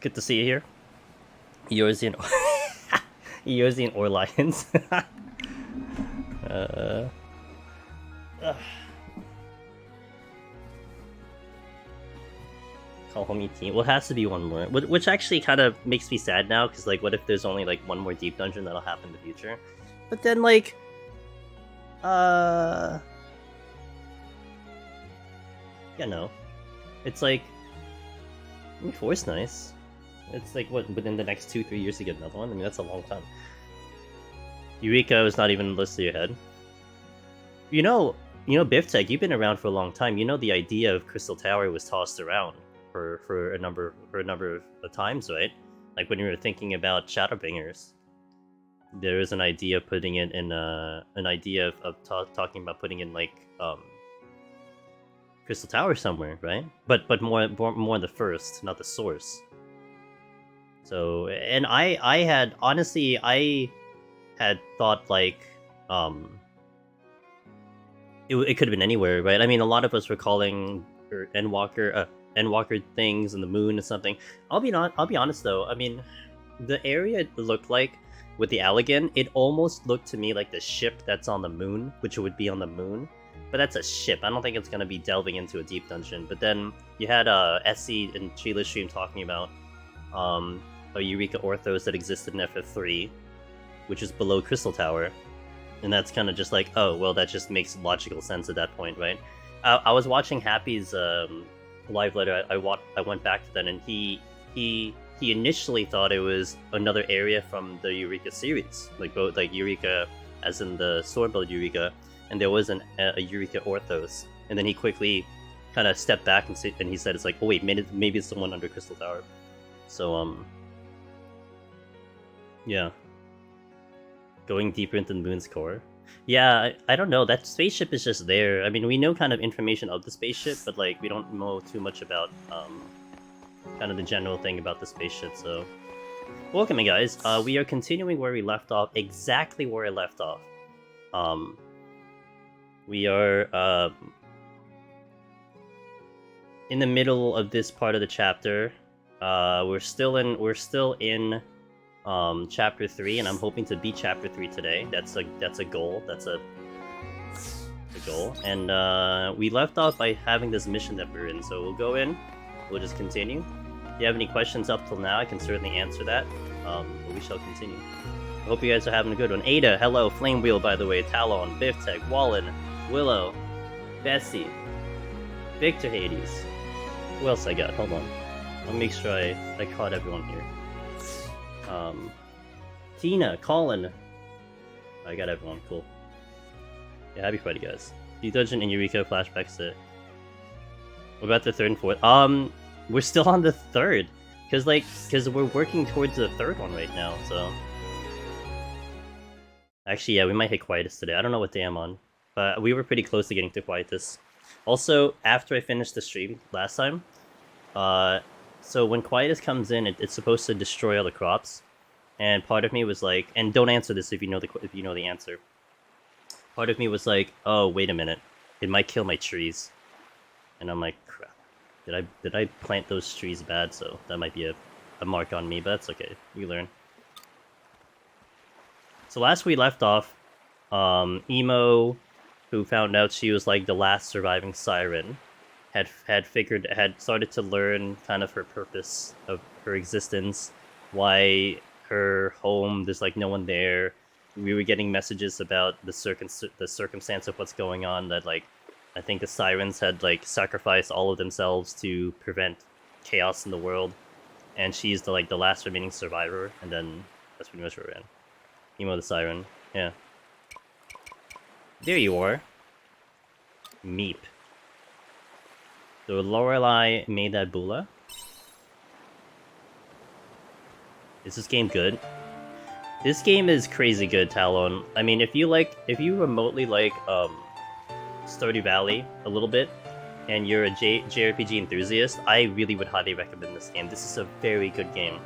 good to see you here. Eosian, Eosian or Lions. uh, Call home team. Well, it has to be one more, which actually kind of makes me sad now, because like, what if there's only like one more deep dungeon that'll happen in the future? But then like, yeah, no, it's like, I mean, 4 is nice. It's like, what, within the next 2-3 years to get another one? I mean, that's a long time. Eureka is not even listed ahead. You know, Biftech, you've been around for a long time. You know the idea of Crystal Tower was tossed around for a number of times, right? Like when you were thinking about Shadowbringers, there was an idea of putting it in talking about putting in like Crystal Tower somewhere, right? But more the first, not the source. So, and I had honestly thought like it could have been anywhere, right? I mean, a lot of us were calling Endwalker things and the moon and something. I'll be honest though. I mean, the area it looked like with the Allegan, it almost looked to me like the ship that's on the moon, which would be on the moon. But that's a ship. I don't think it's gonna be delving into a deep dungeon. But then you had Essie and Sheila's stream talking about a Eureka Orthos that existed in FF3, which is below Crystal Tower. And that's kind of just like, oh, well, that just makes logical sense at that point, right? I was watching Happy's live letter. I went back to that, and he initially thought it was another area from the Eureka series, like both like Eureka, as in the Swordblade Eureka, and there was a Eureka Orthos, and then he quickly kind of stepped back and he said, it's like, oh wait, maybe it's the one under Crystal Tower. So yeah. Going deeper into the moon's core. Yeah, I don't know. That spaceship is just there. I mean, we know kind of information of the spaceship, but like we don't know too much about kind of the general thing about the spaceship. So, welcome, guys. We are continuing where we left off, exactly where I left off. We are in the middle of this part of the chapter. We're still in chapter 3, and I'm hoping to beat chapter 3 today. That's a goal. That's a goal. And we left off by having this mission that we're in, so we'll go in. We'll just continue. If you have any questions up till now, I can certainly answer that. But we shall continue. I hope you guys are having a good one. Ada, hello. Flame Wheel, by the way. Talon, Biftech, Wallen, Willow, Bessie, Victor Hades. Who else I got? Hold on. I'll make sure I caught everyone here. Tina, Colin. I got everyone, cool. Yeah, happy Friday, guys. The Dungeon and Eureka flashbacks to... What about the 3rd and 4th? We're still on the 3rd. Cause we're working towards the 3rd one right now, so... Actually, yeah, we might hit Quietus today. I don't know what day I'm on. But we were pretty close to getting to Quietus. Also, after I finished the stream last time, so when Quietus comes in, it's supposed to destroy all the crops, and part of me was like, and don't answer this if you know the answer. Part of me was like, oh wait a minute, it might kill my trees, and I'm like, crap, did I plant those trees bad? So that might be a mark on me, but that's okay. We learn. So last we left off, Emo, who found out she was like the last surviving siren, had started to learn kind of her purpose of her existence, why her home, there's like no one there. We were getting messages about the circumstance of what's going on, that like I think the sirens had like sacrificed all of themselves to prevent chaos in the world, and she's the last remaining survivor, and then that's pretty much where we're in. Emo the siren, yeah. There you are. Meep. So Lorelei made that Bula. Is this game good? This game is crazy good, Talon. I mean, if you remotely like Stardew Valley a little bit, and you're a JRPG enthusiast, I really would highly recommend this game. This is a very good game.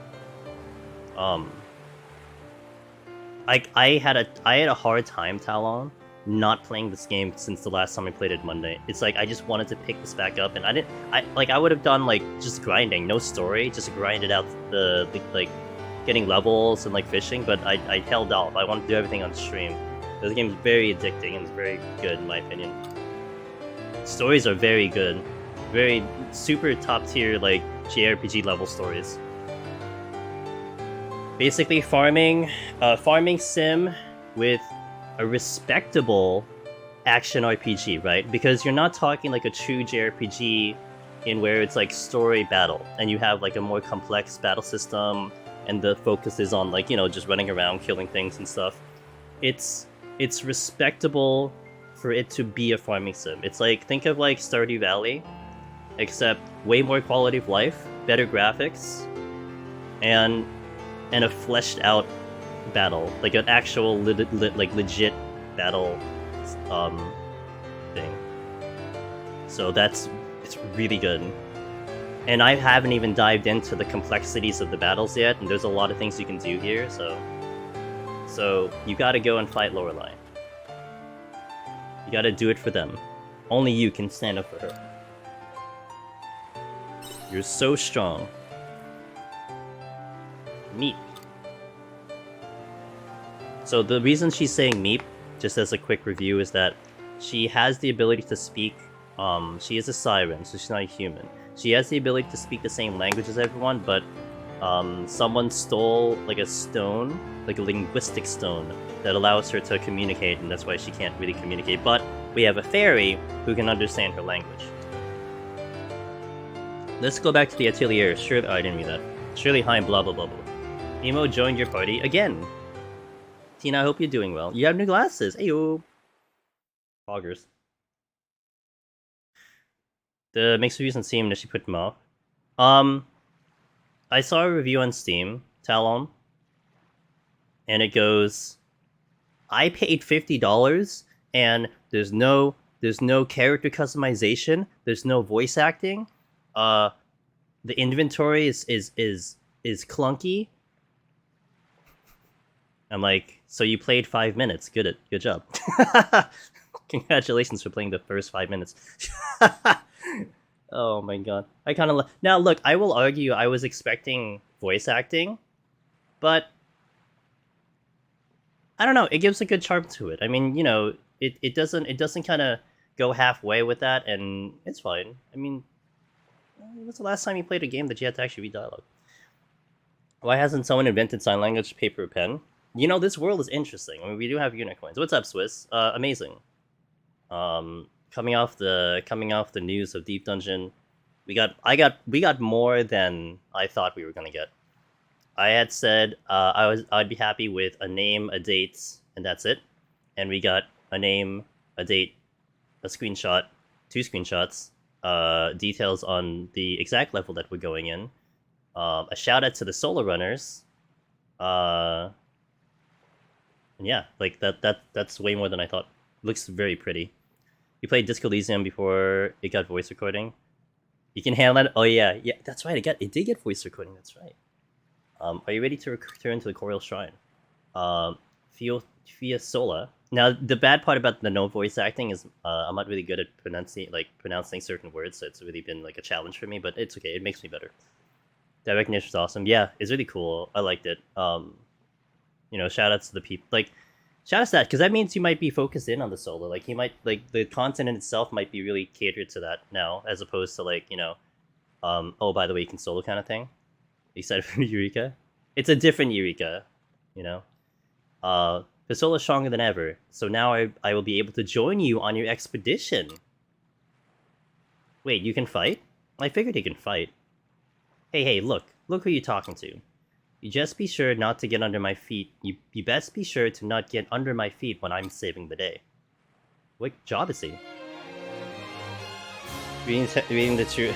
I had a hard time, Talon, not playing this game since the last time I played it Monday. It's like I just wanted to pick this back up, and I would have done like just grinding, no story, just grinded out the like getting levels and like fishing, but I held off. I wanted to do everything on stream. This game is very addicting and it's very good in my opinion. Stories are very good, very super top tier like JRPG level stories. Basically, farming sim with a respectable action RPG, right? Because you're not talking like a true JRPG in where it's like story battle and you have like a more complex battle system and the focus is on like, just running around killing things and stuff. It's respectable for it to be a farming sim. It's like, think of like Stardew Valley, except way more quality of life, better graphics, and a fleshed out battle, like an actual legit battle thing. So it's really good. And I haven't even dived into the complexities of the battles yet, and there's a lot of things you can do here, so you gotta go and fight Lorelei. You gotta do it for them. Only you can stand up for her. You're so strong. Meep. So the reason she's saying meep, just as a quick review, is that she has the ability to speak. She is a siren, so she's not a human. She has the ability to speak the same language as everyone, but someone stole like a stone, like a linguistic stone, that allows her to communicate, and that's why she can't really communicate. But we have a fairy who can understand her language. Let's go back to the atelier. Sure, I didn't read that. Shirley Heim, blah blah blah blah. Emo joined your party again. Tina, I hope you're doing well. You have new glasses. Ayo. Poggers. The mixed reviews on Steam, does she put them off? I saw a review on Steam, Talon, and it goes, I paid $50 and there's no character customization, there's no voice acting, the inventory is clunky. I'm like, so you played 5 minutes. Good job. Congratulations for playing the first 5 minutes. Oh my god. I kind of now look. I will argue I was expecting voice acting, but I don't know. It gives a good charm to it. I mean, it doesn't kind of go halfway with that, and it's fine. I mean, when's the last time you played a game that you had to actually read dialogue? Why hasn't someone invented sign language, paper, pen? This world is interesting. I mean, we do have unicorns. What's up, Swiss? Amazing. Coming off the news of Deep Dungeon, we got more than I thought we were gonna get. I had said I'd be happy with a name, a date, and that's it. And we got a name, a date, a screenshot, 2 screenshots, details on the exact level that we're going in, a shout out to the solo runners, and yeah, like that's way more than I thought. Looks very pretty. You played Disco Elysium before it got voice recording. You can handle it. Oh yeah, that's right. It did get voice recording. That's right. Are you ready to return to the Coral Shrine? Fia Sola. Now the bad part about the no voice acting is I'm not really good at pronouncing certain words, so it's really been like a challenge for me. But it's okay. It makes me better. That recognition is awesome. Yeah, it's really cool. I liked it. Shout outs to the people. Shout out to that, because that means you might be focused in on the solo. Like, you might, the content in itself might be really catered to that now, as opposed to, oh, by the way, you can solo kind of thing. Excited for Eureka? It's a different Eureka, The solo is stronger than ever, so now I will be able to join you on your expedition. Wait, you can fight? I figured you can fight. Hey, look who you're talking to. You just be sure not to get under my feet. You best be sure to not get under my feet when I'm saving the day. What job is he? Reading the truth.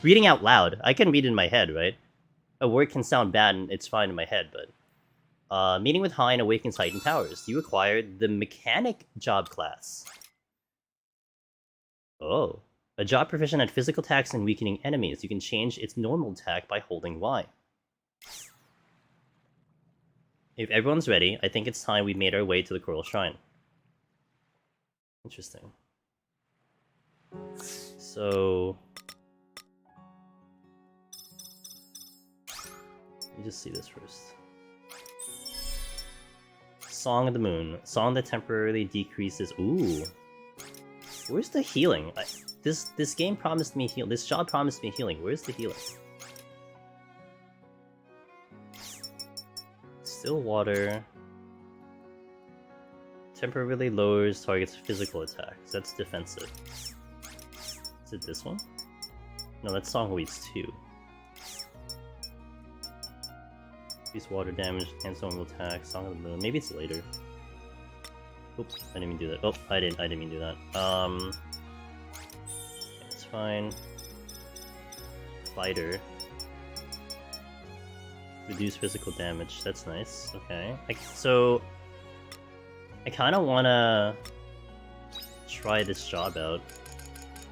Reading out loud. I can read in my head, right? A word can sound bad and it's fine in my head, but... meeting with Hein awakens heightened powers. You acquired the Mechanic job class. Oh. A job proficient at physical attacks and weakening enemies. You can change its normal attack by holding Y. If everyone's ready, I think it's time we made our way to the Coral Shrine. Interesting. So... let me just see this first. Song of the Moon. Song that temporarily decreases... Ooh. Where's the healing? This game promised me heal. This job promised me healing. Where's the healing? Still water. Temporarily lowers target's physical attacks. That's defensive. Is it this one? No, that's Song Waits 2. Increase water damage, enhance normal attack, Song of the Moon. Maybe it's later. Oops, I didn't mean to do that. Oh, I didn't mean to do that. It's fine. Fighter. Reduce physical damage. That's nice. Okay. So I kind of want to try this job out.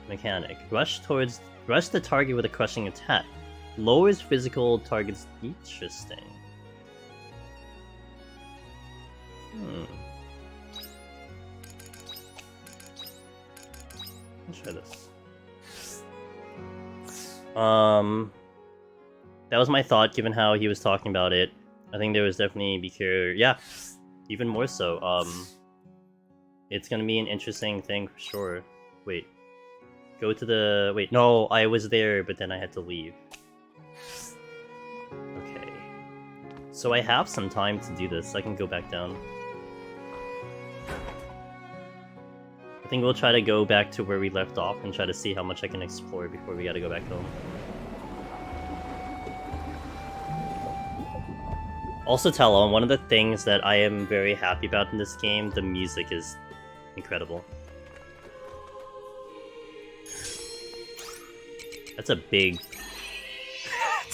Mechanic. Rush the target with a crushing attack. Lowers physical target's... Interesting. Let's try this. That was my thought, given how he was talking about it. I think there was definitely yeah, even more so. It's gonna be an interesting thing for sure. Wait. Go to the... Wait, no, I was there, but then I had to leave. Okay. So I have some time to do this. I can go back down. I think we'll try to go back to where we left off and try to see how much I can explore before we gotta go back home. Also, Talon, one of the things that I am very happy about in this game, the music is incredible. That's a big...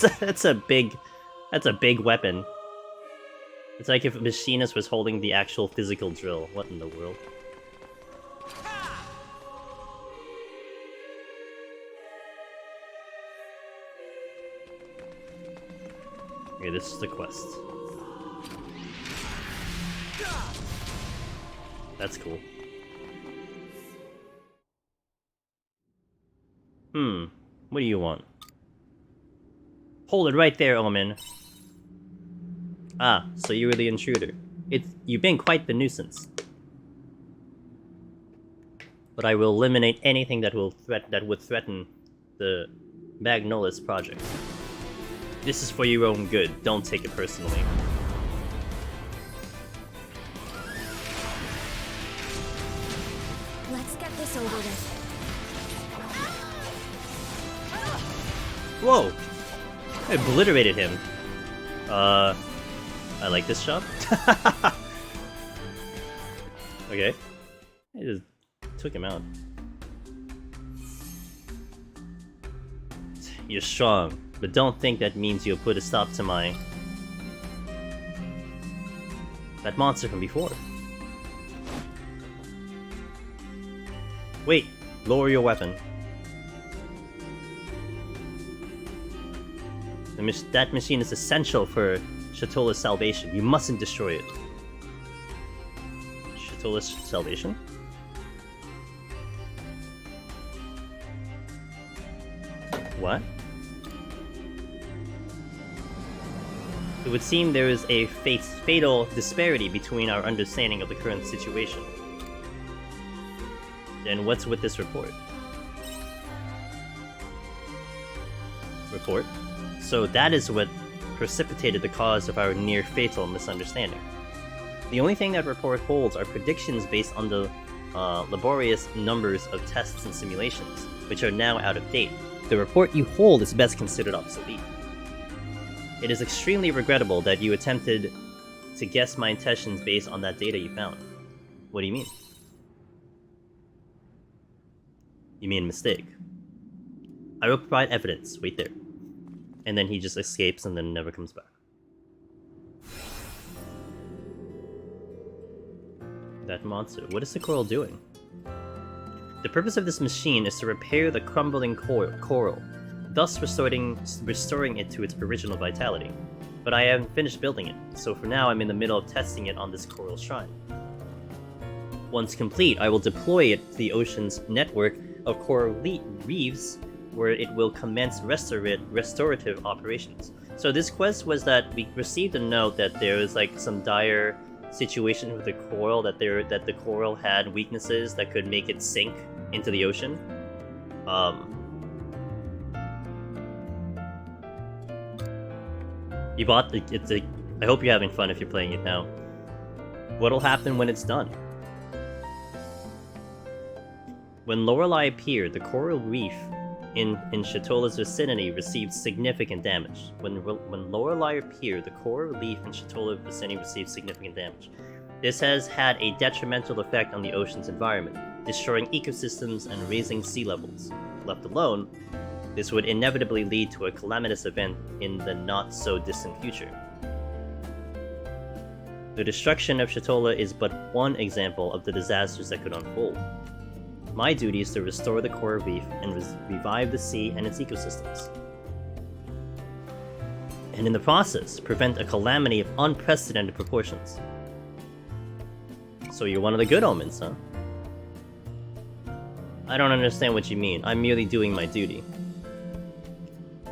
that's a big weapon. It's like if a machinist was holding the actual physical drill. What in the world? Okay, this is the quest. That's cool. What do you want? Hold it right there, Omen. Ah, so you were the intruder. You've been quite the nuisance. But I will eliminate anything that would threaten the Magnolus project. This is for your own good. Don't take it personally. Let's get this over with. Whoa! I obliterated him. I like this job. Okay. I just took him out. You're strong, but don't think that means you'll put a stop to that monster from before. Wait, lower your weapon. That machine is essential for Shatola's salvation. You mustn't destroy it. Shatola's salvation? What? It would seem there is a fatal disparity between our understanding of the current situation. Then what's with this report? Report? So that is what precipitated the cause of our near-fatal misunderstanding. The only thing that report holds are predictions based on the laborious numbers of tests and simulations, which are now out of date. The report you hold is best considered obsolete. It is extremely regrettable that you attempted to guess my intentions based on that data you found. What do you mean? You mean mistake. I will provide evidence. Wait there. And then he just escapes and then never comes back. That monster. What is the coral doing? The purpose of this machine is to repair the crumbling coral, thus restoring it to its original vitality. But I haven't finished building it, so for now I'm in the middle of testing it on this coral shrine. Once complete, I will deploy it to the ocean's network of coral reefs, where it will commence restorative operations. So this quest was that we received a note that there was like some dire situation with the coral, that the coral had weaknesses that could make it sink into the ocean. You bought I hope you're having fun if you're playing it now. What'll happen when it's done? When Lorelei appeared, the coral reef in Shatola's vicinity received significant damage. When Lorelei appeared, the coral reef in Shatola's vicinity received significant damage. This has had a detrimental effect on the ocean's environment, destroying ecosystems and raising sea levels. Left alone, this would inevitably lead to a calamitous event in the not-so-distant future. The destruction of Shatola is but one example of the disasters that could unfold. My duty is to restore the coral reef and revive the sea and its ecosystems. And in the process, prevent a calamity of unprecedented proportions. So you're one of the good omens, huh? I don't understand what you mean. I'm merely doing my duty.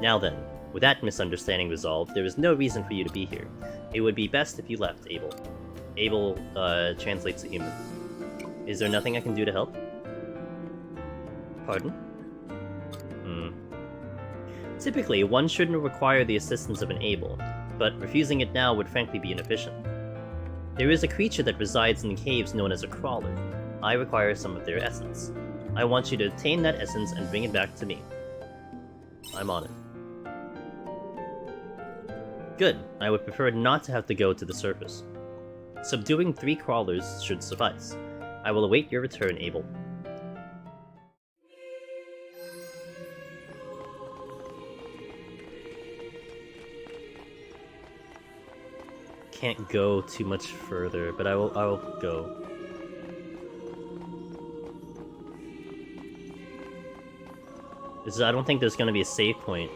Now then, with that misunderstanding resolved, there is no reason for you to be here. It would be best if you left, Abel. Abel, translates to human. Is there nothing I can do to help? Pardon? Typically, one shouldn't require the assistance of an Abel, but refusing it now would frankly be inefficient. There is a creature that resides in the caves known as a crawler. I require some of their essence. I want you to obtain that essence and bring it back to me. I'm on it. Good. I would prefer not to have to go to the surface. Subduing 3 crawlers should suffice. I will await your return, Abel. Can't go too much further, but I will go. I don't think there's gonna be a save point.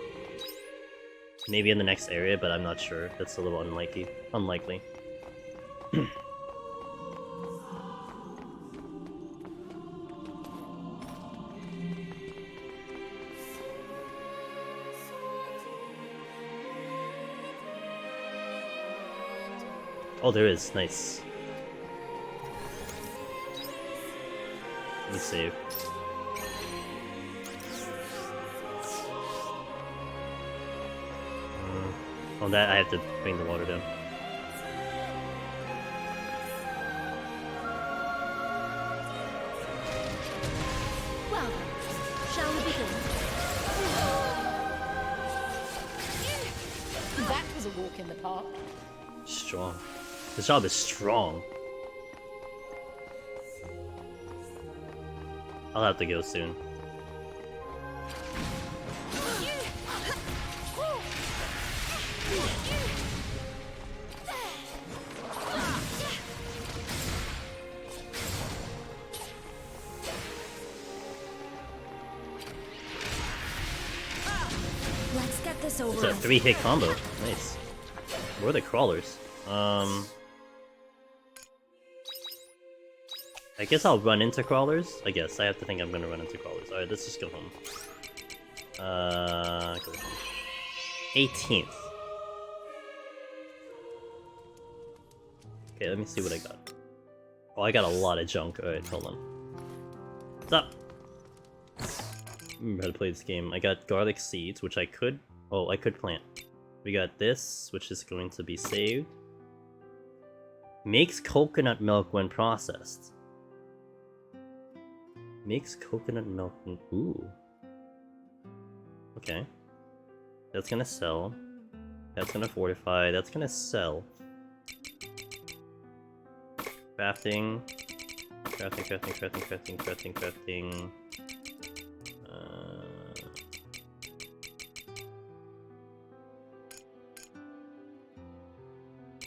Maybe in the next area, but I'm not sure. That's a little unlikely. Oh, there is. Nice. Let's save. On that, I have to bring the water down. Well, shall we begin? That was a walk in the park. Strong. This job is strong. I'll have to go soon. Let's get this over. It's a 3-hit combo. Nice. Where are the crawlers? I guess I'll run into crawlers. I guess I have to think I'm gonna run into crawlers. Alright, let's just go home. Go home. 18th. Okay, let me see what I got. Oh, I got a lot of junk. Alright, hold on. What's up? Remember how to play this game. I got garlic seeds, which I could... Oh, I could plant. We got this, which is going to be saved. Makes coconut milk when processed. Makes coconut milk... Ooh. Okay. That's gonna sell. That's gonna fortify. That's gonna sell. Crafting. Crafting.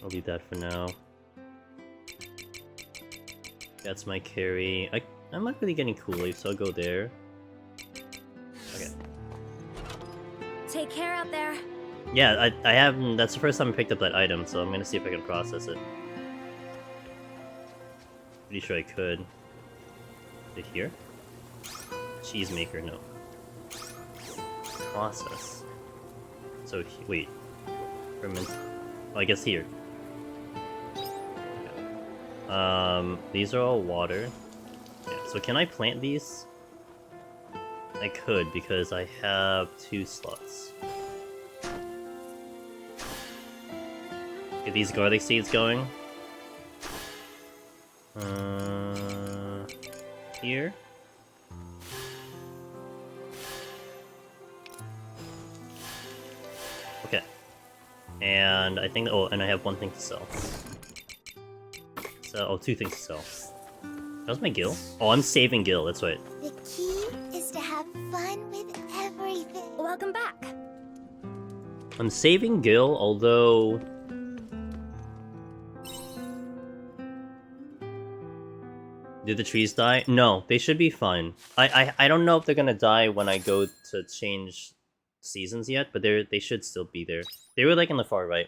I'll leave that for now. That's my carry. I'm not really getting Kool-Aid, so I'll go there. Okay. Take care out there. Yeah, I haven't. That's the first time I picked up that item, so I'm gonna see if I can process it. Pretty sure I could. Is it here? Cheesemaker, no. Process. So, wait. Ferment. Oh, I guess here. Okay. These are all water. Yeah, so can I plant these? I could, because I have 2 slots. Get these garlic seeds going. Here. Okay. And I think, oh, and I have 1 thing to sell. So, oh, 2 things to sell. How's my Gil? Oh, I'm saving Gil, that's right. The key is to have fun with everything. Welcome back. I'm saving Gil, although... Did the trees die? No, they should be fine. I don't know if they're gonna die when I go to change seasons yet, but they should still be there. They were like in the far right.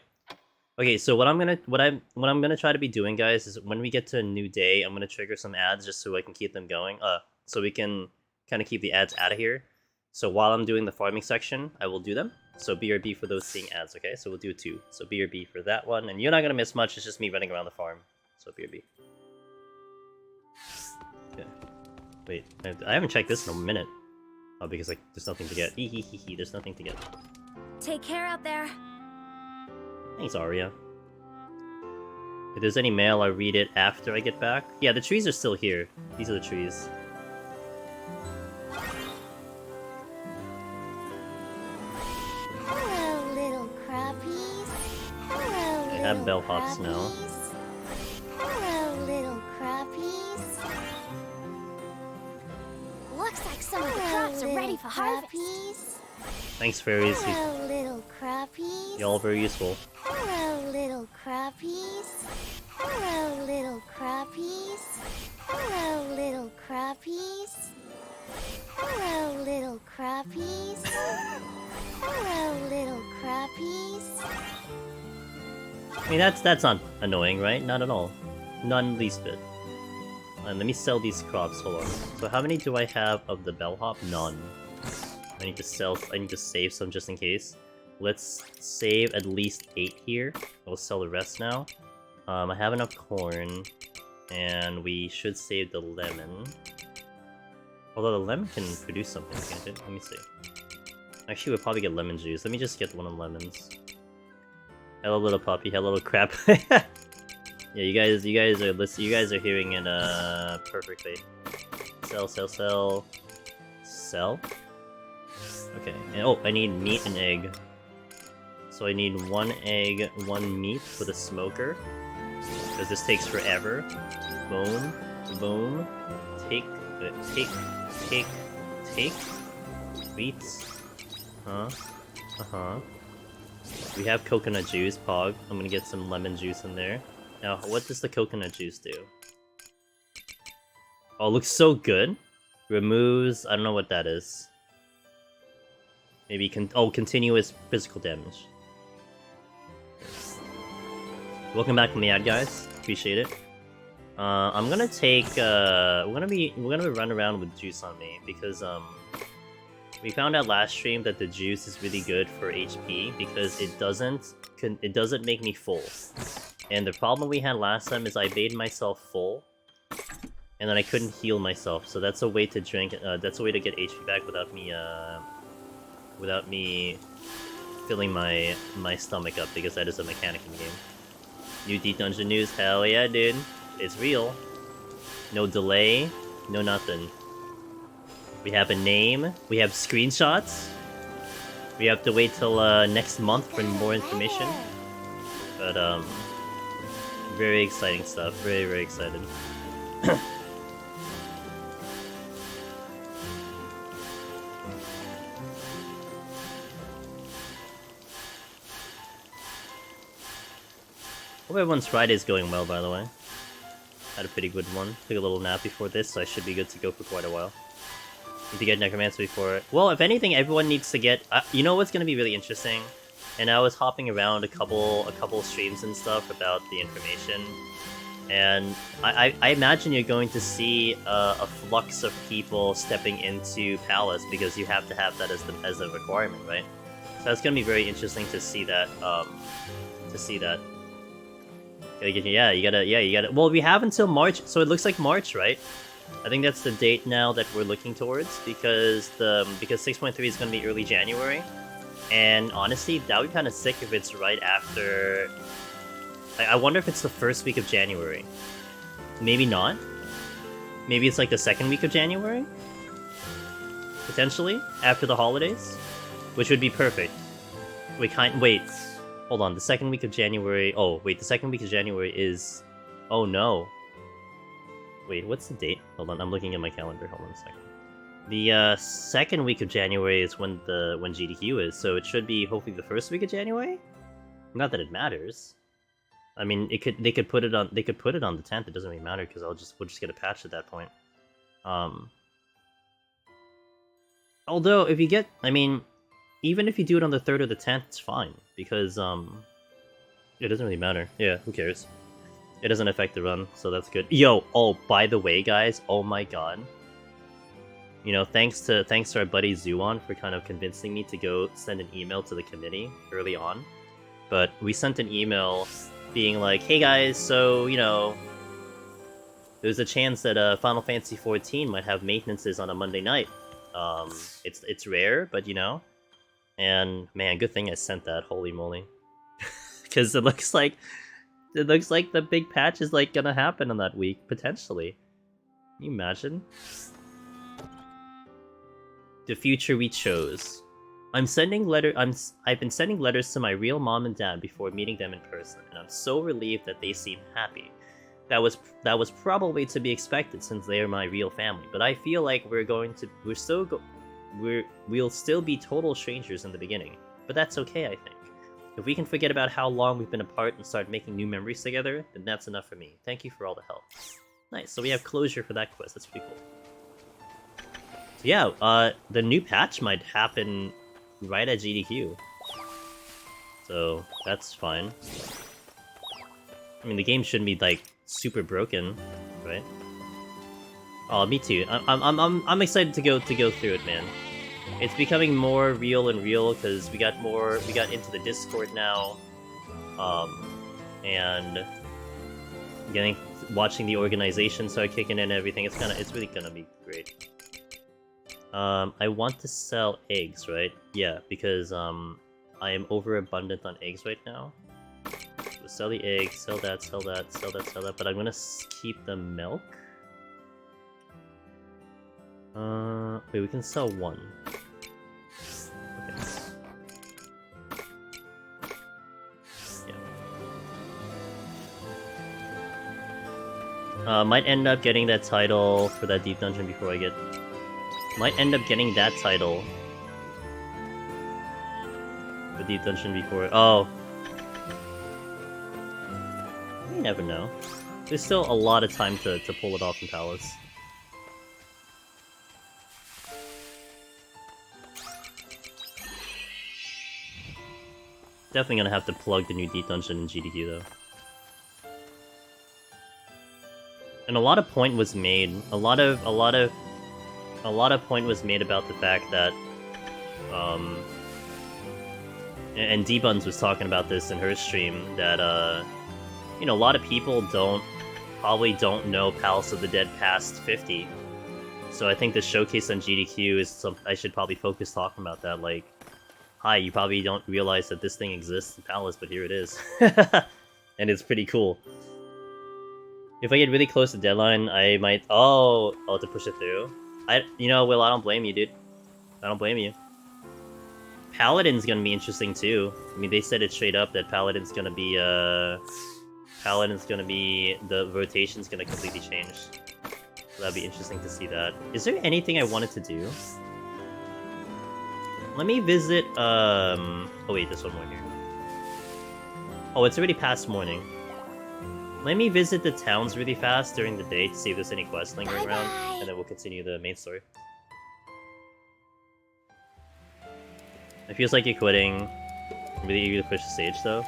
Okay, so what I'm gonna try to be doing, guys, is when we get to a new day, I'm gonna trigger some ads just so I can keep them going. So we can kind of keep the ads out of here. So while I'm doing the farming section, I will do them. So BRB for those seeing ads, okay? So we'll do 2. So BRB for that one, and you're not gonna miss much. It's just me running around the farm. So BRB. Okay. Wait, I haven't checked this in a minute. Oh, because like there's nothing to get. Hee. There's nothing to get. Take care out there. Thanks, Arya. If there's any mail, I'll read it after I get back. Yeah, the trees are still here. These are the trees. Hello, little crappies. Hello, I have bellhops now. Hello, little crappies. Looks like some of the crops are ready for harvest. Thanks, fairies. Hello, little crappies. Y'all very useful. Hello, little crappies. Hello, little crappies. Hello, little crappies. Hello, little crappies. Hello, little crappies. I mean, that's not annoying, right? Not at all. None least bit. And let me sell these crops. Hold on. So how many do I have of the bellhop? None. I need to save some just in case. Let's save at least 8 here. I'll sell the rest now. I have enough corn, and we should save the lemon. Although the lemon can produce something, can't it? Let me see. Actually, we'll probably get lemon juice. Let me just get one of the lemons. Hello, little puppy. Hello, little crap. Yeah, you guys are listening. You guys are hearing it perfectly. Sell. Okay. And, oh, I need meat and egg. So I need 1 egg, 1 meat for the smoker. Because this takes forever. Boom. Take. Wheats. We have coconut juice, Pog. I'm gonna get some lemon juice in there. Now, what does the coconut juice do? Oh, it looks so good. Removes... I don't know what that is. Maybe continuous physical damage. Welcome back from the ad, guys. Appreciate it. I'm gonna take... we're gonna be run around with juice on me, because, we found out last stream that the juice is really good for HP, because it doesn't make me full. And the problem we had last time is I made myself full, and then I couldn't heal myself. So that's a way to drink. That's a way to get HP back without me filling my stomach up, because that is a mechanic in the game. New Deep Dungeon news? Hell yeah, dude! It's real. No delay, no nothing. We have a name. We have screenshots. We have to wait till next month for more information. But very exciting stuff. Very excited. Hope everyone's Friday's going well, by the way. Had a pretty good one. Took a little nap before this, so I should be good to go for quite a while. Need to get Necromancer before it. Well, if anything, everyone needs to get... you know what's going to be really interesting? And I was hopping around a couple streams and stuff about the information. And I imagine you're going to see a flux of people stepping into Palace because you have to have that as a requirement, right? So it's gonna be very interesting to see that. Yeah, you gotta. Well, we have until March, so it looks like March, right? I think that's the date now that we're looking towards because 6.3 is gonna be early January, and honestly, that would be kind of sick if it's right after. I wonder if it's the first week of January. Maybe not. Maybe it's like the second week of January? Potentially? After the holidays? Which would be perfect. Wait, hold on, the second week of January... Oh, wait, the second week of January is... Oh no. Wait, what's the date? Hold on, I'm looking at my calendar, hold on a second. The second week of January is when GDQ is, so it should be hopefully the first week of January? Not that it matters. I mean, they could put it on the 10th. It doesn't really matter because we'll just get a patch at that point. Although if you get, I mean, even if you do it on the 3rd or the 10th, it's fine because it doesn't really matter. Yeah, who cares? It doesn't affect the run, so that's good. Yo, oh, by the way, guys, oh my god. You know, thanks to our buddy Zuon for kind of convincing me to go send an email to the committee early on. But we sent an email being like, hey guys, so, you know, there's a chance that Final Fantasy XIV might have maintenances on a Monday night. It's rare, but you know. And man, good thing I sent that, holy moly. Because it looks like the big patch is like gonna happen on that week, potentially. Can you imagine? The future we chose. I've been sending letters to my real mom and dad before meeting them in person, and I'm so relieved that they seem happy. That was probably to be expected since they are my real family, but I feel like we'll still be total strangers in the beginning. But that's okay, I think. If we can forget about how long we've been apart and start making new memories together, then that's enough for me. Thank you for all the help. Nice, so we have closure for that quest. That's pretty cool. So yeah, the new patch might happen right at GDQ. So, that's fine. I mean, the game shouldn't be, like, super broken, right? Oh, me too. I'm excited to go through it, man. It's becoming more real and real, because we got into the Discord now. And watching the organization start kicking in and everything, it's really gonna be great. I want to sell eggs, right? Yeah, because, I am overabundant on eggs right now. So sell the eggs, sell that, but I'm gonna keep the milk. Wait, we can sell one. Okay. Yeah. Might end up getting that title for that deep dungeon before I get... Might end up getting that title. The deep dungeon before... Oh. You never know. There's still a lot of time to pull it off in Palace. Definitely gonna have to plug the new deep dungeon in GDQ though. And a lot of point was made. A lot of point was made about the fact that, and D-Buns was talking about this in her stream, that, you know, a lot of people probably don't know Palace of the Dead past 50. So I think the showcase on GDQ is I should probably focus talking about that, like, hi, you probably don't realize that this thing exists in Palace, but here it is. And it's pretty cool. If I get really close to deadline, I might... Oh, to push it through. You know, Will, I don't blame you, dude. I don't blame you. Paladin's gonna be interesting, too. I mean, they said it straight up that Paladin's gonna be, the rotation's gonna completely change. So that'd be interesting to see that. Is there anything I wanted to do? Let me visit, Oh wait, there's one more here. Oh, it's already past morning. Let me visit the towns really fast during the day to see if there's any quests lingering around, and then we'll continue the main story. It feels like you're quitting. I'm really eager to push the stage, though.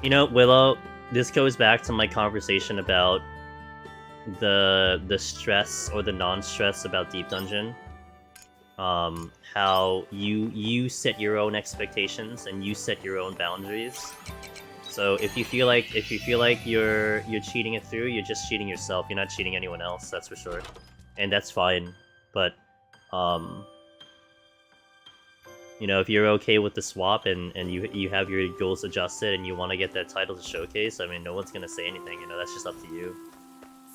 You know, Willow, this goes back to my conversation about the stress or the non-stress about Deep Dungeon. How you set your own expectations and you set your own boundaries. So if you feel like you're cheating it through, you're just cheating yourself. You're not cheating anyone else, that's for sure. And that's fine. But you know, if you're okay with the swap and you have your goals adjusted and you want to get that title to showcase, I mean, no one's gonna say anything. You know, that's just up to you.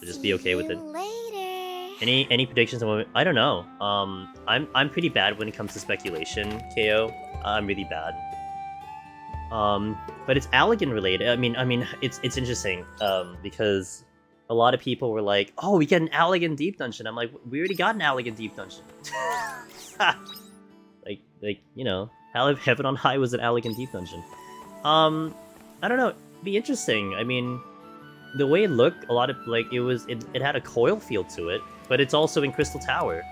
So just be okay with it. Later. Any predictions on? I don't know. I'm pretty bad when it comes to speculation. KO. I'm really bad. But it's Allegan related. I mean, it's interesting. Because a lot of people were like, "Oh, we get an Allegan Deep Dungeon." I'm like, "We already got an Allegan Deep Dungeon." like you know, Heaven on High was an Allegan Deep Dungeon. I don't know. It'd be interesting. I mean, the way it looked, a lot of like it had a coil feel to it, but it's also in Crystal Tower.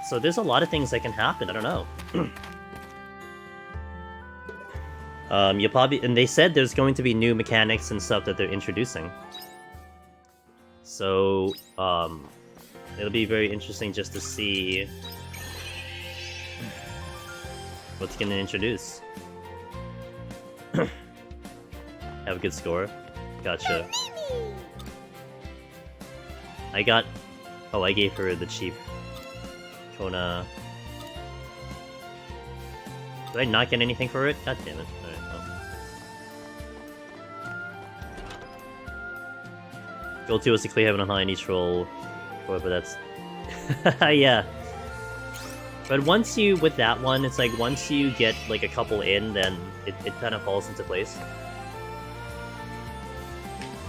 So there's a lot of things that can happen. I don't know. You'll probably, and they said there's going to be new mechanics and stuff that they're introducing. So it'll be very interesting just to see what's gonna introduce. Have a good score. Gotcha. I got... Oh, I gave her the cheap Kona. Did I not get anything for it? God damn it. Alright, well. Goal 2 was to clear Heaven on High in each roll. But that's... yeah. But once you... With that one, it's like once you get like a couple in, then it kind of falls into place.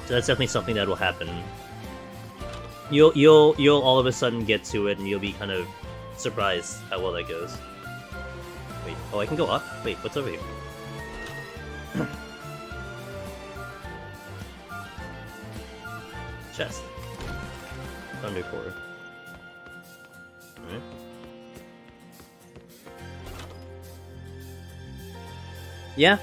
So that's definitely something that will happen. You'll all of a sudden get to it and you'll be kind of surprised how well that goes. Wait, oh, I can go up? Wait, what's over here? Chest. Thundercore. Alright. Yeah.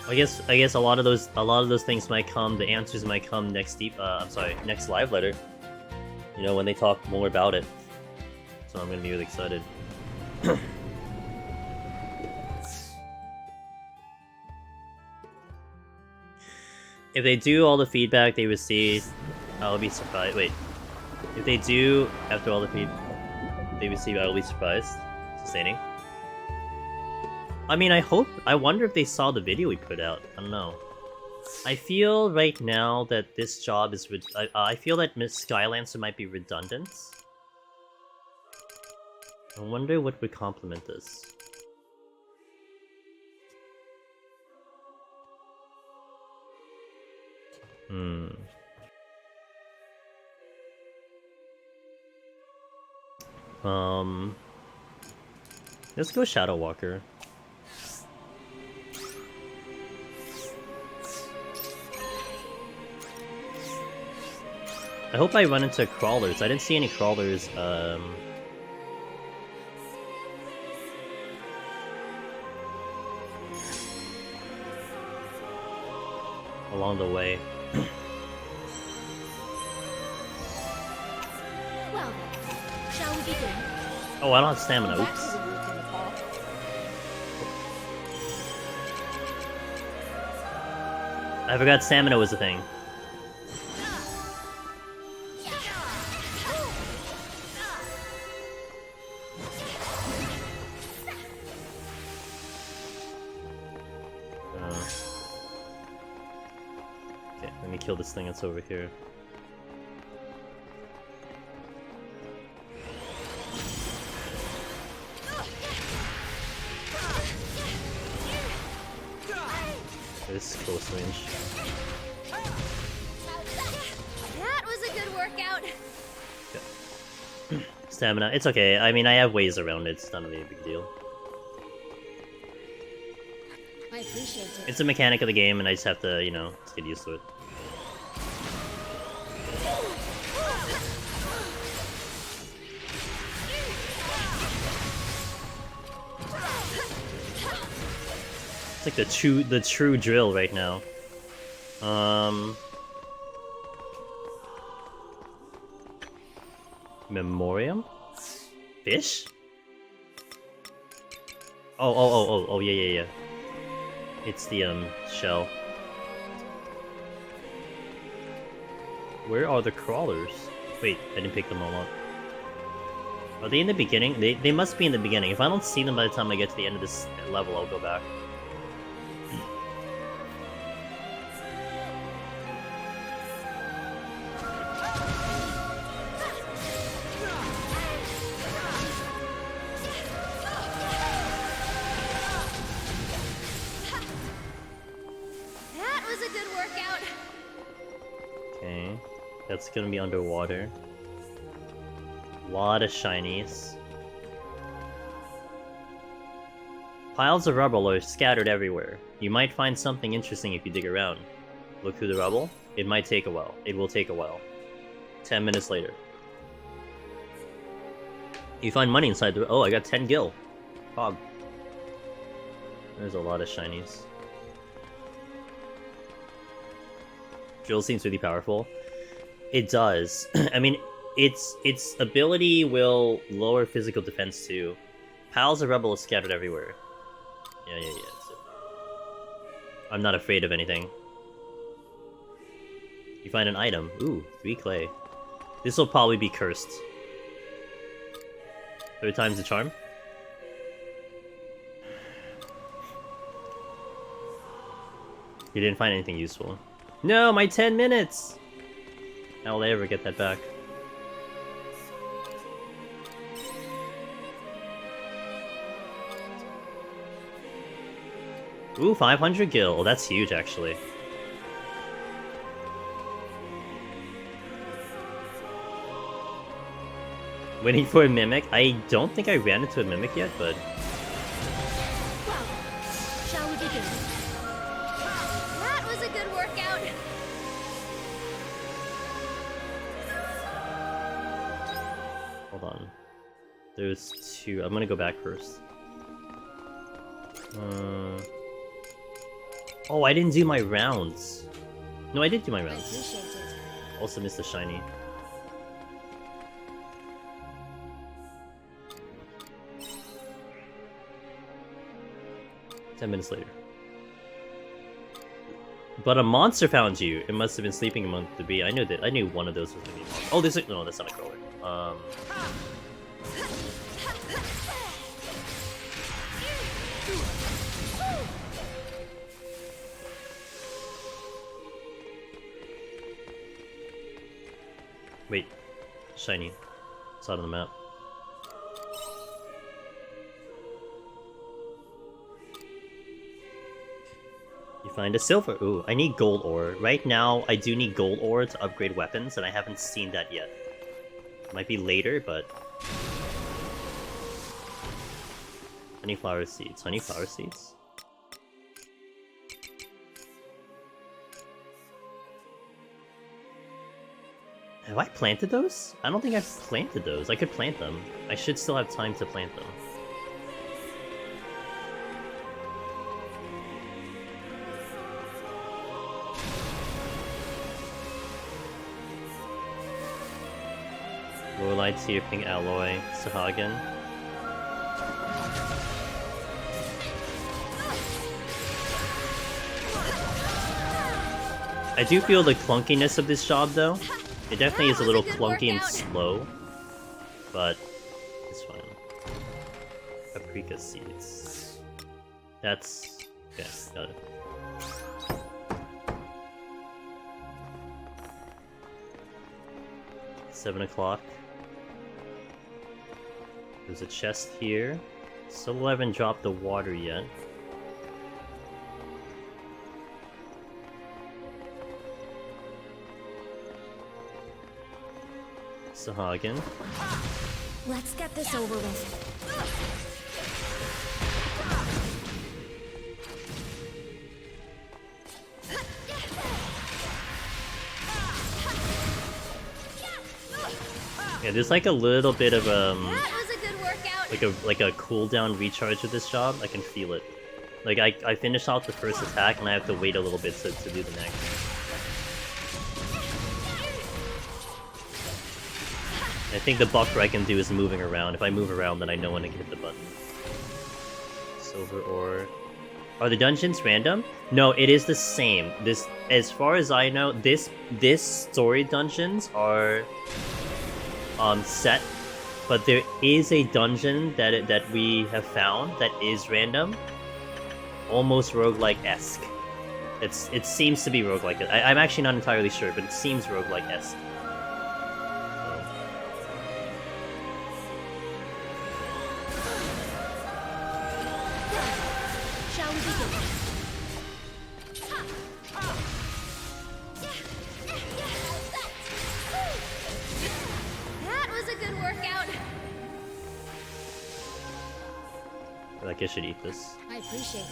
I guess a lot of those things might come. The answers might come next next live letter. You know, when they talk more about it. So I'm gonna be really excited. If they do all the feedback they receive, I'll be surprised. Wait, if they do after all the feedback they receive, I'll be surprised. Sustaining. I mean, I wonder if they saw the video we put out. I don't know. I feel right now that this job is... I feel that Miss Skylancer might be redundant. I wonder what would complement this. Let's go Shadow Walker. I hope I run into crawlers. I didn't see any crawlers, along the way. Well then, shall we begin? Oh, I don't have stamina. Oops. I forgot stamina was a thing. Kill this thing that's over here. This is close range. That was a good workout. Okay. Stamina, it's okay. I mean, I have ways around it. It's not really a big deal. I appreciate it. It's a mechanic of the game, and I just have to, you know, just get used to it. It's like the true drill right now. Memoriam? Fish? Oh, yeah. It's the, shell. Where are the crawlers? Wait, I didn't pick them all up. Are they in the beginning? They must be in the beginning. If I don't see them by the time I get to the end of this level, I'll go back. That was a good workout. Okay, that's gonna be underwater. Lot of shinies. Piles of rubble are scattered everywhere. You might find something interesting if you dig around. Look through the rubble. It might take a while. It will take a while. 10 minutes later. You find money inside the... Oh, I got 10 gil. Fog. There's a lot of shinies. Drill seems really powerful. It does. I mean, its ability will lower physical defense too. Piles of rubble are scattered everywhere. Yeah. I'm not afraid of anything. You find an item. Ooh, 3 clay. This will probably be cursed. 3 times the charm? You didn't find anything useful. No, my 10 minutes! How will I ever get that back? Ooh, 500 gil. Oh, that's huge, actually. Waiting for a mimic? I don't think I ran into a mimic yet, but... Well, shall we begin? That was a good workout. Hold on. There's 2. I'm gonna go back first. Oh, I didn't do my rounds. No, I did do my I rounds. appreciate it. Also missed the shiny. Ten minutes later. But a monster found you. It must have been sleeping among the bee. I knew that. I knew one of those was gonna be. Oh, this is no. That's not a crawler. Wait, shiny. Saw it on the map. You find a silver. Ooh, I need gold ore. Right now, I do need gold ore to upgrade weapons, and I haven't seen that yet. Might be later, but... Honeyflower seeds. Honeyflower seeds? Have I planted those? I don't think I've planted those. I could plant them. I should still have time to plant them. Lorelei, Tearping, Alloy, Sahagin. I do feel the clunkiness of this job, though. It definitely is a little clunky and slow, but it's fine. Paprika seeds. That's... yeah, got it. Seven o'clock. There's a chest here. Still haven't dropped the water yet. Sahagin. Let's get this over with. Yeah, there's like a little bit of That was a good workout. like a cooldown recharge with this job. I can feel it. Like, I finish off the first attack, and I have to wait a little bit to do the next. I think the buffer I can do is moving around. If I move around, then I know when to hit the button. Silver ore. Are the dungeons random? No, it is the same. This, as far as I know, this story dungeons are set, but there is a dungeon that we have found that is random, almost roguelike-esque. It seems to be roguelike. I'm actually not entirely sure, but it seems roguelike-esque. I should eat this. I appreciate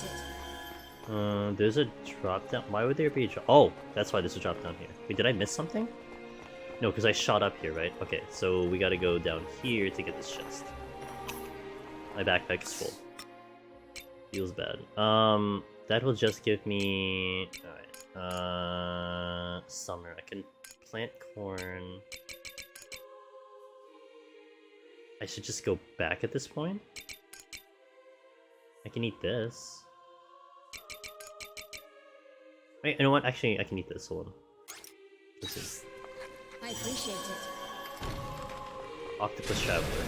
it. There's a drop down. Why would there be a drop? Oh, that's why there's a drop down here. Wait, did I miss something? No, because I shot up here, right? Okay, so we gotta go down here to get this chest. My backpack is full. Feels bad. That will just give me... Alright, summer. I can plant corn. I should just go back at this point? I can eat this. Wait, you know what? Actually, I can eat this. Hold on. This is... I appreciate it. Octopus Traveler.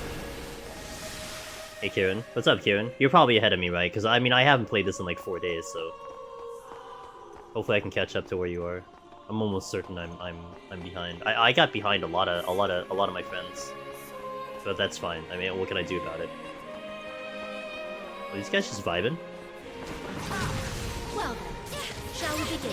Hey, Kieran. What's up, Kieran? You're probably ahead of me, right? Because, I mean, I haven't played this in like 4 days, so... Hopefully I can catch up to where you are. I'm almost certain I'm behind. I got behind a lot of my friends. But that's fine. I mean, what can I do about it? Are these guys just vibing? Well then, shall we begin?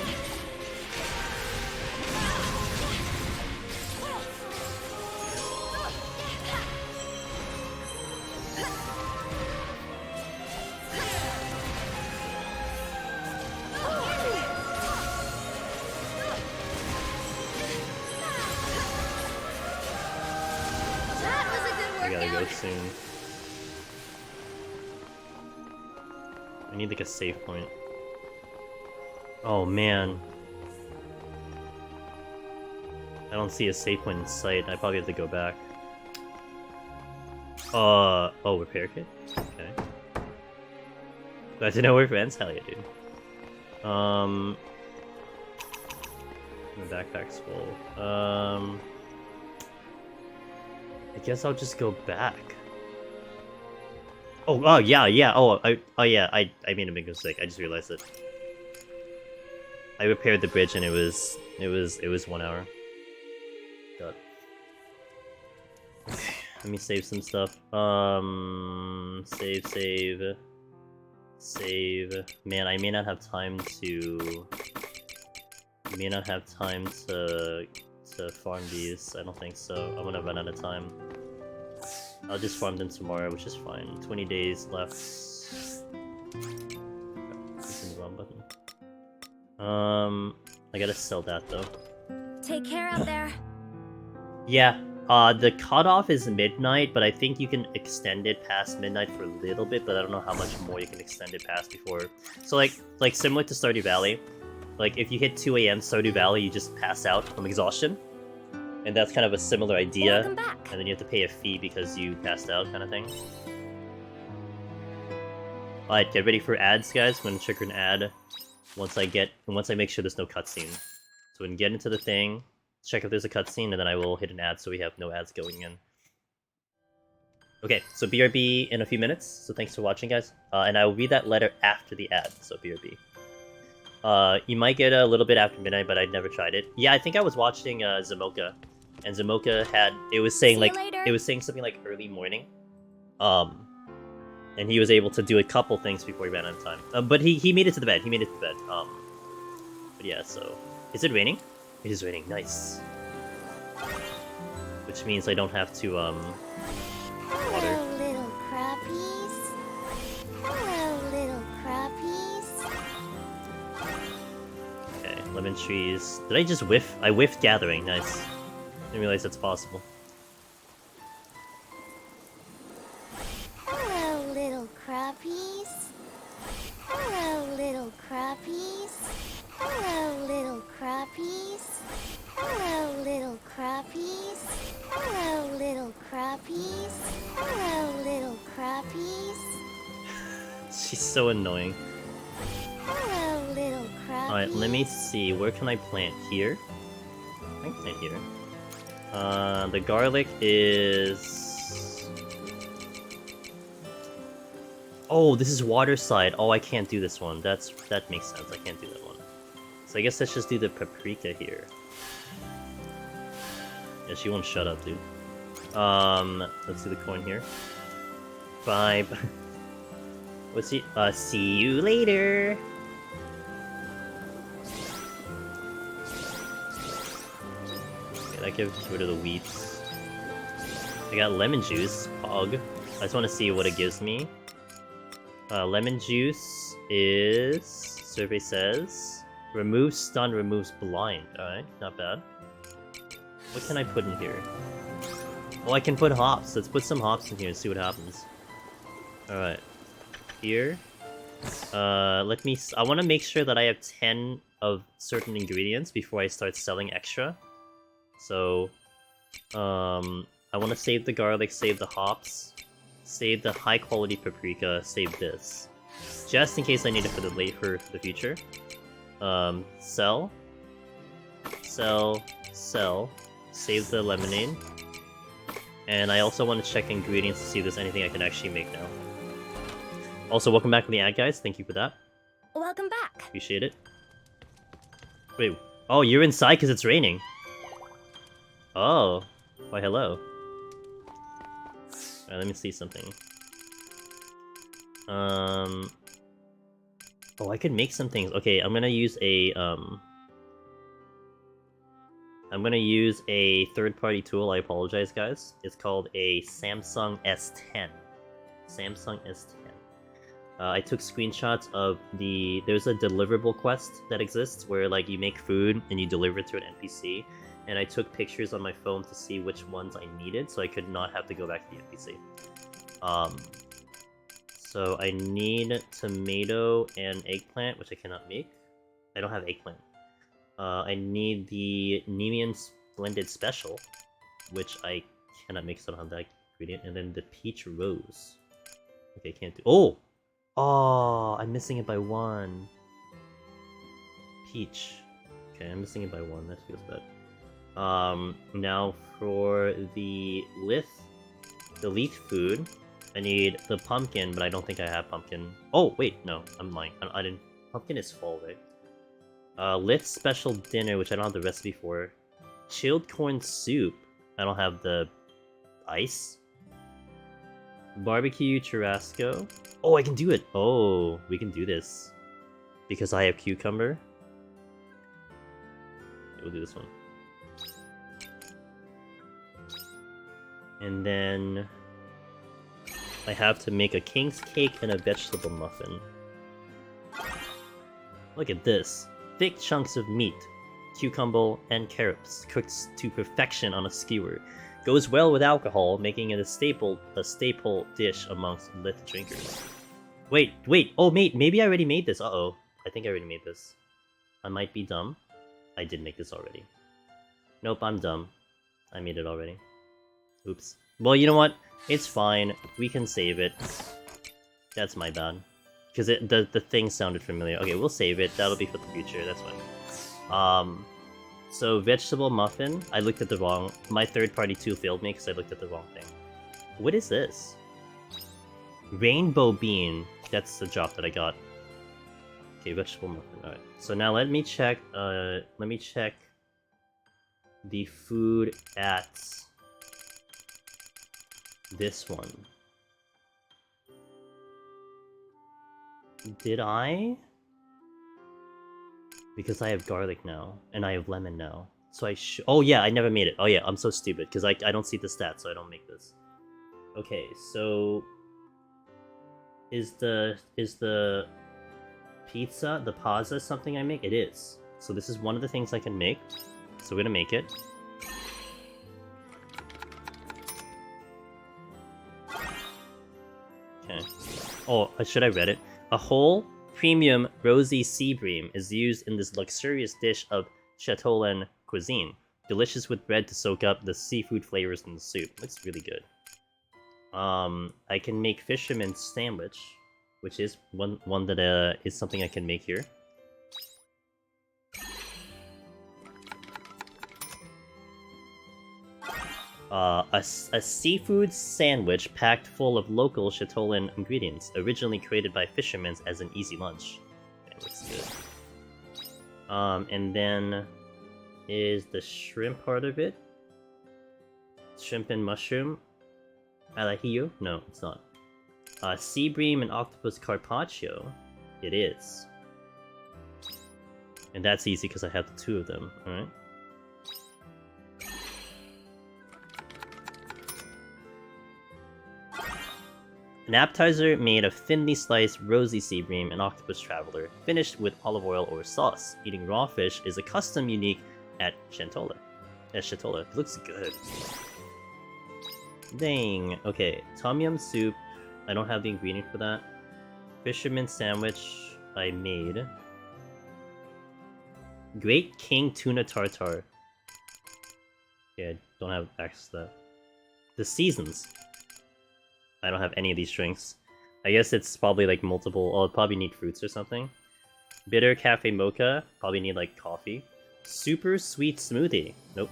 That was a good workout. I gotta go soon. I need like a save point. Oh man. I don't see a save point in sight. I probably have to go back. Oh, repair kit? Okay. Glad to know we're friends? Hell yeah, dude. My backpack's full. I guess I'll just go back. Oh, yeah. Yeah, I made a big mistake. I just realized it. I repaired the bridge and it was 1 hour. God. Let me save some stuff. Save. Man, I may not have time to farm these. I don't think so. I'm gonna run out of time. I'll just farm them tomorrow, which is fine. 20 days left. Pressing the wrong button. I gotta sell that though. Take care out there. Yeah. The cutoff is midnight, but I think you can extend it past midnight for a little bit, but I don't know how much more you can extend it past before. So like similar to Stardew Valley, like if you hit 2 AM Stardew Valley, you just pass out from exhaustion. And that's kind of a similar idea. Welcome back. And then you have to pay a fee because you passed out, kind of thing. Alright, get ready for ads, guys. I'm gonna trigger an ad once I make sure there's no cutscene. So we can get into the thing, check if there's a cutscene, and then I will hit an ad so we have no ads going in. Okay, so BRB in a few minutes, so thanks for watching, guys. And I will read that letter after the ad, so BRB. You might get a little bit after midnight, but I'd never tried it. Yeah, I think I was watching Zamoka, and Zamoka it was saying something like early morning. And he was able to do a couple things before he ran out of time. But he made it to the bed. But yeah, so is it raining? It is raining. Nice. Which means I don't have to water. Hello, little crappies. Hello, little crappies. Okay, lemon trees. Did I just whiff? I whiffed gathering. Nice. Didn't realize that's possible. Hello, little crappies. Hello, crappies. Hello, little crappies. She's so annoying. Hello, little crappies. Alright, let me see. Where can I plant? Here? I can plant here. The garlic is... Oh, this is water side. Oh, I can't do this one. That makes sense. I can't do that one. So I guess let's just do the paprika here. Yeah, she won't shut up, dude. Let's do the coin here. Bye. What's he? See you later. Okay, that gives rid of the weeds. I got lemon juice, pog. I just want to see what it gives me. Lemon juice is... Survey says... Removes stun, removes blind. Alright, not bad. What can I put in here? Oh, I can put hops. Let's put some hops in here and see what happens. Alright. Here. Let me... I want to make sure that I have 10 of certain ingredients before I start selling extra. So... I want to save the garlic, save the hops, save the high quality paprika, save this. Just in case I need it for the future. Sell. Sell. Sell. Save the lemonade. And I also want to check ingredients to see if there's anything I can actually make now. Also, welcome back to the ad, guys. Thank you for that. Welcome back. Appreciate it. Wait. Oh, you're inside because it's raining. Oh. Why, hello. Alright, let me see something. Oh, I could make some things. Okay, I'm gonna use a, I'm gonna use a third-party tool. I apologize, guys. It's called a Samsung S10. Samsung S10. I took screenshots of the... There's a deliverable quest that exists where, like, you make food and you deliver it to an NPC. And I took pictures on my phone to see which ones I needed, so I could not have to go back to the NPC. So I need tomato and eggplant, which I cannot make. I don't have eggplant. I need the Nemean Splendid Special, which I cannot make, so I don't have that ingredient. And then the peach rose. Okay, can't do... Oh! Oh, I'm missing it by one. Peach. Okay, I'm missing it by one. That feels bad. Now for the leaf food, I need the pumpkin, but I don't think I have pumpkin. Oh, wait, no, I'm lying. I didn't... Pumpkin is fall, right? Lith special dinner, which I don't have the recipe for. Chilled corn soup. I don't have the ice. Barbecue churrasco. Oh, I can do it! Oh, we can do this. Because I have cucumber. We'll do this one. And then... I have to make a king's cake and a vegetable muffin. Look at this. Thick chunks of meat, cucumber, and carrots cooked to perfection on a skewer. Goes well with alcohol, making it a staple dish amongst lit drinkers. Wait, oh mate, maybe I already made this. Uh-oh. I think I already made this. I might be dumb. I did make this already. Nope, I'm dumb. I made it already. Oops. Well, you know what? It's fine. We can save it. That's my bad. Because the thing sounded familiar. Okay, we'll save it. That'll be for the future. That's fine. So vegetable muffin. I looked at the wrong... My third-party tool failed me because I looked at the wrong thing. What is this? Rainbow bean. That's the job that I got. Okay, vegetable muffin. Alright. So now let me check... let me check... the food at... this one. Did I? Because I have garlic now, and I have lemon now. So I should... Oh yeah, I never made it. Oh yeah, I'm so stupid, because I don't see the stats, so I don't make this. Okay, so... Is the pizza, the pazza, something I make? It is. So this is one of the things I can make. So we're gonna make it. Okay. Oh, should I read it? A whole premium rosy sea bream is used in this luxurious dish of Châteaulin cuisine. Delicious with bread to soak up the seafood flavors in the soup. Looks really good. I can make fisherman's sandwich, which is one that is something I can make here. A seafood sandwich packed full of local Chatolan ingredients, originally created by fishermen as an easy lunch. Okay, looks good. And then is the shrimp part of it? Shrimp and mushroom? Alahio? No, it's not. Sea bream and octopus carpaccio? It is. And that's easy because I have the two of them, alright? An appetizer made of thinly sliced rosy sea bream and octopus traveler, finished with olive oil or sauce. Eating raw fish is a custom unique at Chatola. It looks good. Dang. Okay, tom yum soup. I don't have the ingredient for that. Fisherman sandwich I made. Great King tuna tartare. Yeah, I don't have access to that. The seasons. I don't have any of these drinks. I guess it's probably like multiple. I'll probably need fruits or something. Bitter cafe mocha. Probably need like coffee. Super sweet smoothie. Nope.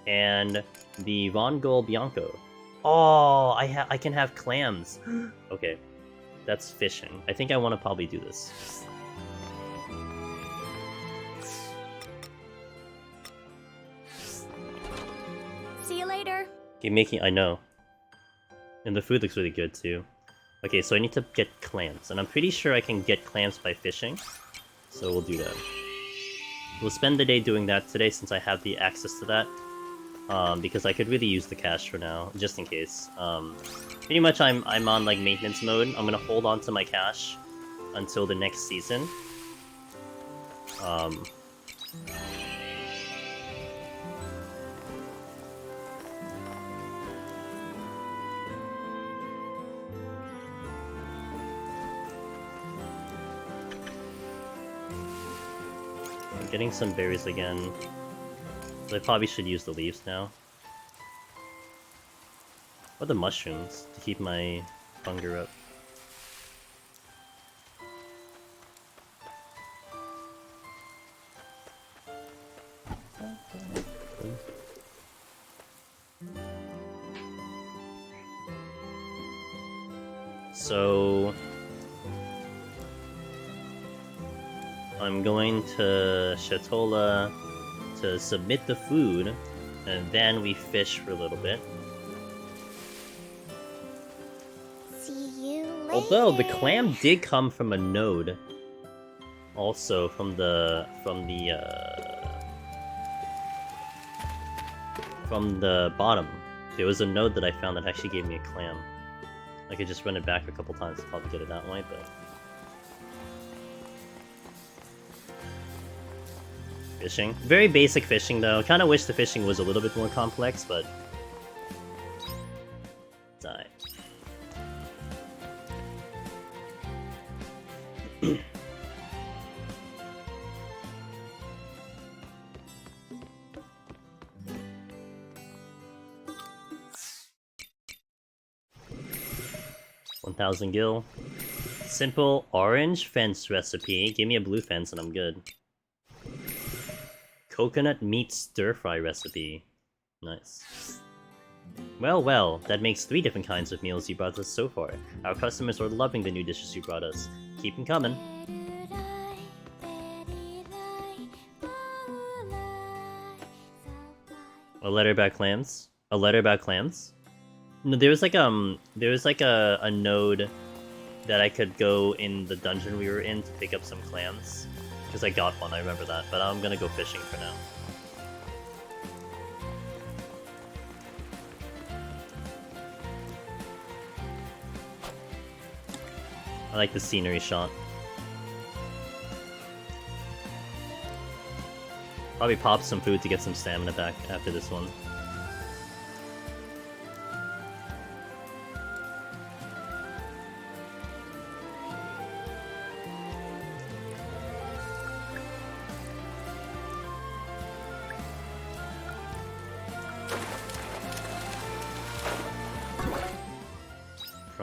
And the Vongol Bianco. Oh, I can have clams. Okay, that's fishing. I think I want to probably do this. See you later. Okay, making. I know. And the food looks really good too. Okay, so I need to get clams, and I'm pretty sure I can get clams by fishing. So we'll do that. We'll spend the day doing that today since I have the access to that. Because I could really use the cash for now, just in case. Pretty much I'm on like maintenance mode. I'm gonna hold on to my cash until the next season. I'm getting some berries again. So I probably should use the leaves now. Or the mushrooms to keep my hunger up. So I'm going to Chatola to submit the food, and then we fish for a little bit. See you later. Although the clam did come from a node, also from the bottom. There was a node that I found that actually gave me a clam. I could just run it back a couple times to probably get it that way, but. Fishing. Very basic fishing though. Kind of wish the fishing was a little bit more complex, but it's alright. $1,000 gil. Simple orange fence recipe. Give me a blue fence and I'm good. Coconut meat stir-fry recipe. Nice. Well, well, that makes 3 different kinds of meals you brought us so far. Our customers are loving the new dishes you brought us. Keep them coming. A letter about clams? A letter about clams? No, there was like a node that I could go in the dungeon we were in to pick up some clams. Because I got one, I remember that, but I'm gonna go fishing for now. I like the scenery shot. Probably pop some food to get some stamina back after this one.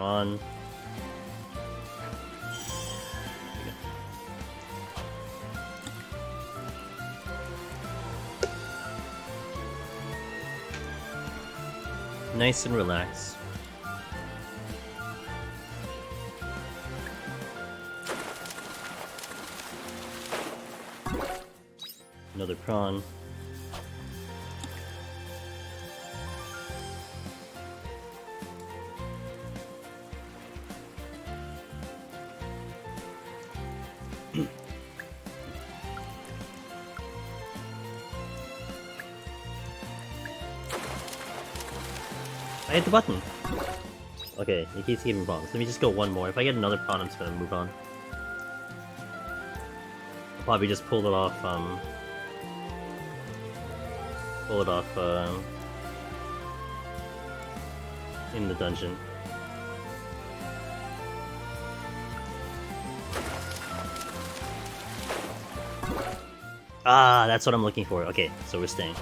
prawn. Nice and relaxed. Another prawn. I hit the button! Okay, it keeps giving bombs. Let me just go one more. If I get another prawn, I'm just gonna move on. I'll probably just pull it off, in the dungeon. Ah, that's what I'm looking for. Okay, so we're staying.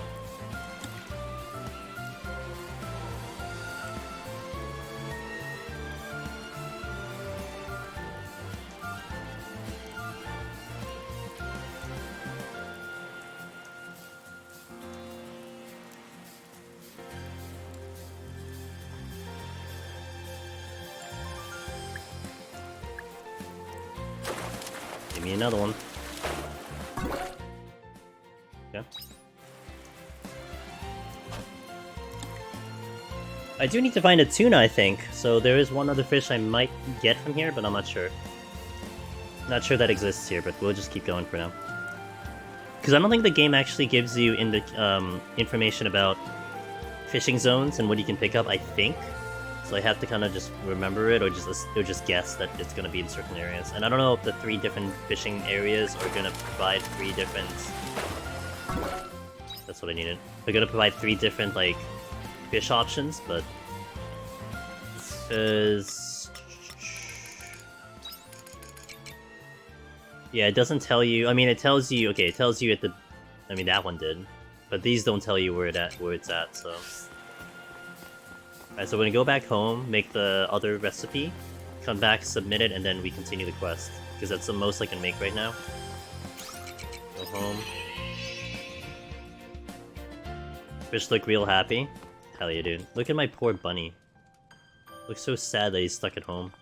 Give me another one. Okay. I do need to find a tuna, I think. So there is one other fish I might get from here, but I'm not sure. Not sure that exists here, but we'll just keep going for now. Because I don't think the game actually gives you in the information about fishing zones and what you can pick up, I think. So I have to kind of just remember it, or just guess that it's going to be in certain areas. And I don't know if the 3 different fishing areas are going to provide 3 different... That's what I needed. They're going to provide 3 different, like, fish options, but... Yeah, it doesn't tell you... I mean, it tells you... Okay, it tells you at the... I mean, that one did. But these don't tell you where it's at, so... Alright, so we're gonna go back home, make the other recipe, come back, submit it, and then we continue the quest. Because that's the most I can make right now. Go home. Fish look real happy. Hell yeah, dude. Look at my poor bunny. Looks so sad that he's stuck at home.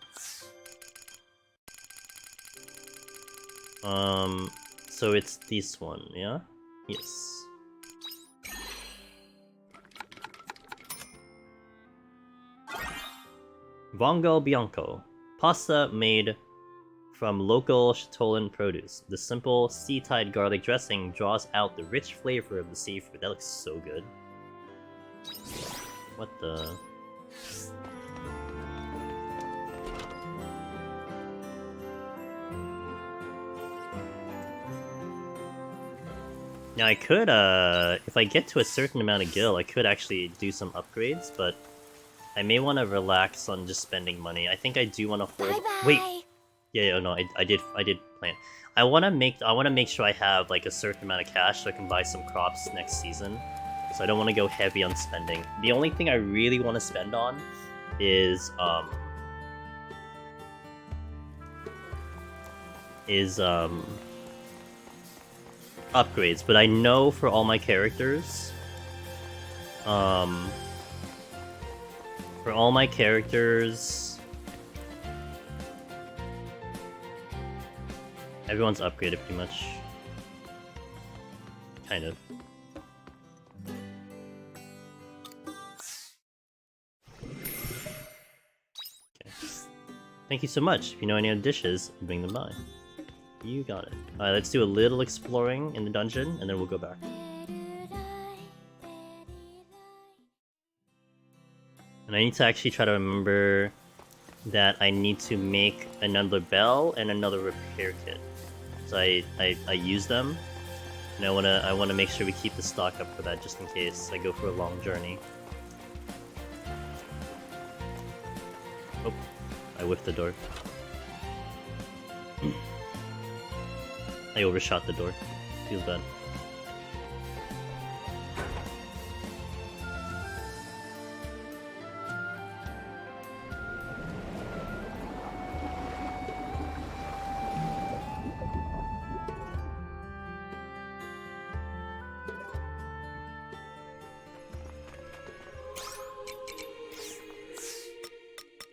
So it's this one, yeah? Yes. Vongo Bianco. Pasta made from local Chatolan produce. The simple sea-tide garlic dressing draws out the rich flavor of the seafood. That looks so good. What the... Now I could, if I get to a certain amount of gil, I could actually do some upgrades, but I may want to relax on just spending money. I think I do want to hold... Bye-bye. Wait! Yeah, no, I did plan. I want to make sure I have, like, a certain amount of cash so I can buy some crops next season. So I don't want to go heavy on spending. The only thing I really want to spend on is, upgrades, but I know for all my characters, everyone's upgraded pretty much. Kind of. Okay. Thank you so much. If you know any other dishes, bring them by. You got it. Alright, let's do a little exploring in the dungeon, and then we'll go back. And I need to actually try to remember that I need to make another bell and another repair kit. So I use them, and I wanna make sure we keep the stock up for that just in case I go for a long journey. Oh, I whiffed the door. I overshot the door. Feels bad.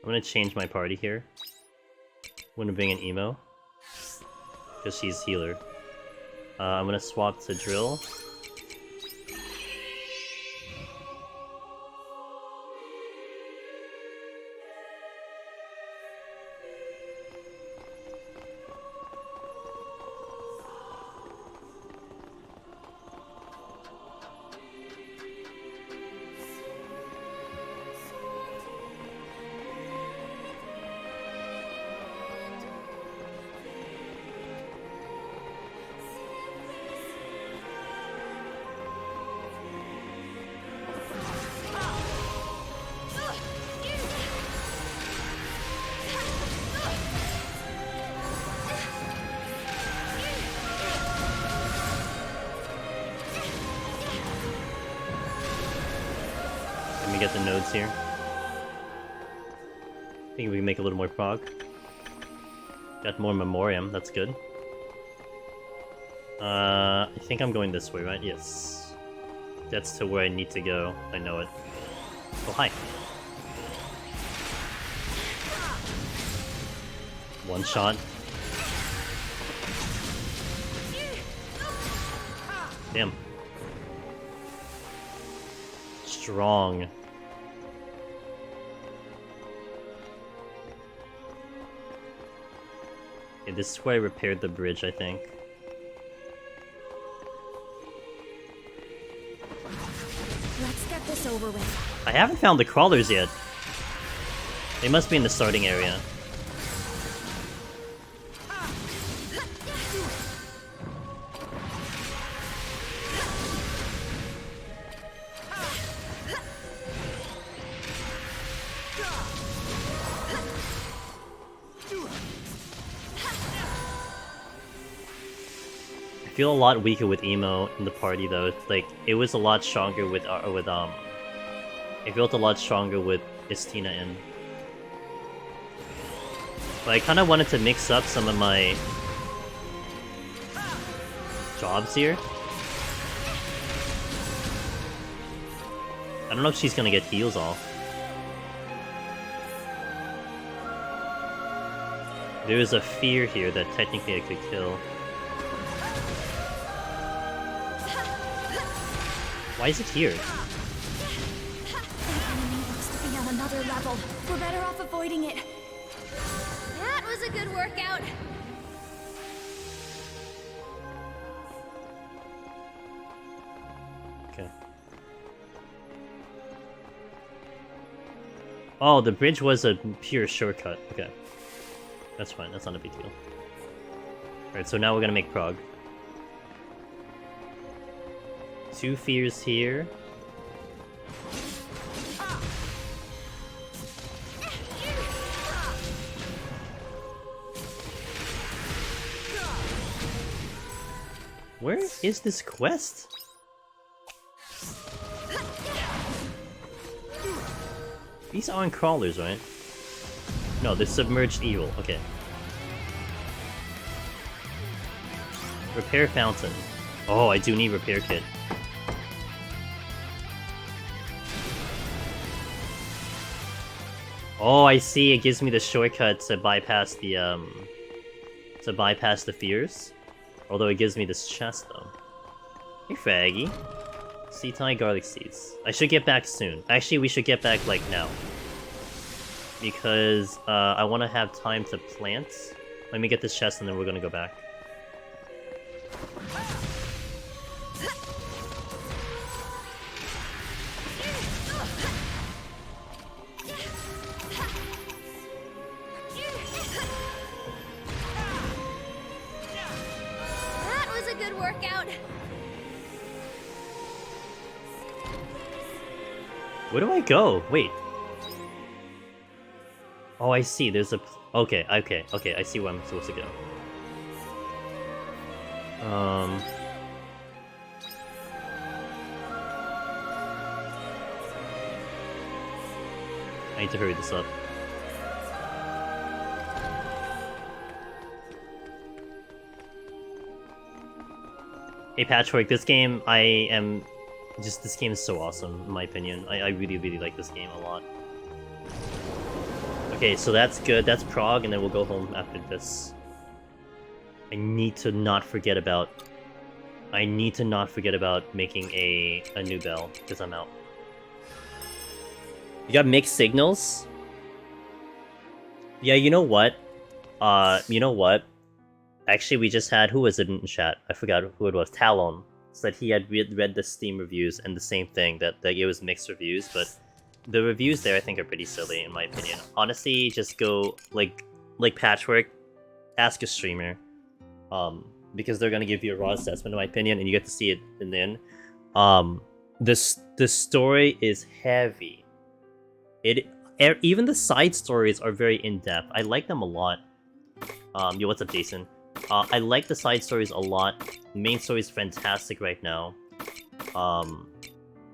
I'm gonna change my party here. I'm gonna bring an emo. Because she's healer. I'm gonna swap to drill. Let me get the nodes here. I think we can make a little more prog. Got more memoriam, that's good. I think I'm going this way, right? Yes. That's to where I need to go. I know it. Oh, hi. One shot. Damn. Strong. Okay, this is where I repaired the bridge, I think. Let's get this over with. I haven't found the crawlers yet. They must be in the starting area. I feel a lot weaker with emo in the party though. It's like it was a lot stronger with it felt a lot stronger with Istina in. But I kind of wanted to mix up some of my jobs here. I don't know if she's gonna get heals off. There is a fear here that technically I could kill. Why is it here? That enemy looks to be on another level. We're better off avoiding it. That was a good workout. Okay. Oh, the bridge was a pure shortcut. Okay. That's fine, that's not a big deal. Alright, so now we're gonna make prog. 2 fears here. Where is this quest? These aren't crawlers, right? No, they're submerged evil. Okay. Repair fountain. Oh, I do need repair kit. Oh, I see. It gives me the shortcut to bypass the fears. Although it gives me this chest though. Hey, Faggy. Sea tie garlic seeds. I should get back soon. Actually, we should get back like now. Because I want to have time to plant. Let me get this chest and then we're gonna go back. That was a good workout. Where do I go? Wait. Oh, I see. There's a... Okay. I see where I'm supposed to go. I need to hurry this up. Hey, Patchwork, this game, this game is so awesome, in my opinion. I really, really like this game a lot. Okay, Okay, so that's good. That's Prague, and then we'll go home after this. I need to not forget about making a new bell, because I'm out. You got mixed signals? Yeah, you know what? Actually, we just had, who was it in chat? I forgot who it was. Talon said he had read the Steam reviews and the same thing, that it was mixed reviews, but the reviews there I think are pretty silly in my opinion. Honestly, just go like Patchwork, ask a streamer, because they're gonna give you a raw assessment in my opinion, and you get to see it in the end. The story is heavy. Even the side stories are very in depth. I like them a lot. Yo, what's up, Jason? I like the side stories a lot. The main story is fantastic right now.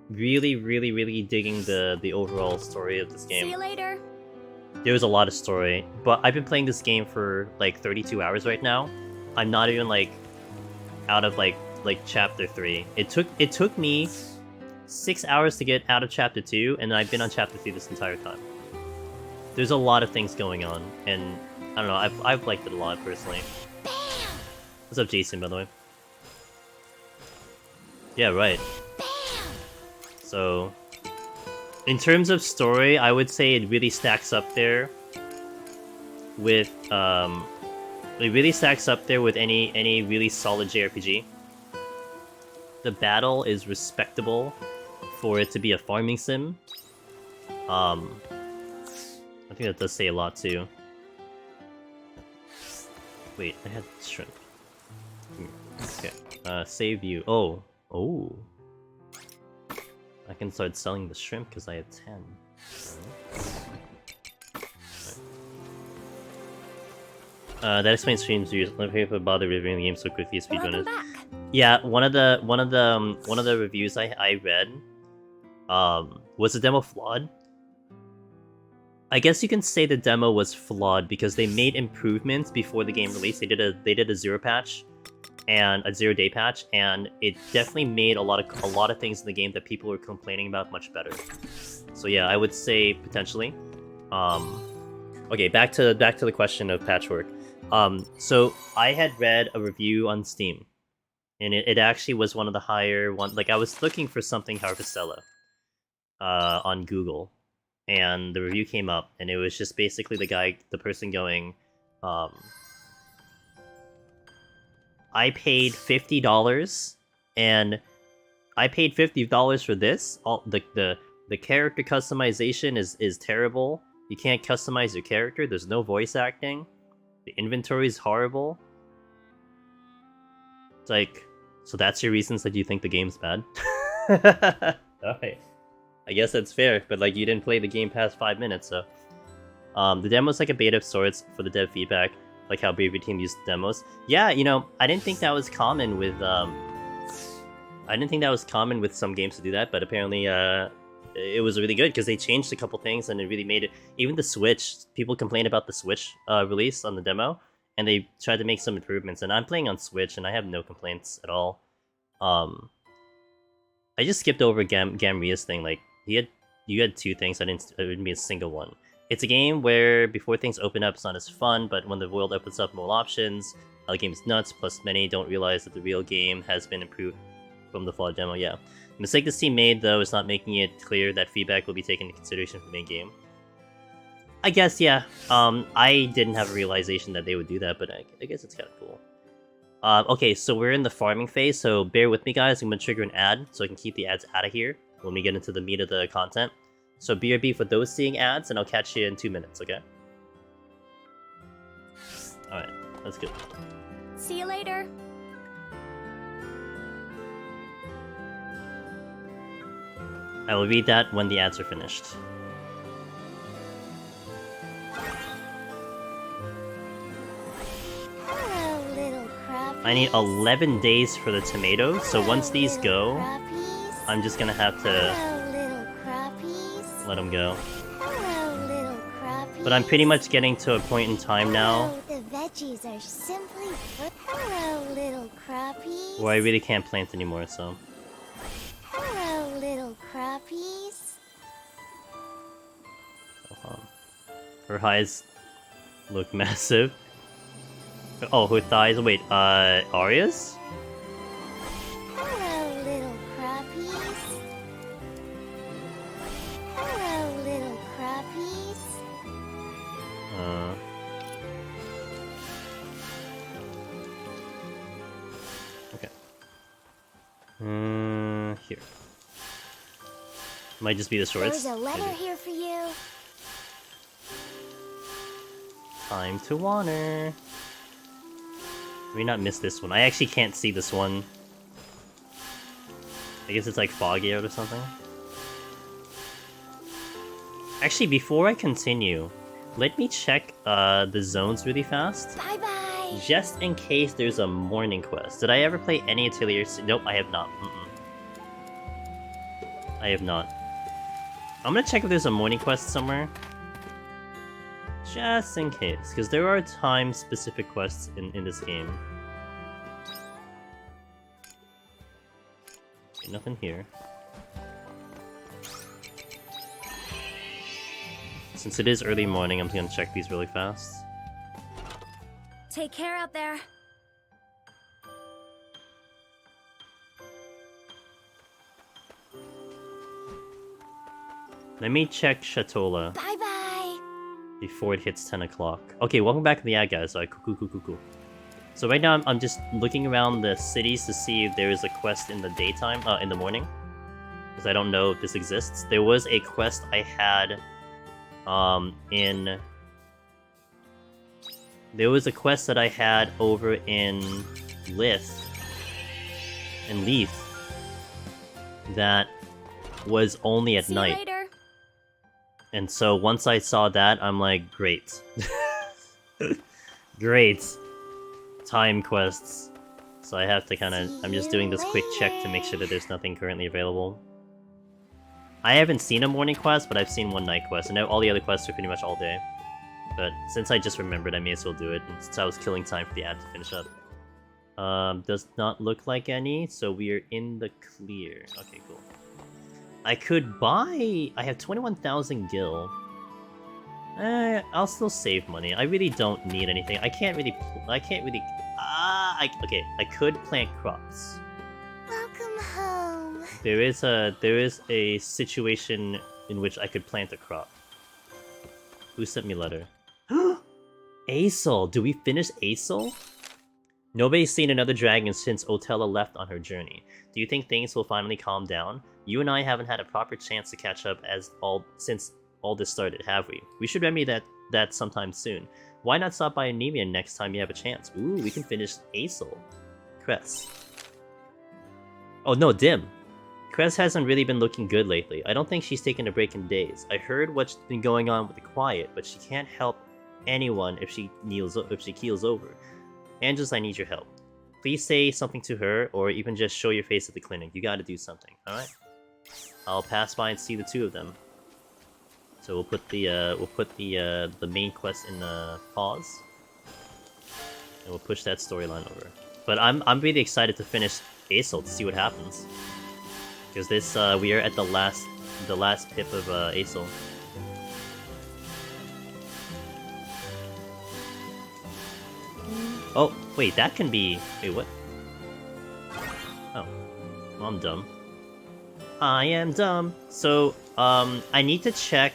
Really, really, really digging the overall story of this game. See you later. There's a lot of story, but I've been playing this game for like 32 hours right now. I'm not even like out of like chapter 3. It took me 6 hours to get out of chapter 2, and I've been on chapter 3 this entire time. There's a lot of things going on, and I don't know, I've liked it a lot personally. Bam! What's up, Jason, by the way? Yeah, right. Bam! So, in terms of story, I would say it really stacks up there with any really solid JRPG. The battle is respectable for it to be a farming sim. I think that does say a lot too. Wait, I had shrimp. Okay. Save you. Oh. I can start selling the shrimp because I have 10. That explains streams use. Let me bother reviewing the game so quickly as speedrunners. Welcome back. Yeah, one of the reviews I read, was the demo flawed? I guess you can say the demo was flawed because they made improvements before the game released. They did a zero patch and a 0-day patch, and it definitely made a lot of things in the game that people were complaining about much better. So yeah, I would say potentially. Okay, back to the question of Patchwork. So I had read a review on Steam, and it actually was one of the higher one. Like I was looking for something Harvestella, on Google, and the review came up, and it was just basically the person going, I paid $50, and I paid $50 for this. All the character customization is terrible. You can't customize your character. There's no voice acting. The inventory is horrible. It's like, so that's your reasons that you think the game's bad? Alright. I guess that's fair, but like you didn't play the game past 5 minutes, so. The demo's like a beta of sorts for the dev feedback, like how Bravery Team used demos. Yeah, you know, I didn't think that was common with some games to do that, but apparently it was really good because they changed a couple things and it really made it. Even the Switch, people complained about the Switch release on the demo, and they tried to make some improvements. And I'm playing on Switch, and I have no complaints at all. I just skipped over Gamria's thing. Like you had two things. It didn't be a single one. It's a game where before things open up, it's not as fun, but when the world opens up, more options. The game is nuts. Plus, many don't realize that the real game has been improved from the flawed demo. Yeah. The mistake this team made, though, is not making it clear that feedback will be taken into consideration for the main game. I guess, yeah. I didn't have a realization that they would do that, but I guess it's kind of cool. Okay, so we're in the farming phase, so bear with me, guys. I'm going to trigger an ad, so I can keep the ads out of here when we get into the meat of the content. So BRB for those seeing ads, and I'll catch you in 2 minutes, okay? Alright, that's good. See you later. I will read that when the ads are finished. Hello, little crappies. I need 11 days for the tomatoes, so once these go, Crappies. I'm just gonna have to Hello, little crappies. let them go. Hello, little crappies. But I'm pretty much getting to a point in time now Hello, the veggies are simply Hello, little crappies. where I really can't plant anymore, so... Hello, little crappies. Her eyes look massive. Oh, her thighs. Wait, Arya's? Hello, little crappies. Hello, little crappies. Okay. Here. Might just be the shorts. There's a letter Maybe. here for you. Time to water. May not miss this one. I actually can't see this one. I guess it's like foggy out or something. Actually, before I continue, let me check the zones really fast. Bye bye. Just in case there's a morning quest. Did I ever play any Atelier? Nope, I have not. I have not. I'm gonna check if there's a morning quest somewhere. Just in case, because there are time-specific quests in this game. Okay, nothing here. Since it is early morning, I'm gonna check these really fast. Take care out there. Let me check Shatola Bye bye. before it hits 10 o'clock. Okay, welcome back to the ad, guys. Cool. So right now, I'm just looking around the cities to see if there is a quest in the daytime, in the morning. Because I don't know if this exists. There was a quest I had, There was a quest that I had over in Leith, that was only at See night. you later. And so once I saw that, I'm like, great. Great. Time quests. So I have to I'm just doing this quick check to make sure that there's nothing currently available. I haven't seen a morning quest, but I've seen one night quest, and all the other quests are pretty much all day. But since I just remembered, I may as well do it, and since I was killing time for the ad to finish up. Does not look like any, so we are in the clear. Okay, cool. I could buy... I have 21,000 gil. I'll still save money. I really don't need anything. I can't really... okay, I could plant crops. Welcome home. There is a situation in which I could plant a crop. Who sent me a letter? Aesol! Do we finish Aesol? Nobody's seen another dragon since Otella left on her journey. Do you think things will finally calm down? You and I haven't had a proper chance to catch up since all this started, have we? We should remedy that sometime soon. Why not stop by Anemia next time you have a chance? Ooh, we can finish Aesol. Cress. Oh no, Dim. Cress hasn't really been looking good lately. I don't think she's taken a break in days. I heard what's been going on with the Quiet, but she can't help anyone if she keels over. Angels, I need your help. Please say something to her, or even just show your face at the clinic. You gotta do something, alright? I'll pass by and see the two of them. So we'll put the main quest in pause, and we'll push that storyline over. But I'm really excited to finish Aesol to see what happens, because this we are at the last pip of Aesol. Oh wait, that can be. Wait, what? Oh, well, I'm dumb. I am dumb. So I need to check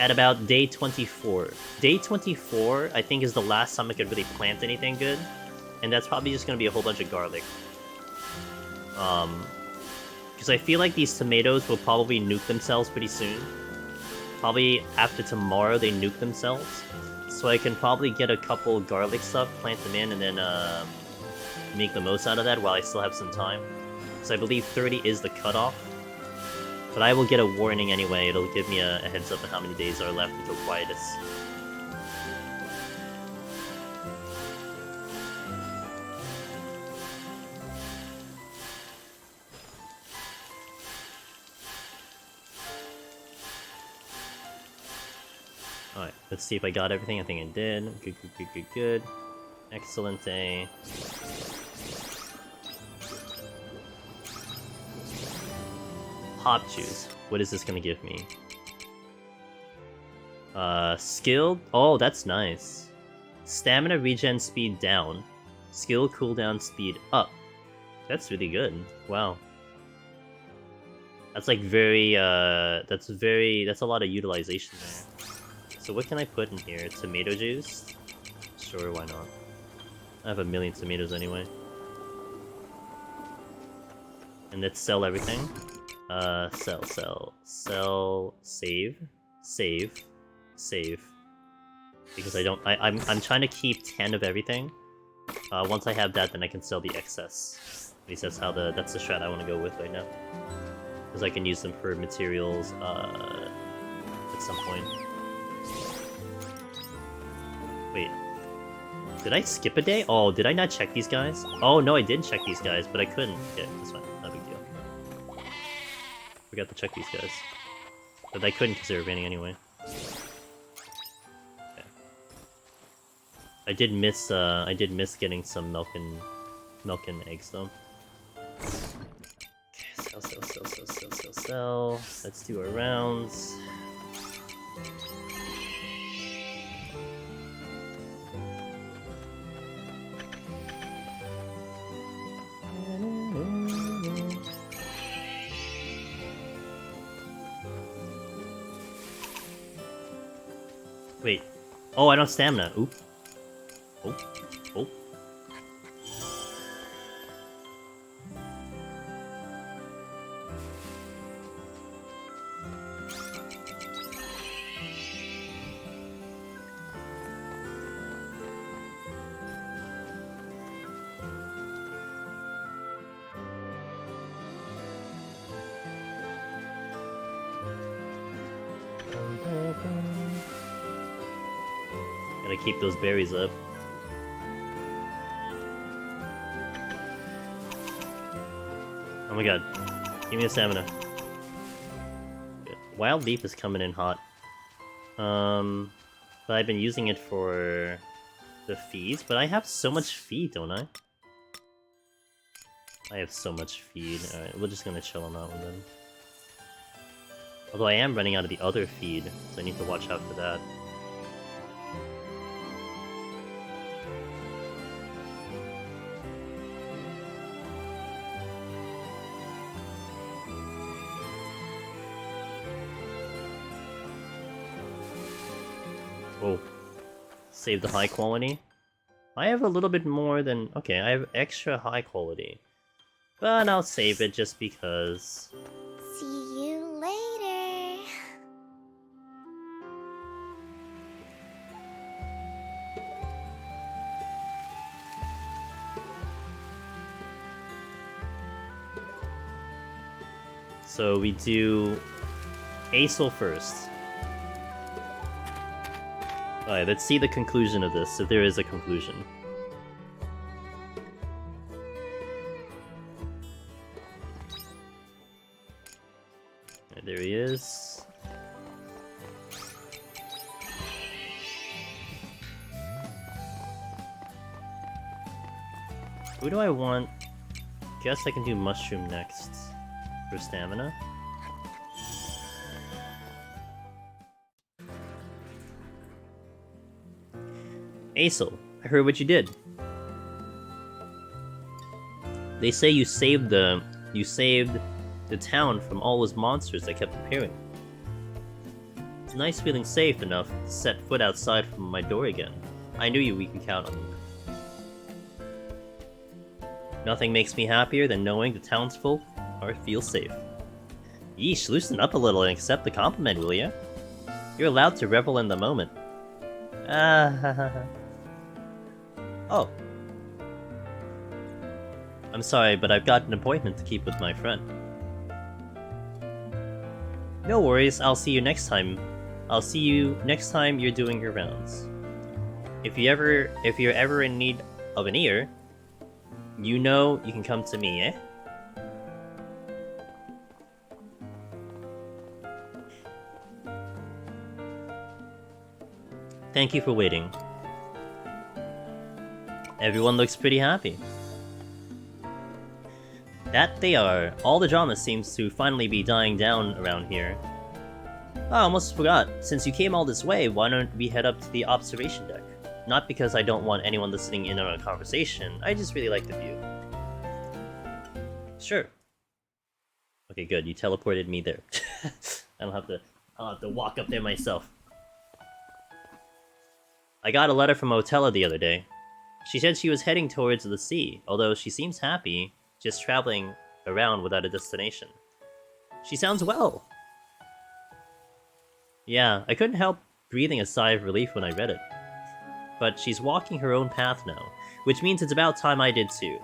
at about day 24. Day 24, I think, is the last time I could really plant anything good. And that's probably just going to be a whole bunch of garlic. Because I feel like these tomatoes will probably nuke themselves pretty soon. Probably after tomorrow they nuke themselves. So I can probably get a couple garlic stuff, plant them in, and then make the most out of that while I still have some time. So I believe 30 is the cutoff. But I will get a warning anyway. It'll give me a heads up on how many days are left until Quietus. Alright, let's see if I got everything. I think I did. Good. Excellent day. Hop juice. What is this gonna give me? Skill. Oh, that's nice. Stamina regen speed down. Skill cooldown speed up. That's really good. Wow. That's like very, that's a lot of utilization there. So what can I put in here? Tomato juice? Sure, why not? I have a million tomatoes anyway. And let's sell everything. Sell, save. Because I'm trying to keep 10 of everything. Once I have that, then I can sell the excess. At least that's the strat I want to go with right now. Because I can use them for materials, at some point. Wait. Did I skip a day? Oh, did I not check these guys? Oh, no, I did check these guys, but I couldn't. Okay, that's fine. Not a big deal. Forgot to check these guys. But I couldn't because they were raining anyway. Okay. I did miss getting some milk and eggs, though. Okay, sell. Let's do our rounds. Wait. Oh, I don't have stamina. Oop. Oh. Gotta keep those berries up. Oh my god. Give me the stamina. Good. Wild Leaf is coming in hot. But I've been using it for the feeds, but I have so much feed, don't I? I have so much feed. Alright, we're just gonna chill on that one then. Although I am running out of the other feed, so I need to watch out for that. Oh. Save the high quality. I have a little bit more than... Okay, I have extra high quality. But I'll save it just because... See you later. So we do... Acel first. Alright, let's see the conclusion of this, if there is a conclusion. Right, there he is. Who do I want? Guess I can do mushroom next for stamina. Acel, I heard what you did. They say you saved the town from all those monsters that kept appearing. It's nice feeling safe enough to set foot outside from my door again. I knew we could count on you. Nothing makes me happier than knowing the townsfolk feel safe. Yeesh, loosen up a little and accept the compliment, will ya? You're allowed to revel in the moment. Oh. I'm sorry, but I've got an appointment to keep with my friend. No worries, I'll see you next time. I'll see you next time you're doing your rounds. If you're ever in need of an ear, you know you can come to me, eh? Thank you for waiting. Everyone looks pretty happy. That they are. All the drama seems to finally be dying down around here. Oh, I almost forgot. Since you came all this way, why don't we head up to the observation deck? Not because I don't want anyone listening in on a conversation, I just really like the view. Sure. Okay, good. You teleported me there. I'll have to walk up there myself. I got a letter from Otella the other day. She said she was heading towards the sea, although she seems happy, just traveling around without a destination. She sounds well! Yeah, I couldn't help breathing a sigh of relief when I read it. But she's walking her own path now, which means it's about time I did too.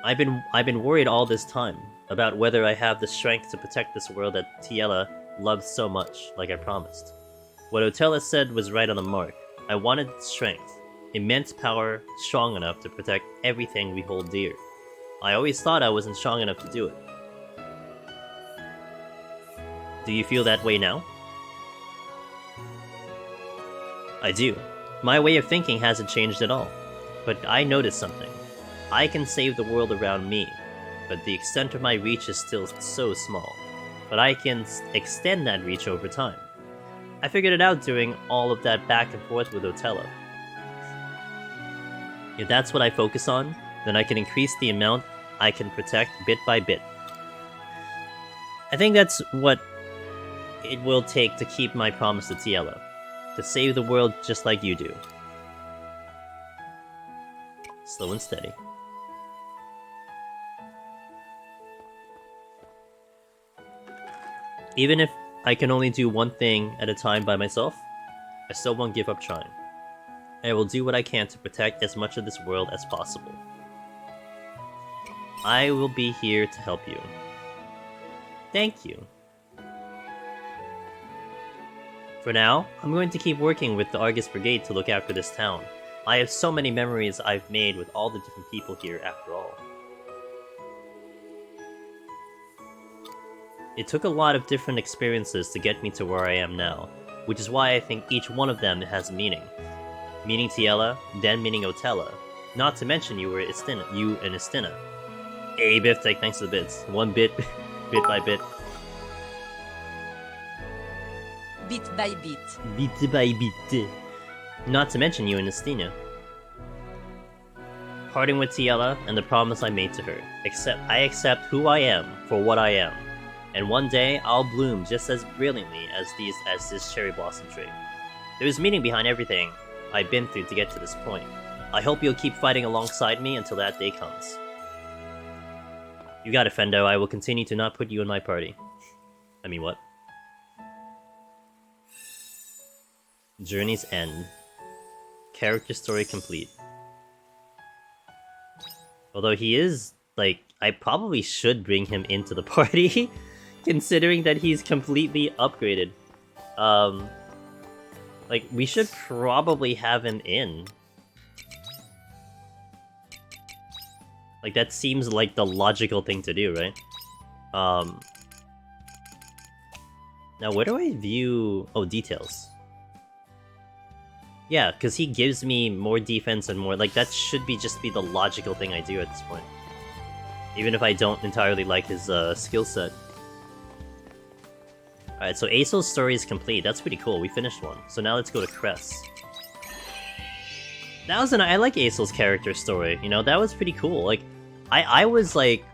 I've been worried all this time about whether I have the strength to protect this world that Tiela loves so much, like I promised. What Otella said was right on the mark. I wanted strength, immense power, strong enough to protect everything we hold dear. I always thought I wasn't strong enough to do it. Do you feel that way now? I do. My way of thinking hasn't changed at all. But I noticed something. I can save the world around me, but the extent of my reach is still so small. But I can extend that reach over time. I figured it out during all of that back and forth with Otella. If that's what I focus on, then I can increase the amount I can protect bit by bit. I think that's what it will take to keep my promise to Tiela. To save the world just like you do. Slow and steady. Even if I can only do one thing at a time by myself, I still won't give up trying. I will do what I can to protect as much of this world as possible. I will be here to help you. Thank you. For now, I'm going to keep working with the Argus Brigade to look after this town. I have so many memories I've made with all the different people here after all. It took a lot of different experiences to get me to where I am now, which is why I think each one of them has a meaning. Meaning Tiela, then meaning Otella. Not to mention you and Estina. Hey Biftech, thanks for the bits. One bit, bit by bit. Bit by bit. Bit by bit. Not to mention you and Estina. Parting with Tiela and the promise I made to her. I accept who I am for what I am. And one day, I'll bloom just as brilliantly as this cherry blossom tree. There's meaning behind everything I've been through to get to this point. I hope you'll keep fighting alongside me until that day comes. You got it, Fendo. I will continue to not put you in my party. I mean, what? Journey's End. Character story complete. Although he is, like, I probably should bring him into the party, considering that he's completely upgraded. Like, we should probably have him in. Like, that seems like the logical thing to do, right? Now, where do I view... Oh, details. Yeah, because he gives me more defense and more... Like, that should just be the logical thing I do at this point. Even if I don't entirely like his skill set. Alright, so Aesol's story is complete. That's pretty cool. We finished one. So now let's go to Cress. That was I like Aesol's character story, you know? That was pretty cool. Like, I was like...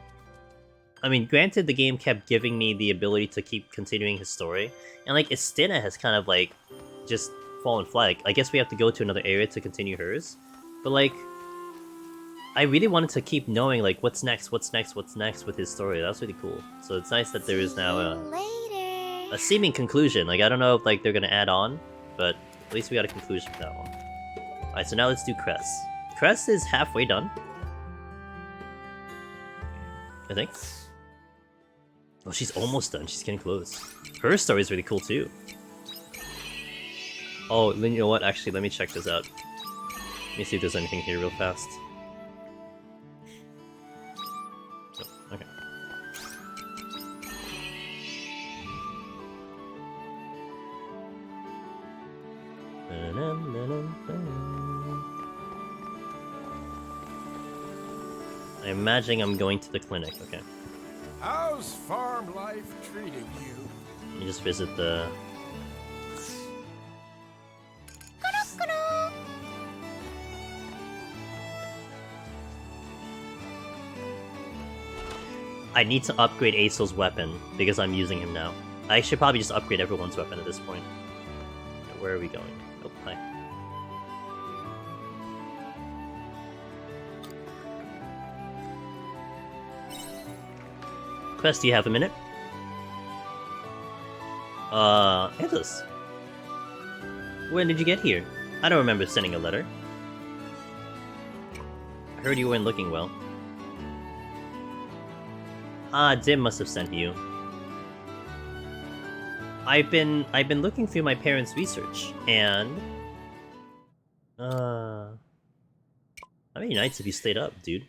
I mean, granted the game kept giving me the ability to keep continuing his story. And like, Estina has kind of like... just fallen flat. Like, I guess we have to go to another area to continue hers. But like... I really wanted to keep knowing, like, what's next with his story. That was really cool. So it's nice that there is now a seeming conclusion. Like, I don't know if, like, they're gonna add on, but at least we got a conclusion for that one. Alright, so now let's do Cress. Cress is halfway done. I think. Oh, she's almost done. She's getting close. Her story is really cool, too. Oh, then you know what? Actually, let me check this out. Let me see if there's anything here real fast. Okay. I'm imagining I'm going to the clinic, okay. How's farm life treating you? Let me just visit the... I need to upgrade Acel's weapon, because I'm using him now. I should probably just upgrade everyone's weapon at this point. Where are we going? Oh, hi. Quest, do you have a minute? Atlas. When did you get here? I don't remember sending a letter. I heard you weren't looking well. Ah, Dim must have sent you. I've been looking through my parents' research, and... How many nights have you stayed up, dude?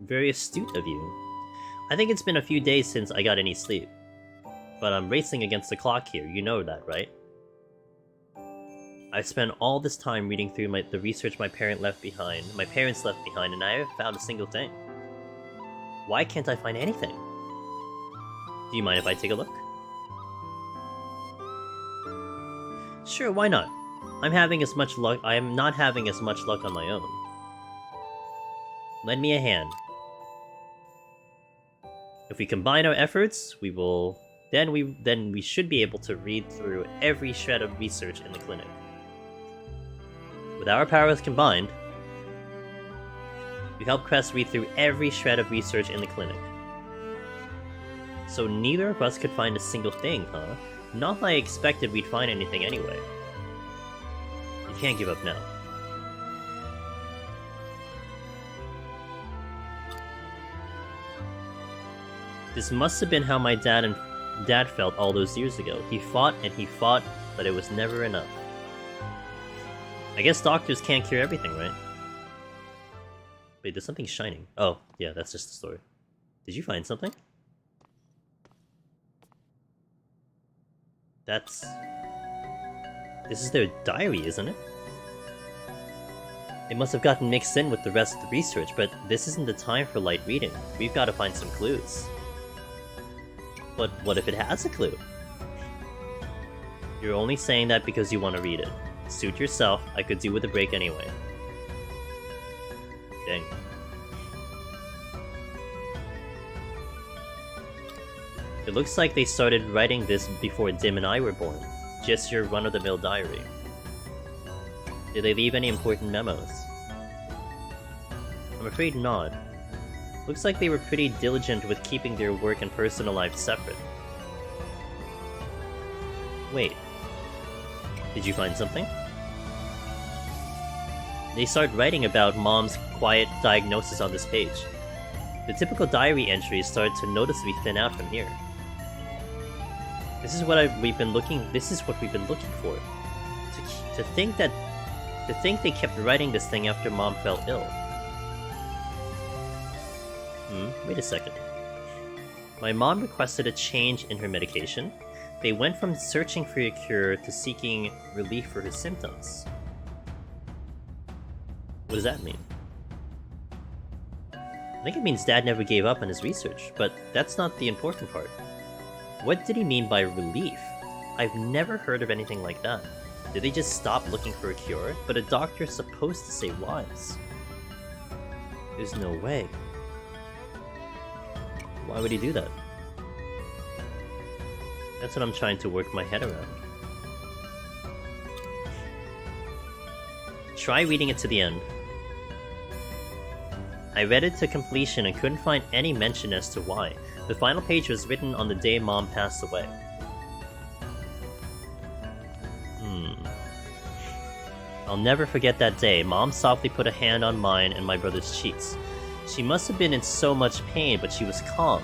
Very astute of you. I think it's been a few days since I got any sleep. But I'm racing against the clock here, you know that, right? I've spent all this time reading through the research my parents left behind, and I haven't found a single thing. Why can't I find anything? Do you mind if I take a look? Sure, why not? I am not having as much luck on my own. Lend me a hand. If we combine our efforts, then we should be able to read through every shred of research in the clinic. With our powers combined, we help Crest read through every shred of research in the clinic. So neither of us could find a single thing, huh? Not that I expected we'd find anything anyway. You can't give up now. This must have been how my dad felt all those years ago. He fought and he fought, but it was never enough. I guess doctors can't cure everything, right? Wait, there's something shining. Oh, yeah, that's just the story. Did you find something? This is their diary, isn't it? It must have gotten mixed in with the rest of the research, but this isn't the time for light reading. We've got to find some clues. But what if it has a clue? You're only saying that because you want to read it. Suit yourself, I could do with a break anyway. Dang. It looks like they started writing this before Dim and I were born. Just your run-of-the-mill diary. Did they leave any important memos? I'm afraid not. Looks like they were pretty diligent with keeping their work and personal life separate. Wait. Did you find something? They start writing about Mom's quiet diagnosis on this page. The typical diary entries start to noticeably thin out from here. This is what we've been looking for. To think they kept writing this thing after Mom fell ill. Wait a second. My mom requested a change in her medication. They went from searching for a cure to seeking relief for her symptoms. What does that mean? I think it means Dad never gave up on his research, but that's not the important part. What did he mean by relief? I've never heard of anything like that. Did they just stop looking for a cure? But a doctor is supposed to save lives. There's no way. Why would he do that? That's what I'm trying to work my head around. Try reading it to the end. I read it to completion and couldn't find any mention as to why. The final page was written on the day Mom passed away. I'll never forget that day. Mom softly put a hand on mine and my brother's cheeks. She must have been in so much pain, but she was calm.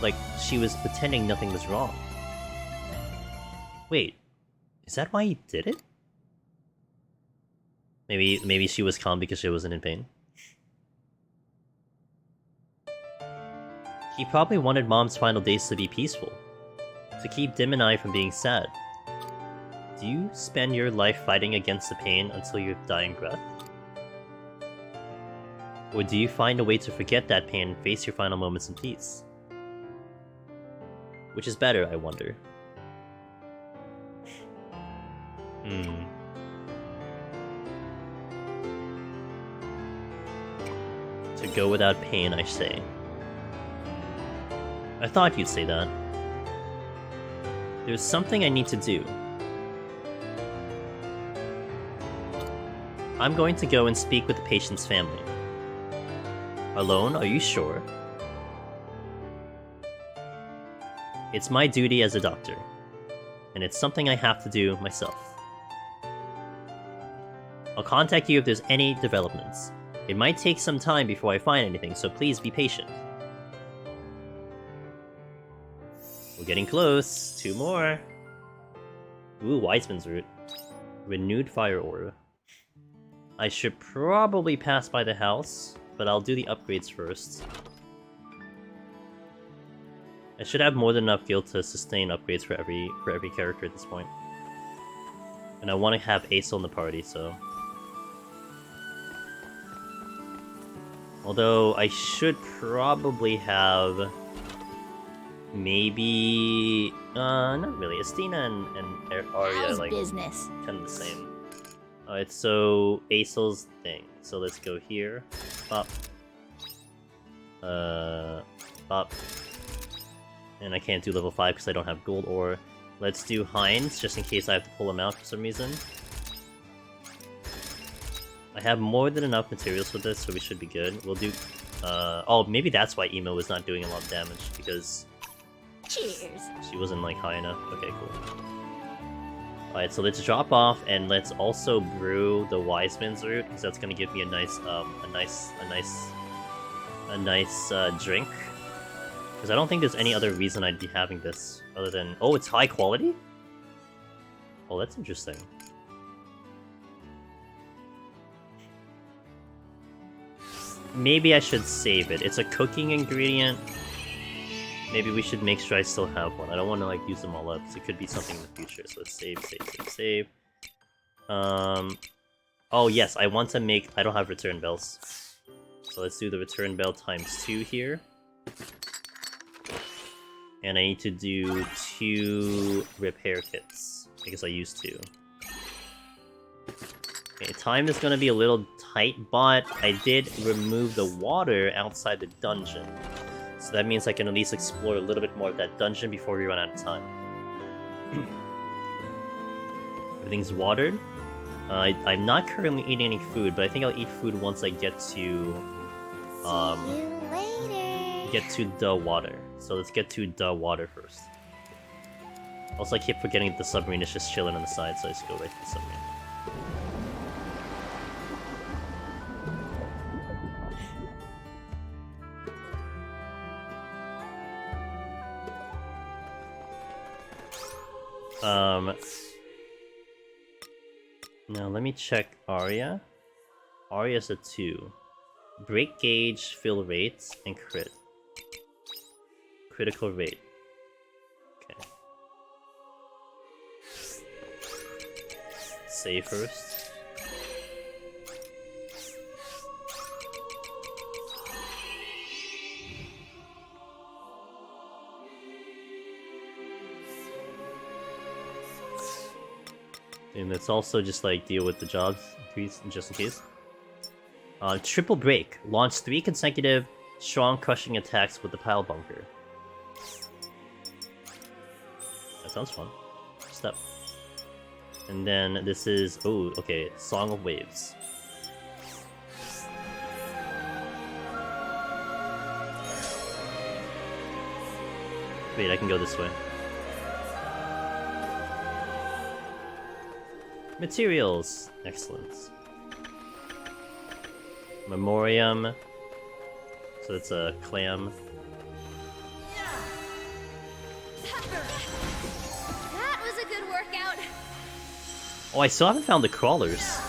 Like, she was pretending nothing was wrong. Wait, is that why he did it? Maybe she was calm because she wasn't in pain? He probably wanted Mom's final days to be peaceful. To keep Dim and I from being sad. Do you spend your life fighting against the pain until your dying breath? Or do you find a way to forget that pain and face your final moments in peace? Which is better, I wonder. To go without pain, I say. I thought you'd say that. There's something I need to do. I'm going to go and speak with the patient's family. Alone, are you sure? It's my duty as a doctor, and it's something I have to do myself. I'll contact you if there's any developments. It might take some time before I find anything, so please be patient. We're getting close. 2 more. Ooh, Wiseman's Root. Renewed Fire Aura. I should probably pass by the house, but I'll do the upgrades first. I should have more than enough guild to sustain upgrades for every character at this point. And I want to have Aesol in the party, so... Although, I should probably have... Maybe... not really. Estina and Arya, How's like, business? kind of the same. Alright, so Aesol's thing. So let's go here. Up. Up. And I can't do level 5 because I don't have gold ore. Let's do Heinz, just in case I have to pull him out for some reason. I have more than enough materials for this, so we should be good. We'll do... oh, maybe that's why Emo was not doing a lot of damage, because... Cheers. She wasn't, like, high enough. Okay, cool. Alright, so let's drop off, and let's also brew the Wiseman's Root, because that's gonna give me a nice drink. Because I don't think there's any other reason I'd be having this, other than... Oh, it's high quality? Oh, that's interesting. Maybe I should save it. It's a cooking ingredient. Maybe we should make sure I still have one. I don't want to, like, use them all up, because it could be something in the future. So let's save. Oh, yes, I want to make... I don't have return bells. So let's do the return bell times 2 here. And I need to do 2 repair kits, because I used 2. Okay, time is gonna be a little tight, but I did remove the water outside the dungeon. So that means I can at least explore a little bit more of that dungeon before we run out of time. Everything's watered. I'm not currently eating any food, but I think I'll eat food once I get to... See you later. get to the water. So let's get to the water first. Also, I keep forgetting the submarine is just chilling on the side, so I just go right to the submarine. Now let me check Arya. Arya's a 2. Break gauge, fill rate, and crit. Critical rate. Okay. Save first. And let's also just like deal with the jobs increase just in case. Triple break. Launch 3 consecutive strong crushing attacks with the pile bunker. That sounds fun. Step. And then this is... Oh, okay. Song of Waves. Wait, I can go this way. Materials! Excellent. Memoriam. So it's a clam. That was a good workout. Oh, I still haven't found the crawlers.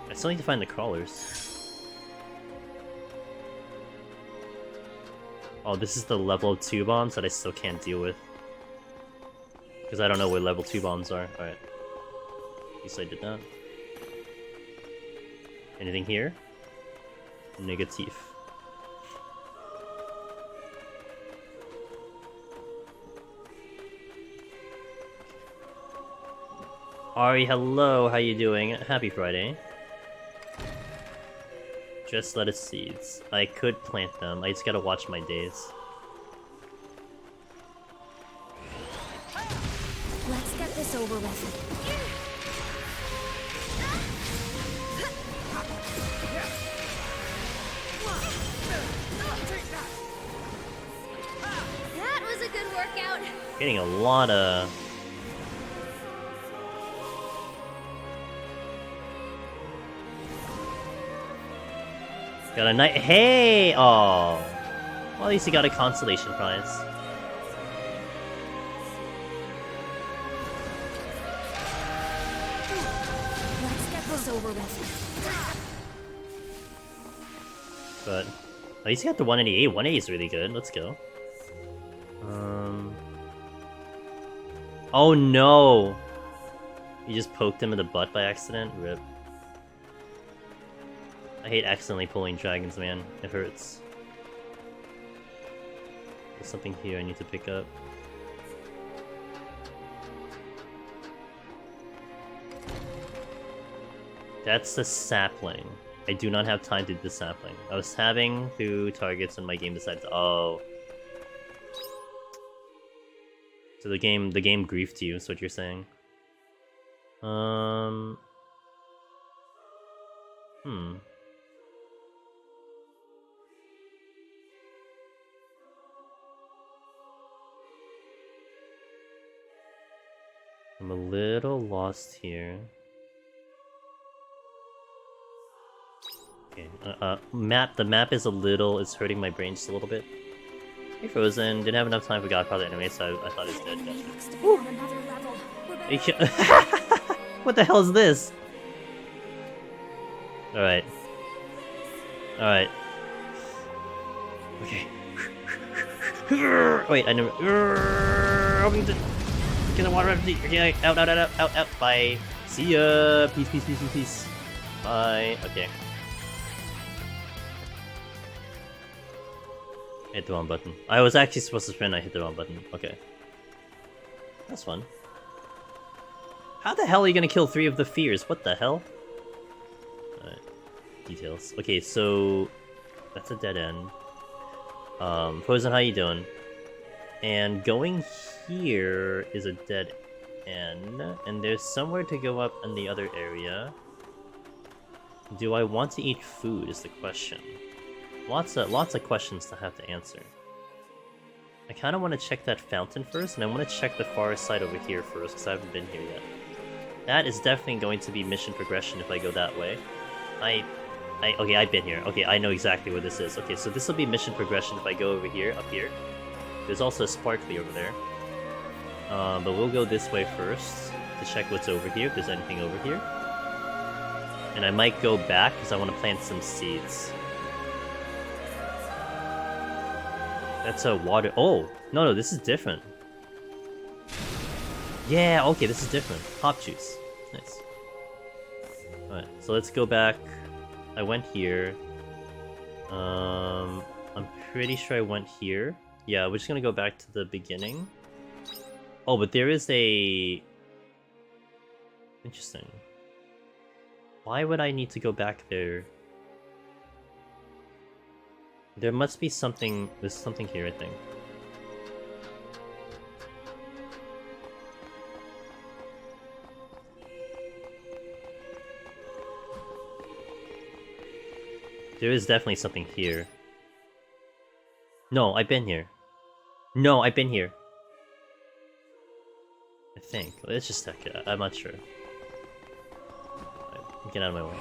I still need to find the crawlers. Oh, this is the level 2 bombs that I still can't deal with. Because I don't know where level 2 bombs are. Alright. At least I did that. Anything here? Negative. Ari, hello, how you doing? Happy Friday. Just lettuce seeds. I could plant them, I just gotta watch my days. Let's get this over with. That was a good workout. Getting a lot of... Got a night. Hey! Oh. Well, at least you got a consolation prize. Let's get this over with. But at least you got the 188. 180 is really good. Let's go. Oh no! You just poked him in the butt by accident? Rip. I hate accidentally pulling dragons, man. It hurts. There's something here I need to pick up. That's the sapling. I do not have time to do the sapling. I was having 2 targets and my game decided to... Oh. So the game griefed you, is what you're saying. I'm a little lost here. Okay, the map is hurting my brain just a little bit. Hey Frozen, didn't have enough time for Godfather anyway, so I thought it's dead. Enemy looks to be on another level. We're better You can't- What the hell is this? Alright. Alright. Okay. Wait, I never... Open the... Get the water out of the... Okay, out. Bye. See ya. Peace. Bye. Okay. I hit the wrong button. I was actually supposed to sprint, I hit the wrong button. Okay. That's fun. How the hell are you gonna kill 3 of the fears? What the hell? Alright. Details. Okay, so... That's a dead end. Frozen, how you doing? And going here is a dead end, and there's somewhere to go up in the other area. Do I want to eat food is the question. Lots of questions to have to answer. I kind of want to check that fountain first, and I want to check the forest side over here first, because I haven't been here yet. That is definitely going to be mission progression if I go that way. Okay, I've been here. Okay, I know exactly where this is. Okay, so this will be mission progression if I go over here, up here. There's also a sparkly over there. But we'll go this way first to check what's over here, if there's anything over here. And I might go back because I want to plant some seeds. That's a water... Oh! No, this is different. Yeah, okay, this is different. Hop juice. Nice. Alright, so let's go back. I went here. I'm pretty sure I went here. Yeah, we're just gonna go back to the beginning. Oh, but there is a... Interesting. Why would I need to go back there? There must be something... There's something here, I think. There is definitely something here. No, I've been here. No, I've been here. I think. Let's just check it. I'm not sure. Right, get out of my way.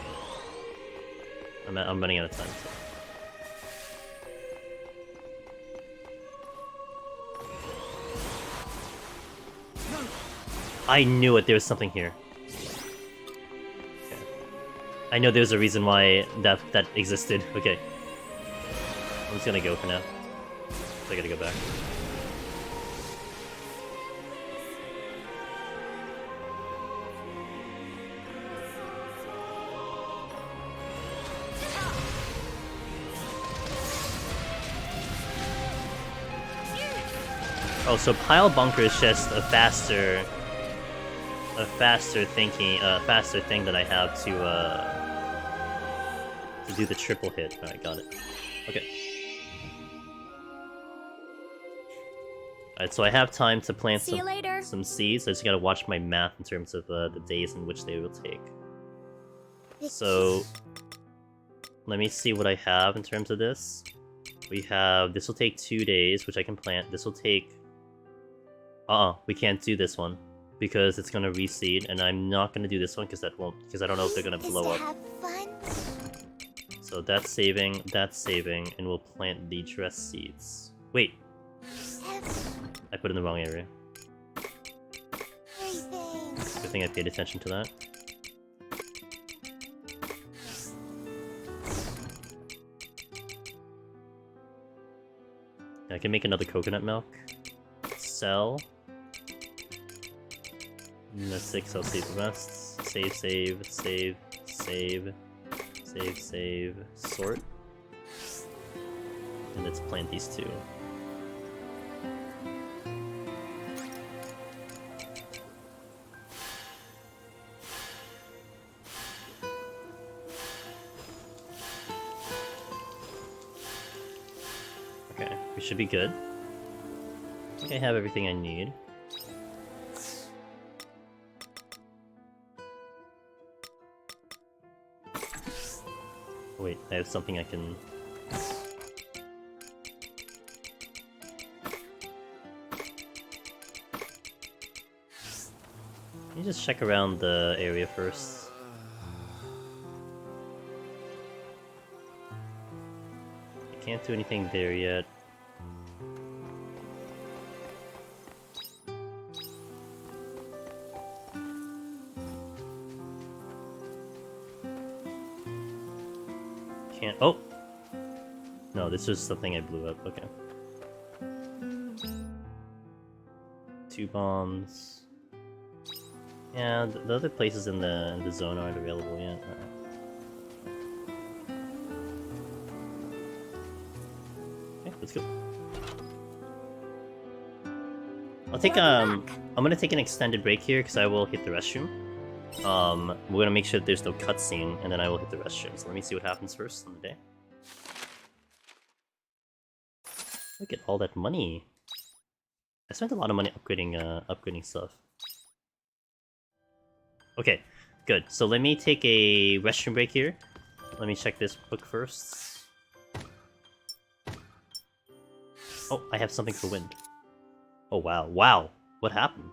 I'm running out of time. So. I knew it. There was something here. Okay. I know there's a reason why that existed. Okay. I'm just gonna go for now. I gotta go back. Oh, so pile bunker is just a faster thing that I have to do the triple hit. Alright, got it. Okay. Alright, so I have time to plant See you later. some seeds. I just gotta watch my math in terms of the days in which they will take. So, let me see what I have in terms of this. We have, this will take 2 days, which I can plant. This will take... we can't do this one. Because it's gonna reseed, and I'm not gonna do this one because that won't, because I don't know if they're gonna blow up. Have fun. So that's saving, and we'll plant the dress seeds. Wait, I put it in the wrong area. Everything. Good thing I paid attention to that. I can make another coconut milk. Sell. And that's 6, I'll save the rest. Save. Sort. And let's plant these 2. Okay, we should be good. I think I have everything I need. Wait, I have something I can... Let me just check around the area first. I can't do anything there yet. Can't... Oh! No, this is something I blew up. Okay. 2 bombs. Yeah, the other places in the zone aren't available yet. Okay, let's go. I'll take I'm gonna take an extended break here because I will hit the restroom. We're gonna make sure that there's no cutscene, and then I will hit the restroom. So let me see what happens first on the day. Look at all that money. I spent a lot of money upgrading stuff. Okay, good. So let me take a restroom break here. Let me check this book first. Oh, I have something for wind. Oh wow, wow! What happened?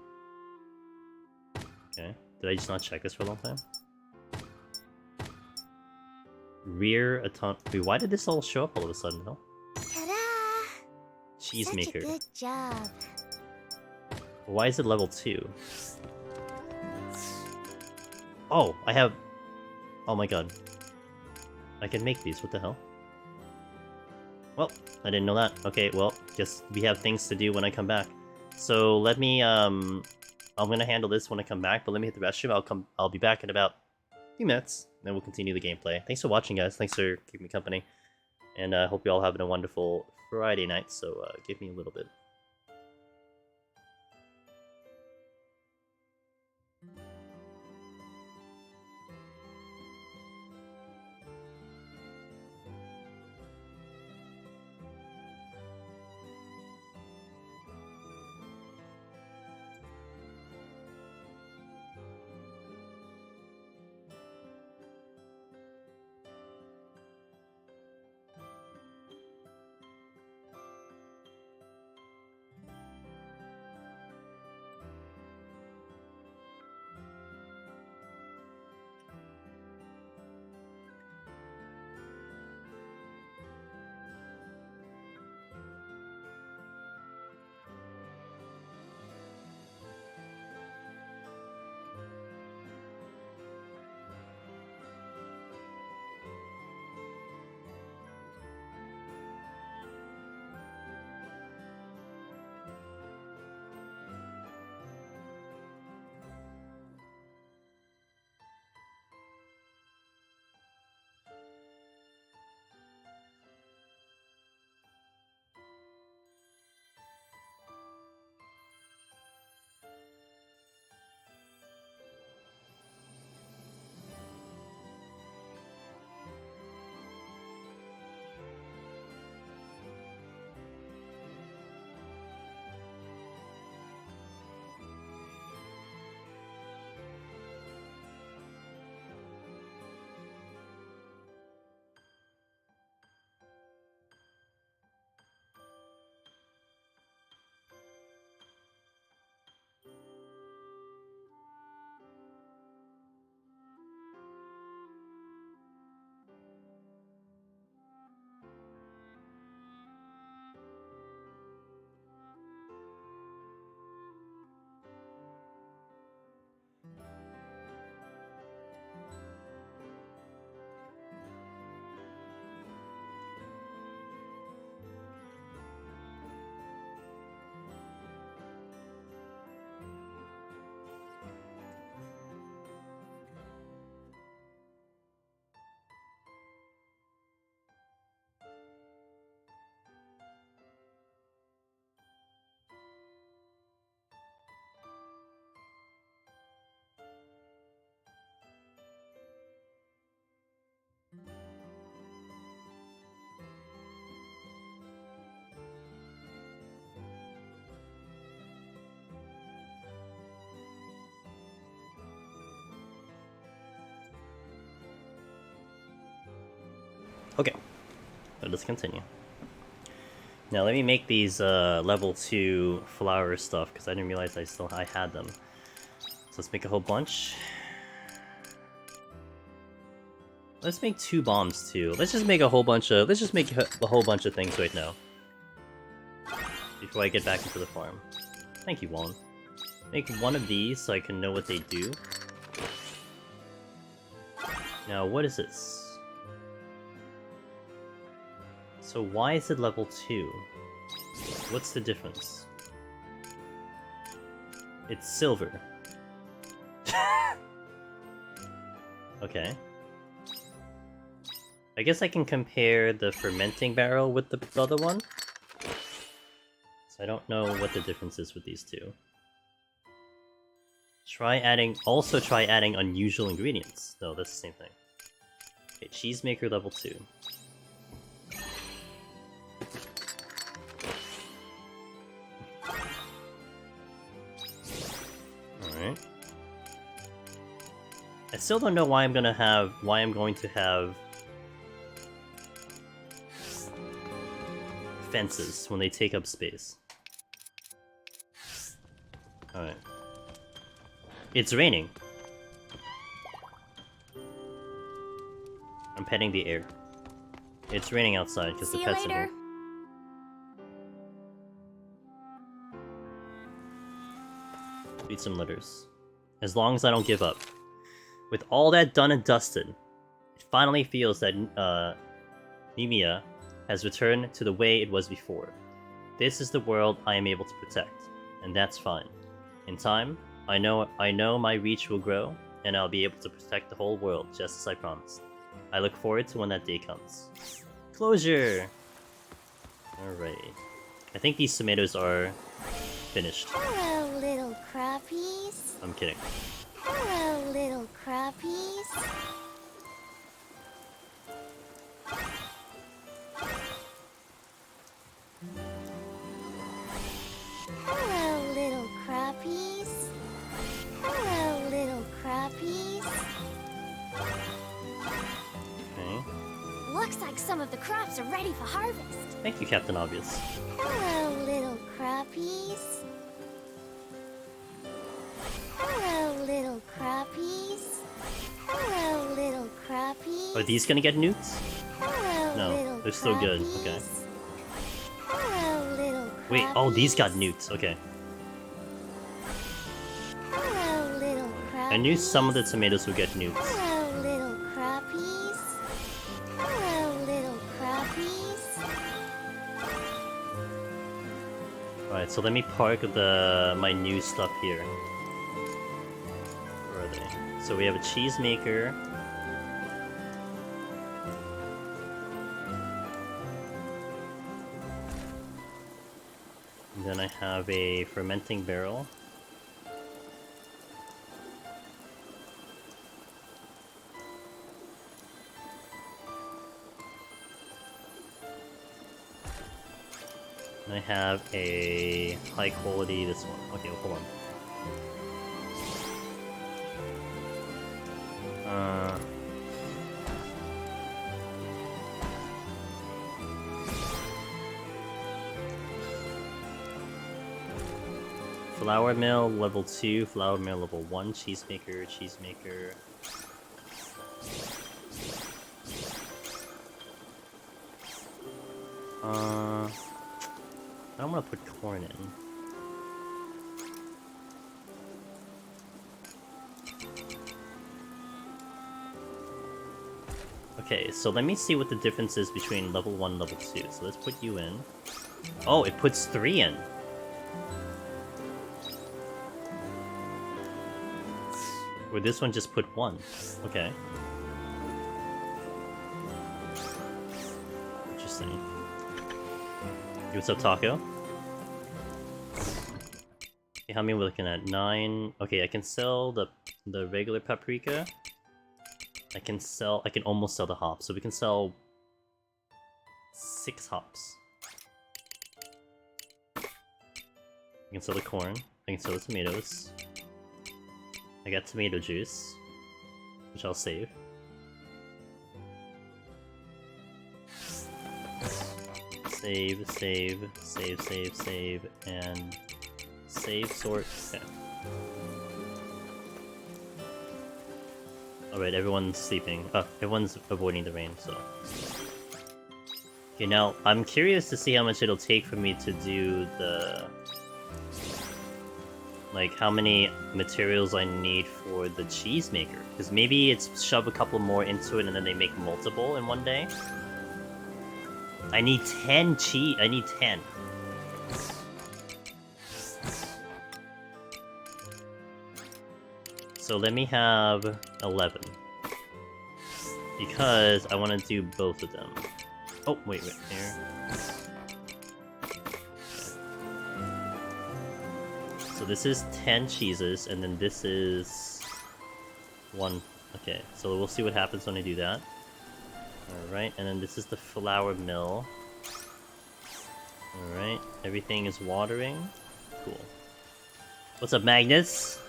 Okay. Did I just not check this for a long time? Rear a ton. Wait, why did this all show up all of a sudden, though? Ta-da! Cheesemaker. Such a good job. Why is it level 2? Oh, I have... Oh my god. I can make these, what the hell? Well, I didn't know that. Okay, well, guess we have things to do when I come back. So let me, I'm gonna handle this when I come back, but let me hit the restroom. I'll be back in about a few minutes, then we'll continue the gameplay. Thanks for watching, guys. Thanks for keeping me company. And I hope you all having a wonderful Friday night, so give me a little bit. But let's continue. Now let me make these level 2 flower stuff because I didn't realize I had them. So let's make a whole bunch. Let's make 2 bombs too. Let's just make a whole bunch of things right now. Before I get back into the farm. Thank you, Wallen. Make one of these so I can know what they do. Now, what is this? So why is it level 2? What's the difference? It's silver. Okay. I guess I can compare the fermenting barrel with the other one. So I don't know what the difference is with these two. Also try adding unusual ingredients. No, that's the same thing. Okay, cheesemaker level 2. Alright. I still don't know why I'm going to have fences when they take up space. Alright. It's raining. I'm petting the air. It's raining outside because the See you pet's in later. here. Read some letters. As long as I don't give up. With all that done and dusted, it finally feels that Nemia has returned to the way it was before. This is the world I am able to protect, and that's fine. In time, I know my reach will grow, and I'll be able to protect the whole world, just as I promised. I look forward to when that day comes. Closure! Alright. I think these tomatoes are finished. Hello, little crappies. I'm kidding. Hello, little crappies. Hello, little crappies. Hello, little crappies. Okay. Looks like some of the crops are ready for harvest. Thank you, Captain Obvious. Hello, little crappies. Hello, little crappies. Hello, little crappies. Are these gonna get nukes? Hello, No, little they're still good. crappies. Okay. Hello, little Wait, oh, these got crappies. nukes. Okay. Hello, little crappies. I knew some of the tomatoes would get nukes. Hello, little crappies. Hello, little crappies. Alright, so let me park my new stuff here. Where are they? So we have a cheesemaker. And then I have a fermenting barrel. And I have a high quality, this one. Okay, well, hold on. Flour mill level 2, flour mill level 1, cheesemaker. I don't want to put corn in. Okay, so let me see what the difference is between level 1 and level 2. So let's put you in. Oh, it puts 3 in. Where this one just put 1. Okay. Interesting. Hey, what's up, Taco? Okay, how many are we looking at? 9. Okay, I can sell the regular paprika. I can almost sell the hops, so we can sell 6 hops. I can sell the corn. I can sell the tomatoes. I got tomato juice, which I'll save. Save, and save, sort. Okay. Alright, everyone's sleeping. Oh, everyone's avoiding the rain, so. Okay, now, I'm curious to see how much it'll take for me to do the... Like, how many materials I need for the cheese maker. Because maybe it's shove a couple more into it and then they make multiple in one day. I need 10 cheese. I need 10. So let me have 11. Because I want to do both of them. Oh, wait, here. So this is 10 cheeses, and then this is 1. Okay, so we'll see what happens when I do that. Alright, and then this is the flour mill. Alright, everything is watering. Cool. What's up, Magnus?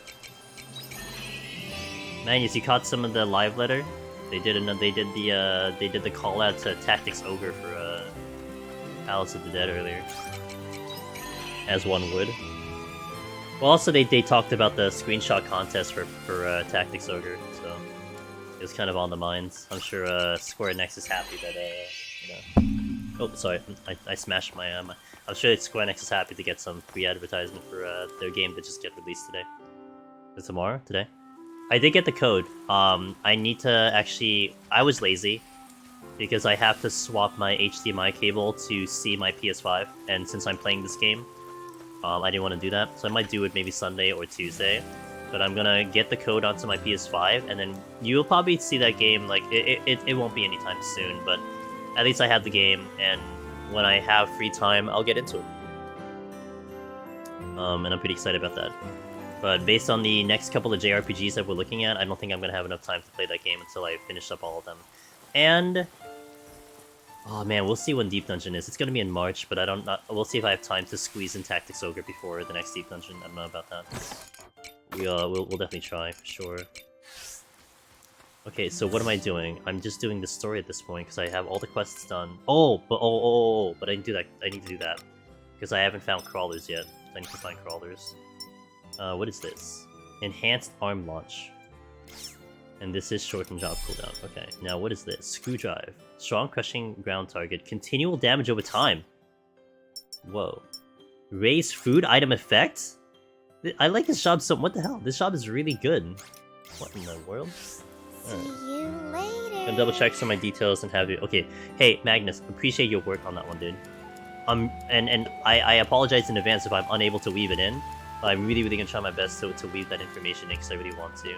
Magnus, you caught some of the live letter? They did the call out to Tactics Ogre for Alice of the Dead earlier. As one would. Well, also they talked about the screenshot contest for Tactics Ogre, so it was kind of on the minds. I'm sure Square Enix is happy that you know. Oh, sorry, I smashed my I'm sure Square Enix is happy to get some free advertisement for their game that just get released today. Is it tomorrow? Today? I did get the code. I need to actually... I was lazy, because I have to swap my HDMI cable to see my PS5, and since I'm playing this game, I didn't want to do that, so I might do it maybe Sunday or Tuesday. But I'm gonna get the code onto my PS5, and then you'll probably see that game, like, it won't be anytime soon, but at least I have the game, and when I have free time, I'll get into it. And I'm pretty excited about that. But based on the next couple of JRPGs that we're looking at, I don't think I'm gonna have enough time to play that game until I finish up all of them. And... oh man, we'll see when Deep Dungeon is. It's gonna be in March, but we'll see if I have time to squeeze in Tactics Ogre before the next Deep Dungeon. I don't know about that. We'll definitely try, for sure. Okay, so what am I doing? I'm just doing the story at this point, because I have all the quests done. But I didn't do that. I need to do that. Because I haven't found crawlers yet. I need to find crawlers. What is this? Enhanced arm launch. And this is shortened job cooldown. Okay, now what is this? Screwdrive. Strong crushing ground target. Continual damage over time. Whoa. Raise food item effect? I like this job so... what the hell? This job is really good. What in the world? See you later. I'm gonna double check some of my details and have you... okay, hey, Magnus, appreciate your work on that one, dude. And I apologize in advance if I'm unable to weave it in. But I'm really gonna try my best to weave that information in because I really want to.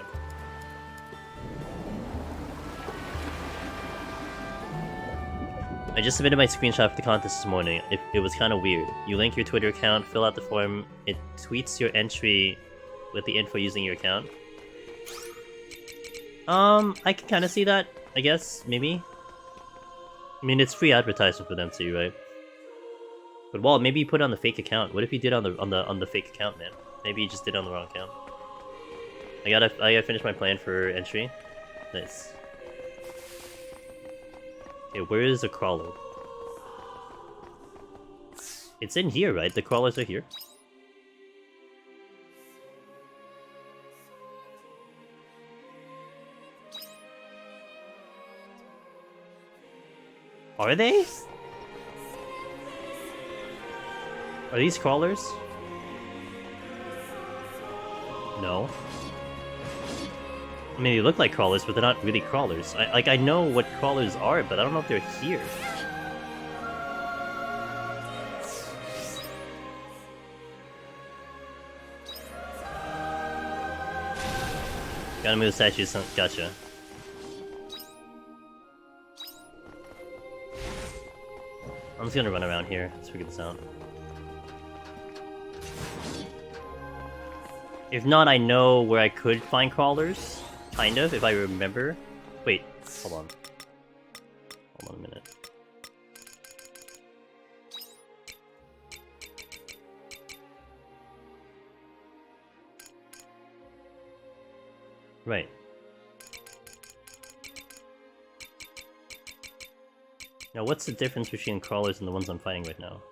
I just submitted my screenshot for the contest this morning. It was kind of weird. You link your Twitter account, fill out the form, it tweets your entry with the info using your account. I can kind of see that, I guess, maybe. I mean, it's free advertisement for them too, right? But well, maybe you put it on the fake account. What if you did on the fake account, man? Maybe you just did it on the wrong account. I gotta finish my plan for entry. Nice. Okay, where is the crawler? It's in here, right? The crawlers are here. Are they? Are these crawlers? No. I mean, they look like crawlers, but they're not really crawlers. I know what crawlers are, but I don't know if they're here. Gotta move the statues. Gotcha. I'm just gonna run around here. Let's figure this out. If not, I know where I could find crawlers. Kind of, if I remember. Wait, hold on. Hold on a minute. Right. Now, what's the difference between crawlers and the ones I'm fighting right now?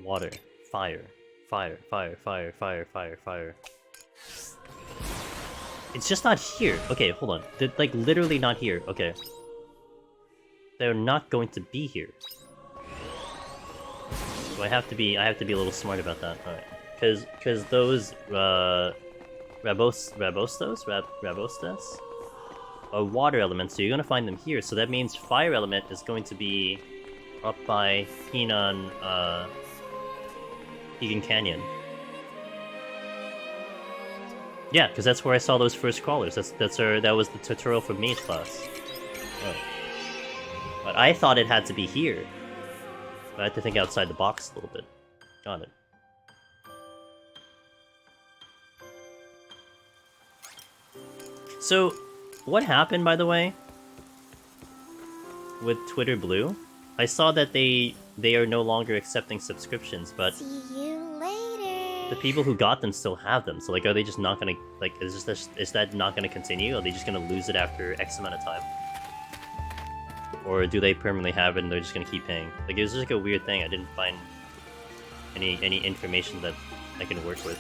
Water, fire, fire, fire, fire, fire, fire, fire. It's just not here. Okay, hold on. They're like literally not here. Okay. They're not going to be here. So I have to be a little smart about that. All right. Cause those rabostas are water elements, so you're gonna find them here. So that means fire element is going to be up by Hegan Canyon. Yeah, because that's where I saw those first crawlers. That was the tutorial for May's class. Oh. But I thought it had to be here. But I had to think outside the box a little bit. Got it. So, what happened, by the way, with Twitter Blue? I saw that they are no longer accepting subscriptions, but See you later. the people who got them still have them. So, like, are they just not gonna, like, is that not gonna continue? Are they just gonna lose it after X amount of time? Or do they permanently have it and they're just gonna keep paying? Like, it was just like a weird thing. I didn't find any information that I can work with.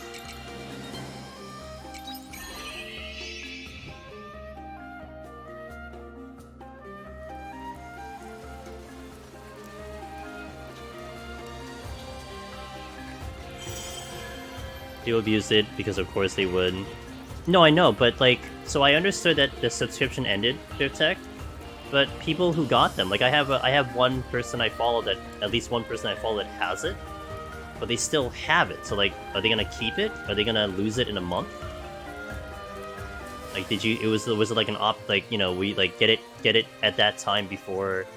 People abused it because of course they would. No, I know, but like, so I understood that the subscription ended their tech, but people who got them, like I have one person I follow that, at least one person I follow that has it, but they still have it. So like, are they gonna keep it? Are they gonna lose it in a month? Like, was it like an like, you know, we like get it at that time before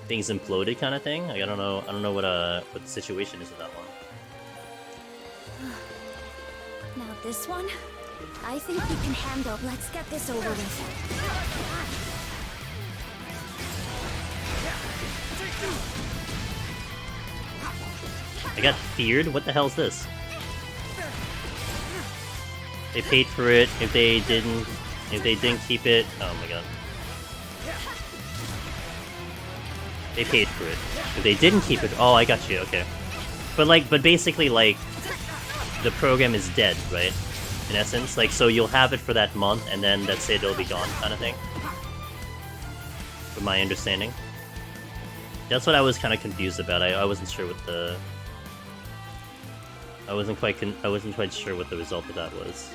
things imploded kind of thing? Like, I don't know what the situation is with that one. Now this one, I think we can handle. Let's get this over with. I got feared? What the hell is this? They paid for it. If they didn't keep it, oh my god. They paid for it. If they didn't keep it, oh, I got you. Okay, but basically, like, the program is dead, right? In essence, like, so you'll have it for that month, and then that's it. It'll be gone, kind of thing. From my understanding, that's what I was kind of confused about. I wasn't sure what the. I wasn't quite sure what the result of that was.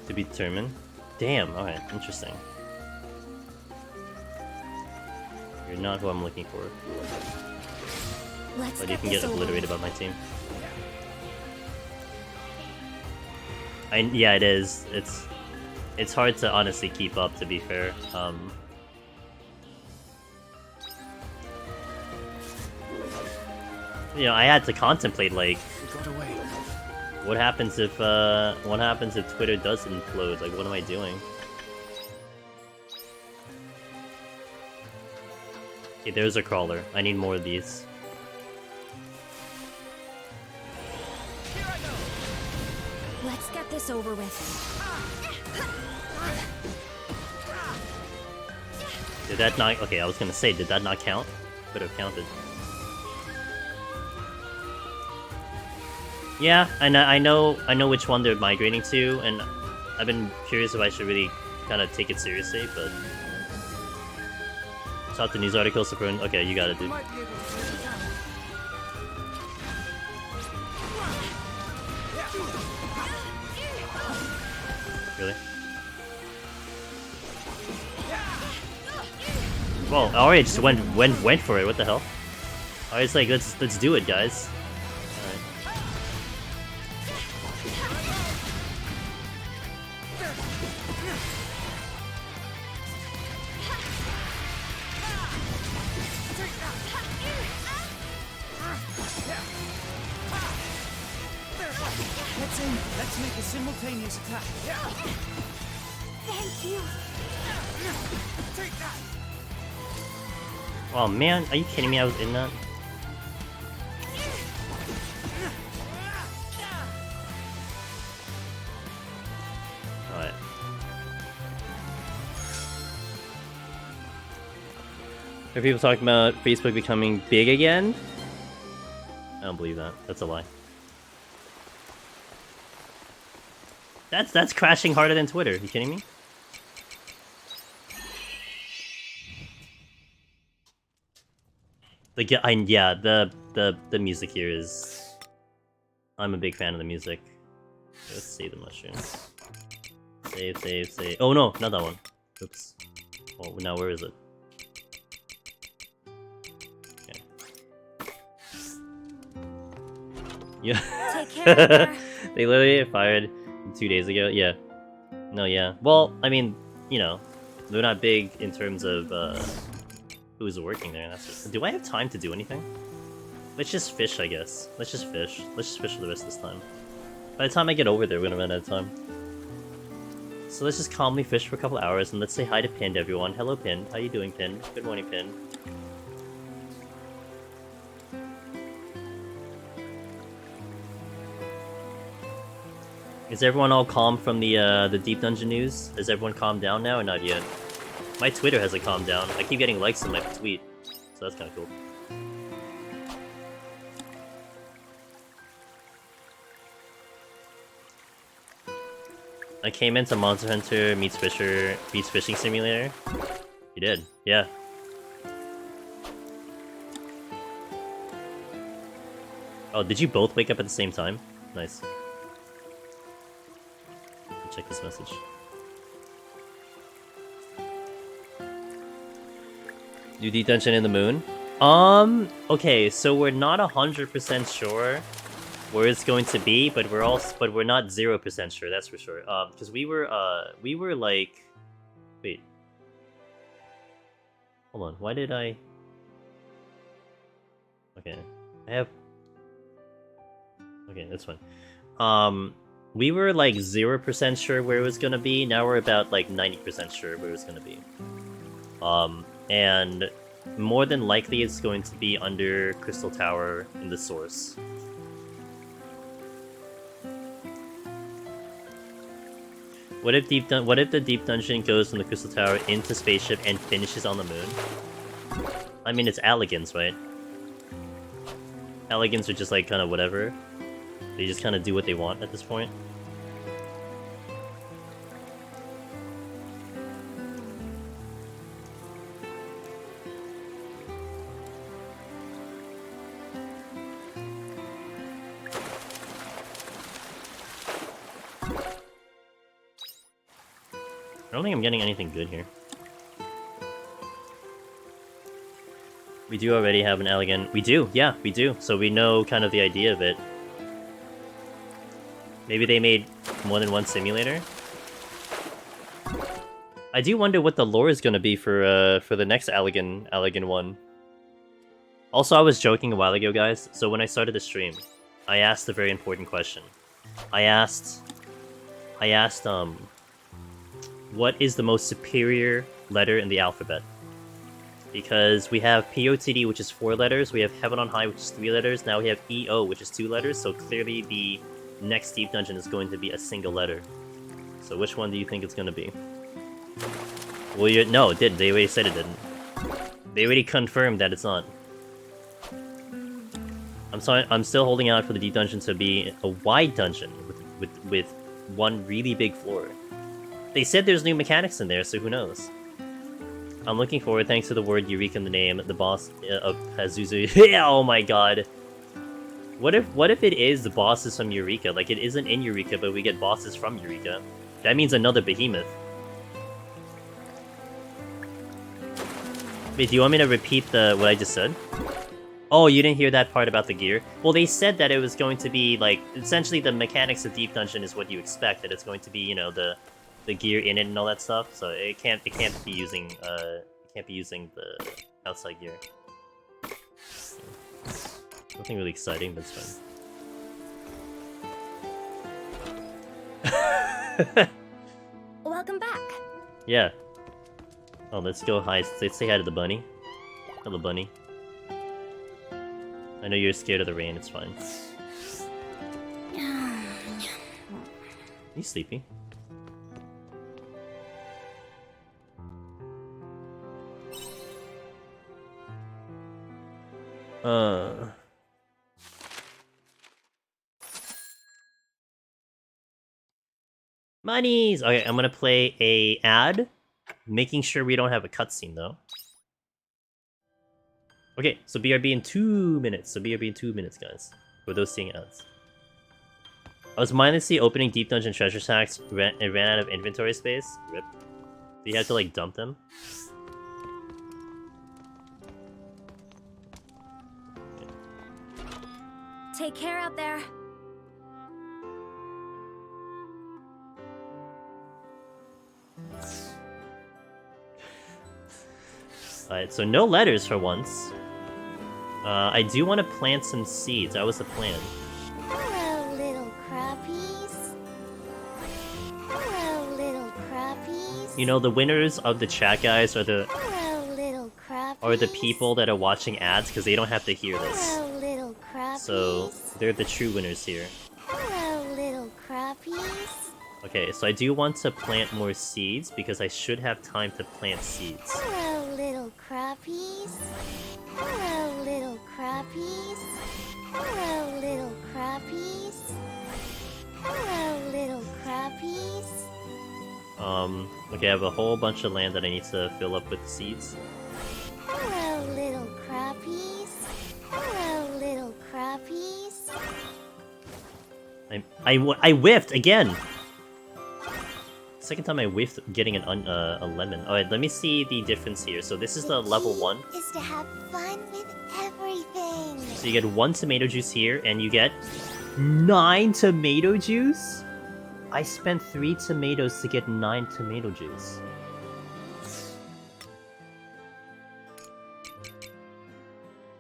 To be determined. Damn. All right. Interesting. You're not who I'm looking for. But you can get obliterated by my team. Yeah, it is. It's hard to honestly keep up, to be fair. You know, I had to contemplate, like, what happens if Twitter does implode? Like, what am I doing? Okay, there's a crawler. I need more of these. Let's get this over with. Did that not? Okay, I was gonna say, did that not count? Could have counted. Yeah, I know which one they're migrating to, and I've been curious if I should really kind of take it seriously, but saw the news article. Okay, you got it, dude. Really? Well, Aria just went for it. What the hell? Aria's like, let's do it, guys. Let's make a simultaneous attack. Thank you. Take that. Oh man, are you kidding me? I was in that. Alright. Are people talking about Facebook becoming big again? I don't believe that. That's a lie. That's crashing harder than Twitter. Are you kidding me? Yeah, the music here is. I'm a big fan of the music. Let's save the mushrooms. Save. Oh no, not that one. Oops. Oh, now where is it? Okay. Yeah. Take care of her. They literally get fired 2 days ago. Yeah. No, yeah. Well, I mean, you know, they're not big in terms of who's working there. That's just... Do I have time to do anything? Let's just fish, I guess. Let's just fish. Let's just fish for the rest of this time. By the time I get over there, we're gonna run out of time. So let's just calmly fish for a couple hours, and let's say hi to Pin, everyone. Hello, Pin. How you doing, Pin? Good morning, Pin. Is everyone all calm from the Deep Dungeon news? Has everyone calmed down now, or not yet? My Twitter hasn't calmed down. I keep getting likes on my tweet, so that's kind of cool. I came into Monster Hunter meets Fishing Simulator. You did, yeah. Oh, did you both wake up at the same time? Nice. Check this message. Do Deep Dungeon in the moon? Okay, so we're not 100% sure where it's going to be, but we're not 0% sure, that's for sure. Because we were like... Wait. Hold on, why did I... Okay, I have... Okay, that's fine. We were like 0% sure where it was gonna be, now we're about like 90% sure where it's gonna be. And more than likely it's going to be under Crystal Tower in the source. What if the Deep Dungeon goes from the Crystal Tower into Spaceship and finishes on the moon? I mean, it's Alligans, right? Alligans are just like kind of whatever. They just kind of do what they want at this point. I don't think I'm getting anything good here. We do already have an Alligan. We do, yeah, we do. So we know kind of the idea of it. Maybe they made more than one simulator? I do wonder what the lore is gonna be for the next Alligan one. Also, I was joking a while ago, guys. So when I started the stream, I asked a very important question. I asked, what is the most superior letter in the alphabet? Because we have POTD, which is 4 letters, we have Heaven on High, which is 3 letters, now we have EO, which is 2 letters, so clearly the next Deep Dungeon is going to be a single letter. So which one do you think it's going to be? Well, no, it didn't. They already said it didn't. They already confirmed that it's not. I'm sorry, I'm still holding out for the Deep Dungeon to be a wide dungeon with one really big floor. They said there's new mechanics in there, so who knows? I'm looking forward, thanks to the word Eureka in the name, the boss of Pazuzu. Yeah, oh my god. What if it is the bosses from Eureka? Like, it isn't in Eureka, but we get bosses from Eureka. That means another behemoth. Wait, do you want me to repeat what I just said? Oh, you didn't hear that part about the gear? Well, they said that it was going to be, like, essentially the mechanics of Deep Dungeon is what you expect, that it's going to be, you know, the gear in it and all that stuff, so it can't be using the outside gear. Nothing really exciting, but it's fine. Welcome back. Yeah. Oh, let's go hi. Let's say hi to the bunny. Hello, bunny. I know you're scared of the rain, it's fine. You sleepy? Uh. Monies! Okay, I'm gonna play a ad, making sure we don't have a cutscene though. Okay, so BRB in 2 minutes. So BRB in 2 minutes, guys. For those seeing ads. I was mindlessly opening Deep Dungeon treasure sacks. It ran out of inventory space. Rip. So you had to like dump them. Take care out there. Alright, so no letters for once. I do want to plant some seeds. That was the plan. Hello, little crappies. Hello, little crappies. You know, the winners of the chat, guys, are the Hello, people that are watching ads because they don't have to hear this. Hello, little crappies. So they're the true winners here. Hello, little crappies. Okay, so I do want to plant more seeds because I should have time to plant seeds. Hello, little crappies. Hello, little crappies. Hello, little crappies. Hello, little crappies. Okay, I have a whole bunch of land that I need to fill up with seeds. Hello, little crappies. Hello, little crappies. I whiffed again! Second time I whiffed getting a lemon. Alright, let me see the difference here. So this is the level 1. Is to have fun with everything. So you get 1 tomato juice here, and you get 9 tomato juice? I spent 3 tomatoes to get 9 tomato juice.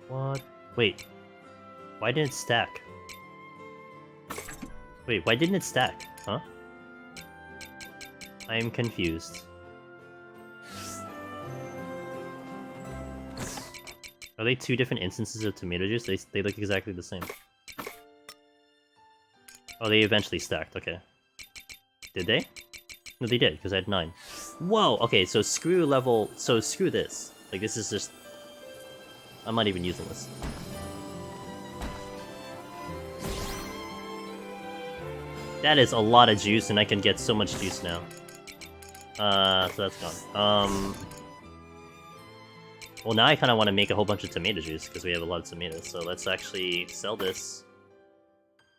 What? Wait. Why didn't it stack? Wait, why didn't it stack? Huh? I am confused. Are they 2 different instances of tomato juice? They look exactly the same. Oh, they eventually stacked, okay. Did they? No, they did, because I had 9. Whoa! Okay, so screw level... So screw this. Like, this is just... I'm not even using this. That is a lot of juice, and I can get so much juice now. So that's gone. Well, now I kind of want to make a whole bunch of tomato juice, because we have a lot of tomatoes. So let's actually sell this.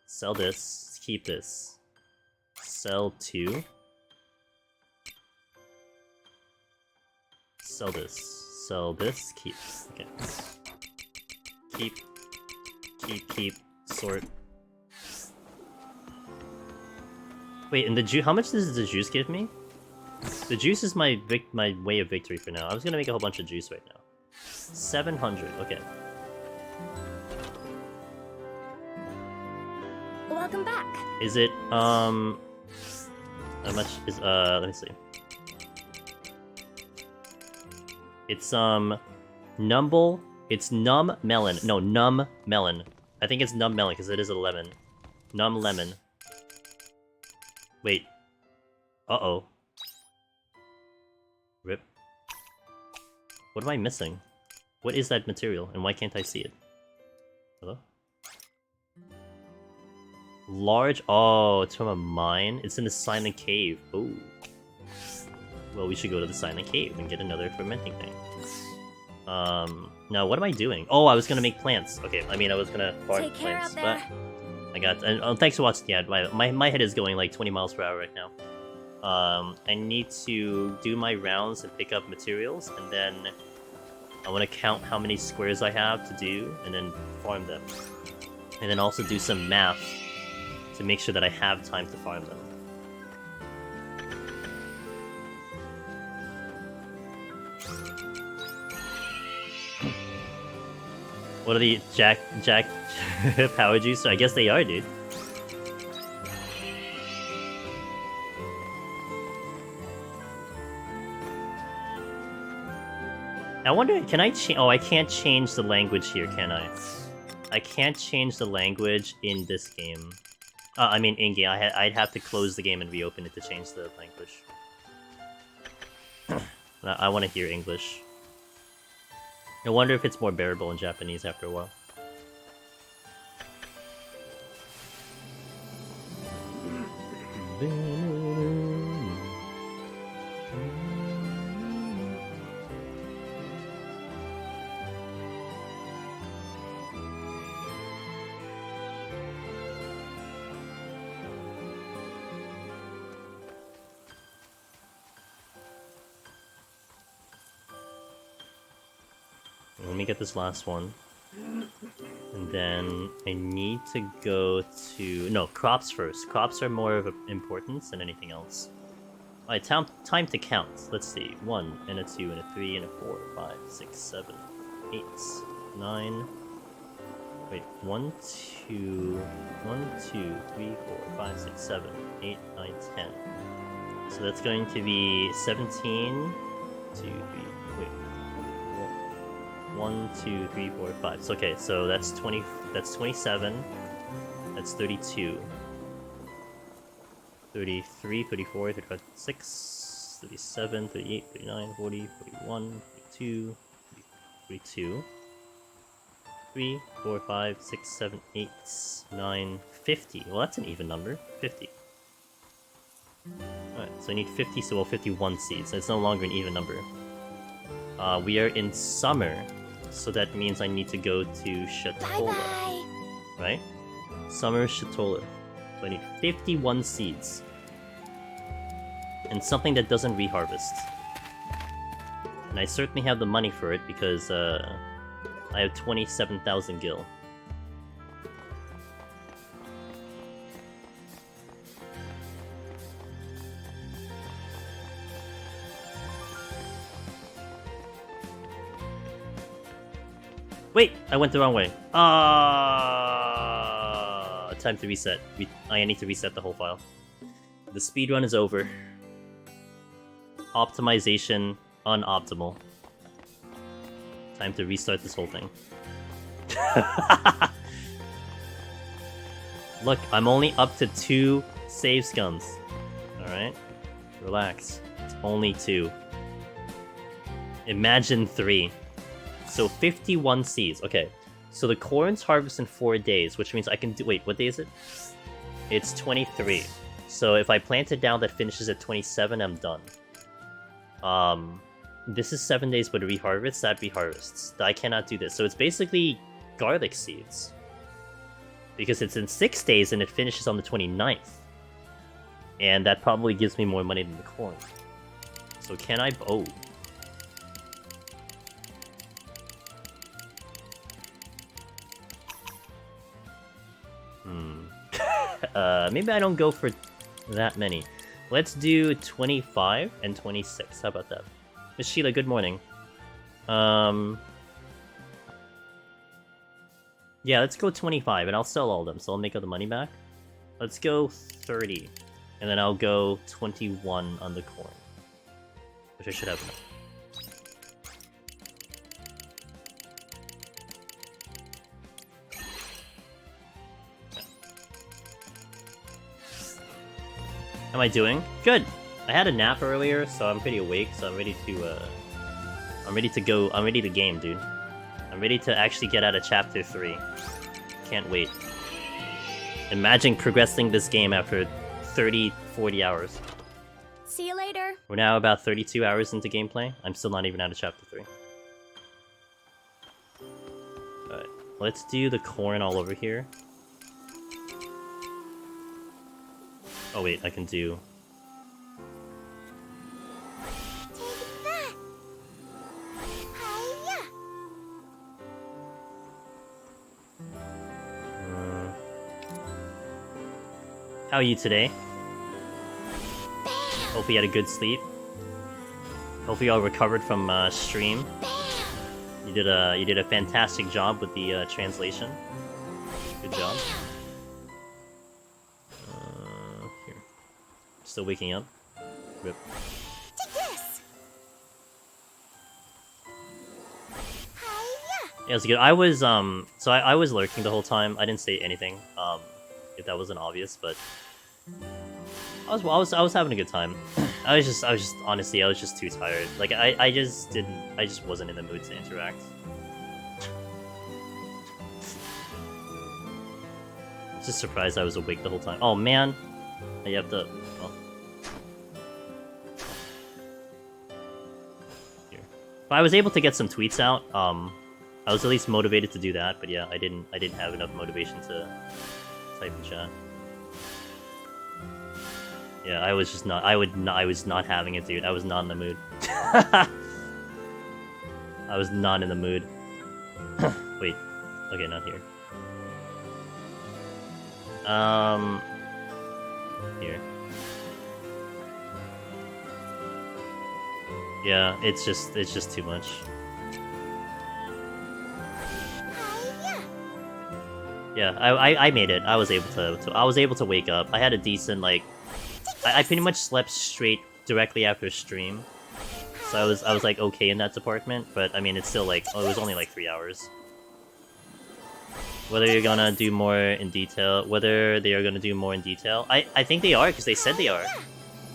Sell this. Keep this. Sell 2. Sell this. Sell this. Keep. Okay. Keep. Sort. Wait, and the juice... How much does the juice give me? The juice is my way of victory for now. I was gonna make a whole bunch of juice right now. 700, okay. Welcome back. Is it, how much is, let me see. It's, Numble, it's Numb Melon. No, Numb Melon. I think it's Numb Melon, because it is a lemon. Numb Lemon. Wait. Uh-oh. Rip. What am I missing? What is that material, and why can't I see it? Hello? Large... Oh, it's from a mine? It's in the Silent Cave. Oh. Well, we should go to the Silent Cave and get another fermenting thing. Now, what am I doing? Oh, I was gonna make plants. Okay, I mean, I was gonna farm Take care plants, out there. but... I got... And, thanks for watching the ad. My head is going like 20 miles per hour right now. I need to do my rounds and pick up materials, and then I want to count how many squares I have to do, and then farm them. And then also do some math to make sure that I have time to farm them. What are the Jack Power Juice? I guess they are, dude. I wonder, can I change? Oh, I can't change the language here, can I? I can't change the language in this game. I mean, in-game. I'd have to close the game and reopen it to change the language. I want to hear English. I wonder if it's more bearable in Japanese after a while. Let me get this last one. And then I need to go to... No, crops first. Crops are more of importance than anything else. Alright, time to count. Let's see. 1, and a 2, and a 3, and a 4, 5, 6, 7, 8, 9... Wait, 1, 2... 1, 2, 3, 4, 5, 6, 7, 8, 9, 10. So that's going to be 17... 2, 3... Wait... 1, 2, 3, 4, 5. So, okay, so that's 20. That's 27. That's 32. 33, 34, 35, 36, 37, 38, 39, 40, 41, 42, 42. 3, 4, 5, 6, 7, 8, 9, 50. Well, that's an even number. 50. Alright, so I need 50, so well, 51 seeds. It's no longer an even number. We are in summer. So that means I need to go to Shatola. Bye-bye. Right? Summer Shatola. So I need 51 seeds. And something that doesn't reharvest. And I certainly have the money for it because I have 27,000 gil. Wait, I went the wrong way. Time to reset. I need to reset the whole file. The speedrun is over. Optimization unoptimal. Time to restart this whole thing. Look, I'm only up to 2 save scums. Alright? Relax. It's only 2. Imagine 3. So 51 seeds. Okay. So the corn's harvest in 4 days, which means I can do... Wait, what day is it? It's 23. So if I plant it down that finishes at 27, I'm done. This is 7 days, but it reharvests, that reharvests. I cannot do this. So it's basically garlic seeds. Because it's in 6 days and it finishes on the 29th. And that probably gives me more money than the corn. So can I... Oh. Maybe I don't go for that many. Let's do 25 and 26. How about that? Miss Sheila, good morning. Yeah, let's go 25, and I'll sell all of them, so I'll make all the money back. Let's go 30, and then I'll go 21 on the corn. Which I should have enough. How am I doing? Good! I had a nap earlier, so I'm pretty awake, so I'm ready to, I'm ready to go, I'm ready to game, dude. I'm ready to actually get out of Chapter 3. Can't wait. Imagine progressing this game after 30, 40 hours. See you later. We're now about 32 hours into gameplay. I'm still not even out of Chapter 3. Alright, let's do the corn all over here. Oh wait, I can do... Take that. Hiya. How are you today? Hope you had a good sleep. Hope you all recovered from stream. You did a fantastic job with the translation. Good job. Here. Still waking up. Rip. Take this. Hiya. Yeah, it was good. I was so I was lurking the whole time. I didn't say anything. If that wasn't obvious, but I was having a good time. I was just honestly, I was just too tired. Like I just wasn't in the mood to interact. I'm just surprised I was awake the whole time. Oh man, You have to. Well. Here. If I was able to get some tweets out, I was at least motivated to do that. But yeah, I didn't have enough motivation to type in chat. Yeah, I was just not. I was not having it, dude. I was not in the mood. I was not in the mood. Wait. Okay, not here. Here. Yeah, it's just too much. Yeah, I made it. I was able to wake up. I had a decent like. I pretty much slept straight directly after stream, so I was like okay in that department. But I mean, it's still like it was only like 3 hours. Whether you're gonna do more in detail, I think they are because they said they are.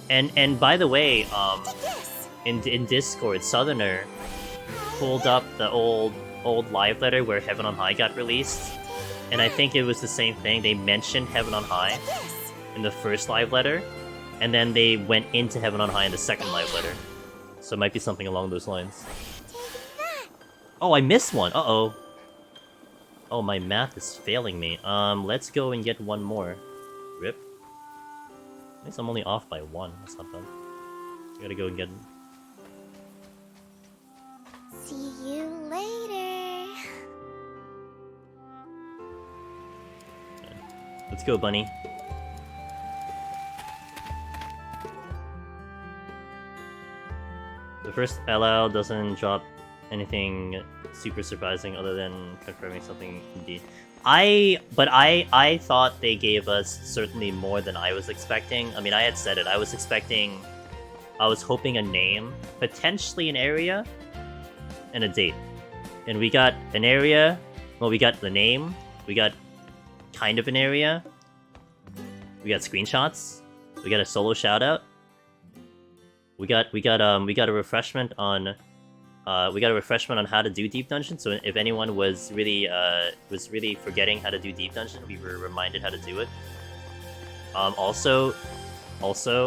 And by the way, in Discord, Southerner pulled up the old live letter where Heaven on High got released, and I think it was the same thing. They mentioned Heaven on High in the first live letter, and then they went into Heaven on High in the second live letter. So it might be something along those lines. Oh, I missed one. Uh-oh. Oh, my math is failing me. Let's go and get one more. Rip. At least I'm only off by one. That's not bad. I gotta go and get... See you later. Okay. Let's go, bunny. The first allow doesn't drop anything super surprising other than confirming something indeed. I thought they gave us certainly more than I was expecting. I mean, I had said it. I was hoping a name, potentially an area, and a date. And we got an area, well, we got the name, we got kind of an area, we got screenshots, we got a solo shoutout, we got a refreshment on how to do Deep Dungeon. So if anyone was really forgetting how to do Deep Dungeon, we were reminded how to do it. Also,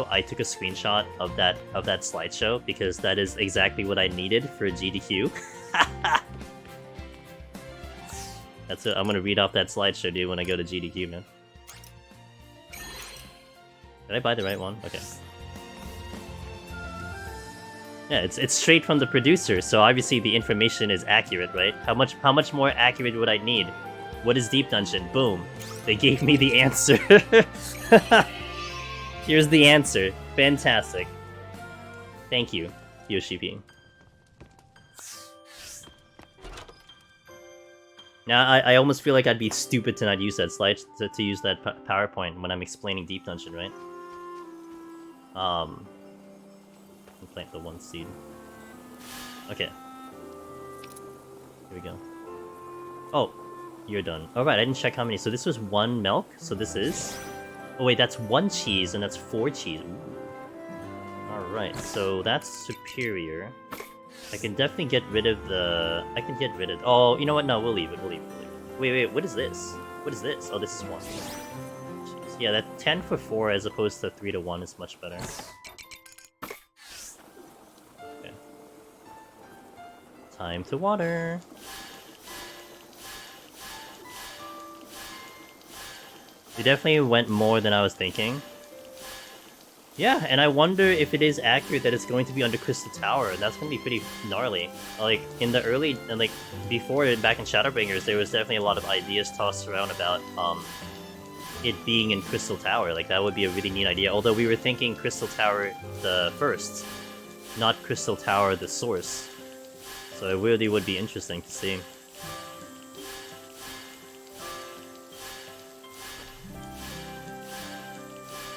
I took a screenshot of that slideshow because that is exactly what I needed for a GDQ. That's it. I'm gonna read off that slideshow, dude, when I go to GDQ, man. Did I buy the right one? Okay. Yeah, it's straight from the producer, so obviously the information is accurate, right? How much more accurate would I need? What is Deep Dungeon? Boom. They gave me the answer. Here's the answer. Fantastic. Thank you, Yoshi-P. Now, I almost feel like I'd be stupid to not use that slide, to use that PowerPoint when I'm explaining Deep Dungeon, right? Plant the one seed. Okay. Here we go. Oh, you're done. Alright, I didn't check how many. So this was 1 milk, so this is... Oh wait, that's 1 cheese, and that's 4 cheese. Alright, so that's superior. I can definitely get rid of the... Oh, you know what? No, we'll leave it. Wait, what is this? What is this? Oh, this is 1. Jeez. Yeah, that 10 for 4 as opposed to 3 to 1 is much better. Okay. Time to water. We definitely went more than I was thinking. Yeah, and I wonder if it is accurate that it's going to be under Crystal Tower. That's going to be pretty gnarly. Like, in the early, like, before, back in Shadowbringers, there was definitely a lot of ideas tossed around about, it being in Crystal Tower. Like, that would be a really neat idea. Although we were thinking Crystal Tower the first, not Crystal Tower the source. So it really would be interesting to see.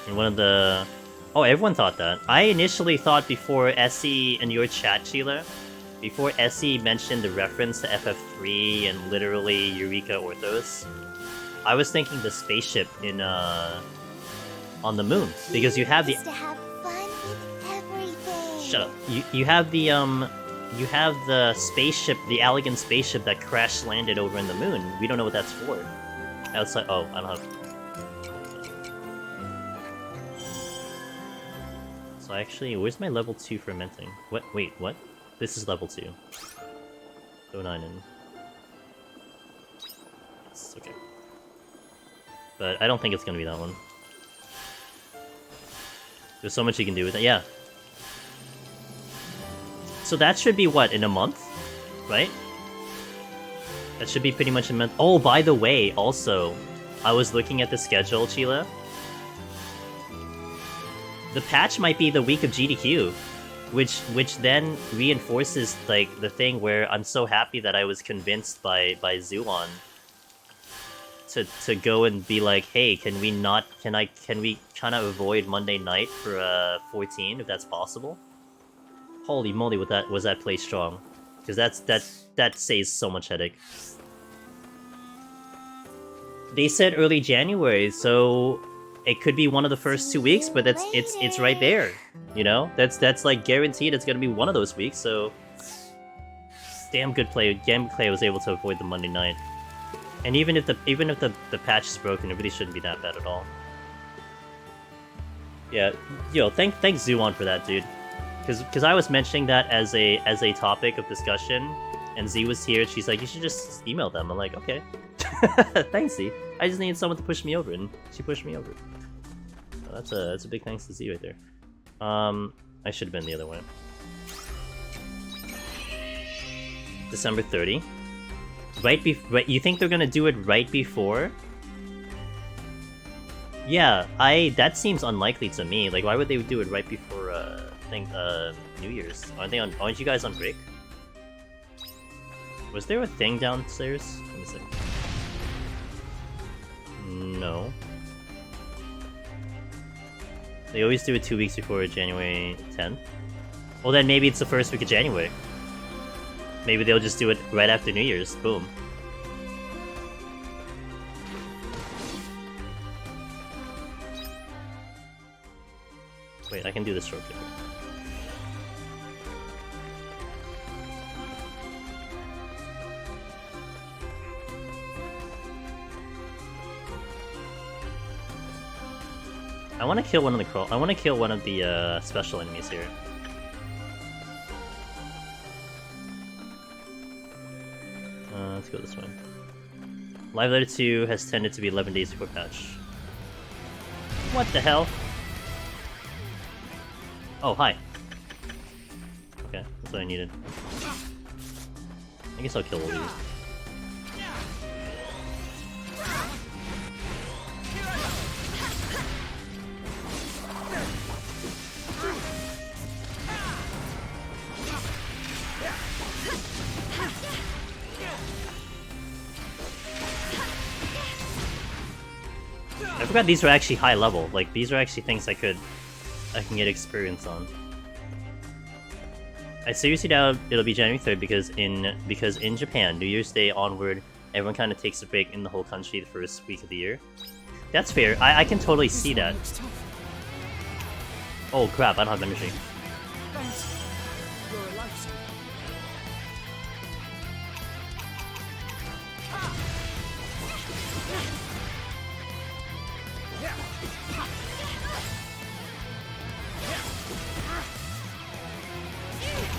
And one of the... Oh, everyone thought that. I initially thought before Essie and your chat, Sheila, before Essie mentioned the reference to FF3 and literally Eureka Orthos, I was thinking the spaceship in, on the moon. Because you have the... To have fun with everything. Shut up. You have the spaceship, the elegant spaceship that crash landed over in the moon. We don't know what that's for. Outside... Oh, I don't have... So actually, where's my level 2 fermenting? What? Wait, what? This is level 2. Go 9 in. Yes, okay. But I don't think it's gonna be that one. There's so much you can do with it. Yeah. So that should be what, in a month? Right? That should be pretty much a month. Oh, by the way, also, I was looking at the schedule, Chila. The patch might be the week of GDQ, which then reinforces like the thing where I'm so happy that I was convinced by Zuon to go and be like, hey, can we kind of avoid Monday night for 14 if that's possible? Holy moly, was that play strong? Because that saves so much headache. They said early January, so it could be one of the first 2 weeks, but it's right there. You know, that's like guaranteed. It's gonna be one of those weeks. So damn good play. Damn good play was able to avoid the Monday night. And even if the patch is broken, it really shouldn't be that bad at all. Yeah, yo, thanks Zuon for that, dude. Because I was mentioning that as a topic of discussion, and Z was here. She's like, you should just email them. I'm like, okay. Thanks, Z. I just needed someone to push me over, and she pushed me over. So that's a big thanks to Z right there. I should have been the other way. December 30. Right, you think they're gonna do it right before? Yeah, that seems unlikely to me. Like, why would they do it right before New Year's? Aren't you guys on break? Was there a thing downstairs? Let me see. No. They always do it 2 weeks before January 10th. Well, then maybe it's the first week of January. Maybe they'll just do it right after New Year's. Boom. Wait, I can do this shortcut. I want to kill one of the I want to kill one of the special enemies here. Let's go this way. Live Letter 2 has tended to be 11 days before patch. What the hell? Oh, hi. Okay, that's what I needed. I guess I'll kill all these. I forgot these were actually high level. Like, these are actually things I can get experience on. I seriously doubt it'll be January 3rd because in Japan, New Year's Day onward, everyone kind of takes a break in the whole country the first week of the year. That's fair. I can totally see that. Oh crap, I don't have energy. Thanks. You're a lifesaver.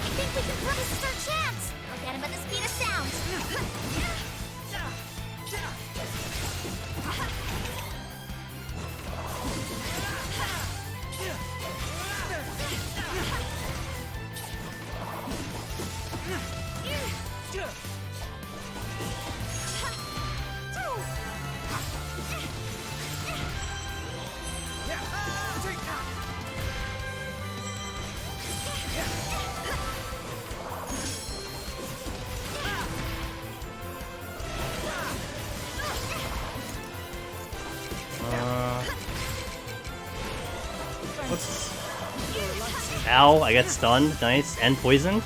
I think we can put this as our chance. Look at him at the speed of sound. Ow, I got stunned. Nice. And poisoned.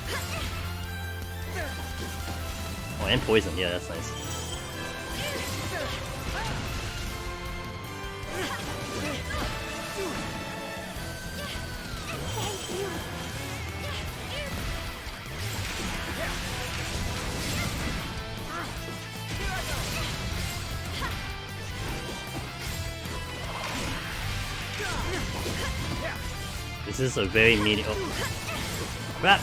Oh, and poisoned. Yeah, that's nice. This is a very medium. Oh. Crap!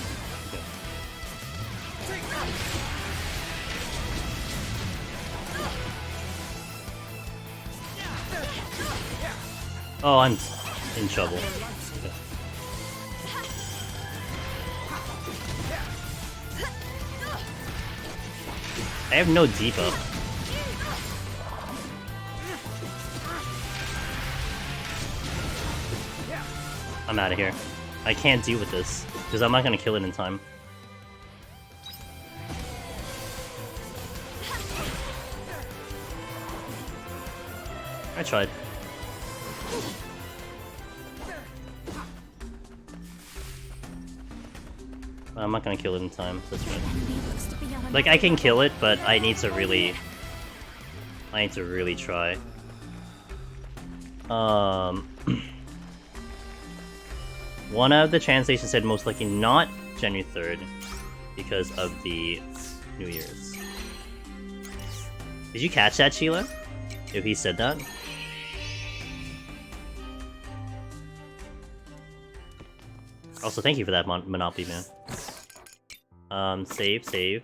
Oh, I'm in trouble. I have no debuff. I'm out of here. I can't deal with this, because I'm not gonna kill it in time. I tried. I'm not gonna kill it in time, that's right. Like, I can kill it, but I need to really try. One of the translations said most likely not January 3rd because of the New Year's. Did you catch that, Sheila? If he said that? Also, thank you for that, Monopoly Man. Save. Save.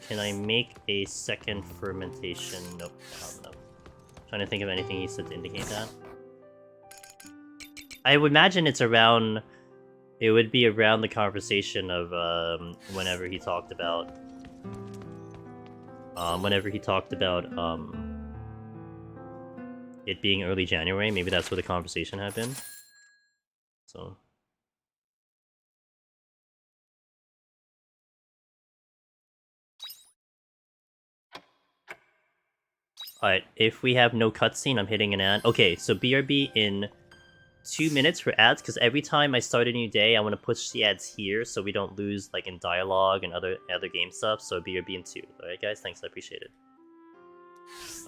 Can I make a second fermentation? Nope, I don't know. Trying to think of anything he said to indicate that. I would imagine it's around... It would be around the conversation of, whenever he talked about... it being early January. Maybe that's where the conversation had been. So... Alright, if we have no cutscene, I'm hitting an ad. Okay, so BRB in 2 minutes for ads, because every time I start a new day, I want to push the ads here so we don't lose, like, in dialogue and other game stuff. So BRB in 2. Alright, guys, thanks, I appreciate it.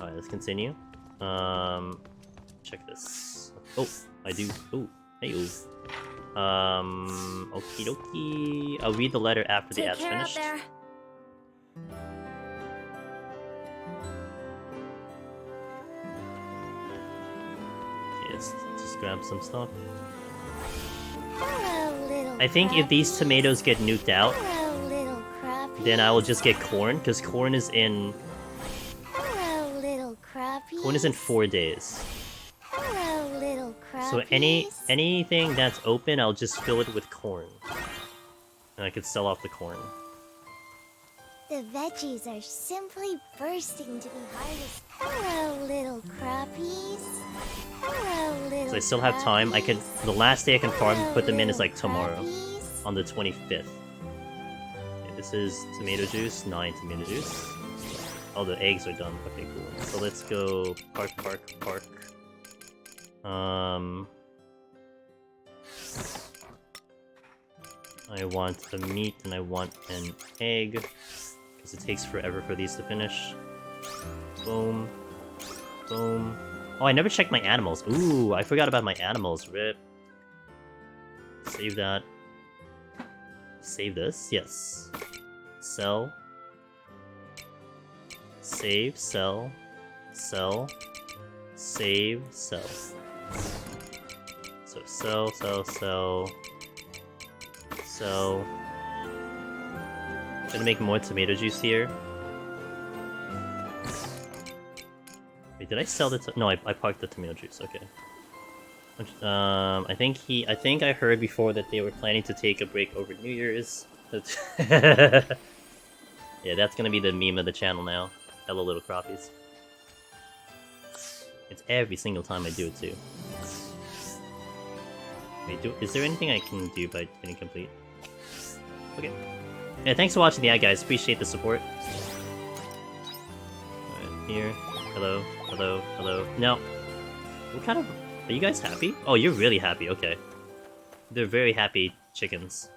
Alright, let's continue. Check this. Oh, I do. Oh, hey, okie dokie. I'll read the letter after the ad's finished. Let's just grab some stuff. Hello, I think if these tomatoes get nuked out, Hello, then I will just get corn, because corn is in... Hello, little crappies. Corn is in 4 days. Hello, little crappies. So anything that's open, I'll just fill it with corn. And I could sell off the corn. The veggies are simply bursting to be harvested. Hello, little crappies. Hello, little So I still have time. I could... The last day I can farm put them in is like tomorrow. crappies. On the 25th. Okay, this is tomato juice. 9 tomato juice. Oh, the eggs are done. Okay, cool. So let's go park. I want a meat and I want an egg. Because it takes forever for these to finish. Boom. Boom. Oh, I never checked my animals. Ooh, I forgot about my animals. Rip. Save that. Save this? Yes. Sell. Save, sell. Sell. Save, sell. So sell. Sell. Gonna make more tomato juice here. Wait, did I sell the no, I parked the tomato juice, okay. I think I heard before that they were planning to take a break over New Year's. Yeah, that's gonna be the meme of the channel now. Hello, little crappies. It's every single time I do it, too. Wait, is there anything I can do by getting complete? Okay. Yeah, thanks for watching the ad, guys. Appreciate the support. Alright, here. Hello. Now, what kind of... Are you guys happy? Oh, you're really happy, okay. They're very happy chickens.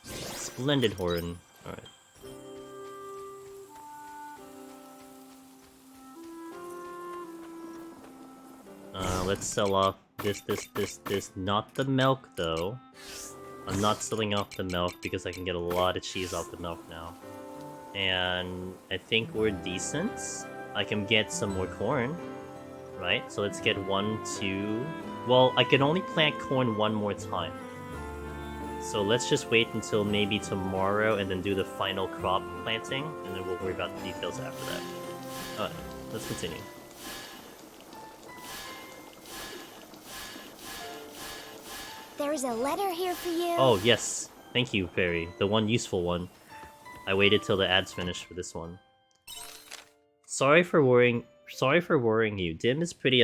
Splendid horn. Alright. Let's sell off this. Not the milk, though. I'm not selling off the milk because I can get a lot of cheese off the milk now. And I think we're decent. I can get some more corn, right? So let's get 1, 2... Well, I can only plant corn one more time. So let's just wait until maybe tomorrow and then do the final crop planting, and then we'll worry about the details after that. Alright, let's continue. There's a letter here for you. Oh, yes. Thank you, Fairy. The one useful one. I waited till the ads finished for this one. Sorry for worrying you. Dim was pretty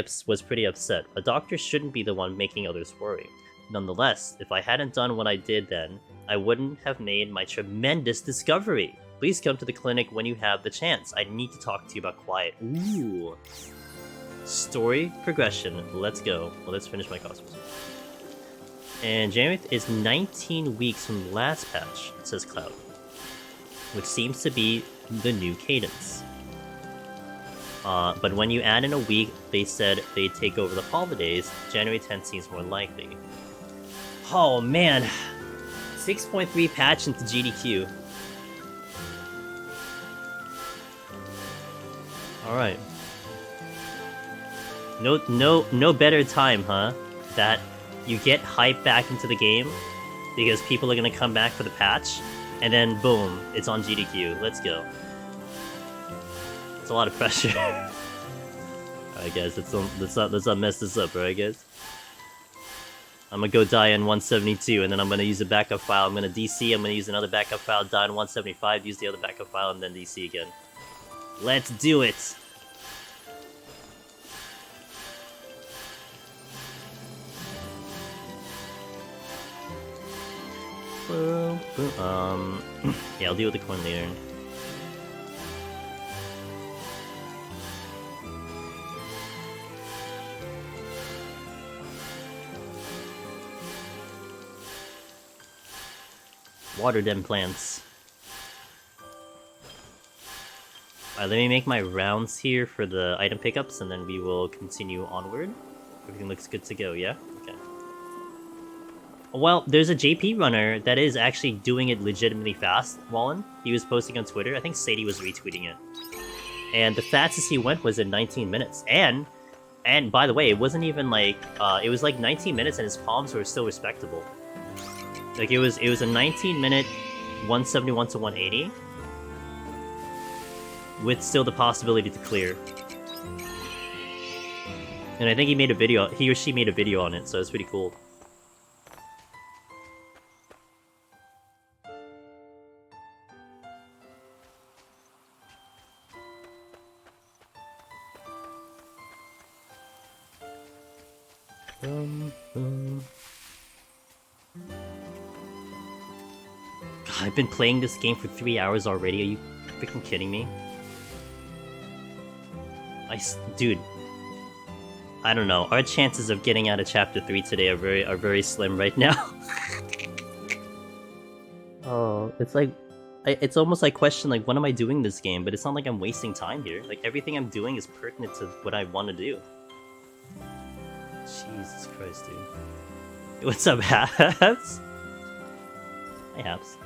upset. A doctor shouldn't be the one making others worry. Nonetheless, if I hadn't done what I did then, I wouldn't have made my tremendous discovery. Please come to the clinic when you have the chance. I need to talk to you about Quiet. Ooh. Story progression. Let's go. Well, let's finish my cosmos. And January is 19 weeks from the last patch, says Cloud. Which seems to be the new cadence. But when you add in a week, they said they'd take over the holidays. January 10th seems more likely. Oh man! 6.3 patch into GDQ. Alright. No better time, huh? That you get hype back into the game because people are gonna come back for the patch, and then boom, it's on GDQ. Let's go. It's a lot of pressure. Alright guys, let's not mess this up, alright guys? I'm gonna go die in 172, and then I'm gonna use a backup file. I'm gonna DC, I'm gonna use another backup file, die in 175, use the other backup file, and then DC again. Let's do it! Boom, boom. Yeah, I'll deal with the coin later. Water them plants. Alright, let me make my rounds here for the item pickups, and then we will continue onward. Everything looks good to go, yeah? Okay. Well, there's a JP runner that is actually doing it legitimately fast, Wallen. He was posting on Twitter. I think Sadie was retweeting it. And the fastest he went was in 19 minutes. And by the way, it wasn't even like... it was like 19 minutes and his palms were still respectable. Like, it was a 19-minute 171 to 180. With still the possibility to clear. And I think he or she made a video on it, so it's pretty cool. God, I've been playing this game for 3 hours already. Are you freaking kidding me? Dude, I don't know. Our chances of getting out of chapter 3 today are very slim right now. Oh, it's like it's almost like question like, what am I doing this game? But it's not like I'm wasting time here. Like, everything I'm doing is pertinent to what I want to do. Jesus Christ, dude. What's up, Haps? Hey, Haps.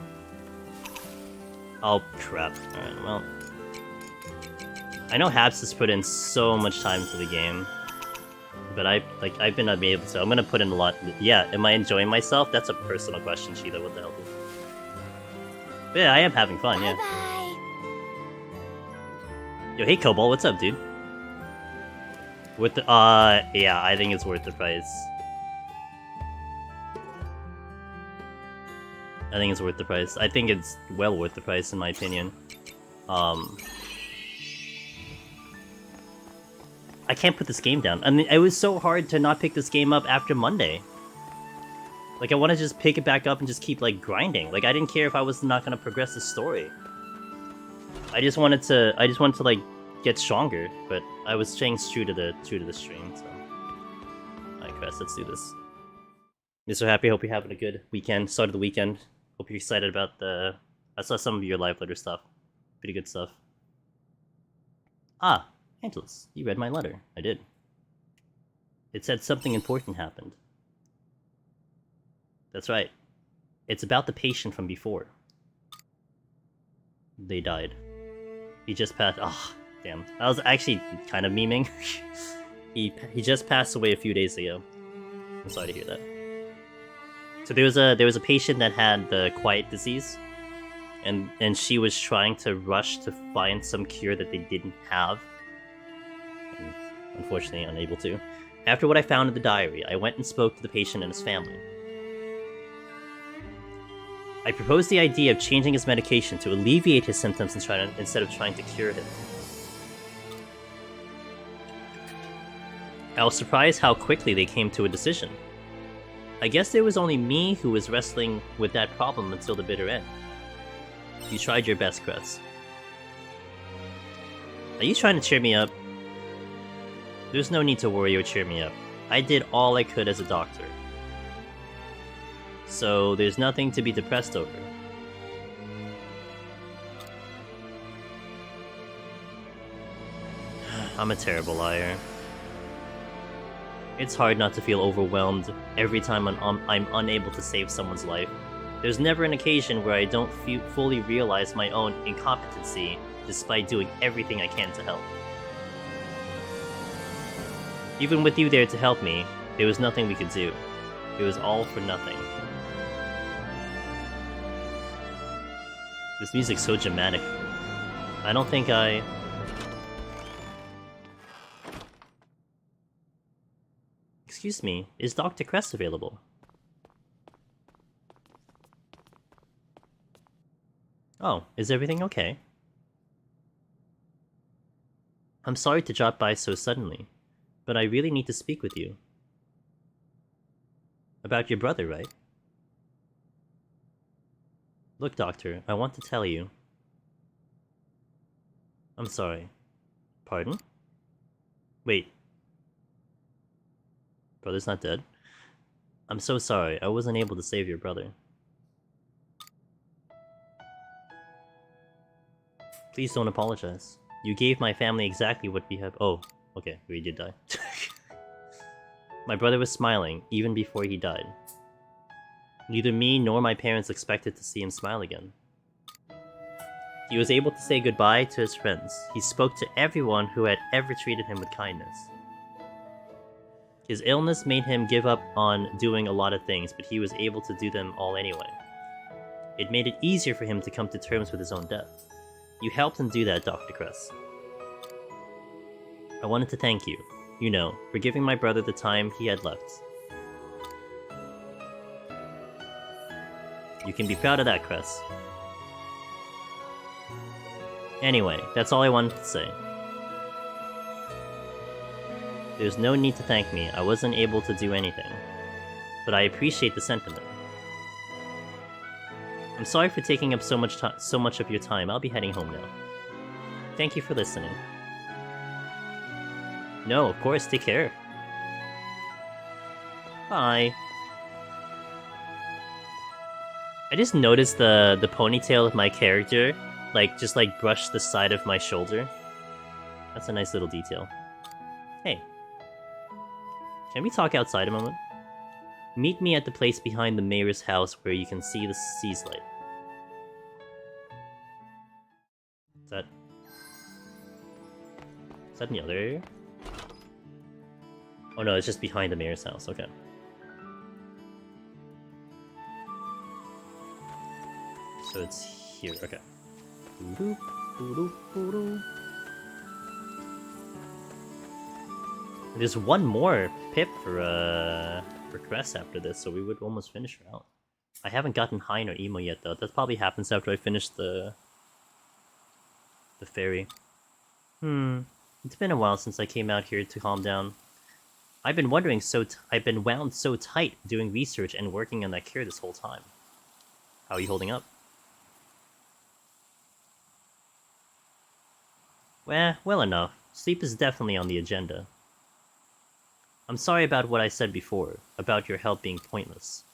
Oh, crap. Alright, well... I know Haps has put in so much time to the game. But I've been unable to. I'm gonna put in a lot... Yeah, am I enjoying myself? That's a personal question, Sheila. What the hell, dude? But yeah, I am having fun, yeah. Bye-bye. Yo, hey, Cobalt, what's up, dude? With the, yeah, I think it's worth the price. I think it's worth the price. I think it's well worth the price, in my opinion. I can't put this game down. I mean, it was so hard to not pick this game up after Monday. Like, I want to just pick it back up and just keep, like, grinding. Like, I didn't care if I was not going to progress the story. I just wanted to, like, get stronger, but I was staying true to the stream, so... Alright, Crest, let's do this. I'm so happy, hope you're having a good weekend, start of the weekend. Hope you're excited about the... I saw some of your live letter stuff. Pretty good stuff. Ah, Angelus, you read my letter. I did. It said something important happened. That's right. It's about the patient from before. They died. He just passed. Ah, Damn, I was actually kind of memeing. he just passed away a few days ago. I'm sorry to hear that. So there was a patient that had the quiet disease, and she was trying to rush to find some cure that they didn't have, and unfortunately unable to. After what I found in the diary, I went and spoke to the patient and his family. I proposed the idea of changing his medication to alleviate his symptoms instead of trying to cure him. I was surprised how quickly they came to a decision. I guess it was only me who was wrestling with that problem until the bitter end. You tried your best, Kress. Are you trying to cheer me up? There's no need to worry or cheer me up. I did all I could as a doctor. So there's nothing to be depressed over. I'm a terrible liar. It's hard not to feel overwhelmed every time I'm unable to save someone's life. There's never an occasion where I don't fully realize my own incompetency despite doing everything I can to help. Even with you there to help me, there was nothing we could do. It was all for nothing. This music's so dramatic. I don't think I... Excuse me, is Dr. Kress available? Oh, is everything okay? I'm sorry to drop by so suddenly, but I really need to speak with you. About your brother, right? Look, Doctor, I want to tell you. I'm sorry. Pardon? Wait. Brother's not dead? I'm so sorry, I wasn't able to save your brother. Please don't apologize. You gave my family exactly what we have- oh, okay, we did die. My brother was smiling, even before he died. Neither me nor my parents expected to see him smile again. He was able to say goodbye to his friends. He spoke to everyone who had ever treated him with kindness. His illness made him give up on doing a lot of things, but he was able to do them all anyway. It made it easier for him to come to terms with his own death. You helped him do that, Dr. Kress. I wanted to thank you, you know, for giving my brother the time he had left. You can be proud of that, Kress. Anyway, that's all I wanted to say. There's no need to thank me, I wasn't able to do anything. But I appreciate the sentiment. I'm sorry for taking up so much of your time, I'll be heading home now. Thank you for listening. No, of course, take care. Bye. I just noticed the ponytail of my character, just brushed the side of my shoulder. That's a nice little detail. Hey. Can we talk outside a moment? Meet me at the place behind the mayor's house where you can see the sea's light. Is that in the other area? Oh no, it's just behind the mayor's house, okay. So it's here, okay. There's one more pip for Kress after this, so we would almost finish her out. I haven't gotten Hein or Emo yet, though. That probably happens after I finish the ferry. It's been a while since I came out here to calm down. I've been I've been wound so tight doing research and working on that cure this whole time. How are you holding up? Well enough. Sleep is definitely on the agenda. I'm sorry about what I said before, about your help being pointless.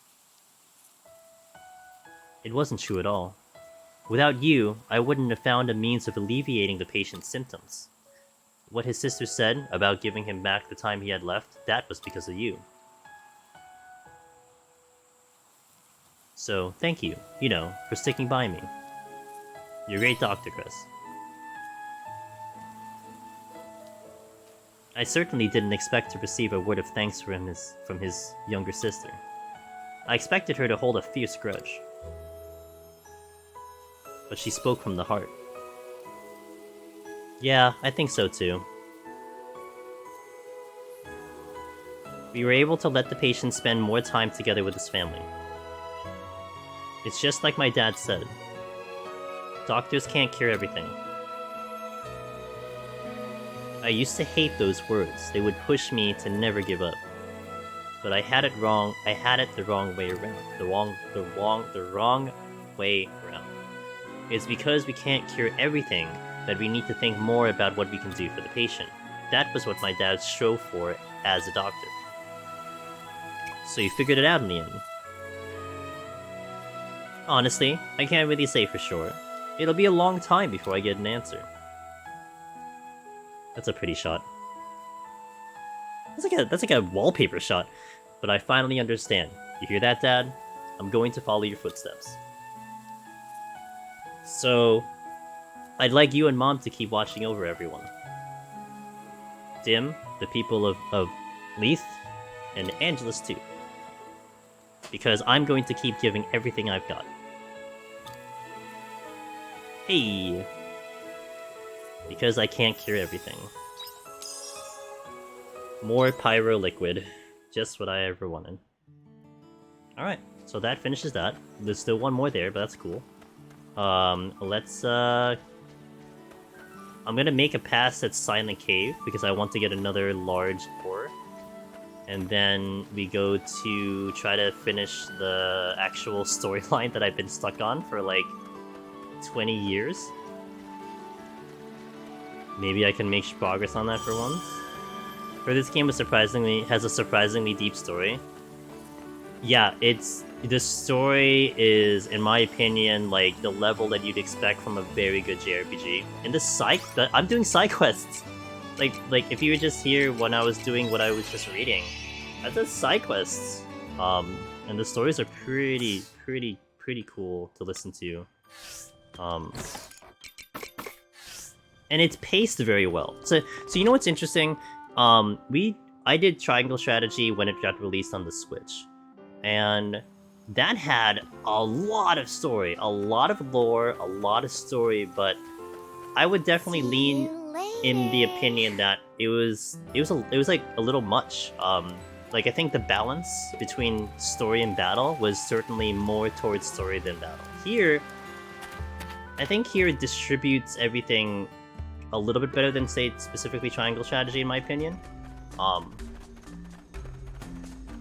It wasn't true at all. Without you, I wouldn't have found a means of alleviating the patient's symptoms. What his sister said about giving him back the time he had left, that was because of you. So, thank you, you know, for sticking by me. You're a great doctor, Chris. I certainly didn't expect to receive a word of thanks from his younger sister. I expected her to hold a fierce grudge. But she spoke from the heart. Yeah, I think so too. We were able to let the patient spend more time together with his family. It's just like my dad said. Doctors can't cure everything. I used to hate those words. They would push me to never give up. But I had it wrong. I had it the wrong way around. The wrong way around. It's because we can't cure everything that we need to think more about what we can do for the patient. That was what my dad strove for as a doctor. So you figured it out in the end. Honestly, I can't really say for sure. It'll be a long time before I get an answer. That's a pretty shot. That's like a wallpaper shot. But I finally understand. You hear that, Dad? I'm going to follow your footsteps. So, I'd like you and Mom to keep watching over everyone. Dim, the people of Leith, and Angelus too. Because I'm going to keep giving everything I've got. Hey! Because I can't cure everything. More pyro liquid. Just what I ever wanted. Alright, so that finishes that. There's still one more there, but that's cool. Let's, I'm gonna make a pass at Silent Cave, because I want to get another large ore. And then we go to try to finish the actual storyline that I've been stuck on for like 20 years. Maybe I can make progress on that for once. For this game has a surprisingly deep story. Yeah, the story is, in my opinion, like the level that you'd expect from a very good JRPG. And I'm doing side quests. Like if you were just here when I was doing what I was just reading, I did side quests. And the stories are pretty cool to listen to. And it's paced very well. So you know what's interesting? I did Triangle Strategy when it got released on the Switch. And that had a lot of story, a lot of lore, a lot of story, but I would definitely lean in the opinion that it was like a little much. Like I think the balance between story and battle was certainly more towards story than battle. Here, I think here it distributes everything a little bit better than, say, specifically Triangle Strategy, in my opinion.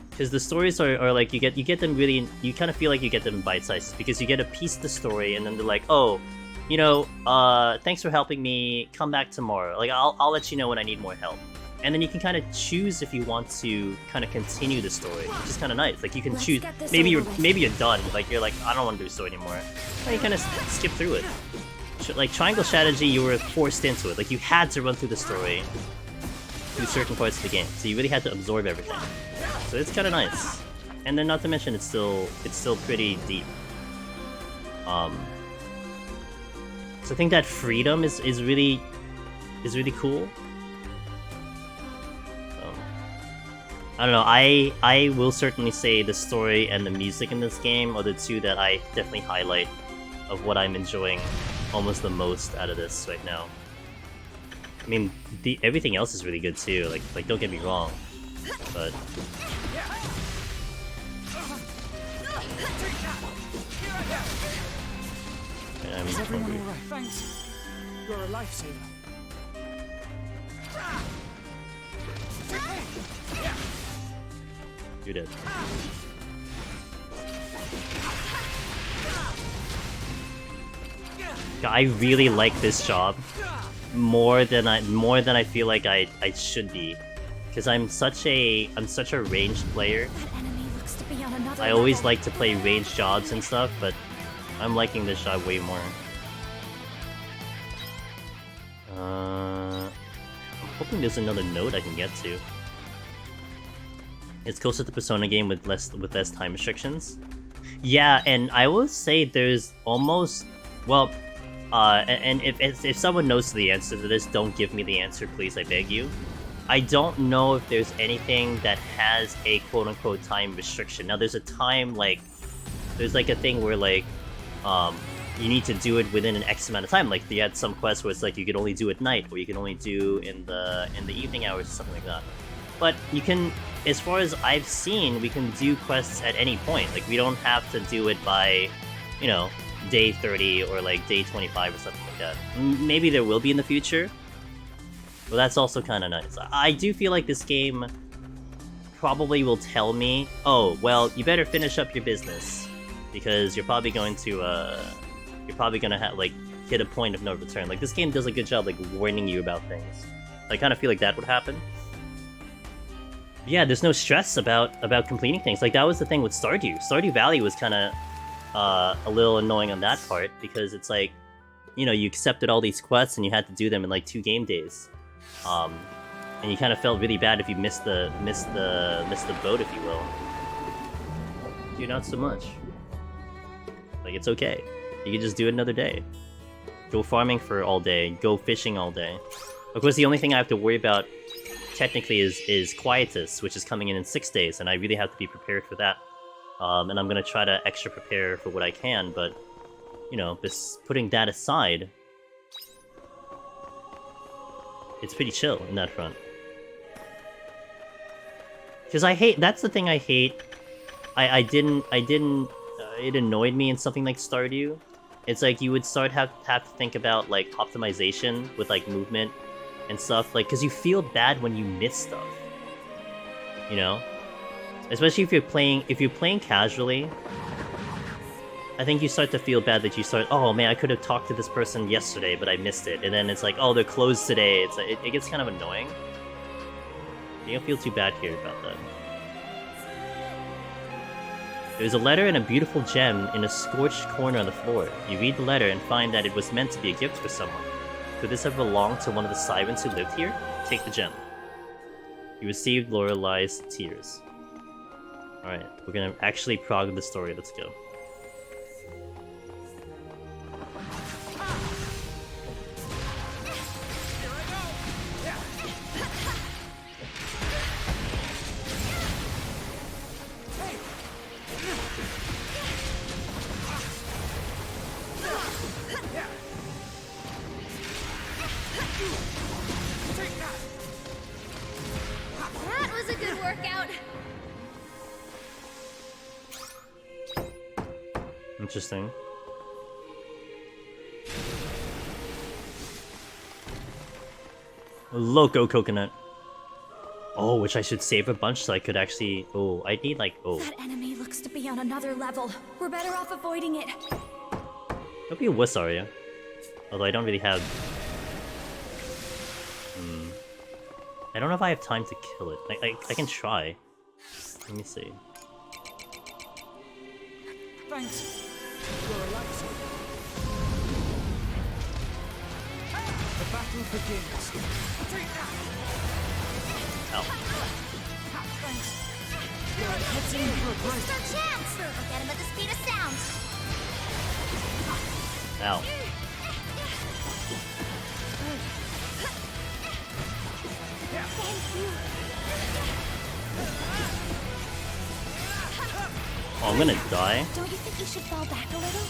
Because the stories are like, you get them really, you kind of feel like you get them in bite sizes, because you get a piece of the story, and then they're like, oh, you know, thanks for helping me, come back tomorrow. Like, I'll let you know when I need more help. And then you can kind of choose if you want to kind of continue the story, which is kind of nice. Like, you can choose, maybe you're done, like, you're like, I don't want to do the story anymore. And you kind of skip through it. Like, Triangle Strategy, you were forced into it. Like, you had to run through the story through certain parts of the game, so you really had to absorb everything. So it's kind of nice. And then, not to mention, it's still pretty deep. So I think that freedom is really cool. I don't know, I will certainly say the story and the music in this game are the two that I definitely highlight of what I'm enjoying almost the most out of this right now. I mean, everything else is really good too, like don't get me wrong, but... Yeah, I'm Is everyone hungry. alright? Thanks. You're a lifesaver. You're dead. I really like this job more than I feel like I should be, because I'm such a ranged player. That enemy looks to be on another I always level. like to play ranged jobs and stuff, but I'm liking this job way more. I'm hoping there's another node I can get to. It's closer to Persona game with less time restrictions. Yeah, and I will say there's almost, well, and if someone knows the answer to this, don't give me the answer, please, I beg you. I don't know if there's anything that has a quote-unquote time restriction. Now, there's a time, like, there's like a thing where, like, you need to do it within an X amount of time. Like, you had some quests where it's like you can only do at night, or you can only do in the evening hours, or something like that. But you can, as far as I've seen, we can do quests at any point. Like, we don't have to do it by, you know, day 30 or like day 25 or something like that. Maybe there will be in the future. Well, that's also kind of nice. I do feel like this game probably will tell me, oh, well, you better finish up your business, because you're probably going to have, like, hit a point of no return. Like, this game does a good job, like, warning you about things. I kind of feel like that would happen. Yeah, there's no stress about completing things. Like, that was the thing with Stardew. Stardew Valley was kind of a little annoying on that part, because it's like, you know, you accepted all these quests and you had to do them in like 2 game days. And you kind of felt really bad if you missed the boat, if you will. Dude, not so much. Like, it's okay. You can just do it another day. Go farming for all day. Go fishing all day. Of course, the only thing I have to worry about, technically, is Quietus, which is coming in 6 days, and I really have to be prepared for that. And I'm gonna try to extra prepare for what I can, but, you know, putting that aside, it's pretty chill in that front. Because that's the thing I hate. It annoyed me in something like Stardew. It's like you would have to think about, like, optimization with, like, movement and stuff, like, because you feel bad when you miss stuff, you know? Especially if you're playing casually, I think you start to feel bad that oh man, I could have talked to this person yesterday, but I missed it, and then it's like, oh, they're closed today. It's like, it gets kind of annoying. You don't feel too bad here about that. There's a letter and a beautiful gem in a scorched corner on the floor. You read the letter and find that it was meant to be a gift for someone. Could this have belonged to one of the sirens who lived here? Take the gem. You received Lorelei's tears. Alright, we're gonna actually prog the story. Let's go. That was a good workout. Interesting. Loco coconut. Oh, which I should save a bunch so I could actually... Oh, I need like... Oh. That enemy looks to be on another level. We're better off avoiding it. Don't be a wuss, are you? Although I don't really have... I don't know if I have time to kill it. I can try. Let me see. Thanks. You're a lifesaver. The battle begins. Take that. Ow. Thanks. You're heading for a break. It's our chance! We'll get him at the speed of sound. Ow. Thank you. Oh, I'm gonna die. Don't you think you should fall back a little?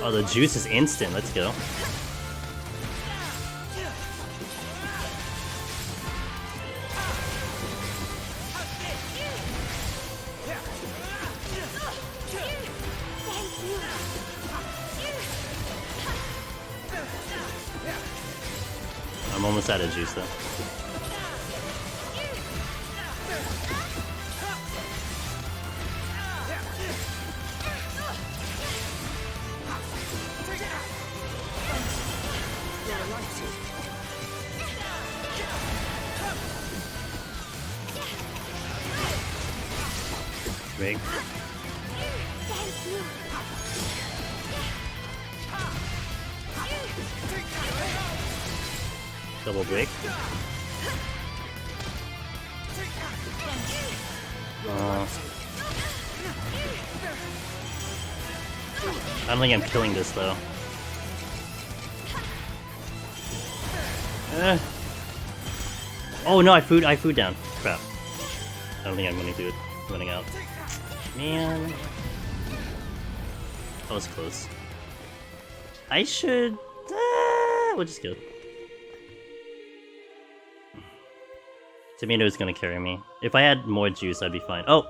Oh, the juice is instant. Let's go. I'm almost out of juice though. Break. Double break. I don't think I'm killing this though. Oh no, I food down. Crap. I don't think I'm gonna do it. I'm running out. Man. That was close. I should... we'll just go. Tomato's gonna carry me. If I had more juice, I'd be fine. Oh!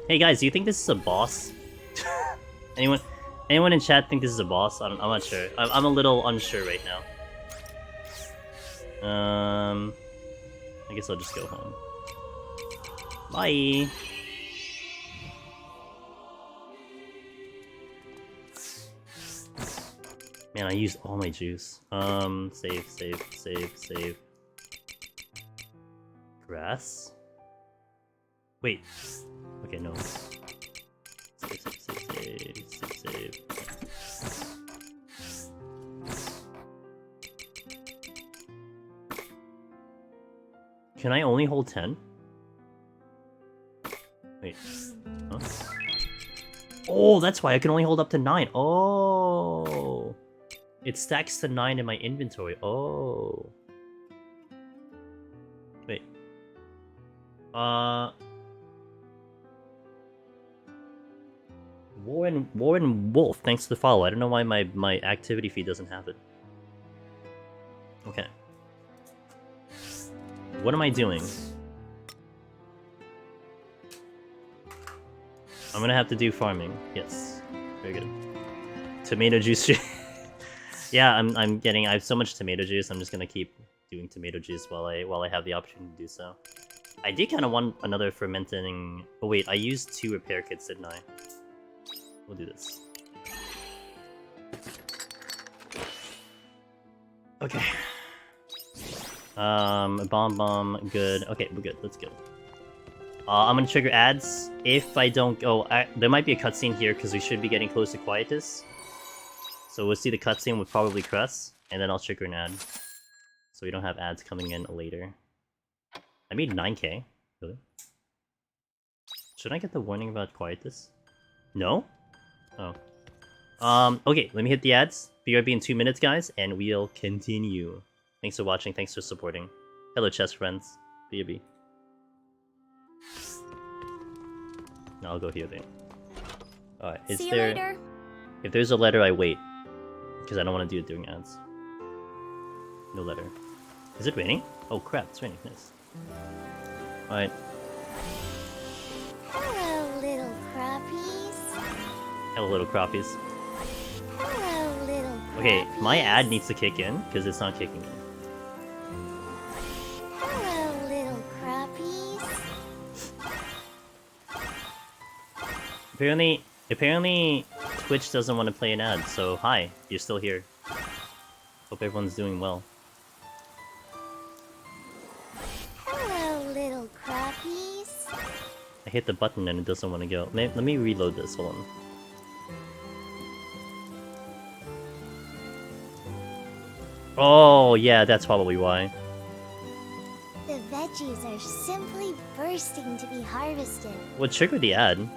Hey guys, do you think this is a boss? Anyone in chat think this is a boss? I'm not sure. I'm a little unsure right now. I guess I'll just go home. Bye! Man, I used all my juice. Save. Grass? Wait. Okay, no. Save. Can I only hold 10? Wait. Huh? Oh, that's why I can only hold up to 9. Oh. It stacks to 9 in my inventory. Oh. Wait. Warren Wolf, thanks for the follow. I don't know why my activity feed doesn't have it. Okay. What am I doing? I'm gonna have to do farming. Yes. Very good. Tomato juice. Yeah, I have so much tomato juice, I'm just gonna keep doing tomato juice while I have the option to do so. I did kinda want another fermenting... Oh wait, I used 2 repair kits, didn't I? We'll do this. Okay. Bomb, good. Okay, we're good, let's go. I'm gonna trigger ads. If I don't go... there might be a cutscene here, because we should be getting close to Quietus. So we'll see the cutscene with probably Cress, and then I'll trigger an ad. So we don't have ads coming in later. I made 9k. Really? Should I get the warning about Quietus? No? Oh. Okay, let me hit the ads. BRB in 2 minutes, guys, and we'll continue. Thanks for watching, thanks for supporting. Hello, chess friends. BRB. I'll go here then. Alright, is See there... you later. If there's a letter, I wait. Because I don't want to do it during ads. No letter. Is it raining? Oh crap, it's raining. Nice. Alright. Hello, little crappies. Hello, little crappies. Hello, little Okay, crappies. my ad needs to kick in, because it's not kicking in. Hello, little crappies. Apparently, Twitch doesn't want to play an ad, so hi, you're still here. Hope everyone's doing well. Hello, little crappies. I hit the button and it doesn't want to go. Let me reload this, hold on. Oh, yeah, that's probably why. The veggies are simply bursting to be harvested. What triggered the ad?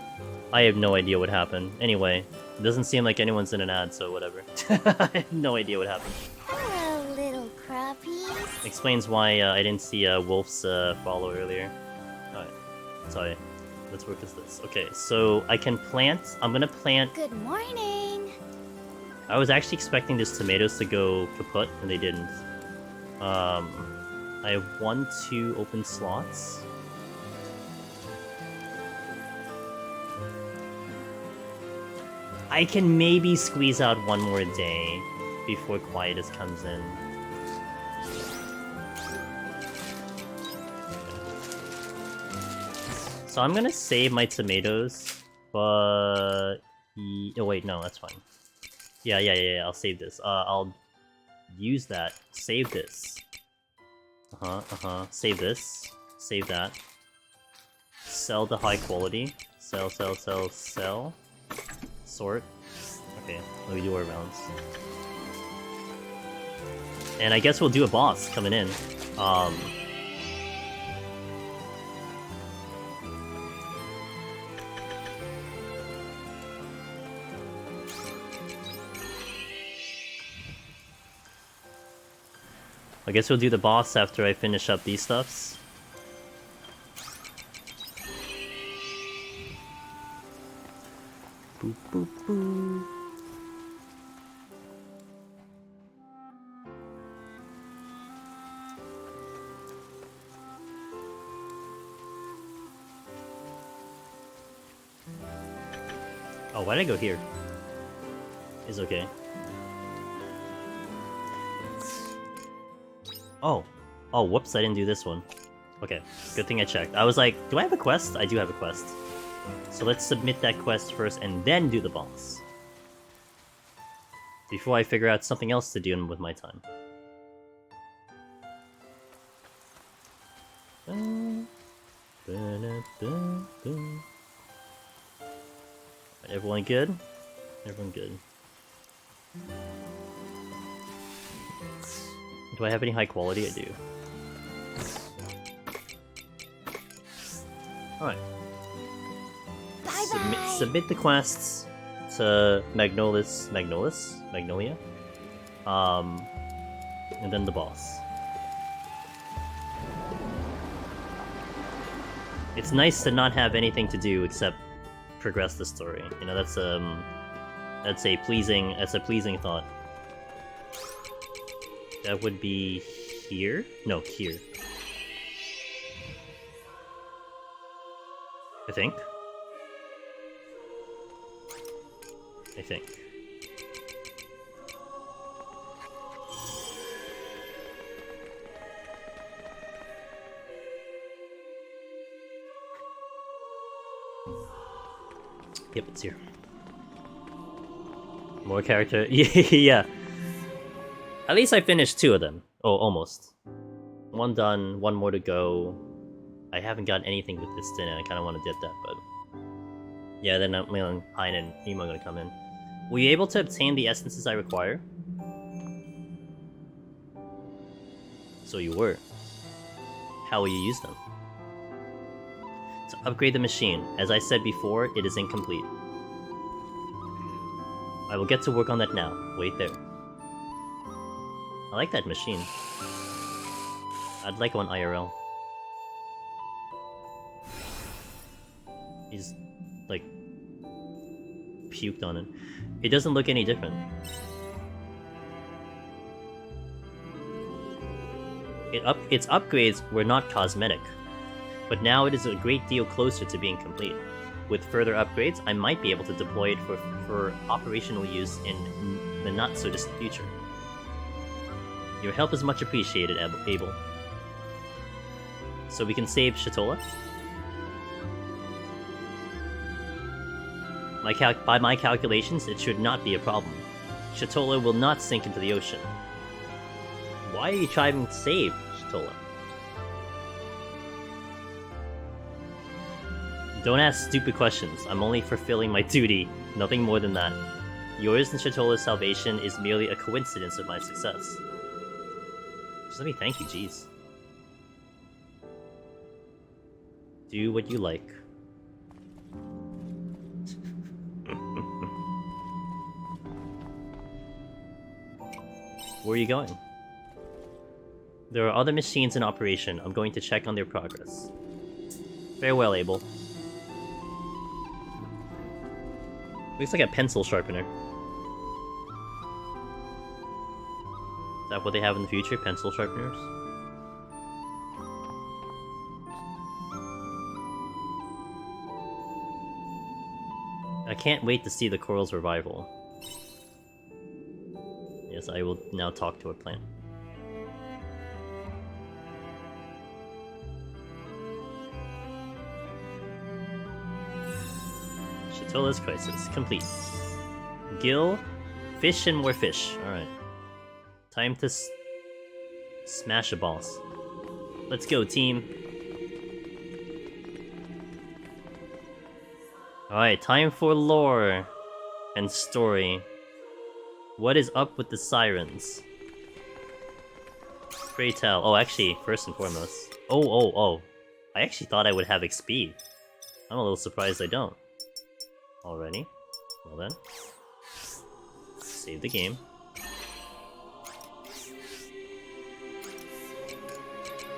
I have no idea what happened. Anyway, it doesn't seem like anyone's in an ad, so whatever. I have no idea what happened. Hello, little crappies. Explains why I didn't see Wolf's follow earlier. Alright, sorry. Let's work as this. Okay, so I can plant. I'm gonna plant. Good morning. I was actually expecting these tomatoes to go kaput, and they didn't. I have 1, 2 open slots. I can maybe squeeze out one more day before Quietus comes in. So I'm gonna save my tomatoes, but... Oh wait, no, that's fine. Yeah, I'll save this. I'll use that. Save this. Save this. Save that. Sell the high quality. Sell. Sort. Okay, let me do our rounds. And I guess we'll do a boss coming in. I guess we'll do the boss after I finish up these stuffs. Boop, boop, boop. Oh, why did I go here? It's okay. Oh. Oh, whoops, I didn't do this one. Okay, good thing I checked. I was like, do I have a quest? I do have a quest. So let's submit that quest first and then do the boss. Before I figure out something else to do with my time. Everyone good? Everyone good. Do I have any high quality? I do. Alright. Submit the quests to Magnolia? And then the boss. It's nice to not have anything to do except progress the story. You know, that's a pleasing thought. That would be here? No, here. I think. Yep, it's here. More character. Yeah. At least I finished 2 of them. Oh, almost. 1 done, 1 more to go. I haven't gotten anything with this din, and I kind of want to get that, but... Yeah, then Hein and Nemo are going to come in. Were you able to obtain the essences I require? So you were. How will you use them? To upgrade the machine. As I said before, it is incomplete. I will get to work on that now. Wait there. I like that machine. I'd like one IRL. He's, like, puked on it. It doesn't look any different. Its upgrades were not cosmetic, but now it is a great deal closer to being complete. With further upgrades, I might be able to deploy it for operational use in the not-so-distant future. Your help is much appreciated, Abel. So we can save Shatola? By my calculations, it should not be a problem. Shatola will not sink into the ocean. Why are you trying to save Shatola? Don't ask stupid questions. I'm only fulfilling my duty, nothing more than that. Yours and Shatola's salvation is merely a coincidence of my success. Just let me thank you, jeez. Do what you like. Where are you going? There are other machines in operation. I'm going to check on their progress. Farewell, Abel. Looks like a pencil sharpener. Is that what they have in the future? Pencil sharpeners? I can't wait to see the coral's revival. Yes, I will now talk to a plant. Shatola's crisis complete. Gill, fish and more fish. Alright. Time to smash a boss. Let's go, team. Alright, time for lore and story. What is up with the sirens? Pray tell. Oh, actually, first and foremost. Oh. I actually thought I would have XP. I'm a little surprised I don't. Already. Well then. Save the game.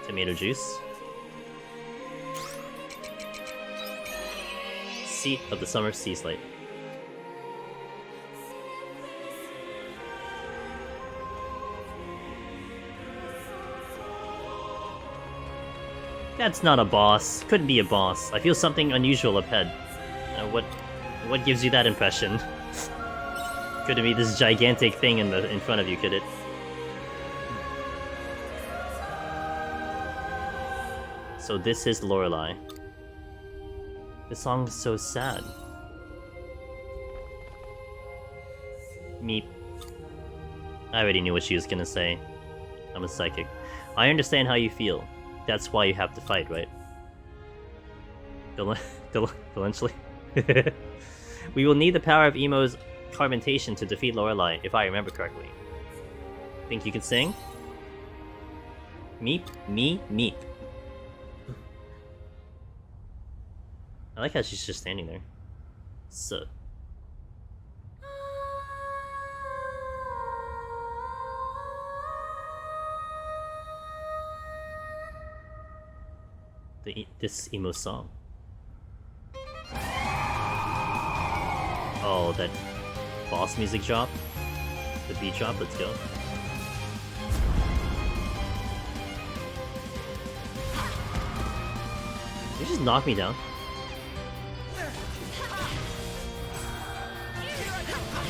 Tomato juice. Seat of the summer sea slate. That's not a boss. Couldn't be a boss. I feel something unusual up ahead. What gives you that impression? Couldn't be this gigantic thing in front of you, could it? So this is Lorelei. This song's so sad. Meep. I already knew what she was gonna say. I'm a psychic. I understand how you feel. That's why you have to fight, right? Eventually. We will need the power of Emo's carbontation to defeat Lorelei, if I remember correctly. Think you can sing? Meep, me, meep. I like how she's just standing there. So. This emo song. Oh, that boss music drop. The beat drop, let's go. You just knock me down.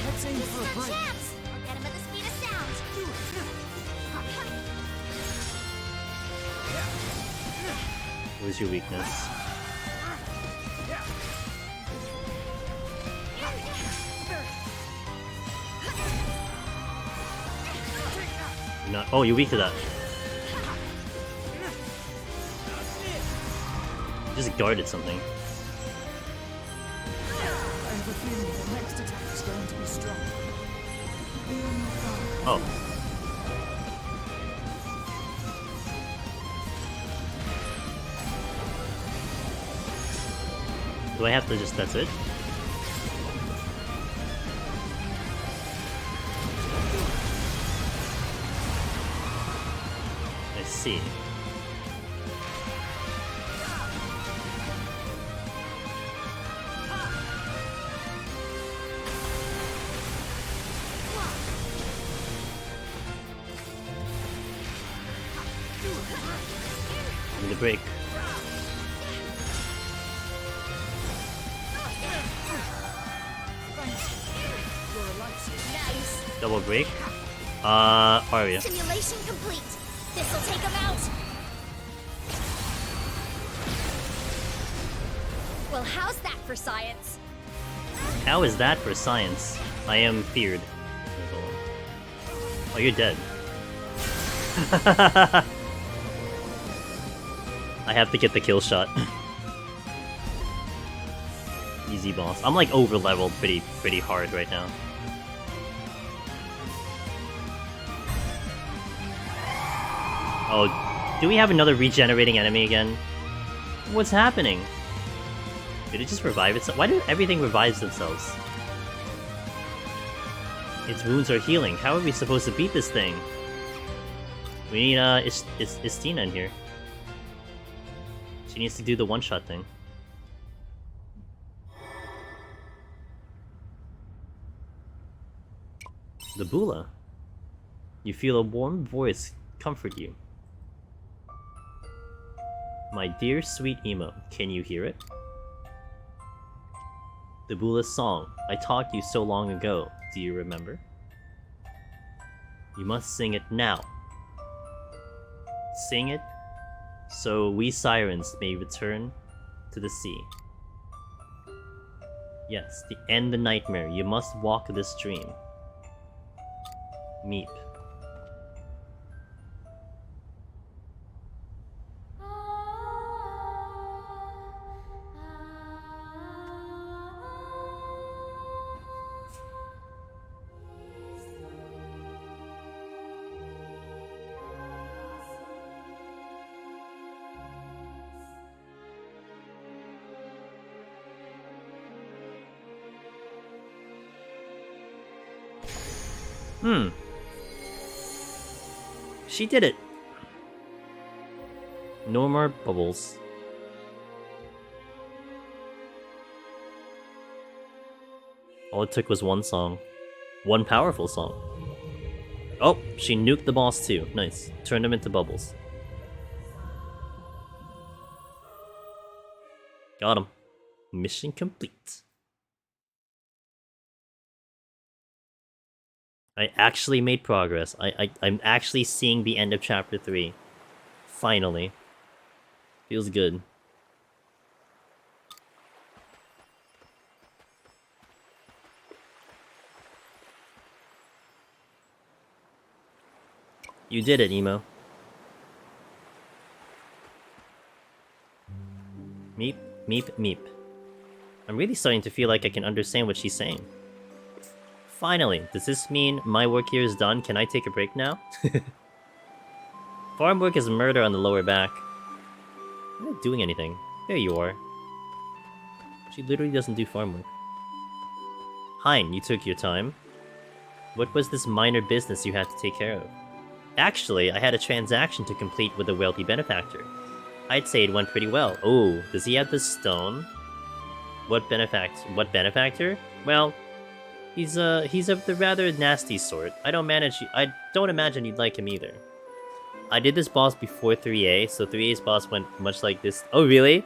Let's aim for a break. Chance! I'll get him at the speed of sound. What's your weakness? You're not. Oh, you're weak to that. You just guarded something. I have a feeling the next attack is going to be strong. Be on your guard. Oh. Do I have to just, that's it? I see. Need a break. Nice. Double break. Aria. Simulation complete. This'll take him out. Well, how's that for science? How is that for science? I am feared. Oh, you're dead. I have to get the kill shot. Easy boss. I'm like over leveled pretty hard right now. Oh, do we have another regenerating enemy again? What's happening? Did it just revive itself? Why did everything revive themselves? Its wounds are healing. How are we supposed to beat this thing? We need Istina in here. She needs to do the one-shot thing. The Bula. You feel a warm voice comfort you. My dear sweet Emo, can you hear it? The Bula's song. I taught you so long ago. Do you remember? You must sing it now. Sing it so we sirens may return to the sea. Yes, to end the nightmare, you must walk this dream. Meep. She did it. No more bubbles. All it took was one song. One powerful song. Oh, she nuked the boss too. Nice. Turned him into bubbles. Got him. Mission complete. I actually made progress. I'm actually seeing the end of chapter 3. Finally. Feels good. You did it, Emo. Meep, meep, meep. I'm really starting to feel like I can understand what she's saying. Finally, does this mean my work here is done? Can I take a break now? Farm work is murder on the lower back. I'm not doing anything. There you are. She literally doesn't do farm work. Hein, you took your time. What was this minor business you had to take care of? Actually, I had a transaction to complete with a wealthy benefactor. I'd say it went pretty well. Oh, does he have this stone? What benefactor? Well, he's of the rather nasty sort. I don't imagine you'd like him either. I did this boss before 3A, so 3A's boss went much like this. Oh, really?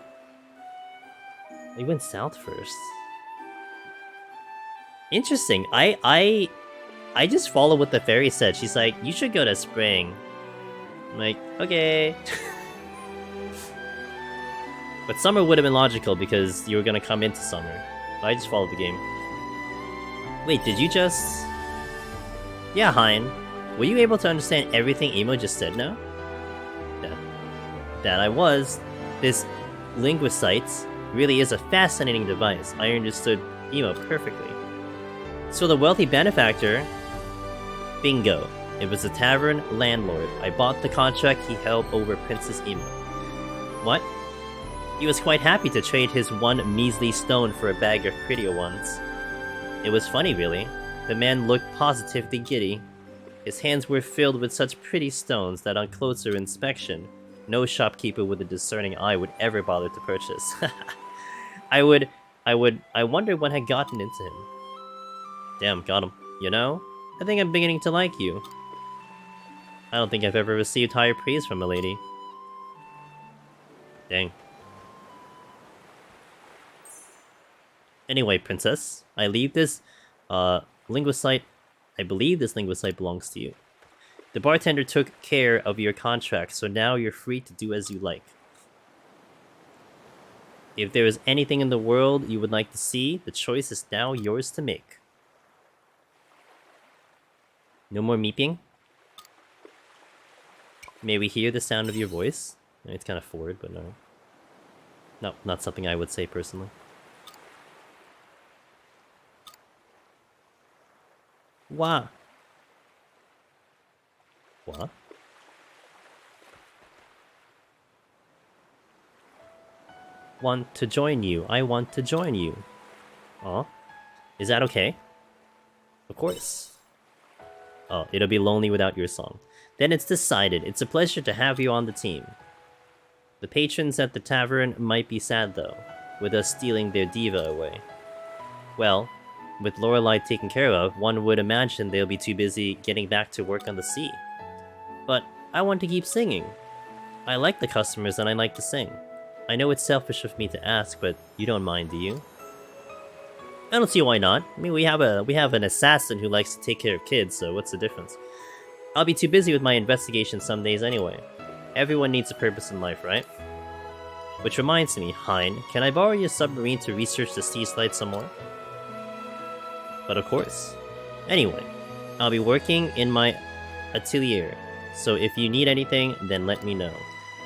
He went south first. Interesting. I just follow what the fairy said. She's like, you should go to spring. I'm like, okay. But summer would have been logical because you were gonna come into summer. I just followed the game. Wait, did you just... Yeah, Hein. Were you able to understand everything Emo just said now? That I was. This linguicite really is a fascinating device. I understood Emo perfectly. So the wealthy benefactor... Bingo. It was the tavern landlord. I bought the contract he held over Princess Emo. What? He was quite happy to trade his one measly stone for a bag of prettier ones. It was funny, really. The man looked positively giddy. His hands were filled with such pretty stones that on closer inspection, no shopkeeper with a discerning eye would ever bother to purchase. I wonder what had gotten into him. Damn, got him. You know? I think I'm beginning to like you. I don't think I've ever received higher praise from a lady. Dang. Anyway, princess, I leave this, linguicite. I believe this linguicite belongs to you. The bartender took care of your contract, so now you're free to do as you like. If there is anything in the world you would like to see, the choice is now yours to make. No more meeping? May we hear the sound of your voice? It's kind of forward, but no. No, not something I would say personally. Wow. What? Want to join you. I want to join you. Aw. Is that okay? Of course. Oh, it'll be lonely without your song. Then it's decided. It's a pleasure to have you on the team. The patrons at the tavern might be sad, though, with us stealing their diva away. Well, with Lorelei taken care of, one would imagine they'll be too busy getting back to work on the sea. But I want to keep singing. I like the customers and I like to sing. I know it's selfish of me to ask, but you don't mind, do you? I don't see why not. I mean, we have an assassin who likes to take care of kids, so what's the difference? I'll be too busy with my investigation some days anyway. Everyone needs a purpose in life, right? Which reminds me, Hein, can I borrow your submarine to research the sea slide some more? But of course. Anyway, I'll be working in my atelier, so if you need anything, then let me know.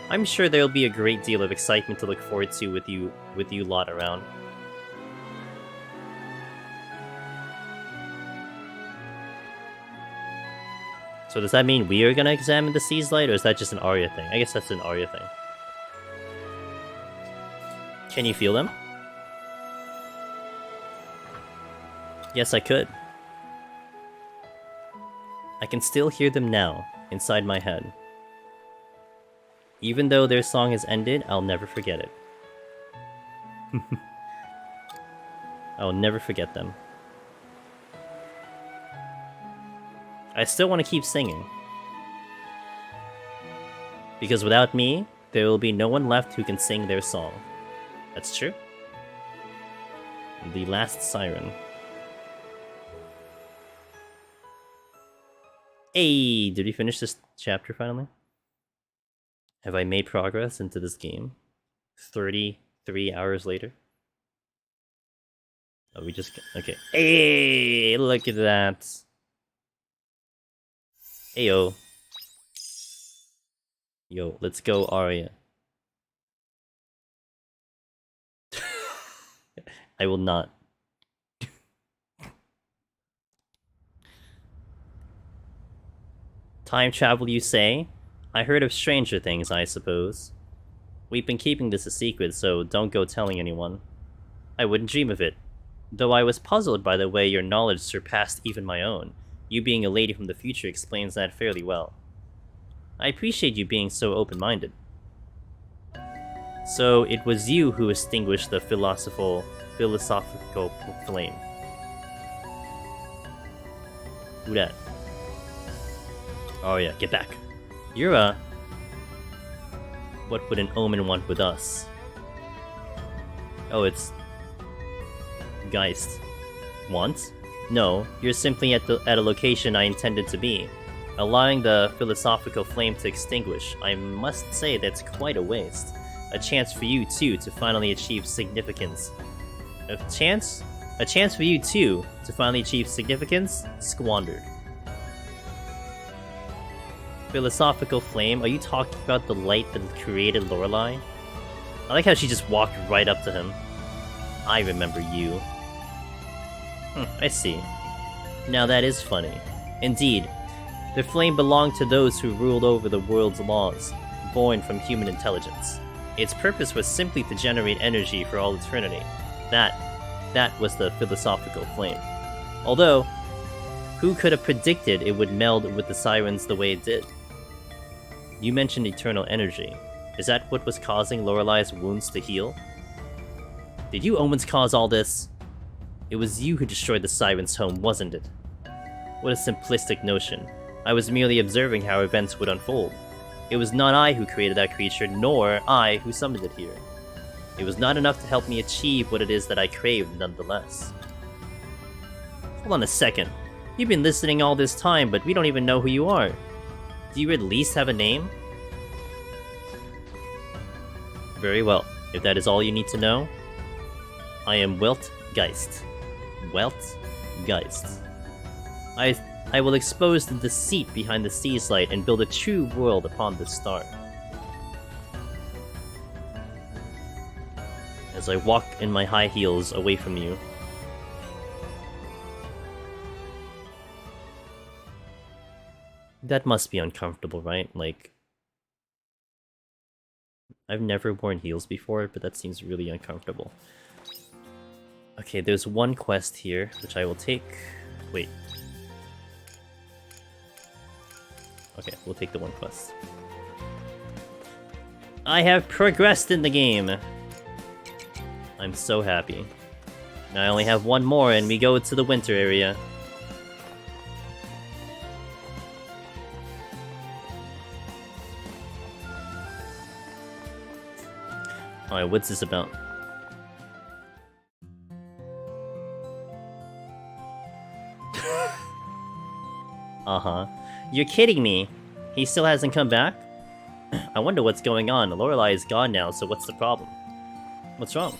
I'm sure there'll be a great deal of excitement to look forward to with you lot around. So does that mean we are gonna examine the sea slide, or is that just an Arya thing? I guess that's an Arya thing. Can you feel them? Yes, I could. I can still hear them now, inside my head. Even though their song has ended, I'll never forget it. I will never forget them. I still want to keep singing. Because without me, there will be no one left who can sing their song. That's true. The last siren. Hey, did we finish this chapter finally? Have I made progress into this game? 33 hours later? Oh, we just... Okay. Hey, look at that. Heyo. Yo, let's go, Arya. I will not. Time travel, you say? I heard of stranger things, I suppose. We've been keeping this a secret, so don't go telling anyone. I wouldn't dream of it. Though I was puzzled by the way your knowledge surpassed even my own. You being a lady from the future explains that fairly well. I appreciate you being so open-minded. So, it was you who extinguished the philosophical flame. Who dat? Oh yeah, get back. You're a... What would an omen want with us? Oh, it's... Geist. Want? No, you're simply at a location I intended to be. Allowing the philosophical flame to extinguish, I must say that's quite a waste. A chance for you, too, to finally achieve significance. A chance for you, too, to finally achieve significance? Squandered. Philosophical flame? Are you talking about the light that created Lorelei? I like how she just walked right up to him. I remember you. I see. Now that is funny. Indeed. The flame belonged to those who ruled over the world's laws, born from human intelligence. Its purpose was simply to generate energy for all eternity. That was the philosophical flame. Although, who could have predicted it would meld with the sirens the way it did? You mentioned eternal energy. Is that what was causing Lorelei's wounds to heal? Did you omens cause all this? It was you who destroyed the siren's home, wasn't it? What a simplistic notion. I was merely observing how events would unfold. It was not I who created that creature, nor I who summoned it here. It was not enough to help me achieve what it is that I craved, nonetheless. Hold on a second. You've been listening all this time, but we don't even know who you are. Do you at least have a name? Very well. If that is all you need to know, I am Welt Geist. Welt Geist. I will expose the deceit behind the sea's light and build a true world upon this star. As I walk in my high heels away from you. That must be uncomfortable, right? Like... I've never worn heels before, but that seems really uncomfortable. Okay, there's one quest here, which I will take... Wait. Okay, we'll take the one quest. I have progressed in the game! I'm so happy. Now I only have one more and we go to the winter area. Alright, what's this about? Uh-huh. You're kidding me! He still hasn't come back? I wonder what's going on. Lorelei is gone now, so what's the problem? What's wrong?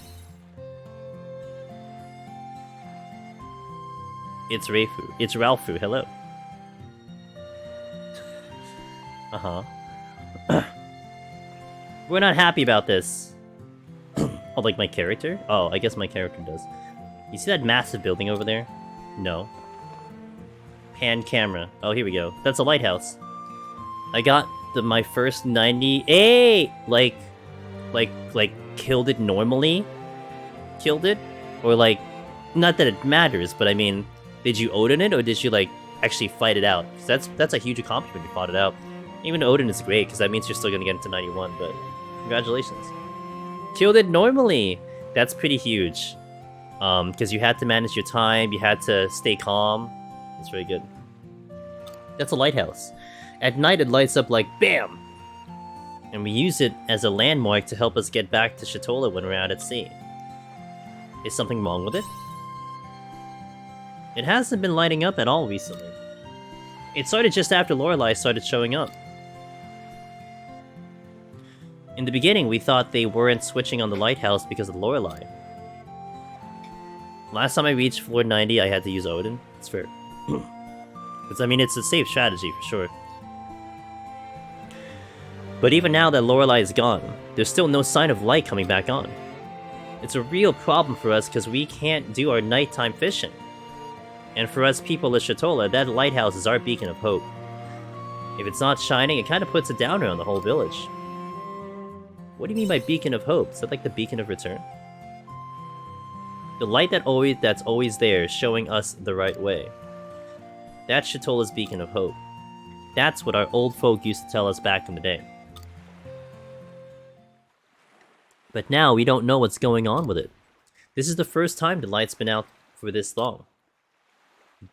It's Reifu. It's Ralphu, hello. Uh-huh. We're not happy about this. Oh, like my character? Oh, I guess my character does. You see that massive building over there? No. Pan camera. Oh, here we go. That's a lighthouse. I got my first 90... Hey! Like, killed it normally? Killed it? Or like, not that it matters, but I mean, did you Odin it, or did you like, actually fight it out? 'Cause that's a huge accomplishment, you fought it out. Even Odin is great, because that means you're still gonna get into 91, but congratulations. Killed it normally! That's pretty huge. Because you had to manage your time, you had to stay calm. It's very good. That's a lighthouse. At night it lights up like BAM! And we use it as a landmark to help us get back to Shatola when we're out at sea. Is something wrong with it? It hasn't been lighting up at all recently. It started just after Lorelei started showing up. In the beginning, we thought they weren't switching on the lighthouse because of Lorelei. Last time I reached floor 90, I had to use Odin. It's fair. Because, I mean, it's a safe strategy for sure. But even now that Lorelei is gone, there's still no sign of light coming back on. It's a real problem for us because we can't do our nighttime fishing. And for us people at Shatola, that lighthouse is our beacon of hope. If it's not shining, it kind of puts a downer on the whole village. What do you mean by beacon of hope? Is that like the beacon of return? The light that's always there, showing us the right way. That's Shatola's beacon of hope. That's what our old folk used to tell us back in the day. But now we don't know what's going on with it. This is the first time the light's been out for this long.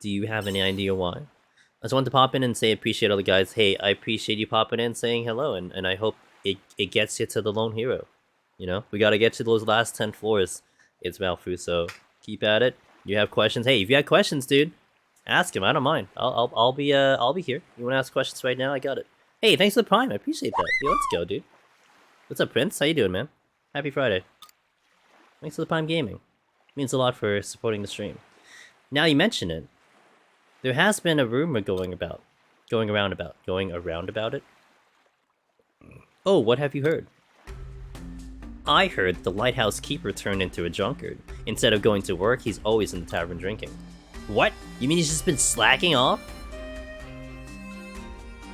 Do you have any idea why? I just wanted to pop in and say appreciate all the guys. Hey, I appreciate you popping in saying hello, and I hope it gets you to the lone hero. You know, we gotta get to those last 10 floors. It's Malfu, so keep at it. You have questions? Hey, if you have questions, dude, ask him. I don't mind. I'll be here. You wanna ask questions right now? I got it. Hey, thanks for the prime. I appreciate that. Yo, let's go, dude. What's up, Prince? How you doing, man? Happy Friday. Thanks for the prime gaming. Means a lot for supporting the stream. Now you mention it. There has been a rumor going around about it. Oh, what have you heard? I heard the lighthouse keeper turned into a drunkard. Instead of going to work, he's always in the tavern drinking. What? You mean he's just been slacking off?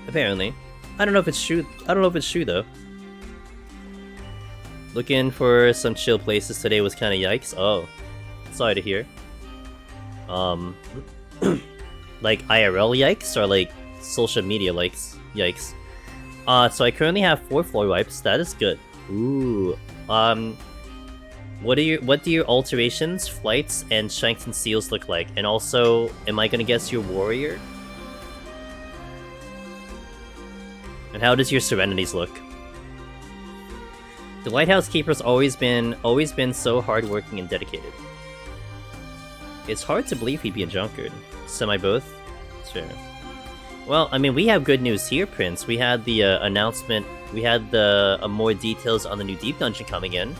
Apparently. I don't know if it's true though. Looking for some chill places today was kinda yikes. Oh. Sorry to hear. Like IRL yikes or like social media yikes? So I currently have 4 floor wipes. That is good. Ooh. What do your alterations, flights, and shanks and seals look like? And also, am I gonna guess your warrior? And how does your serenities look? The lighthouse keeper's always been so hardworking and dedicated. It's hard to believe he'd be a drunkard. Semi both? Sure. Well, I mean, we have good news here, Prince. We had the announcement, we had the more details on the new Deep Dungeon coming in,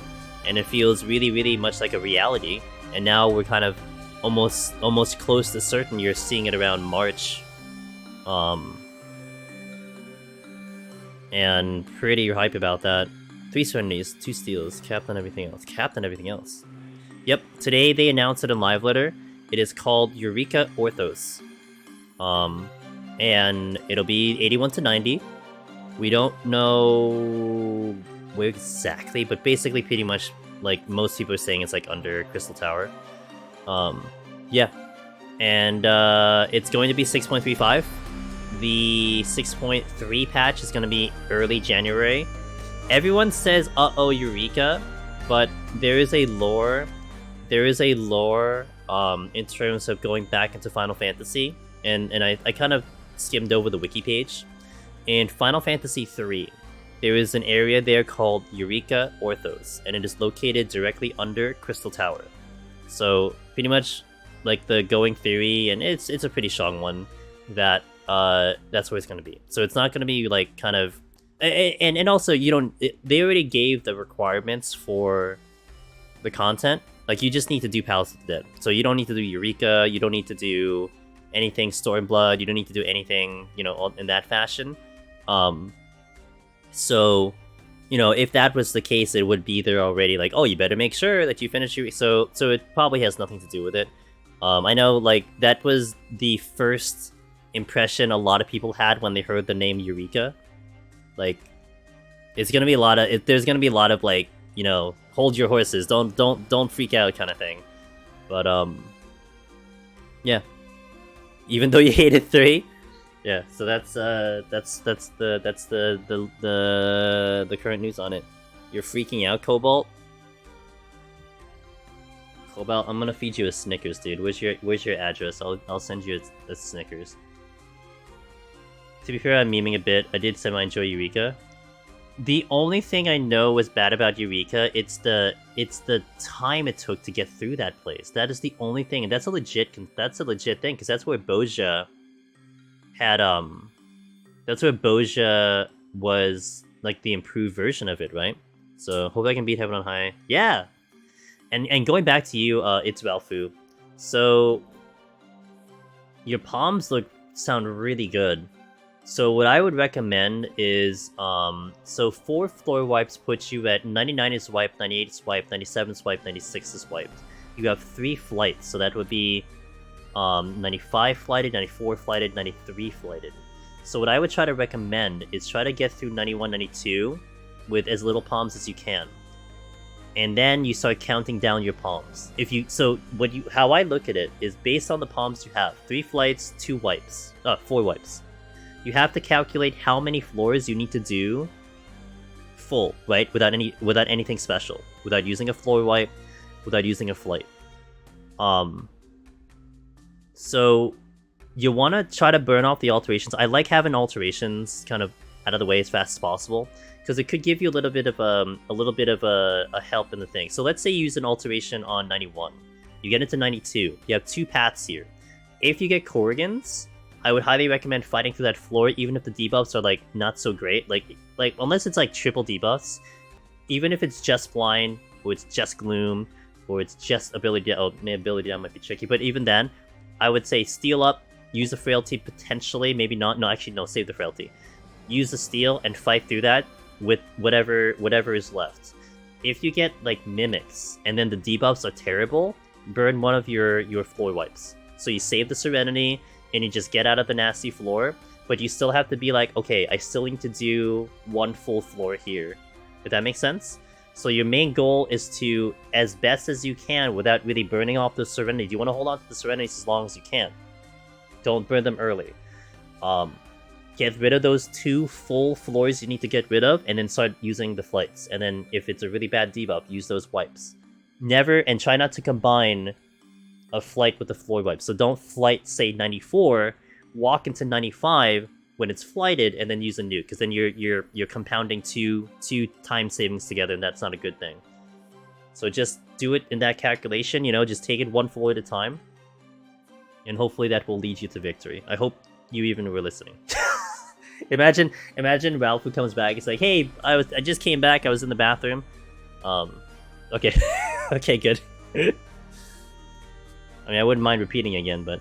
and it feels really, really much like a reality. And now we're kind of almost close to certain you're seeing it around March. And pretty hype about that. 3 serenities, 2 steals, capped on everything else. Yep, today they announced it in Live Letter. It is called Eureka Orthos. And it'll be 81 to 90. We don't know where exactly, but basically pretty much like most people are saying it's like under Crystal Tower. Yeah. And it's going to be 6.35. The 6.3 patch is going to be early January. Everyone says, uh-oh, Eureka, but there is a lore in terms of going back into Final Fantasy, and I kind of skimmed over the wiki page. In Final Fantasy III, there is an area there called Eureka Orthos, and it is located directly under Crystal Tower. So pretty much like the going theory, and it's a pretty strong one, that that's where it's going to be. So it's not going to be like kind of, and also they already gave the requirements for the content. Like, you just need to do Palace of the Dead. So you don't need to do Eureka, you don't need to do anything Stormblood, you don't need to do anything, in that fashion. So, if that was the case, it would be there already, like, oh, you better make sure that you finish your... So it probably has nothing to do with it. I know, like, that was the first impression a lot of people had when they heard the name Eureka. Like, there's gonna be a lot of, like, hold your horses, don't freak out kind of thing. But, yeah. Even though you hated 3, Yeah, so that's the current news on it. You're freaking out, Cobalt? Cobalt, I'm gonna feed you a Snickers, dude. Where's your address? I'll send you a Snickers. To be fair, I'm memeing a bit. I did semi-enjoy Eureka. The only thing I know was bad about Eureka, it's the time it took to get through that place. That is the only thing, and that's a legit thing, because that's where Boja had that's where Boja was like the improved version of it, right? So hope I can beat Heaven on High. Yeah! And going back to you, it's Ralphu. So your palms sound really good. So what I would recommend is, so 4 floor wipes puts you at 99 is wiped, 98 is wiped, 97 is wiped, 96 is wiped. You have 3 flights, so that would be 95 flighted, 94 flighted, 93 flighted. So what I would try to recommend is try to get through 91, 92 with as little palms as you can. And then you start counting down your palms. How I look at it is based on the palms you have. 3 flights, 4 wipes. You have to calculate how many floors you need to do full, right? Without anything special. Without using a floor wipe, without using a flight. So you want to try to burn off the alterations. I like having alterations kind of out of the way as fast as possible, because it could give you a little bit of a help in the thing. So let's say you use an alteration on 91. You get into 92. You have 2 paths here. If you get Corrigans, I would highly recommend fighting through that floor, even if the debuffs are like not so great. Like unless it's like triple debuffs, even if it's just blind or it's just gloom or it's just ability. Oh, ability that might be tricky, but even then, I would say steal up, use the frailty potentially, maybe not. No, actually no, save the frailty. Use the steal and fight through that with whatever is left. If you get like mimics and then the debuffs are terrible, burn one of your floor wipes. So you save the Serenity and you just get out of the nasty floor, but you still have to be like, okay, I still need to do 1 full floor here. If that makes sense? So your main goal is to, as best as you can, without really burning off the Serenity. You want to hold on to the Serenities as long as you can. Don't burn them early. Get rid of those 2 full floors you need to get rid of, and then start using the flights. And then if it's a really bad debuff, use those wipes. Never, and try not to combine a flight with the floor wipe. So don't flight, say, 94, walk into 95 when it's flighted, and then use a nuke, because then you're compounding two time savings together, and that's not a good thing. So just do it in that calculation, just take it 1 floor at a time, and hopefully that will lead you to victory. I hope you even were listening. Imagine Ralph who comes back, it's like, hey, I just came back, I was in the bathroom. Okay. Okay, good. I mean, I wouldn't mind repeating again, but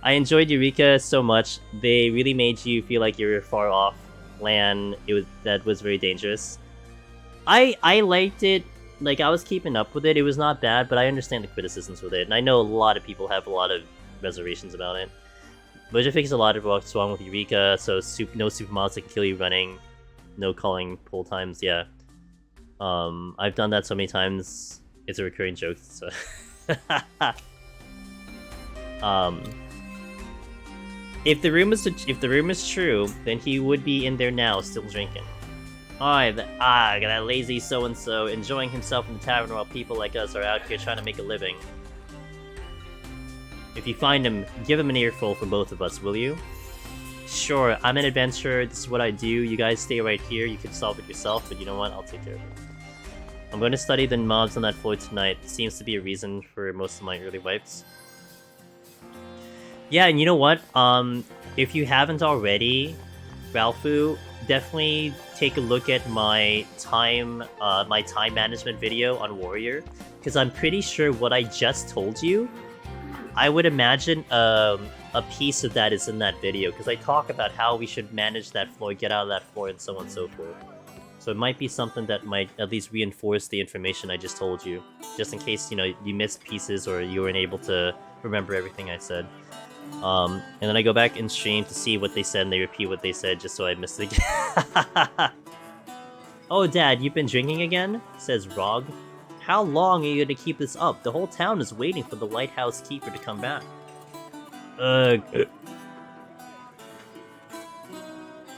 I enjoyed Eureka so much. They really made you feel like you were far off land. That was very dangerous. I liked it. Like, I was keeping up with it. It was not bad, but I understand the criticisms with it, and I know a lot of people have a lot of reservations about it. Boja fixed a lot of what's wrong with Eureka, so no supermodels that can kill you running, no calling pull times. Yeah, I've done that so many times. It's a recurring joke. So. If the room is true, then he would be in there now, still drinking. That lazy so-and-so enjoying himself in the tavern while people like us are out here trying to make a living. If you find him, give him an earful from both of us, will you? Sure, I'm an adventurer, this is what I do, you guys stay right here, you can solve it yourself, but you know what, I'll take care of it. I'm going to study the mobs on that floor tonight. Seems to be a reason for most of my early wipes. Yeah, and you know what? If you haven't already, Ralphu, definitely take a look at my time management video on Warrior, because I'm pretty sure what I just told you, I would imagine a piece of that is in that video, because I talk about how we should manage that floor, get out of that floor, and so on and so forth. So it might be something that might at least reinforce the information I just told you, just in case, you missed pieces or you weren't able to remember everything I said. And then I go back in stream to see what they said, and they repeat what they said just so I missed it again. Oh, Dad, you've been drinking again? Says Rog. How long are you going to keep this up? The whole town is waiting for the lighthouse keeper to come back.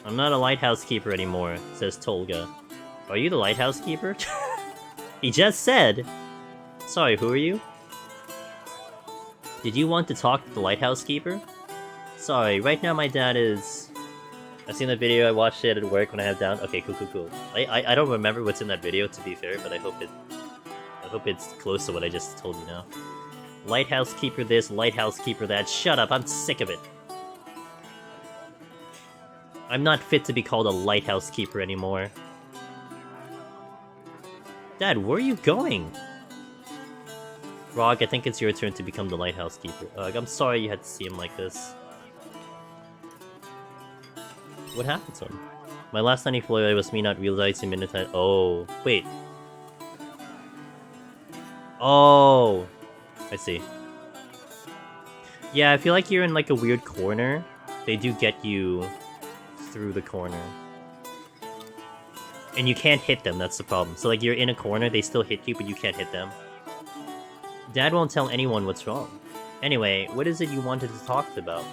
I'm not a lighthouse keeper anymore, says Tolga. Are you the lighthouse keeper? He just said! Sorry, who are you? Did you want to talk to the lighthouse keeper? Sorry, right now my dad is... I've seen that video, I watched it at work when I had down. Okay, cool. I don't remember what's in that video, to be fair, but I hope it's close to what I just told you now. Lighthouse keeper this, lighthouse keeper that. Shut up, I'm sick of it. I'm not fit to be called a lighthouse keeper anymore. Dad, where are you going? Rog, I think it's your turn to become the lighthouse keeper. I'm sorry you had to see him like this. What happened to him? My last night employee was me not realizing minute. Oh, wait. Oh, I see. Yeah, I feel like you're in like a weird corner. They do get you through the corner. And you can't hit them, that's the problem. So like you're in a corner, they still hit you, but you can't hit them. Dad won't tell anyone what's wrong. Anyway, what is it you wanted to talk about?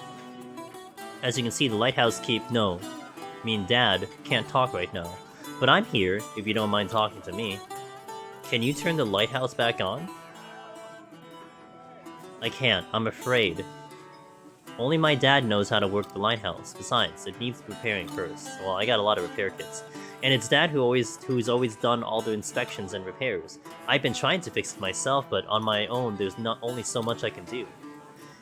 As you can see, the lighthouse No. I mean, Dad can't talk right now. But I'm here, if you don't mind talking to me. Can you turn the lighthouse back on? I can't, I'm afraid. Only my dad knows how to work the lighthouse. Besides, it needs repairing first. Well, I got a lot of repair kits. And it's Dad who's always done all the inspections and repairs. I've been trying to fix it myself, but on my own, there's not only so much I can do.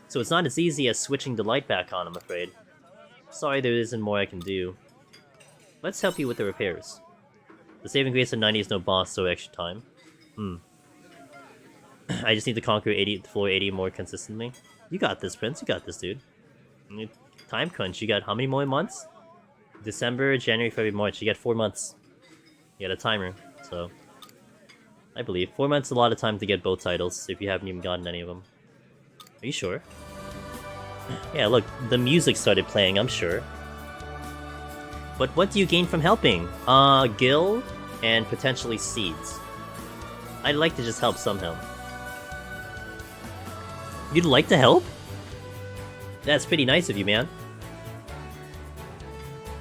So it's not as easy as switching the light back on, I'm afraid. Sorry, there isn't more I can do. Let's help you with the repairs. The saving grace of 90 is no boss, so extra time. I just need to conquer floor 80 more consistently. You got this, Prince. You got this, dude. Time crunch. You got how many more months? December, January, February, March. You got 4 months. You got a timer, so... I believe. 4 months is a lot of time to get both titles, if you haven't even gotten any of them. Are you sure? Yeah, look, the music started playing, I'm sure. But what do you gain from helping? Gil, and potentially seeds. I'd like to just help somehow. You'd like to help? That's pretty nice of you, man.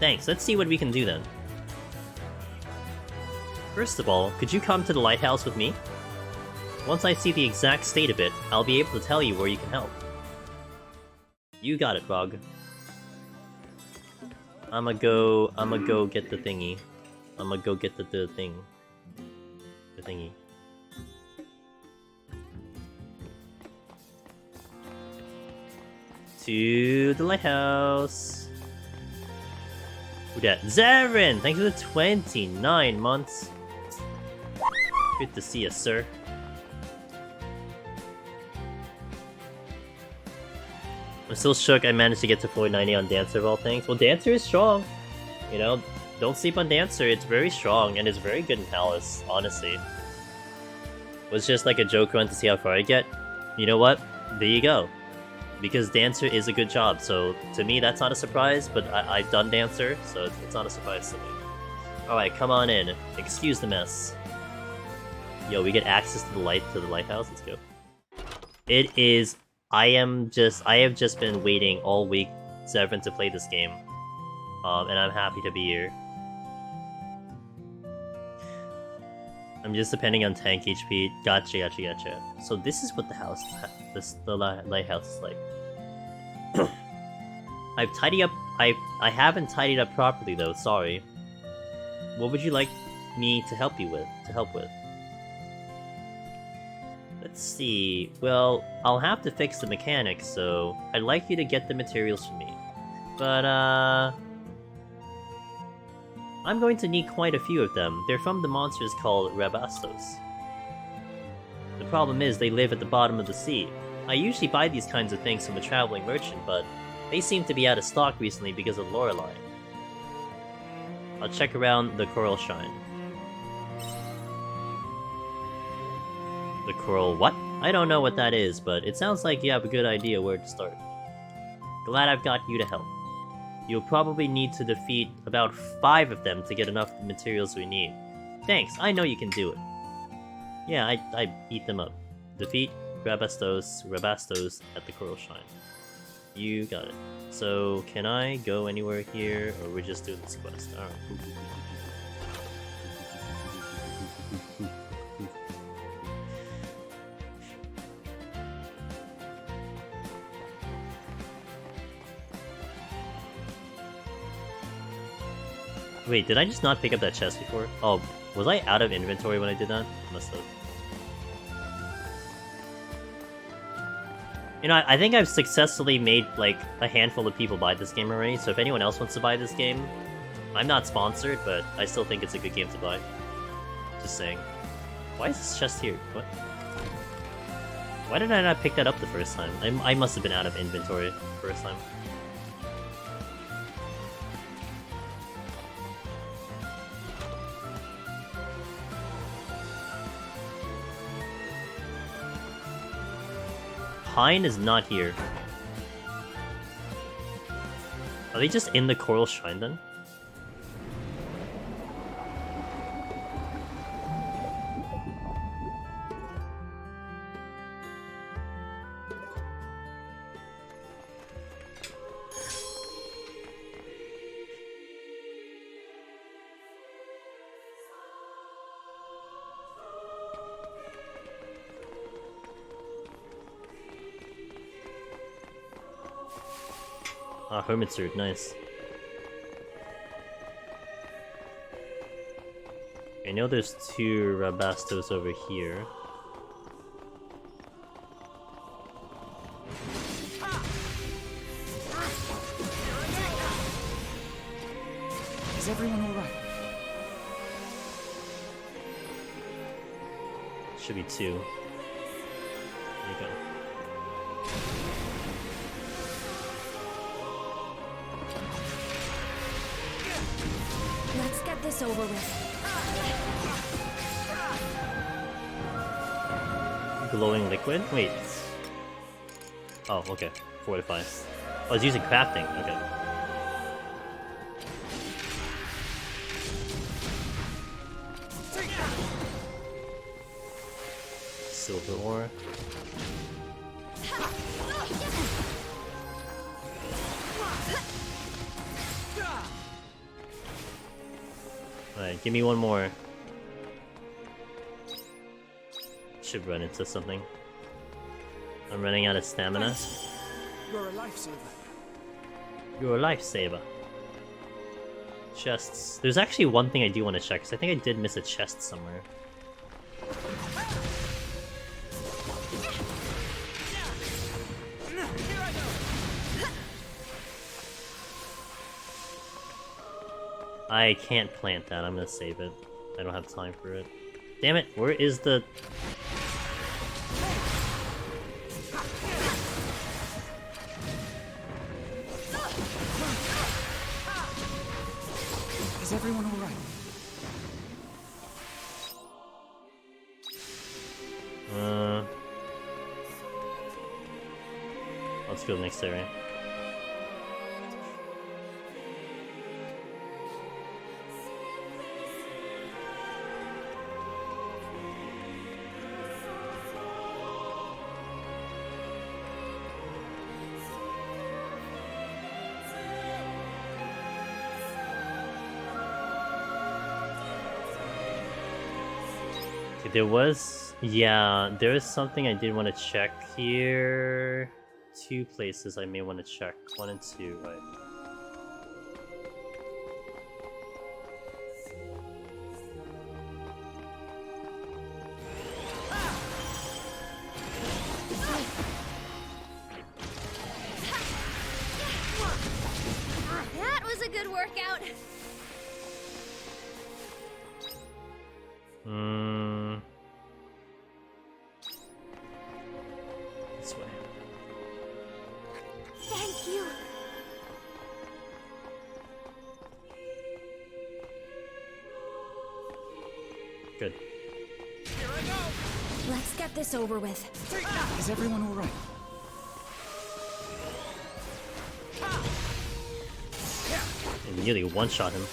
Thanks, let's see what we can do then. First of all, could you come to the lighthouse with me? Once I see the exact state of it, I'll be able to tell you where you can help. You got it, Rog. I'ma go get the thingy. I'ma go get the thing. The thingy. To the lighthouse. Who dat? Zarin! Thanks for the 29 months. Good to see you, sir. I'm still shook I managed to get to floor 90 on Dancer of all things. Well, Dancer is strong. You know, don't sleep on Dancer. It's very strong, and it's very good in Palace, honestly. It was just like a joke run to see how far I get. You know what? There you go. Because Dancer is a good job, so to me that's not a surprise, but I've done Dancer, so it's not a surprise to me. Alright, come on in. Excuse the mess. Yo, we get access to the lighthouse, let's go. It is... I have just been waiting all week, Zevran, to play this game. And I'm happy to be here. I'm just depending on tank HP. Gotcha. So this is what the lighthouse is like. I've tidied up. I haven't tidied up properly though. Sorry. What would you like me to help you with? Let's see. Well, I'll have to fix the mechanics, so I'd like you to get the materials for me. But I'm going to need quite a few of them. They're from the monsters called Rabastos. The problem is they live at the bottom of the sea. I usually buy these kinds of things from a traveling merchant, but they seem to be out of stock recently because of Lorelei. I'll check around the Coral Shrine. The Coral what? I don't know what that is, but it sounds like you have a good idea where to start. Glad I've got you to help. You'll probably need to defeat about 5 of them to get enough materials we need. Thanks, I know you can do it. Yeah, I beat them up. Defeat Rabastos at the Coral Shrine. You got it. So, can I go anywhere here, or we're just doing this quest? Alright. Wait, did I just not pick up that chest before? Oh, was I out of inventory when I did that? Must have. You know, I think I've successfully made, like, a handful of people buy this game already, so if anyone else wants to buy this game, I'm not sponsored, but I still think it's a good game to buy. Just saying. Why is this chest here? What? Why did I not pick that up the first time? I must have been out of inventory the first time. Pine is not here. Are they just in the Coral Shrine then? Ah, Hermit Sword, nice. I know there's 2 Rabastos over here. Is everyone alright? Should be 2. There you go. Let's get this over with. Glowing liquid? Wait. Oh, okay. Fortify. Oh, I was using crafting. Okay. Silver ore. Alright, give me one more. Should run into something. I'm running out of stamina. You're a lifesaver. You're a lifesaver. Chests. There's actually one thing I do want to check, because I think I did miss a chest somewhere. I can't plant that, I'm gonna save it. I don't have time for it. Damn it, where is the... Is everyone alright? Let's go to the next area. There was... yeah, there is something I did want to check here. 2 places I may want to check. 1 and 2, right. That was a good workout. This way. Thank you. Good. Let's get this over with. Is everyone alright? And nearly one-shot him.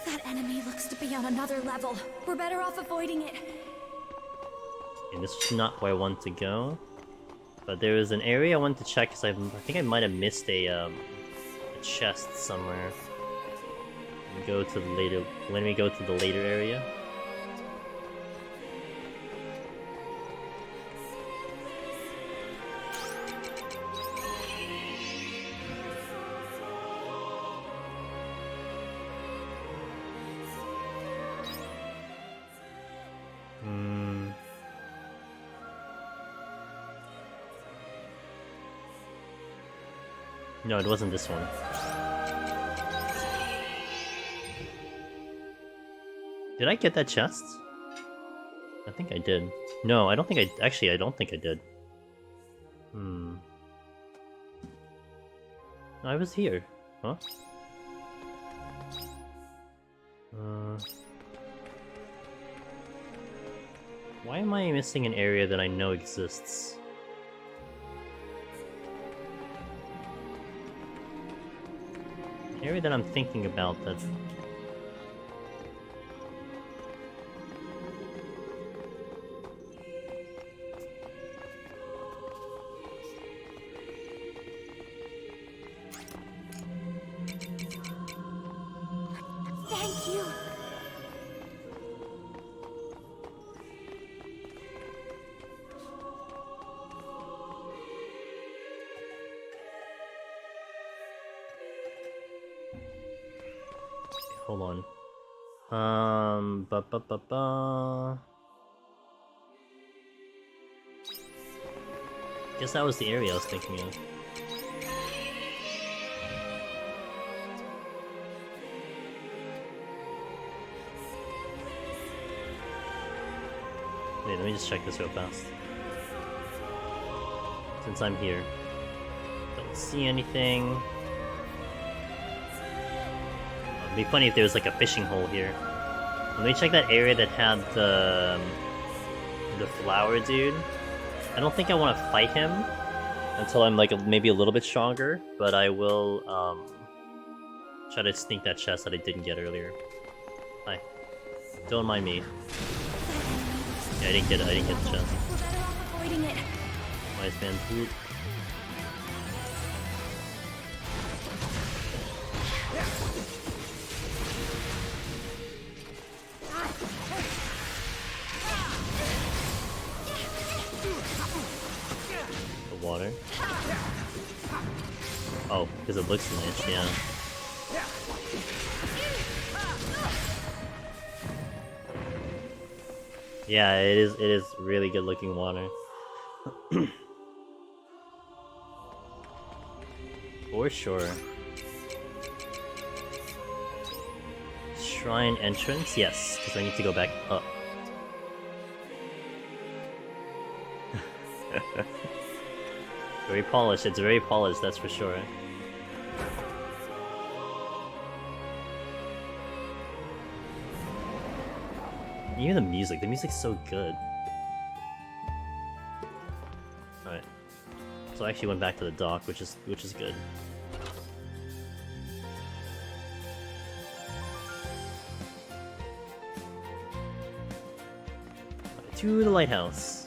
That enemy looks to be on another level. We're better off avoiding it. And this is not where I want to go. But there is an area I wanted to check because I think I might have missed a chest somewhere. Go to the later when we go to the later area. No, it wasn't this one. Did I get that chest? I think I did. No, I don't think I... Actually, I don't think I did. No, I was here. Huh? Why am I missing an area that I know exists? An area that I'm thinking about that... Thank you. Hold on. Guess that was the area I was thinking of. Wait, let me just check this real fast. Since I'm here. Don't see anything. It'd be funny if there was like a fishing hole here. Let me check that area that had the flower dude. I don't think I want to fight him until I'm like maybe a little bit stronger, but I will try to sneak that chest that I didn't get earlier. Hi. Don't mind me. Yeah, I didn't get it. I didn't get the chest. We're better off avoiding it. Wise man's boot. The water. Oh, because it looks nice, yeah. Yeah, it is really good looking water. For sure. Shrine entrance? Yes, because I need to go back up. Very polished, it's very polished, that's for sure. Even the music's so good. Alright. So I actually went back to the dock, which is good. To the lighthouse.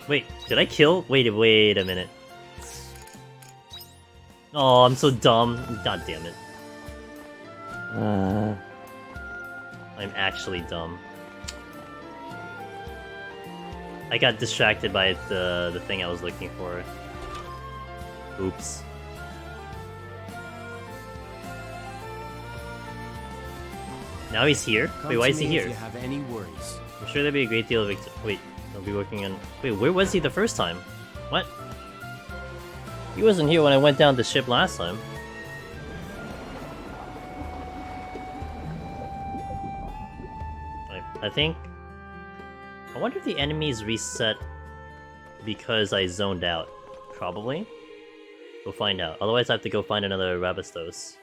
Wait, did I kill? Wait a minute. Oh, I'm so dumb. God damn it. I'm actually dumb. I got distracted by the thing I was looking for. Oops. Now he's here? Wait, why is he here? If you have any worries. I'm sure there'll be a great deal of wait, I'll be working on... Wait, where was he the first time? What? He wasn't here when I went down the ship last time. I think... I wonder if the enemies reset because I zoned out. Probably. We'll find out. Otherwise I have to go find another Rabastos.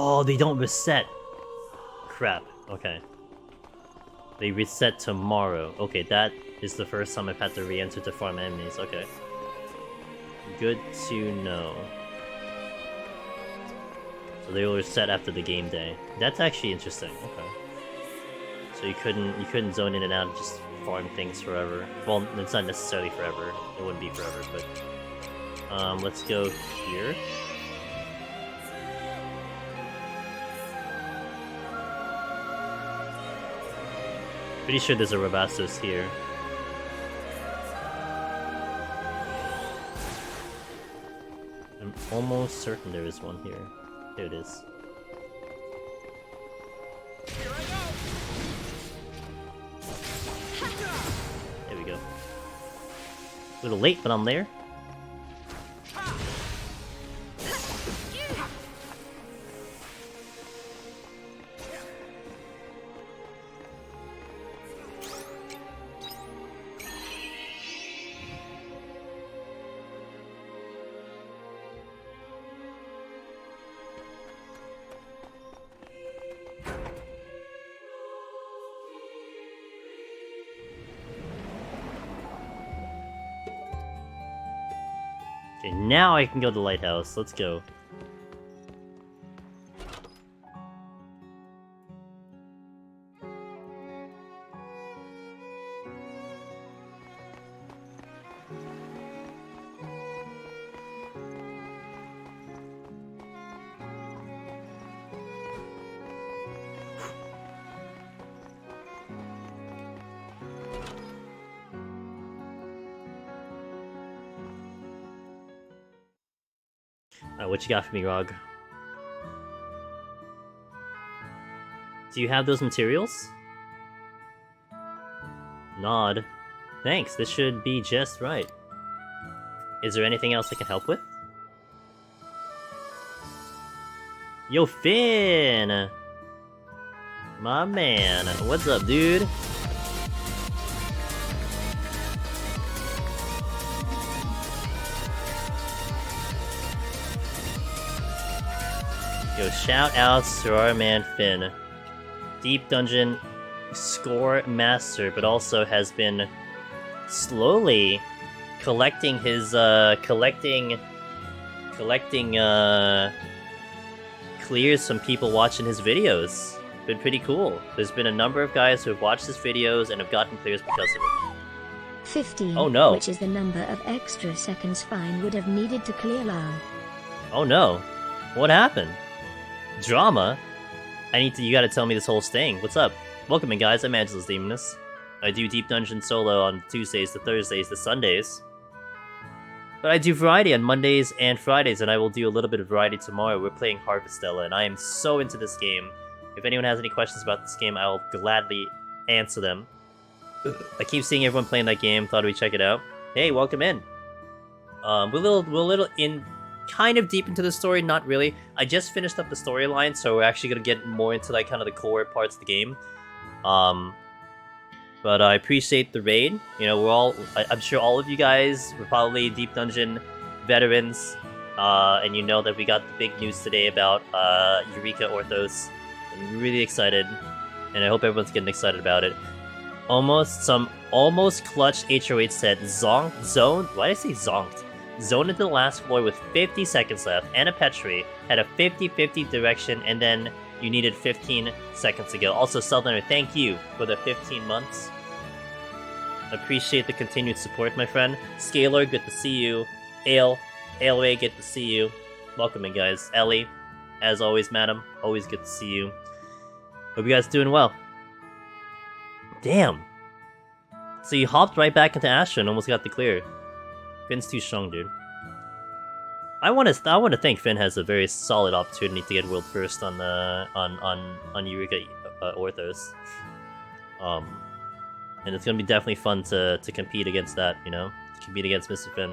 Oh, they don't reset. Crap. Okay. They reset tomorrow. Okay, that is the first time I've had to re-enter to farm enemies. Okay. Good to know. So they will reset after the game day. That's actually interesting. Okay. So you couldn't zone in and out and just farm things forever. Well, it's not necessarily forever. It wouldn't be forever, but let's go here. Pretty sure there's a Rabastos here. I'm almost certain there is one here. There it is. There we go. A little late, but I'm there. Okay, now I can go to the lighthouse. Let's go. What you got for me, Rog? Do you have those materials? Nod. Thanks, this should be just right. Is there anything else I can help with? Yo, Finn! My man, what's up, dude? Yo, shout outs to our man Finn. Deep Dungeon score master, but also has been slowly collecting his, clears from people watching his videos. Been pretty cool. There's been a number of guys who have watched his videos and have gotten clears because of it. 15, oh no. Which is the number of extra seconds Fine would have needed to clear Lao. Oh no. What happened? Drama? You gotta tell me this whole thing. What's up? Welcome in, guys. I'm Angelus Demoness. I do Deep Dungeon solo on Tuesdays, the Thursdays, the Sundays. But I do variety on Mondays and Fridays, and I will do a little bit of variety tomorrow. We're playing Harvestella, and I am so into this game. If anyone has any questions about this game, I'll gladly answer them. I keep seeing everyone playing that game. Thought we'd check it out. Hey, welcome in. We're a little in... kind of deep into the story, not really. I just finished up the storyline, so we're actually gonna get more into like kind of the core parts of the game. But I appreciate the raid. You know, I'm sure all of you guys were probably Deep Dungeon veterans, and you know that we got the big news today about Eureka Orthos. I'm really excited, and I hope everyone's getting excited about it. Almost clutch HOH said zone. Why did I say zonked? Zoned into the last floor with 50 seconds left, and a Petri had a 50-50 direction, and then you needed 15 seconds to go. Also, Southerner, thank you for the 15 months. Appreciate the continued support, my friend. Scalar, good to see you. Ailway, good to see you. Welcome in, guys. Ellie, as always, madam, always good to see you. Hope you guys doing well. Damn. So you hopped right back into Astra and almost got the clear. Finn's too strong, dude. I want to think Finn has a very solid opportunity to get world first on Eureka Orthos. And it's gonna be definitely fun to compete against that, you know, to compete against Mr. Finn.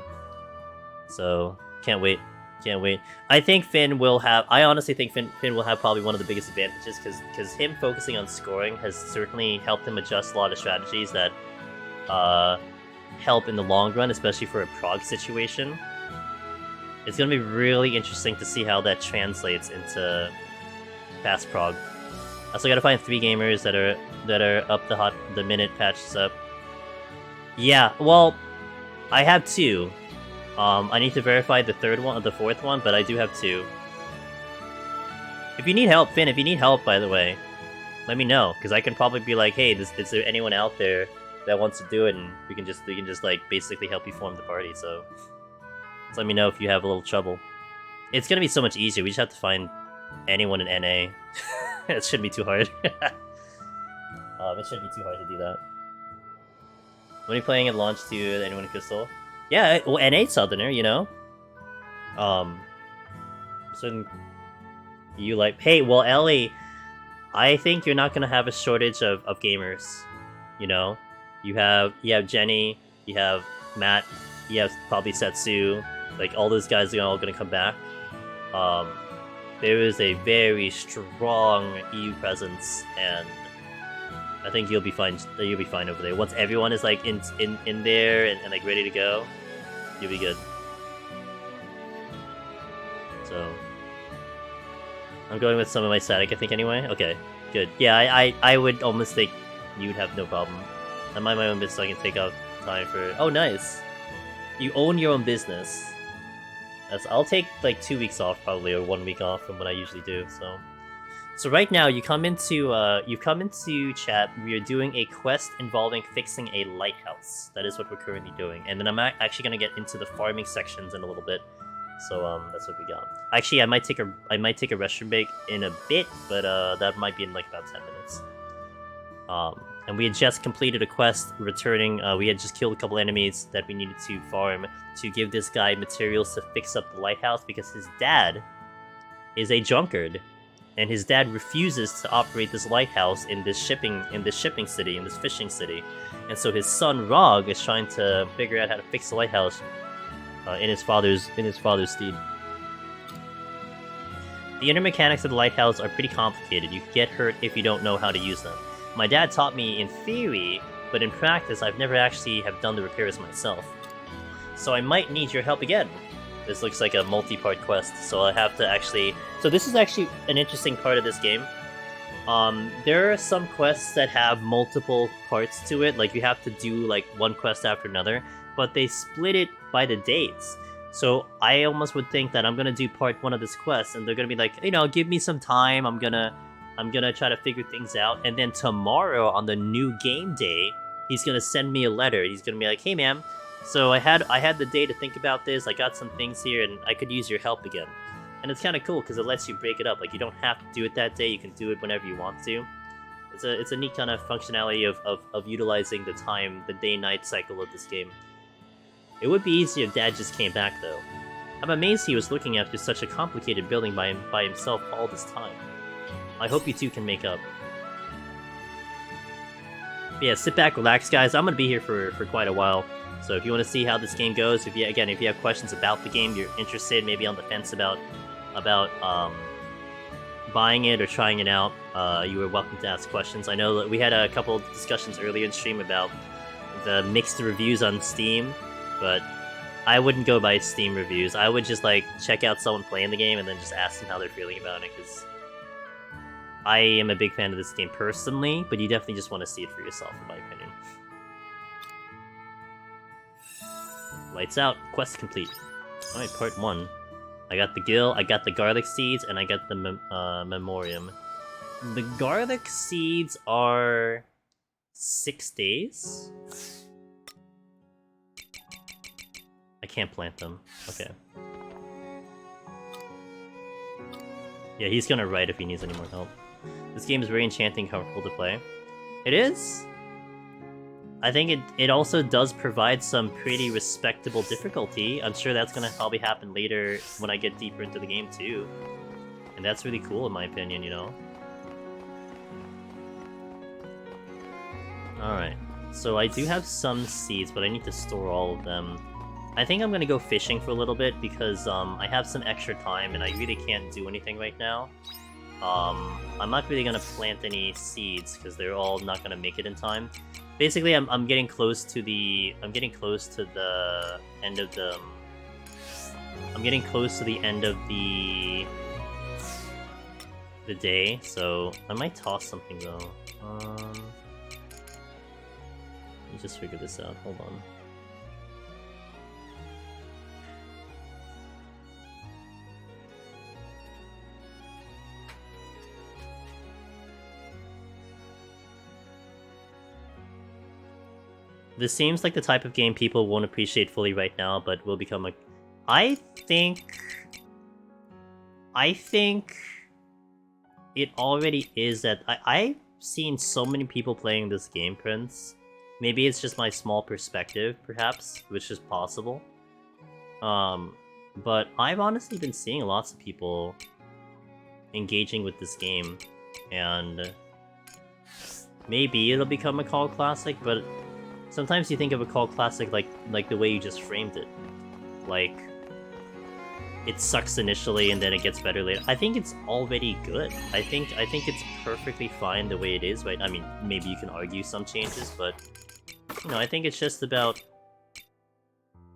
So can't wait. I think Finn will have. I honestly think Finn will have probably one of the biggest advantages because him focusing on scoring has certainly helped him adjust a lot of strategies that help in the long run, especially for a prog situation. It's gonna be really interesting to see how that translates into fast prog. I still gotta find 3 gamers that are up the minute patches up. Yeah, well, I have 2. I need to verify the 4th one, but I do have 2. If you need help, Finn, if you need help, by the way, let me know, because I can probably be like, hey, is there anyone out there that wants to do it, and we can just like basically help you form the party. So let me know if you have a little trouble. It's gonna be so much easier. We just have to find anyone in NA. It shouldn't be too hard. It shouldn't be too hard to do that. When are you playing at launch to anyone in Crystal? Yeah, well, NA Southerner, you know. So you like, hey, well, Ellie, I think you're not gonna have a shortage of gamers. You know, you have Jenny, you have Matt, you have probably Setsu. Like all those guys are all gonna come back. There is a very strong EU presence, and I think you'll be fine. You'll be fine over there. Once everyone is like in there and like ready to go, you'll be good. So I'm going with some of my static, I think, anyway. Okay, good. Yeah, I would almost think you'd have no problem. I mind my own business, so I can take out time for. Oh, nice. You own your own business. I'll take like 2 weeks off probably, or 1 week off from what I usually do. So right now you come into chat. We are doing a quest involving fixing a lighthouse. That is what we're currently doing, and then I'm actually gonna get into the farming sections in a little bit. So that's what we got. Actually, I might take a restroom break in a bit, but that might be in like about 10 minutes. And we had just completed a quest returning. We had just killed a couple enemies that we needed to farm to give this guy materials to fix up the lighthouse, because his dad is a drunkard, and his dad refuses to operate this lighthouse in this fishing city, and so his son Rog is trying to figure out how to fix the lighthouse in his father's stead. The inner mechanics of the lighthouse are pretty complicated. You can get hurt if you don't know how to use them. My dad taught me in theory, but in practice I've never actually have done the repairs myself. So I might need your help again. This looks like a multi-part quest, so I have to actually... So this is actually an interesting part of this game. There are some quests that have multiple parts to it, like you have to do like one quest after another, but they split it by the dates. So I almost would think that I'm gonna do part 1 of this quest, and they're gonna be like, you know, give me some time, I'm gonna try to figure things out, and then tomorrow on the new game day, he's gonna send me a letter. He's gonna be like, hey man, so I had the day to think about this, I got some things here, and I could use your help again. And it's kind of cool, because it lets you break it up. Like, you don't have to do it that day, you can do it whenever you want to. It's a neat kind of functionality of utilizing the time, the day-night cycle of this game. It would be easy if Dad just came back, though. I'm amazed he was looking after such a complicated building by himself all this time. I hope you two can make up. But yeah, sit back, relax, guys. I'm gonna be here for quite a while. So if you want to see how this game goes, if you have questions about the game, you're interested, maybe on the fence about buying it or trying it out, you are welcome to ask questions. I know that we had a couple of discussions earlier in stream about the mixed reviews on Steam, but I wouldn't go by Steam reviews. I would just like check out someone playing the game and then just ask them how they're feeling about it, because I am a big fan of this game personally, but you definitely just want to see it for yourself, in my opinion. Lights out. Quest complete. Alright, part 1. I got the gill, I got the garlic seeds, and I got the memoriam. The garlic seeds are 6 days? I can't plant them. Okay. Yeah, he's gonna write if he needs any more help. This game is very enchanting, comfortable to play. It is? I think it also does provide some pretty respectable difficulty. I'm sure that's gonna probably happen later when I get deeper into the game too. And that's really cool in my opinion, you know? Alright, so I do have some seeds, but I need to store all of them. I think I'm gonna go fishing for a little bit because I have some extra time and I really can't do anything right now. I'm not really gonna plant any seeds because they're all not gonna make it in time. Basically, I'm getting close to the end of the the day, so I might toss something though. Let me just figure this out. Hold on. This seems like the type of game people won't appreciate fully right now, but will become a... I think it already is that... I've seen so many people playing this game, Prince. Maybe it's just my small perspective, perhaps, which is possible. But I've honestly been seeing lots of people engaging with this game, and maybe it'll become a cult classic, but sometimes you think of a cult classic like the way you just framed it. Like, it sucks initially and then it gets better later. I think it's already good. I think it's perfectly fine the way it is, right? I mean, maybe you can argue some changes, but you know, I think it's just about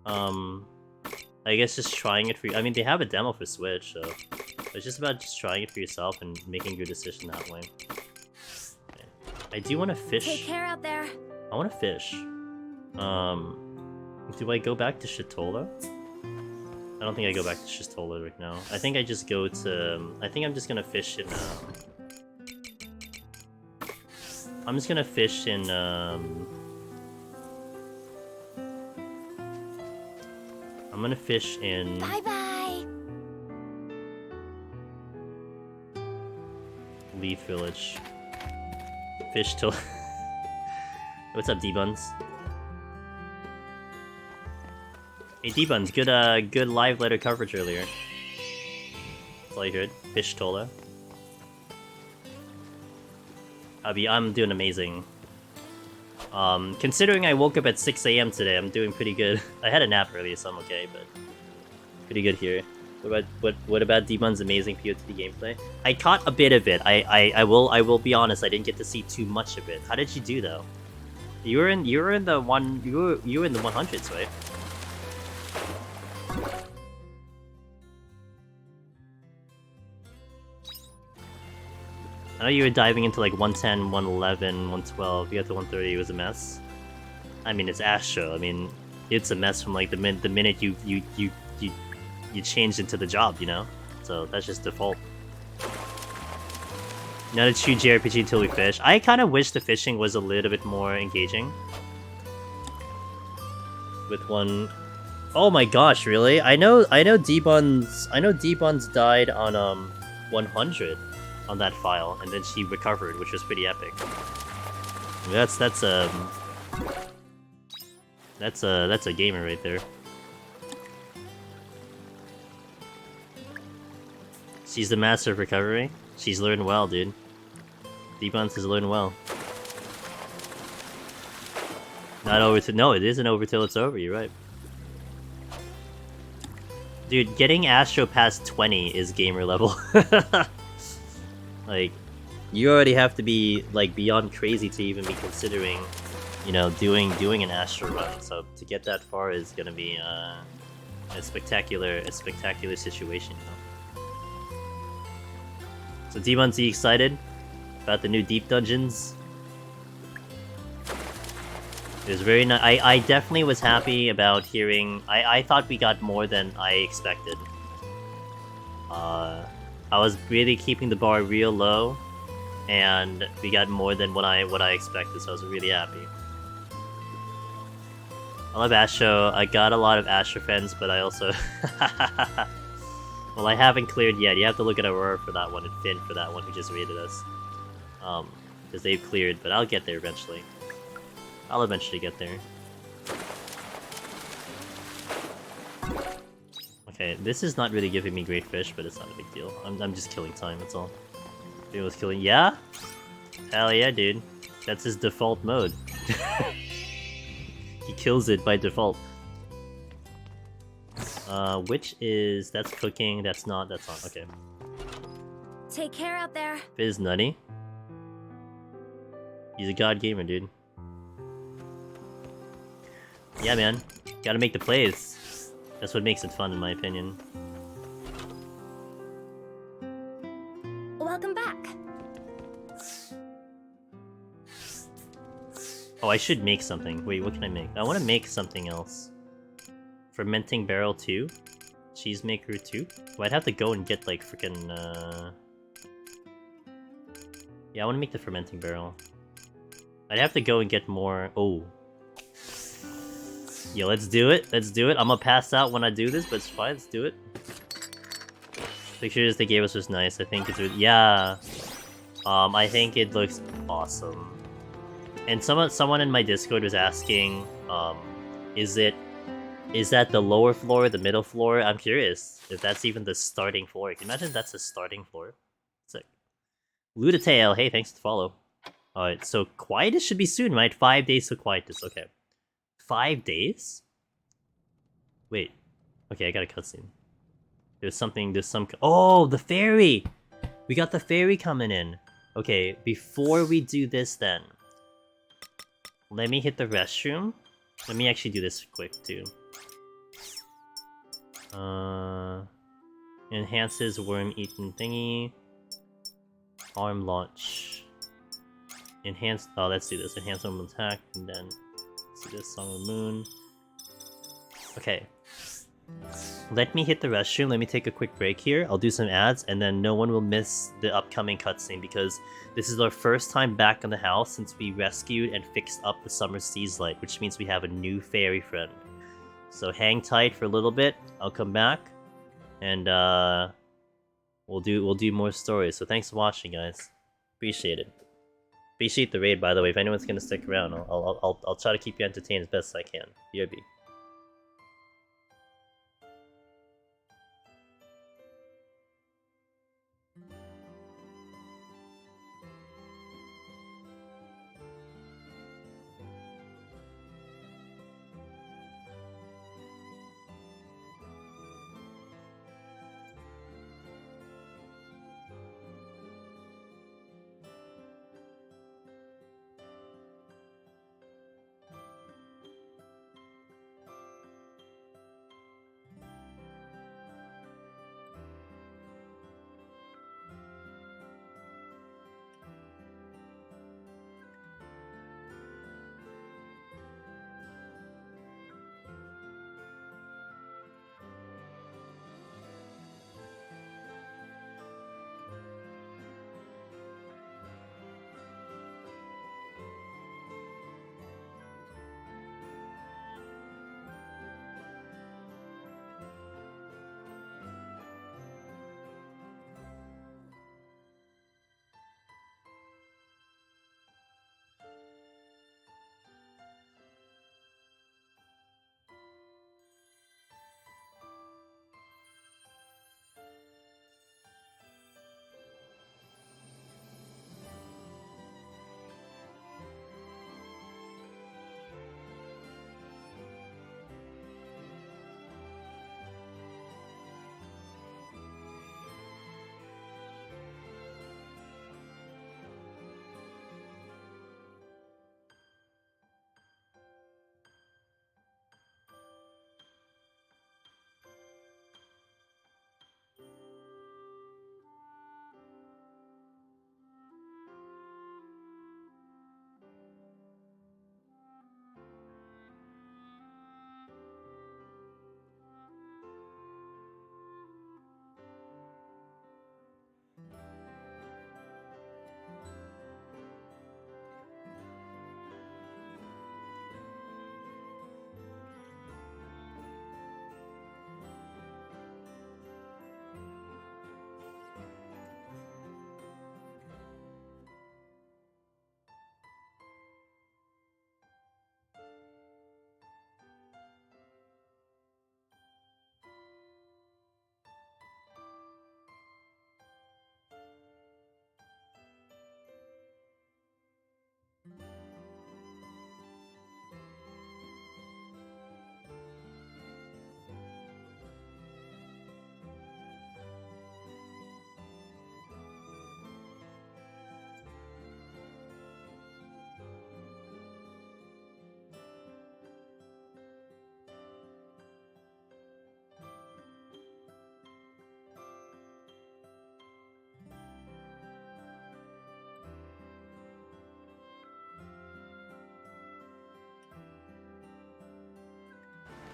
I guess just trying it for... I mean, they have a demo for Switch, so it's just about just trying it for yourself and making your decision that way. Okay. I do want to fish. Take care out there. I want to fish. Do I go back to Shitola? I don't think I go back to Shitola right now. I think I just go to... I think I'm just gonna fish in... I'm just gonna fish in... I'm gonna fish in... Bye-bye! Leaf Village. Fish till... What's up, D-Buns? Hey, D-Buns, good live letter coverage earlier. That's all you heard. Fish Tola. I'm doing amazing. Considering I woke up at 6 AM today, I'm doing pretty good. I had a nap earlier, so I'm okay, but pretty good here. What about D-Bun's amazing POTD gameplay? I caught a bit of it. I will be honest, I didn't get to see too much of it. How did you do though? You were in the 100s, right? I know you were diving into like 110, 111, 112. You got to 130. It was a mess. I mean, it's Astro. I mean, it's a mess from like the minute you changed into the job, you know. So that's just default. Not a true JRPG until we fish. I kind of wish the fishing was a little bit more engaging. With one. Oh my gosh, really? I know D-Buns died on 100. On that file, and then she recovered, which was pretty epic. That's a gamer right there. She's the master of recovery. She's learned well, dude. D-Buns has learned well. Not over to... No, it isn't over till it's over, you're right. Dude, getting Astro past 20 is gamer level. Like, you already have to be, like, beyond crazy to even be considering, you know, doing an Astro run. So to get that far is gonna be a spectacular situation, you know? So D-Buns, are you excited about the new Deep Dungeons? It was very nice. I definitely was happy about hearing... I thought we got more than I expected. I was really keeping the bar real low, and we got more than what I expected, so I was really happy. I love Astro. I got a lot of Astro friends, but I also... Well, I haven't cleared yet. You have to look at Aurora for that one, and Finn for that one, who just raided us. Because they've cleared, but I'll get there eventually. I'll eventually get there. Okay, this is not really giving me great fish, but it's not a big deal. I'm just killing time, that's all. It was killing... Yeah? Hell yeah, dude. That's his default mode. He kills it by default. Which is... That's cooking, that's not, okay. Take care out there. Fizz nutty. He's a god gamer, dude. Yeah, man. Gotta make the plays. That's what makes it fun, in my opinion. Welcome back. I should make something. Wait, what can I make? I want to make something else. Fermenting barrel 2? Cheese maker 2? Well, I'd have to go and get like freaking yeah, I want to make the fermenting barrel. I'd have to go and get more. Oh. Yeah, let's do it. Let's do it. I'm gonna pass out when I do this, but it's fine. Let's do it. Pictures they gave us was nice. I think it's yeah. I think it looks awesome. And someone in my Discord was asking, is that the lower floor, the middle floor? I'm curious if that's even the starting floor. Can you imagine that's the starting floor? Sick. Ludatail, hey, thanks to follow. Alright, so Quietus should be soon, right? 5 days to Quietus, okay. 5 days? Wait. Okay, I got a cutscene. There's some... Oh, the fairy! We got the fairy coming in. Okay, before we do this then, let me hit the restroom. Let me actually do this quick, too. Enhances worm-eaten thingy. Arm launch. Enhance... Oh, let's do this. Enhance normal attack, and then... Let's do this. Song of the Moon. Okay. Let me hit the restroom. Let me take a quick break here. I'll do some ads, and then no one will miss the upcoming cutscene, because this is our first time back in the house since we rescued and fixed up the Summer Seas Light, which means we have a new fairy friend. So hang tight for a little bit. I'll come back, and we'll do more stories. So thanks for watching, guys. Appreciate it. Appreciate the raid, by the way. If anyone's gonna stick around, I'll try to keep you entertained as best I can. BRB.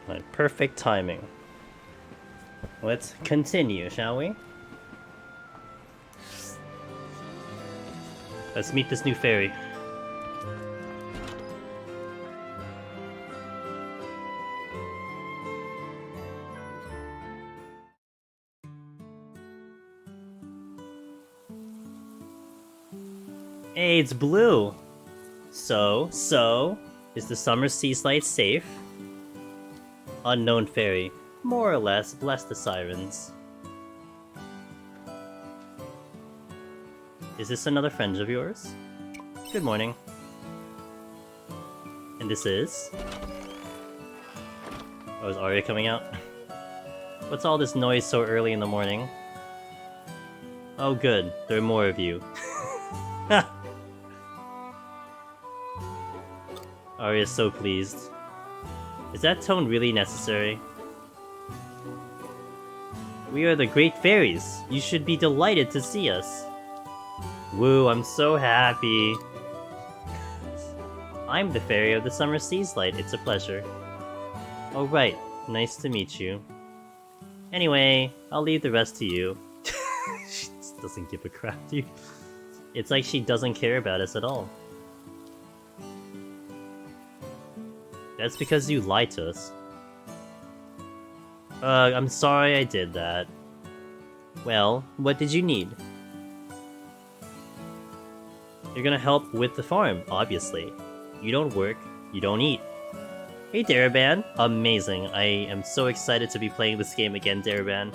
My perfect timing. Let's continue, shall we? Let's meet this new fairy. Hey, it's blue! So, is the summer sea slide safe? Unknown fairy. More or less, bless the sirens. Is this another friend of yours? Good morning. And this is? Oh, is Arya coming out? What's all this noise so early in the morning? Oh good, there are more of you. Arya's so pleased. Is that tone really necessary? We are the great fairies. You should be delighted to see us. Woo, I'm so happy. I'm the fairy of the summer sea slide. It's a pleasure. Oh right, nice to meet you. Anyway, I'll leave the rest to you. She just doesn't give a crap, dude. It's like she doesn't care about us at all. That's because you lied to us. I'm sorry I did that. Well, what did you need? You're gonna help with the farm, obviously. You don't work, you don't eat. Hey Daraban! Amazing, I am so excited to be playing this game again, Daraban.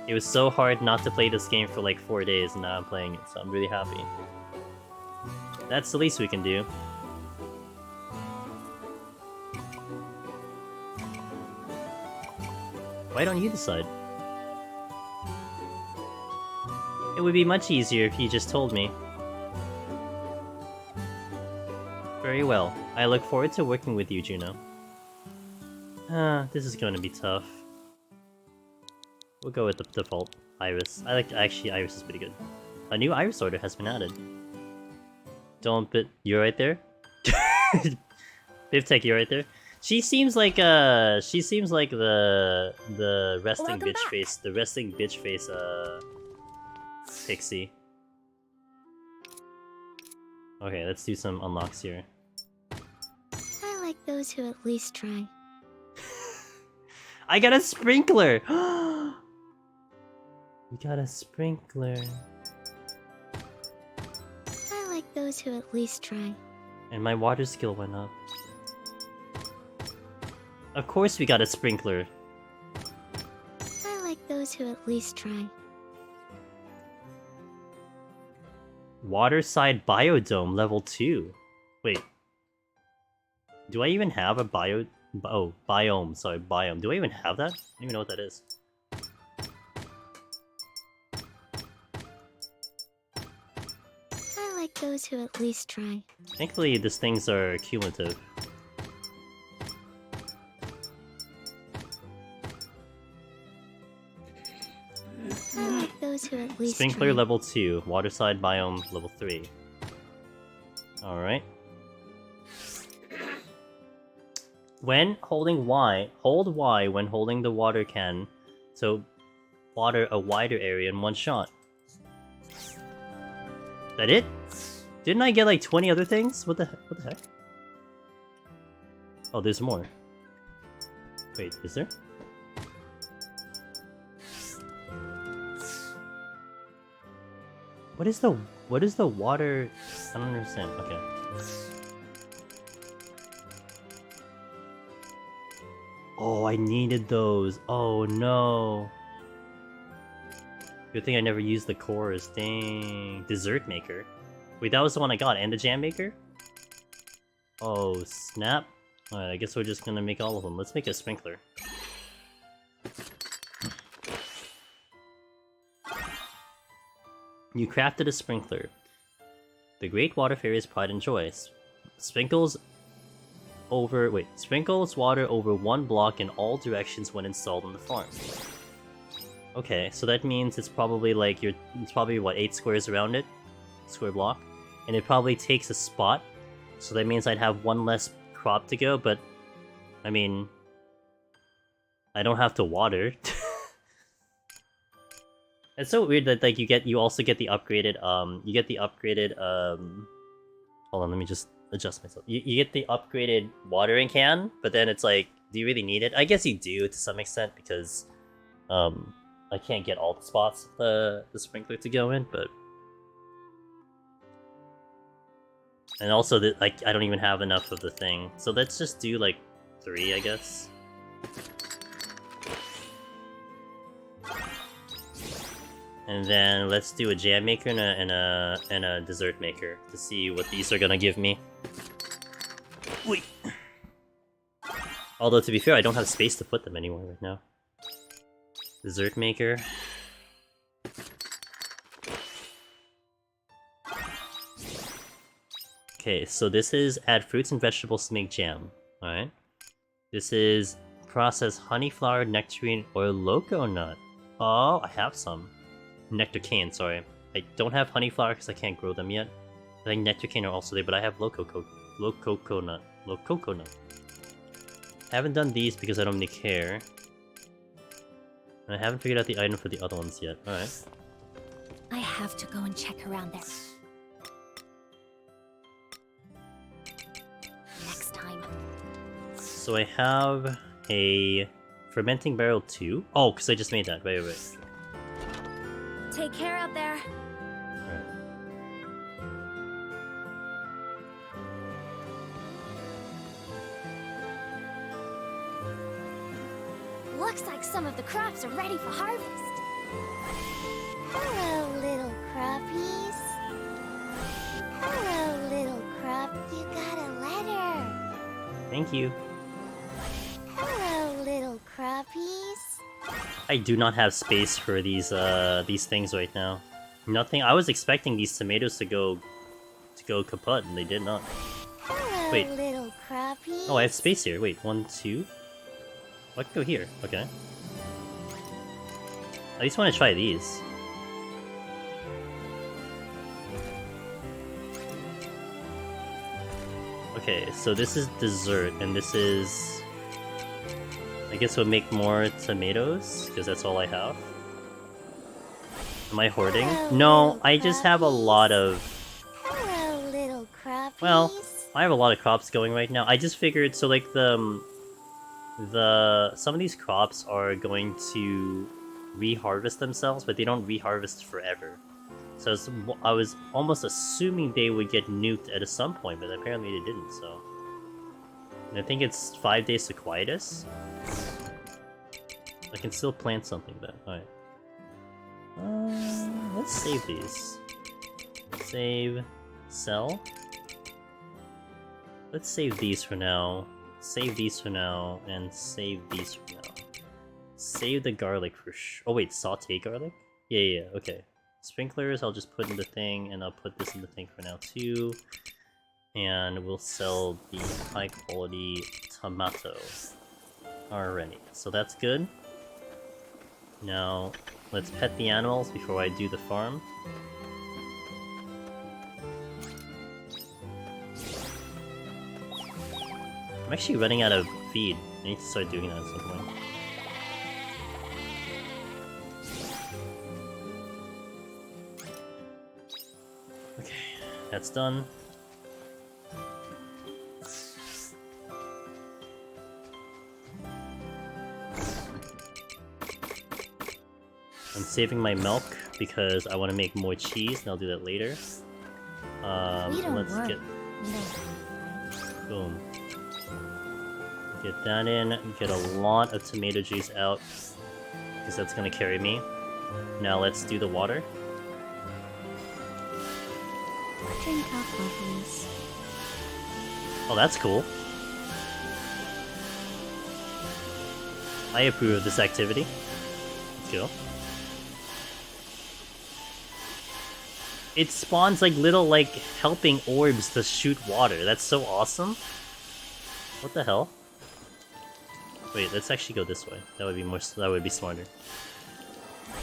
It was so hard not to play this game for like 4 days, and now I'm playing it, so I'm really happy. That's the least we can do. Why don't you decide? It would be much easier if you just told me. Very well. I look forward to working with you, Juno. This is going to be tough. We'll go with the default Iris. Actually, Iris is pretty good. A new Iris order has been added. Don't bit. You're right there? Bivtech, you're right there? She seems like the resting Welcome bitch back. face, pixie. Okay, let's do some unlocks here. I like those who at least try. I got a sprinkler! We got a sprinkler. I like those who at least try. And my water skill went up. Of course we got a sprinkler. I like those who at least try. Waterside Biodome level 2. Wait. Do I even have a biome, sorry, biome. Do I even have that? I don't even know what that is. I like those who at least try. Thankfully, these things are cumulative. I like those who at least Sprinkler try. level 2, Waterside Biome level 3. Alright. When holding Y, hold Y when holding the water can to water a wider area in one shot. That it? Didn't I get like 20 other things? What the heck? Oh, there's more. Wait, is there? What is the water? I don't understand. Okay. Oh, I needed those. Oh no. Good thing I never used the cores. Dang. Dessert maker. Wait, that was the one I got. And the jam maker? Oh, snap. Alright, I guess we're just gonna make all of them. Let's make a sprinkler. You crafted a sprinkler. The great water fairy's pride and joy. Sprinkles water over one block in all directions when installed on the farm. Okay, so that means it's probably like it's probably what, 8 squares around it? Square block? And it probably takes a spot. So that means I'd have one less crop to go, but I mean, I don't have to water. It's so weird that like you also get the upgraded hold on, let me just adjust myself. You get the upgraded watering can, but then it's like, do you really need it? I guess you do to some extent because I can't get all the spots the sprinkler to go in, but and also that like I don't even have enough of the thing. So let's just do like 3, I guess. And then let's do a jam maker and a dessert maker to see what these are gonna give me. Wait. Although to be fair, I don't have space to put them anywhere right now. Dessert maker. Okay, so this is add fruits and vegetables to make jam. Alright. This is process honey flower, nectarine, or loco nut. Oh, I have some. Nectar cane, sorry. I don't have honey flower because I can't grow them yet. I think nectar cane are also there, but I have loco nut. I haven't done these because I don't really care. And I haven't figured out the item for the other ones yet. Alright. I have to go and check around there. Next time. So I have a fermenting barrel 2. Oh, because I just made that. Right. Take care out there. Alright. Looks like some of the crops are ready for harvest. Hello, little crappies. Hello, little crop. You got a letter. Thank you. Hello, little crappies. I do not have space for these things right now. Nothing. I was expecting these tomatoes to go kaput, and they did not. Hello, Wait. little crappies. Oh, I have space here. Wait, 1, 2. I can go here. Okay. I just want to try these. Okay, so this is dessert, and this is... I guess we'll make more tomatoes, because that's all I have. Am I hoarding? No, I just have a lot of... Hello, little crappies. Well, I have a lot of crops going right now. I just figured, so like some of these crops are going to reharvest themselves, but they don't reharvest forever. So I was almost assuming they would get nuked at some point, but apparently they didn't, so... And I think it's 5 days to quietus. I can still plant something then. Alright. Let's save these. Save. Sell. Let's save these for now. Save these for now. And save these for now. Save the garlic for oh wait, saute garlic? Yeah, okay. Sprinklers, I'll just put in the thing, and I'll put this in the thing for now too. And we'll sell the high quality tomato already. So that's good. Now, let's pet the animals before I do the farm. I'm actually running out of feed. I need to start doing that at some point. Okay, that's done. I'm saving my milk because I want to make more cheese, and I'll do that later. Let's get... Boom. Get that in, get a lot of tomato juice out, because that's going to carry me. Now let's do the water. Drink alcohol, please. Oh, that's cool. I approve of this activity. Let's go. It spawns like little like helping orbs to shoot water. That's so awesome. What the hell? Wait, let's actually go this way. That would be more. That would be smarter.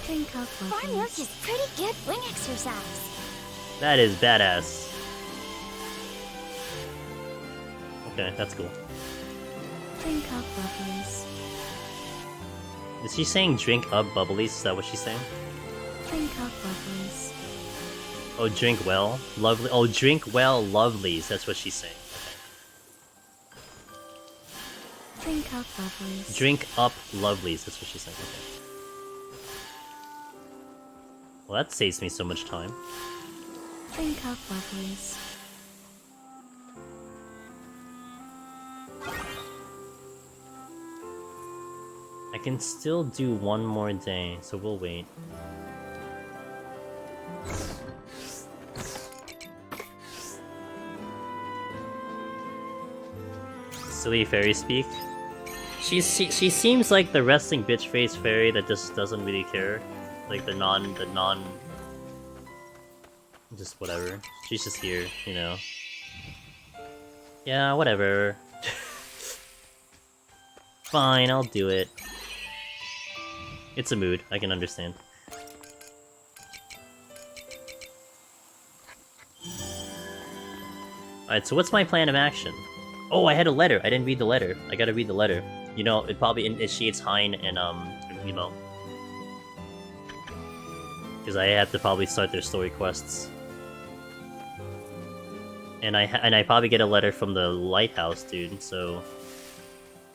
Drink alcohol, Farm work please. is pretty good wing exercise. That is badass. Okay, that's cool. Drink alcohol, please. Is she saying drink up bubblies? Is that what she's saying? Drink up, lovelies. Oh, drink well, lovely. Oh, drink well, lovelies. That's what she's saying. Okay. Drink up, lovelies. Drink up, lovelies. That's what she's saying. Okay. Well, that saves me so much time. Drink up, lovelies. I can still do one more day, so we'll wait. Silly fairy speak. She seems like the resting bitch face fairy that just doesn't really care. Like the non just whatever. She's just here, you know. Yeah, whatever. Fine, I'll do it. It's a mood, I can understand. Alright, so what's my plan of action? Oh, I had a letter. I didn't read the letter. I gotta read the letter. You know, it probably initiates Hein and, you know. Because I have to probably start their story quests. And I probably get a letter from the lighthouse, dude, so...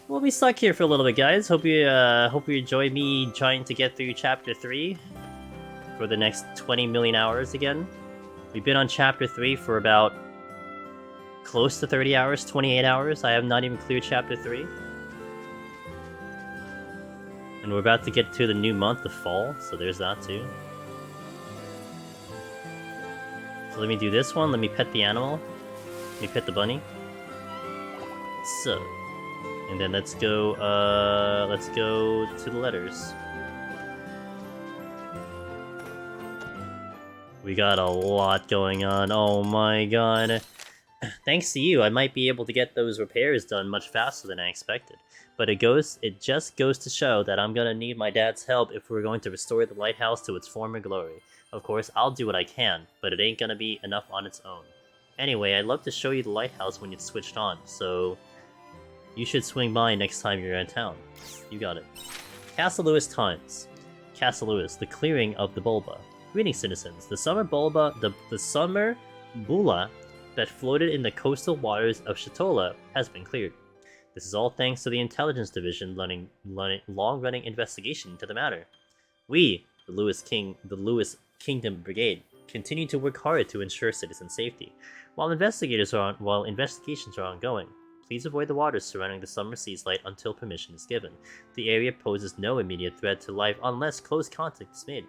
We'll be stuck here for a little bit, guys. Hope you enjoy me trying to get through Chapter 3 for the next 20 million hours again. We've been on Chapter 3 for about close to 30 hours, 28 hours. I have not even cleared Chapter 3. And we're about to get to the new month, the fall, so there's that too. So let me do this one, let me pet the animal. Let me pet the bunny. So... And then let's go to the letters. We got a lot going on, oh my god. Thanks to you, I might be able to get those repairs done much faster than I expected. But it just goes to show that I'm gonna need my dad's help if we're going to restore the lighthouse to its former glory. Of course, I'll do what I can, but it ain't gonna be enough on its own. Anyway, I'd love to show you the lighthouse when it's switched on, so... You should swing by next time you're in town. You got it. Castle Lewis Times. Castle Lewis, the clearing of the Bulba. Greetings, citizens. The summer summer bula that floated in the coastal waters of Shatola has been cleared. This is all thanks to the Intelligence Division long-running investigation into the matter. We, the Lewis Kingdom Brigade, continue to work hard to ensure citizen safety. While investigations are ongoing, please avoid the waters surrounding the Summer Sea's light until permission is given. The area poses no immediate threat to life unless close contact is made.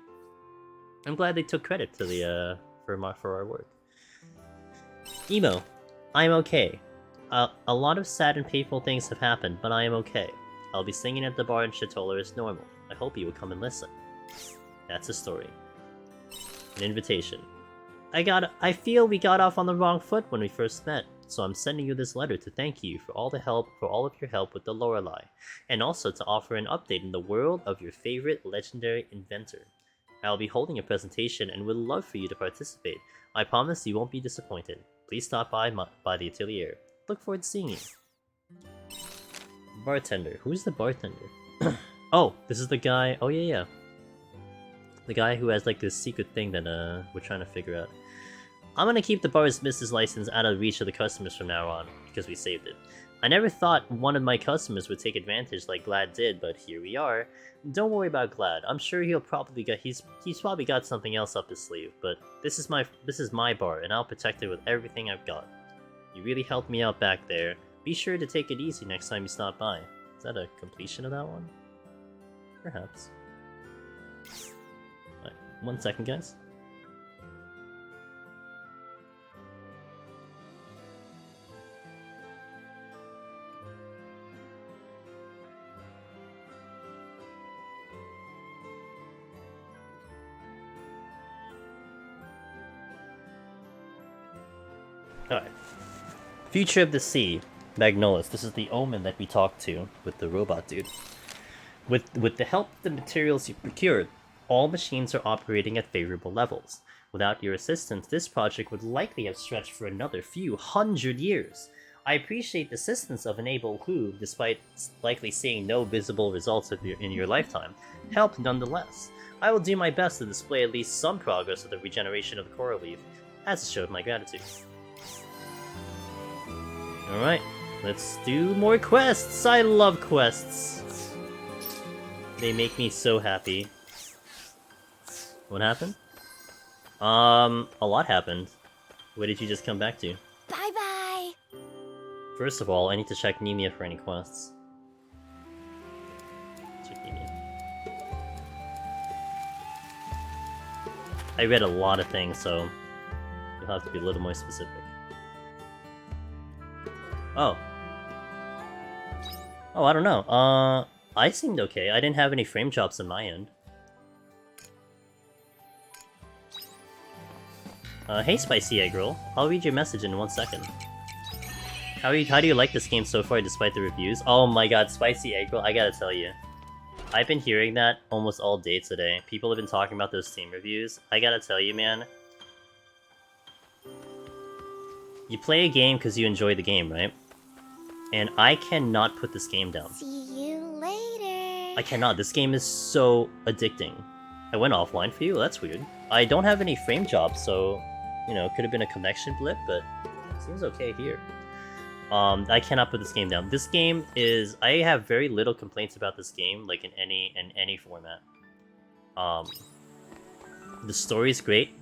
I'm glad they took credit to the for our work. Emo, I'm okay. A lot of sad and painful things have happened, but I am okay. I'll be singing at the bar in Shatola as normal. I hope you will come and listen. That's a story. An invitation. I feel we got off on the wrong foot when we first met, so I'm sending you this letter to thank you for all of your help with the Lorelei, and also to offer an update in the world of your favorite legendary inventor. I'll be holding a presentation and would love for you to participate. I promise you won't be disappointed. Please stop by the atelier. Look forward to seeing you. Bartender. Who's the bartender? Oh, this is the guy. Oh yeah. The guy who has like this secret thing that we're trying to figure out. I'm gonna keep the bar's business license out of reach of the customers from now on, because we saved it. I never thought one of my customers would take advantage like Glad did, but here we are. Don't worry about Glad. I'm sure he's probably got something else up his sleeve, but this is my bar, and I'll protect it with everything I've got. You really helped me out back there. Be sure to take it easy next time you stop by. Is that a completion of that one? Perhaps. Right, 1 second, guys. Alright. Future of the Sea. Magnolus. This is the omen that we talked to with the robot dude. With the help of the materials you procured, all machines are operating at favorable levels. Without your assistance, this project would likely have stretched for another few hundred years. I appreciate the assistance of an able who, despite likely seeing no visible results in your lifetime, helped nonetheless. I will do my best to display at least some progress of the regeneration of the coral leaf, as a show of my gratitude. Alright, let's do more quests! I love quests! They make me so happy. What happened? A lot happened. What did you just come back to? Bye-bye! First of all, I need to check Nemia for any quests. Check Nemia. I read a lot of things, so you'll have to be a little more specific. Oh. Oh, I don't know. I seemed okay. I didn't have any frame drops on my end. Hey Spicy Egg Roll. I'll read your message in 1 second. How do you like this game so far despite the reviews? Oh my god, Spicy Egg Roll, I gotta tell you. I've been hearing that almost all day today. People have been talking about those Steam reviews. I gotta tell you, man. You play a game because you enjoy the game, right? And I cannot put this game down. See you later! I cannot. This game is so addicting. I went offline for you? Well, that's weird. I don't have any frame drops, so, you know, it could have been a connection blip, but it seems okay here. I cannot put this game down. This game is... I have very little complaints about this game, like in any format. The story's great.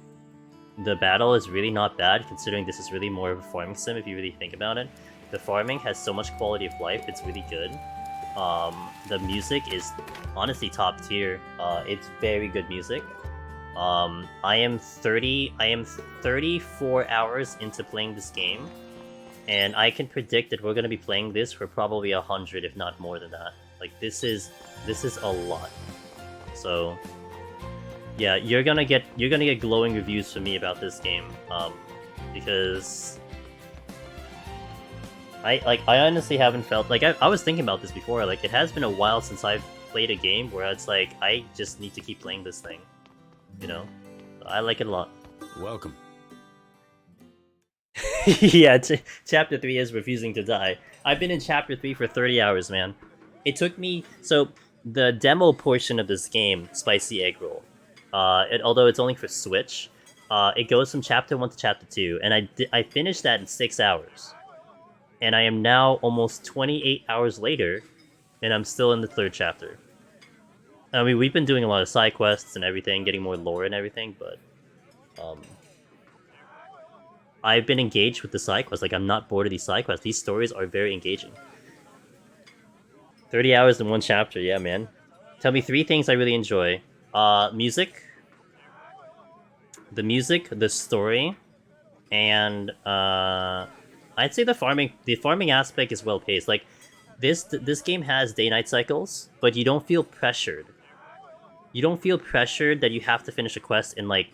The battle is really not bad, considering this is really more of a farming sim if you really think about it. The farming has so much quality of life, it's really good. The music is honestly top tier. It's very good music. I am 34 hours into playing this game, and I can predict that we're gonna be playing this for probably 100, if not more than that. Like this is a lot. So yeah, you're gonna get glowing reviews from me about this game, because I honestly haven't felt like I was thinking about this before. Like it has been a while since I've played a game where it's like I just need to keep playing this thing, you know. I like it a lot. Welcome. Yeah, chapter 3 is refusing to die. I've been in chapter 3 for 30 hours, man. It took me... So, the demo portion of this game, Spicy Egg Roll, although it's only for Switch, it goes from chapter 1 to chapter 2, and I finished that in 6 hours. And I am now almost 28 hours later, and I'm still in the 3rd chapter. I mean, we've been doing a lot of side quests and everything, getting more lore and everything, but... I've been engaged with the side quests. Like, I'm not bored of these side quests. These stories are very engaging. 30 hours in 1 chapter, yeah, man. Tell me 3 things I really enjoy. Music. The music, the story, and, I'd say the farming aspect is well paced. Like, this game has day-night cycles, but you don't feel pressured. You don't feel pressured that you have to finish a quest in, like,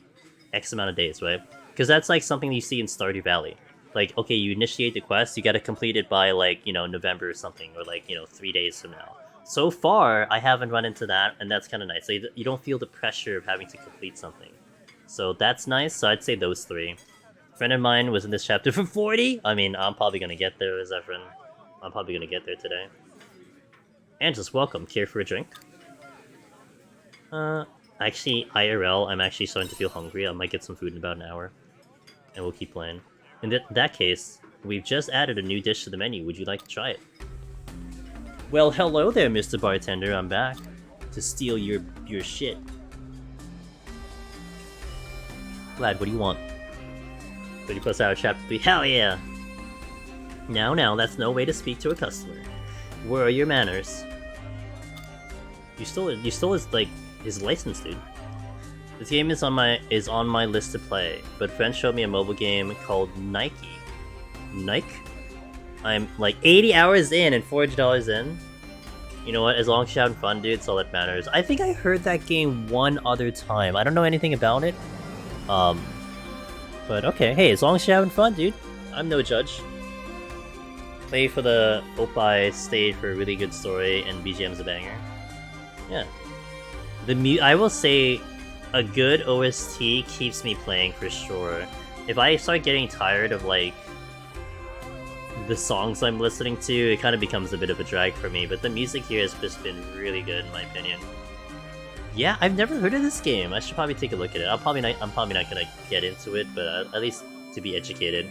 X amount of days, right? Because that's, like, something you see in Stardew Valley. Like, okay, you initiate the quest, you gotta complete it by, like, you know, November or something, or, like, you know, 3 days from now. So far, I haven't run into that, and that's kind of nice. So you don't feel the pressure of having to complete something. So that's nice, so I'd say those 3. A friend of mine was in this chapter for 40! I mean, I'm probably gonna get there, Zephyrin. I'm probably gonna get there today. And just welcome, care for a drink? Actually, IRL, I'm actually starting to feel hungry. I might get some food in about an hour. And we'll keep playing. In that case, we've just added a new dish to the menu. Would you like to try it? Well, hello there, Mr. Bartender. I'm back to steal your shit. Glad, what do you want? 30+ hour chapter 3. Hell yeah! Now, that's no way to speak to a customer. Where are your manners? You stole his license, dude. This game is on my list to play, but friends showed me a mobile game called Nike. I'm like 80 hours in and $400 in. You know what? As long as you're having fun, dude, it's all that matters. I think I heard that game one other time. I don't know anything about it. But okay, hey, as long as you're having fun, dude, I'm no judge. Play for the Opie stage for a really good story, and BGM's a banger. Yeah. I will say, a good OST keeps me playing for sure. If I start getting tired of, like, the songs I'm listening to, it kind of becomes a bit of a drag for me, but the music here has just been really good in my opinion. Yeah, I've never heard of this game. I should probably take a look at it. I'm probably not gonna get into it, but at least to be educated.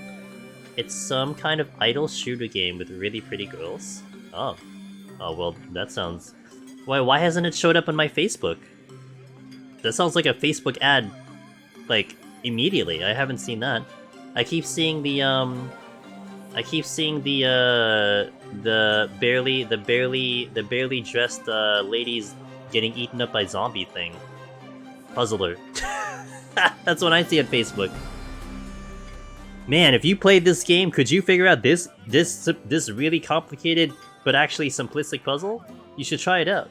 It's some kind of idle shooter game with really pretty girls. Oh. Oh, well, that sounds... Why hasn't it showed up on my Facebook? That sounds like a Facebook ad, like, immediately. I haven't seen that. I keep seeing the barely dressed ladies getting eaten up by zombie thing. Puzzler. That's what I see on Facebook. Man, if you played this game, could you figure out this really complicated but actually simplistic puzzle? You should try it out.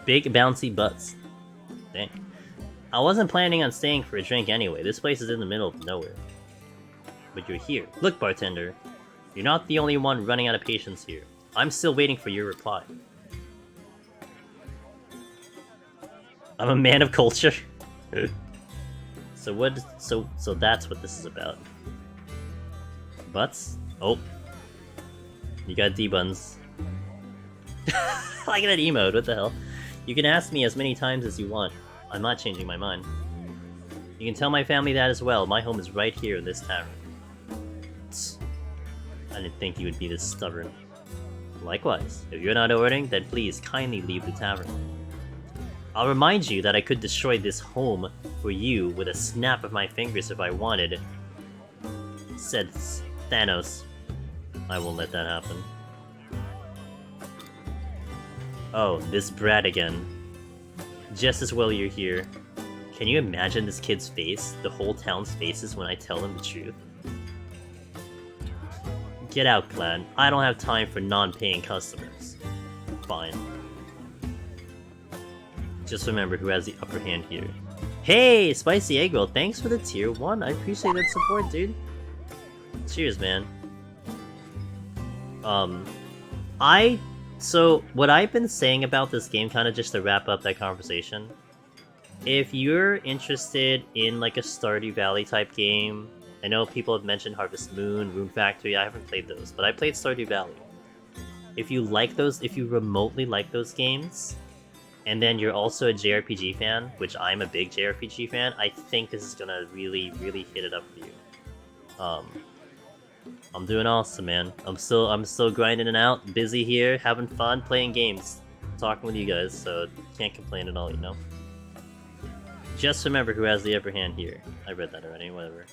Big bouncy butts. Dang. I wasn't planning on staying for a drink anyway. This place is in the middle of nowhere. But you're here. Look, bartender. You're not the only one running out of patience here. I'm still waiting for your reply. I'm a man of culture. So that's what this is about. Butts? Oh. You got D-buns. Look at that emote, what the hell? You can ask me as many times as you want. I'm not changing my mind. You can tell my family that as well. My home is right here in this tavern. Tsk. I didn't think you would be this stubborn. Likewise, if you're not ordering, then please kindly leave the tavern. I'll remind you that I could destroy this home for you with a snap of my fingers if I wanted, said Thanos. I won't let that happen. Oh, this brat again. Just as well you're here. Can you imagine this kid's face, the whole town's faces when I tell them the truth? Get out, Glad. I don't have time for non-paying customers. Fine. Just remember who has the upper hand here. Hey, Spicy Egg Roll, thanks for the tier 1. I appreciate that support, dude. Cheers, man. So, what I've been saying about this game, kind of just to wrap up that conversation, if you're interested in like a Stardew Valley type game, I know people have mentioned Harvest Moon, Rune Factory, I haven't played those, but I played Stardew Valley. If you like those, if you remotely like those games, and then you're also a JRPG fan, which I'm a big JRPG fan, I think this is gonna really, really hit it up for you. I'm doing awesome, man. I'm still grinding it out, busy here, having fun, playing games, talking with you guys, so can't complain at all, you know? Just remember who has the upper hand here. I read that already, whatever.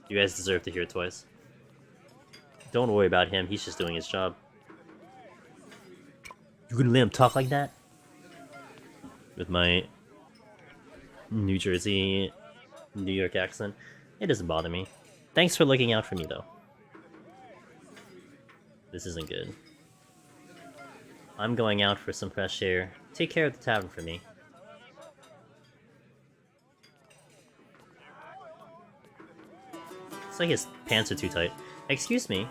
You guys deserve to hear it twice. Don't worry about him, he's just doing his job. You gonna let him talk like that? With my New Jersey, New York accent. It doesn't bother me. Thanks for looking out for me, though. This isn't good. I'm going out for some fresh air. Take care of the tavern for me. It's like his pants are too tight. Excuse me.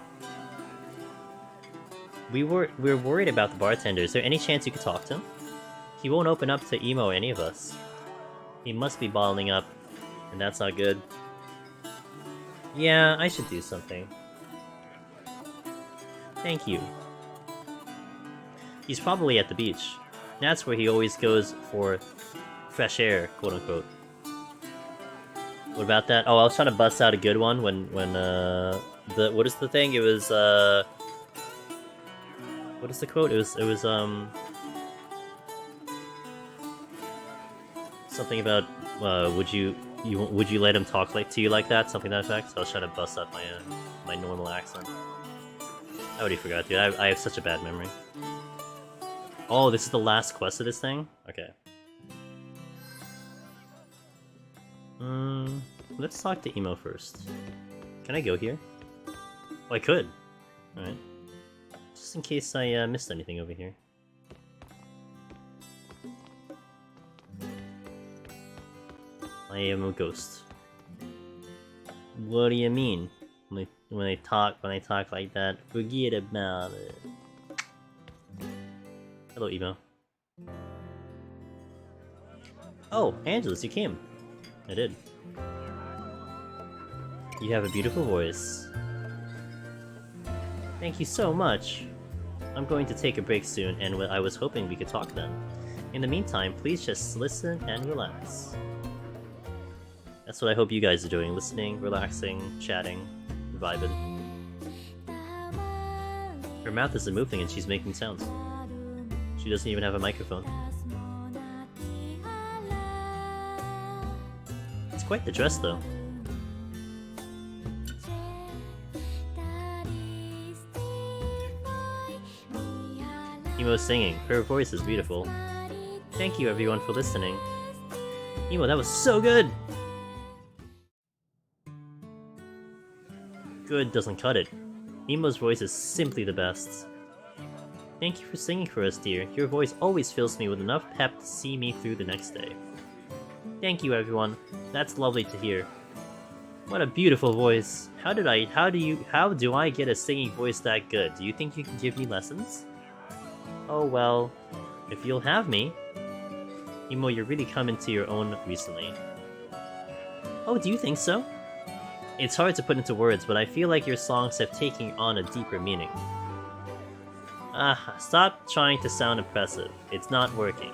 We're worried about the bartender. Is there any chance you could talk to him? He won't open up to Emo or any of us. He must be bottling up, and that's not good. Yeah, I should do something. Thank you. He's probably at the beach. That's where he always goes for fresh air, quote unquote. What about that? Oh, I was trying to bust out a good one when what is the thing? It was what is the quote? It was something about would you let him talk to you like that? Something to that effect. So I was trying to bust out my normal accent. I already forgot, dude. I have such a bad memory. Oh, this is the last quest of this thing? Okay. Let's talk to Emo first. Can I go here? Oh, I could. Alright. Just in case I missed anything over here. I am a ghost. What do you mean? When I talk like that, forget about it. Hello, Emo. Oh, Angelus, you came. I did. You have a beautiful voice. Thank you so much. I'm going to take a break soon, and I was hoping we could talk then. In the meantime, please just listen and relax. That's what I hope you guys are doing. Listening, relaxing, chatting, vibing. Her mouth isn't moving and she's making sounds. She doesn't even have a microphone. It's quite the dress though. Emo's singing. Her voice is beautiful. Thank you everyone for listening. Emo, that was so good! Good doesn't cut it. Emo's voice is simply the best. Thank you for singing for us, dear. Your voice always fills me with enough pep to see me through the next day. Thank you, everyone. That's lovely to hear. What a beautiful voice. How do I get a singing voice that good? Do you think you can give me lessons? Oh well, if you'll have me. Emo, you're really come into your own recently. Oh, do you think so? It's hard to put into words, but I feel like your songs have taken on a deeper meaning. Stop trying to sound impressive. It's not working.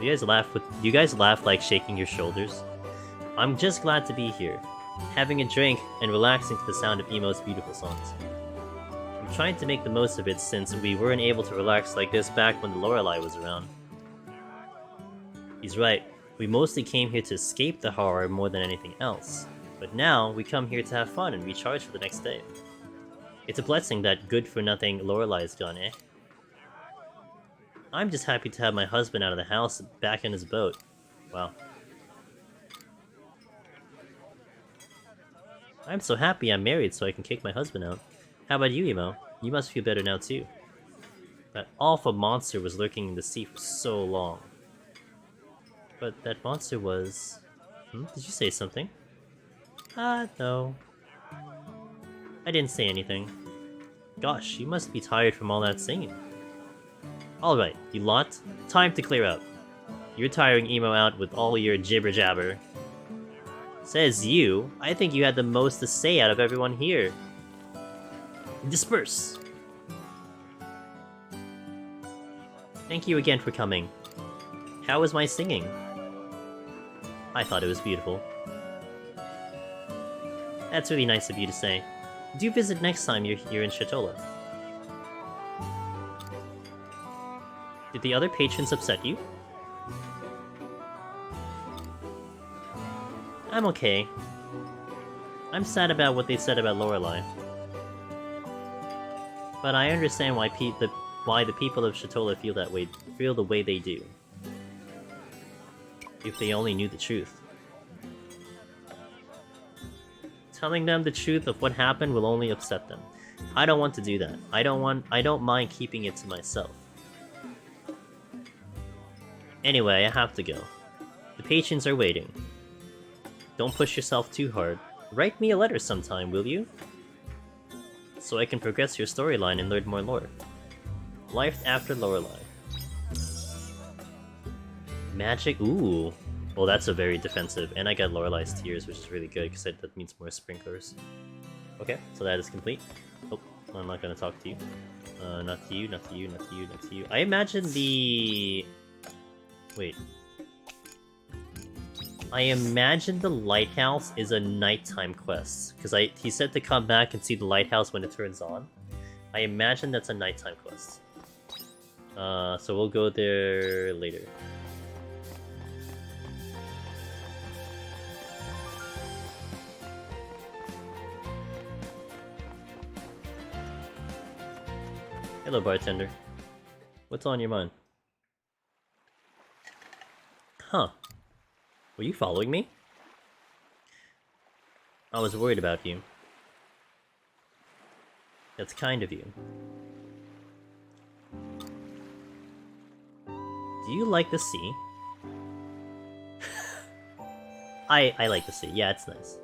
You guys laugh like shaking your shoulders? I'm just glad to be here, having a drink and relaxing to the sound of Emo's beautiful songs. I'm trying to make the most of it since we weren't able to relax like this back when the Lorelei was around. He's right. We mostly came here to escape the horror more than anything else, but now we come here to have fun and recharge for the next day. It's a blessing that good-for-nothing Lorelei is gone, eh? I'm just happy to have my husband out of the house, back in his boat. Wow. I'm so happy I'm married so I can kick my husband out. How about you, Emo? You must feel better now too. That awful monster was lurking in the sea for so long. But that monster was... Did you say something? No. I didn't say anything. Gosh, you must be tired from all that singing. Alright, you lot. Time to clear up. You're tiring Emo out with all your jibber-jabber. Says you. I think you had the most to say out of everyone here. Disperse! Thank you again for coming. How was my singing? I thought it was beautiful. That's really nice of you to say. Do visit next time you're here in Shatola. Did the other patrons upset you? I'm okay. I'm sad about what they said about Lorelei. But I understand why the people of Shatola feel the way they do. If they only knew the truth. Telling them the truth of what happened will only upset them. I don't want to do that. I don't mind keeping it to myself. Anyway, I have to go. The patrons are waiting. Don't push yourself too hard. Write me a letter sometime, will you? So I can progress your storyline and learn more lore. Life after Lorelei. Magic, ooh. Well, that's a very defensive, and I got Lorelei's Tears, which is really good, because that means more sprinklers. Okay, so that is complete. Oh, I'm not gonna talk to you. Not to you, not to you, not to you, not to you. I imagine the... Wait. I imagine the lighthouse is a nighttime quest, because he said to come back and see the lighthouse when it turns on. I imagine that's a nighttime quest. So we'll go there later. Hello, bartender. What's on your mind? Huh. Were you following me? I was worried about you. That's kind of you. Do you like the sea? I like the sea. Yeah, it's nice.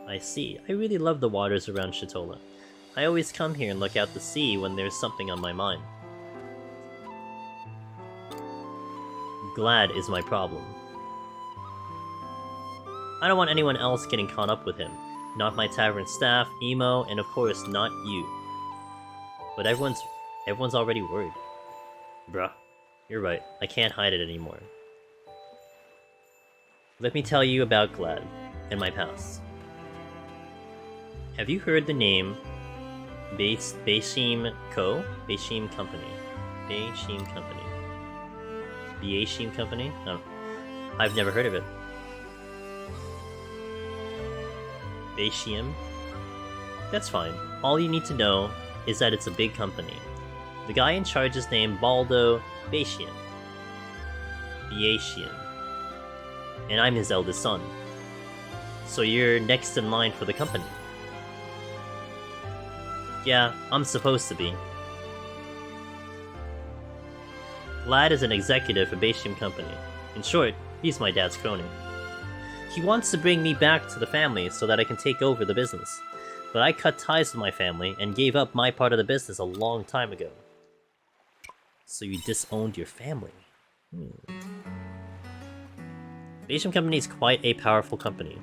I see. I really love the waters around Shatola. I always come here and look out to sea when there's something on my mind. Glad is my problem. I don't want anyone else getting caught up with him. Not my tavern staff, Emo, and of course not you. But everyone's already worried. Bruh, you're right. I can't hide it anymore. Let me tell you about Glad and my past. Have you heard the name Beishim Co? Beishim Company. Beishim Company. Beishim Company? No. I've never heard of it. Beishim? That's fine. All you need to know is that it's a big company. The guy in charge is named Baldo Beishim. Beishim. And I'm his eldest son. So you're next in line for the company. Yeah, I'm supposed to be. Lad is an executive for Beishim Company. In short, he's my dad's crony. He wants to bring me back to the family so that I can take over the business. But I cut ties with my family and gave up my part of the business a long time ago. So you disowned your family. Beishim Company is quite a powerful company.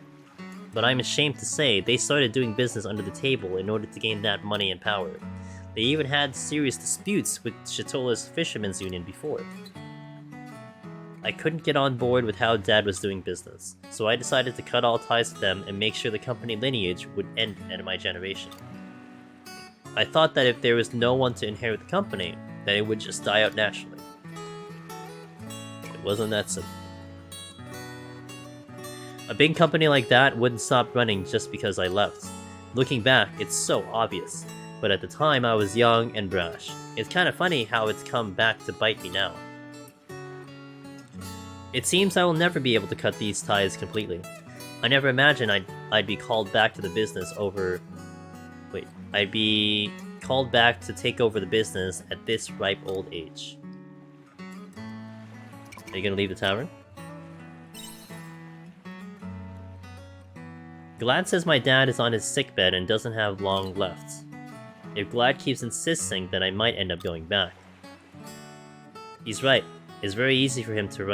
But I'm ashamed to say they started doing business under the table in order to gain that money and power. They even had serious disputes with Chitola's Fishermen's Union before. I couldn't get on board with how Dad was doing business, so I decided to cut all ties with them and make sure the company lineage would end at my generation. I thought that if there was no one to inherit the company, then it would just die out naturally. It wasn't that simple. A big company like that wouldn't stop running just because I left. Looking back, it's so obvious, but at the time I was young and brash. It's kind of funny how it's come back to bite me now. It seems I will never be able to cut these ties completely. I never imagined I'd be called back to the business over... Wait, I'd be called back to take over the business at this ripe old age. Are you gonna leave the tavern? Glad says my dad is on his sickbed and doesn't have long left. If Glad keeps insisting, then I might end up going back. He's right. It's very easy for him to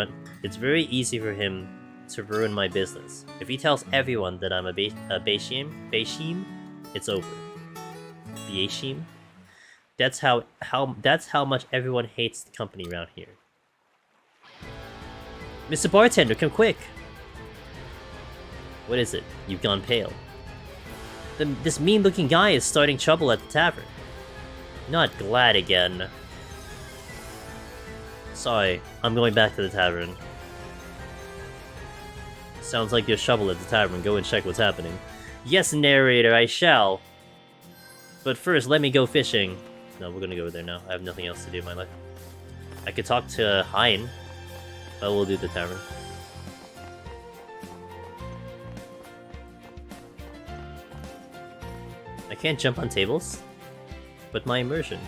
ruin my business. If he tells everyone that I'm a Beishim, it's over. Beishim? That's how much everyone hates the company around here. Mr. Bartender, come quick! What is it? You've gone pale. This mean-looking guy is starting trouble at the tavern. Not Glad again. Sorry, I'm going back to the tavern. Sounds like there's trouble at the tavern. Go and check what's happening. Yes, narrator, I shall. But first, let me go fishing. No, we're gonna go there now. I have nothing else to do in my life. I could talk to Hein, but we'll do the tavern. I can't jump on tables, but my immersion.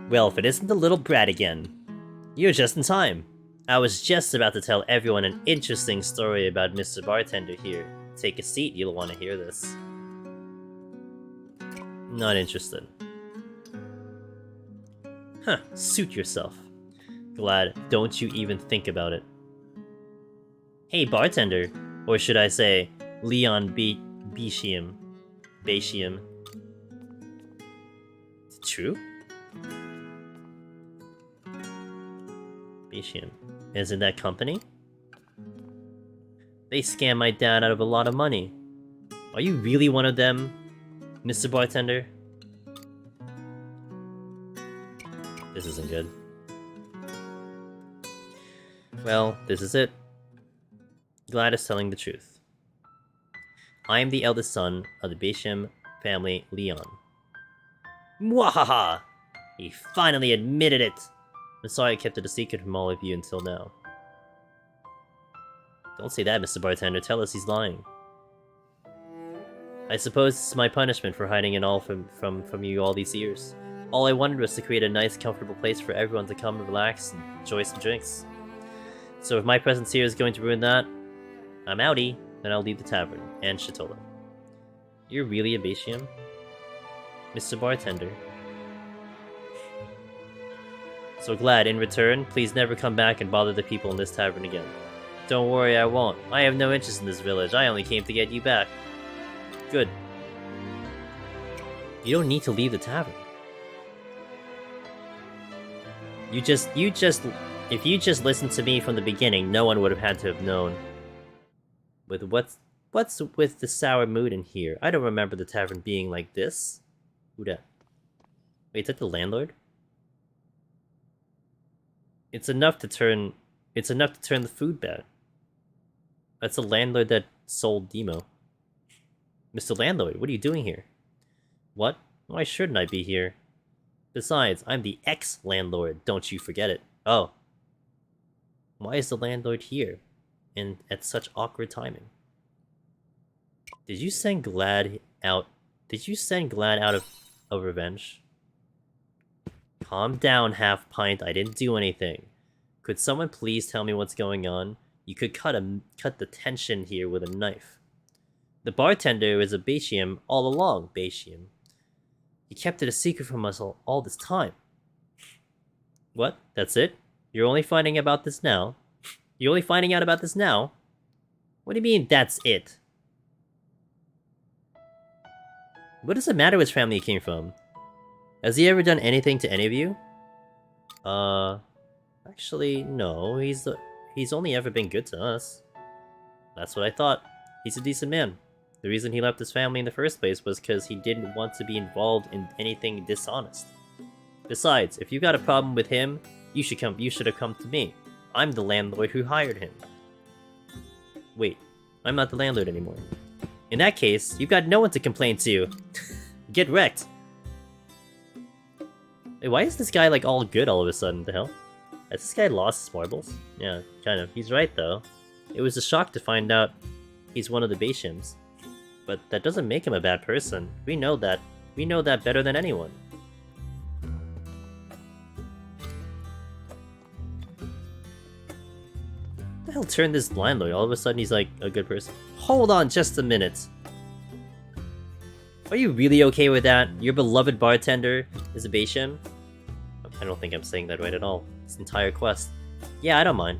Well, if it isn't the little brat again. You're just in time. I was just about to tell everyone an interesting story about Mr. Bartender here. Take a seat, you'll want to hear this. Not interested. Huh, suit yourself. Glad, don't you even think about it. Hey, bartender. Or should I say, Leon Beishim. Beishim. Is it true? Beishim. Is it that company? They scammed my dad out of a lot of money. Are you really one of them, Mr. Bartender? This isn't good. Well, this is it. Glad is telling the truth. I am the eldest son of the Beishim family, Leon. Mwahaha! He finally admitted it! I'm sorry I kept it a secret from all of you until now. Don't say that, Mr. Bartender. Tell us he's lying. I suppose this is my punishment for hiding it all from you all these years. All I wanted was to create a nice, comfortable place for everyone to come and relax and enjoy some drinks. So if my presence here is going to ruin that, I'm outie, then I'll leave the tavern, and Shatola. You're really a Batium? Mr. Bartender. So glad, in return, please never come back and bother the people in this tavern again. Don't worry, I won't. I have no interest in this village, I only came to get you back. Good. You don't need to leave the tavern. If you just listened to me from the beginning, no one would have had to have known. With what's with the sour mood in here? I don't remember the tavern being like this. Who dat? Wait, is that the landlord? It's enough to turn the food bad. That's the landlord that sold Demo. Mr. Landlord, what are you doing here? What? Why shouldn't I be here? Besides, I'm the ex-landlord, don't you forget it. Oh. Why is the landlord here? And at such awkward timing? Did you send Glad out of revenge? Calm down, Half Pint, I didn't do anything. Could someone please tell me what's going on? You could cut the tension here with a knife. The bartender is a Batium all along, Batium. He kept it a secret from us all this time. What? That's it? You're only finding out about this now? You're only finding out about this now? What do you mean, that's it? What does it matter which family he came from? Has he ever done anything to any of you? Actually, no. He's only ever been good to us. That's what I thought. He's a decent man. The reason he left his family in the first place was because he didn't want to be involved in anything dishonest. Besides, if you got a problem with him, you should have come to me. I'm the landlord who hired him. Wait, I'm not the landlord anymore. In that case, you've got no one to complain to. Get wrecked. Wait, why is this guy like all good all of a sudden? The hell? Has this guy lost his marbles? Yeah, kind of. He's right though. It was a shock to find out he's one of the Batiums. But that doesn't make him a bad person. We know that. We know that better than anyone. What the hell turned this landlord? All of a sudden he's like a good person. Hold on just a minute. Are you really okay with that? Your beloved bartender is a Batium? I don't think I'm saying that right at all. This entire quest. Yeah, I don't mind.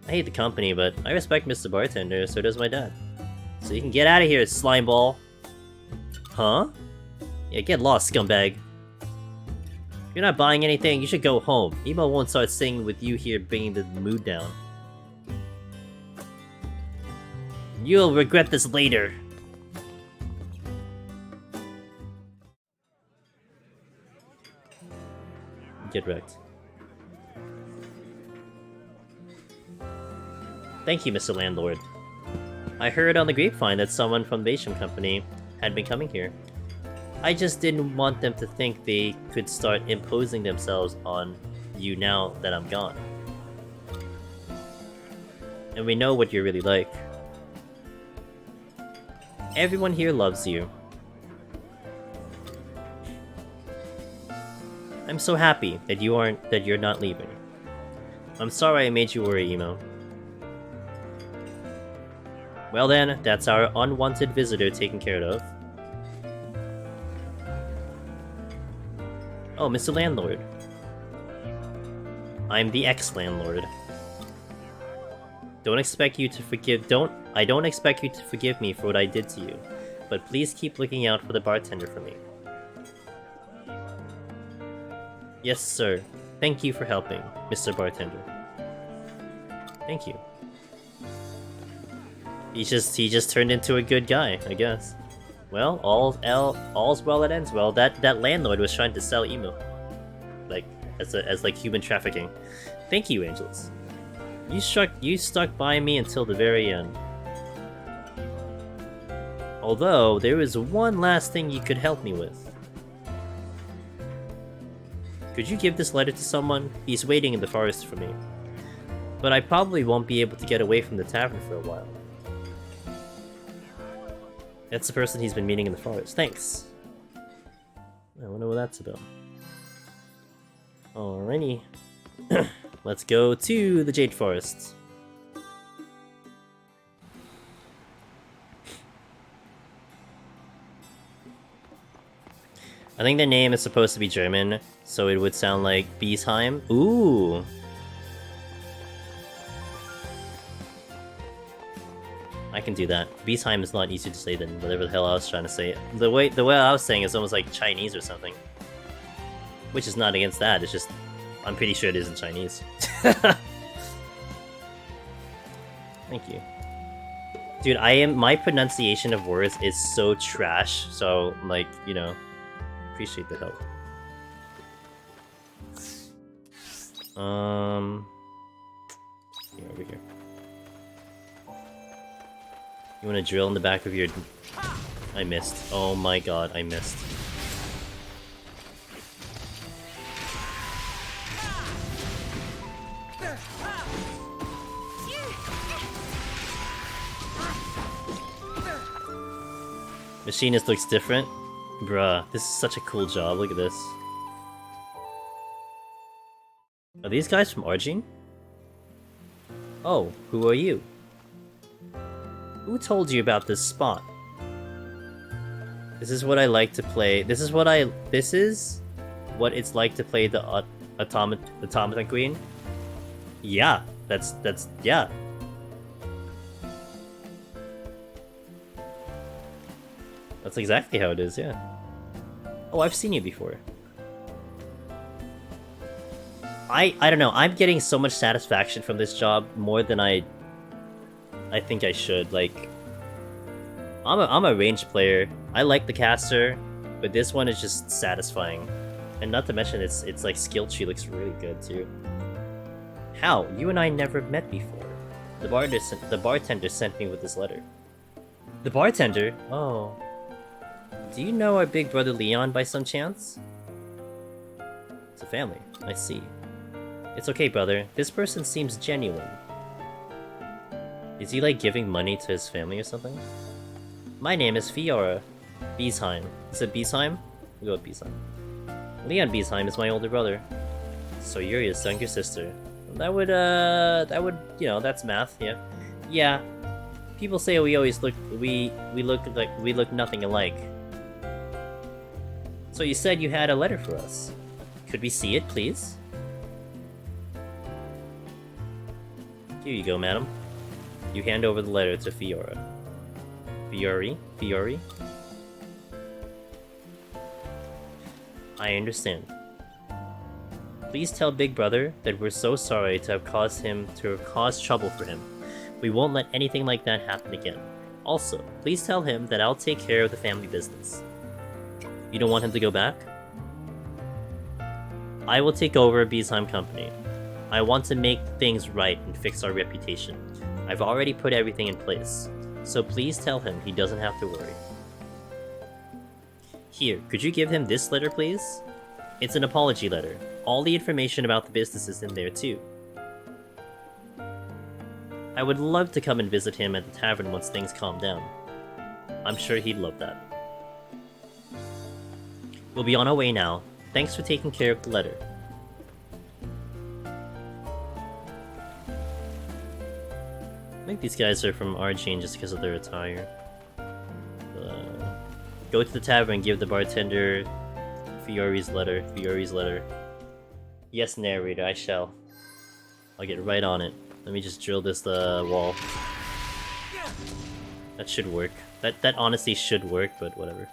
I hate the company, but I respect Mr. Bartender, so does my dad. So you can get out of here, slime ball. Huh? Yeah, get lost, scumbag. If you're not buying anything, you should go home. Emo won't start singing with you here bringing the mood down. You'll regret this later. Get wrecked. Thank you, Mr. Landlord. I heard on the grapevine that someone from the Batium Company had been coming here. I just didn't want them to think they could start imposing themselves on you now that I'm gone. And we know what you're really like. Everyone here loves you. I'm so happy that you're not leaving. I'm sorry I made you worry, Emo. Well then, that's our unwanted visitor taken care of. Oh, Mr. Landlord. I'm the ex-landlord. I don't expect you to forgive me for what I did to you, but please keep looking out for the bartender for me. Yes, sir. Thank you for helping, Mr. Bartender. Thank you. He just turned into a good guy, I guess. Well, all's well that ends well. That landlord was trying to sell Emo, like as like human trafficking. Thank you, Angelus. You stuck by me until the very end. Although there is one last thing you could help me with. Could you give this letter to someone? He's waiting in the forest for me. But I probably won't be able to get away from the tavern for a while. That's the person he's been meeting in the forest. Thanks. I wonder what that's about. Alrighty. Let's go to the Jade Forest. I think the name is supposed to be German, so it would sound like Biesheim. Ooh! I can do that. Biesheim is not easier to say than whatever the hell I was trying to say. The way I was saying is almost like Chinese or something. Which is not against that, it's just... I'm pretty sure it is in Chinese. Thank you. Dude, my pronunciation of words is so trash, so, like, you know, appreciate the help. Yeah, over here. You wanna drill in the back of your... I missed. Oh my god, I missed. Machinist looks different? Bruh, this is such a cool job, look at this. Are these guys from Argene? Oh, who are you? Who told you about this spot? This is what I like to play. This is what it's like to play the Automaton Queen? Yeah, that's, yeah. That's exactly how it is, yeah. Oh, I've seen you before. I don't know, I'm getting so much satisfaction from this job, more than I think I should. Like, I'm a ranged player. I like the caster, but this one is just satisfying. And not to mention, it's like skill tree looks really good too. How? You and I never met before. The bartender sent me with this letter. The bartender? Oh. Do you know our big brother Leon by some chance? It's a family. I see. It's okay, brother. This person seems genuine. Is he like giving money to his family or something? My name is Fiora. Biesheim. Is it Biesheim? We'll go with Biesheim. Leon Biesheim is my older brother. So you're his younger sister. That would, you know, that's math, yeah. Yeah. People say we always look, we look nothing alike. So you said you had a letter for us. Could we see it, please? Here you go, madam. You hand over the letter to Fiora. Fiori? I understand. Please tell Big Brother that we're so sorry to have caused trouble for him. We won't let anything like that happen again. Also, please tell him that I'll take care of the family business. You don't want him to go back? I will take over Biesheim Company. I want to make things right and fix our reputation. I've already put everything in place, so please tell him he doesn't have to worry. Here, could you give him this letter, please? It's an apology letter. All the information about the business is in there, too. I would love to come and visit him at the tavern once things calm down. I'm sure he'd love that. We'll be on our way now. Thanks for taking care of the letter. I think these guys are from Argene just because of their attire. Go to the tavern and give the bartender Fiori's letter. Yes, narrator, I shall. I'll get right on it. Let me just drill this wall. That should work. That honestly should work, but whatever.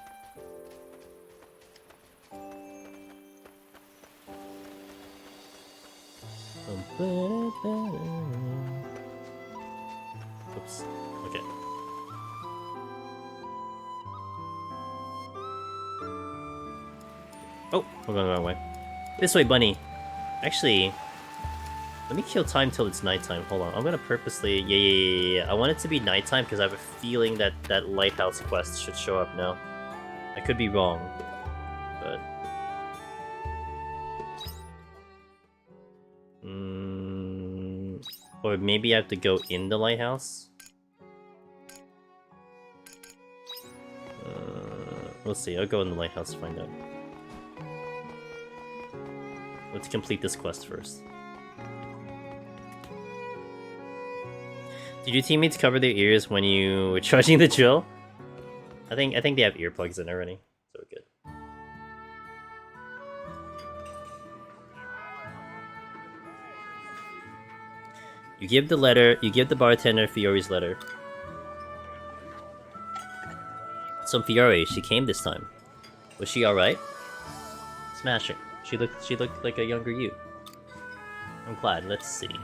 Oops. Okay. Oh, we're going the wrong way. This way, bunny. Actually, let me kill time till it's nighttime. Hold on. I'm gonna purposely... Yeah. I want it to be nighttime because I have a feeling that that lighthouse quest should show up now. I could be wrong, but... Or maybe I have to go in the lighthouse? We'll see. I'll go in the lighthouse to find out. Let's complete this quest first. Did your teammates cover their ears when you were charging the drill? I think they have earplugs in already, so we're good. You give the letter, you give the bartender Fiore's letter. So Fiore, she came this time. Was she alright? Smashing. She looked like a younger you. I'm glad, let's see.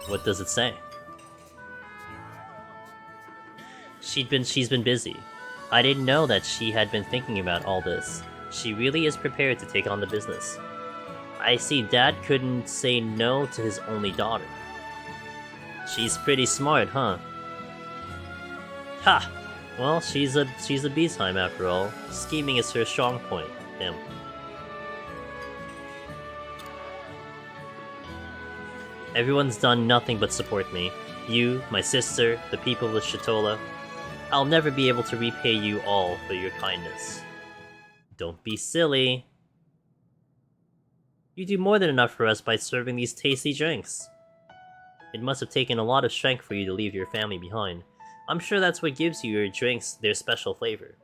What does it say? She's been busy. I didn't know that she had been thinking about all this. She really is prepared to take on the business. I see Dad couldn't say no to his only daughter. She's pretty smart, huh? Ha! Well, she's a beastime after all. Scheming is her strong point. Damn. Everyone's done nothing but support me. You, my sister, the people of Shatola. I'll never be able to repay you all for your kindness. Don't be silly. You do more than enough for us by serving these tasty drinks. It must have taken a lot of strength for you to leave your family behind. I'm sure that's what gives you your drinks their special flavor.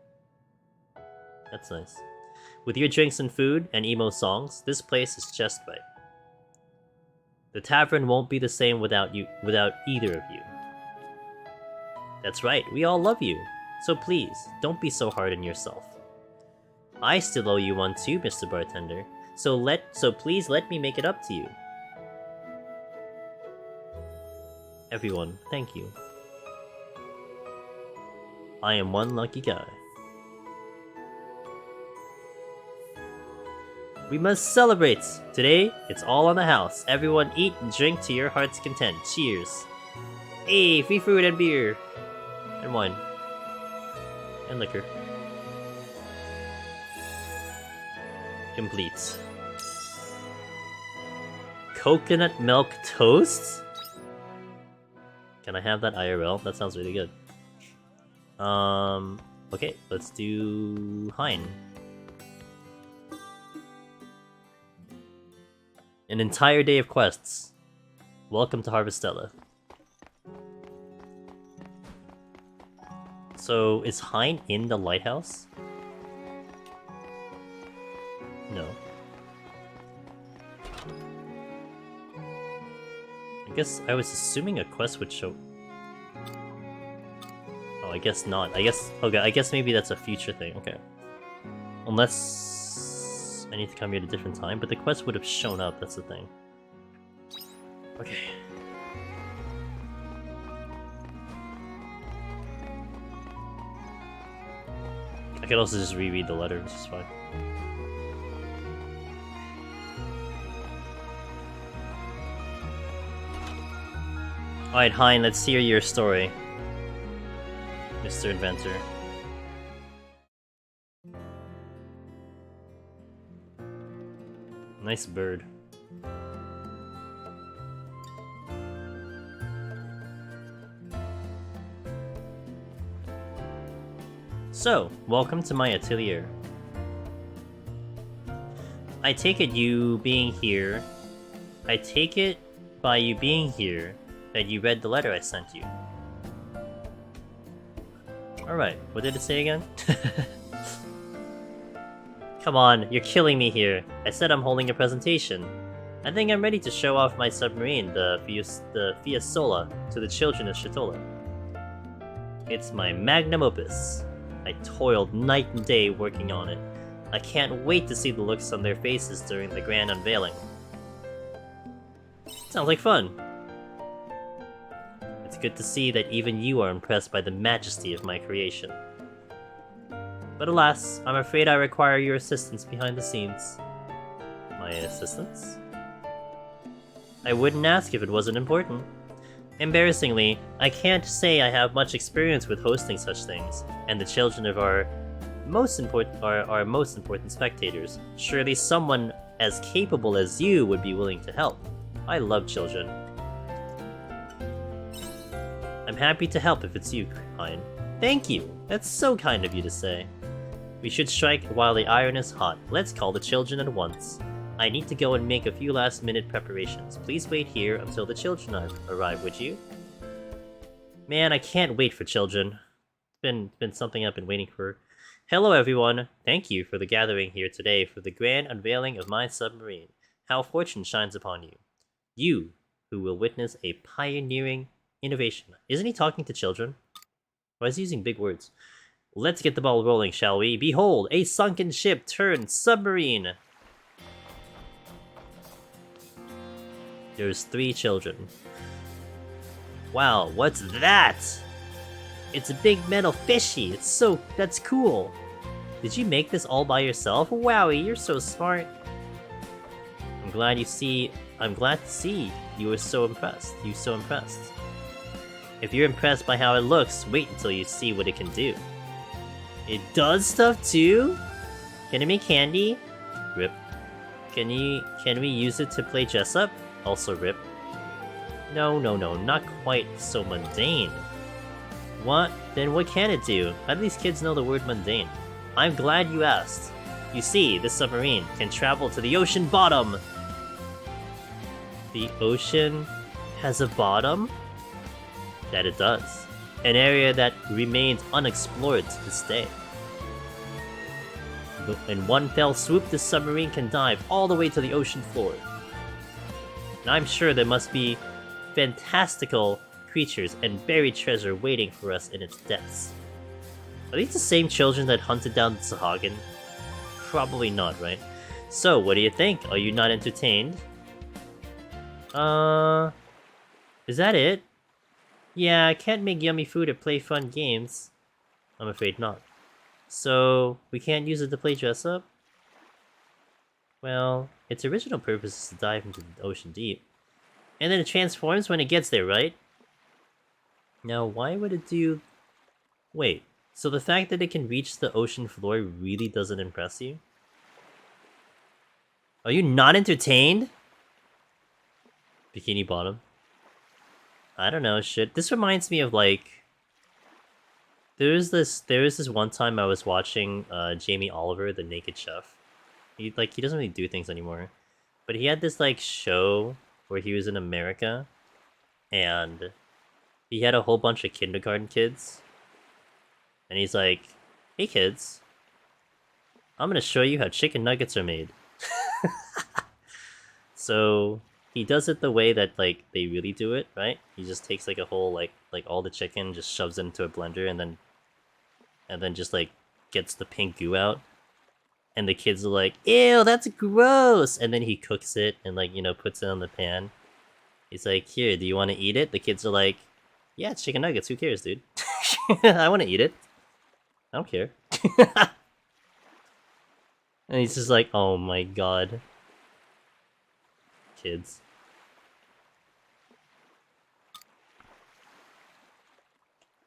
That's nice. With your drinks and food and emo songs, this place is just right. The tavern won't be the same without either of you. That's right, we all love you. So please, don't be so hard on yourself. I still owe you one too, Mr. Bartender. So please let me make it up to you. Everyone, thank you. I am one lucky guy. We must celebrate! Today, it's all on the house. Everyone eat and drink to your heart's content. Cheers! Hey, free food and beer! And wine. And liquor. Complete. Coconut milk toast? Can I have that IRL? That sounds really good. Okay, let's do Hein. An entire day of quests. Welcome to Harvestella. So, is Hein in the lighthouse? No. I guess I was assuming a quest would show... Oh, I guess not. Okay, I guess maybe that's a future thing. Okay. Unless I need to come here at a different time, but the quest would have shown up, that's the thing. Okay. I could also just reread the letter, which is fine. Alright, Hein, let's hear your story, Mr. Inventor. Nice bird. So, welcome to my atelier. I take it by you being here that you read the letter I sent you. Alright, what did it say again? Come on, you're killing me here. I said I'm holding a presentation. I think I'm ready to show off my submarine, the Fiasola, to the children of Shatola. It's my magnum opus. I toiled night and day working on it. I can't wait to see the looks on their faces during the grand unveiling. Sounds like fun. It's good to see that even you are impressed by the majesty of my creation. But alas, I'm afraid I require your assistance behind the scenes. My assistance? I wouldn't ask if it wasn't important. Embarrassingly, I can't say I have much experience with hosting such things, and the children of our most important spectators. Surely someone as capable as you would be willing to help. I love children. I'm happy to help if it's you, Hein. Thank you! That's so kind of you to say. We should strike while the iron is hot. Let's call the children at once. I need to go and make a few last-minute preparations. Please wait here until the children arrive, would you? Man, I can't wait for children. It's been something I've been waiting for. Hello, everyone. Thank you for the gathering here today for the grand unveiling of my submarine. how fortune shines upon you. You, who will witness a pioneering innovation. Isn't he talking to children? Why is he using big words? Let's get the ball rolling, shall we? Behold, a sunken ship turned submarine! There's 3 children. Wow, what's that? It's a big metal fishy. That's cool. Did you make this all by yourself? Wowie, you're so smart. I'm glad to see you were so impressed. If you're impressed by how it looks, wait until you see what it can do. It does stuff too? Can it make candy? Rip. Can we use it to play dress up? Also rip. No, not quite so mundane. What? Then what can it do? How do these kids know the word mundane? I'm glad you asked. You see, this submarine can travel to the ocean bottom. The ocean has a bottom? That it does. An area that remains unexplored to this day. In one fell swoop, this submarine can dive all the way to the ocean floor. And I'm sure there must be fantastical creatures and buried treasure waiting for us in its depths. Are these the same children that hunted down Sahagin? Probably not, right? So, what do you think? Are you not entertained? Is that it? Yeah, I can't make yummy food or play fun games. I'm afraid not. So, we can't use it to play dress up? Well, its original purpose is to dive into the ocean deep. And then it transforms when it gets there, right? Now, why would it do... Wait, so the fact that it can reach the ocean floor really doesn't impress you? Are you not entertained? Bikini Bottom. I don't know, shit. This reminds me of, like... There was this one time I was watching Jamie Oliver, the Naked Chef. He doesn't really do things anymore. But he had this, like, show where he was in America. And he had a whole bunch of kindergarten kids. And he's like, hey kids, I'm gonna show you how chicken nuggets are made. So he does it the way that like they really do it, right? He just takes like a whole like all the chicken, just shoves it into a blender and then just like gets the pink goo out. And the kids are like, ew, that's gross! And then he cooks it and like, you know, puts it on the pan. He's like, here, do you want to eat it? The kids are like, yeah, it's chicken nuggets, who cares, dude? I want to eat it. I don't care. And he's just like, oh my god. Kids.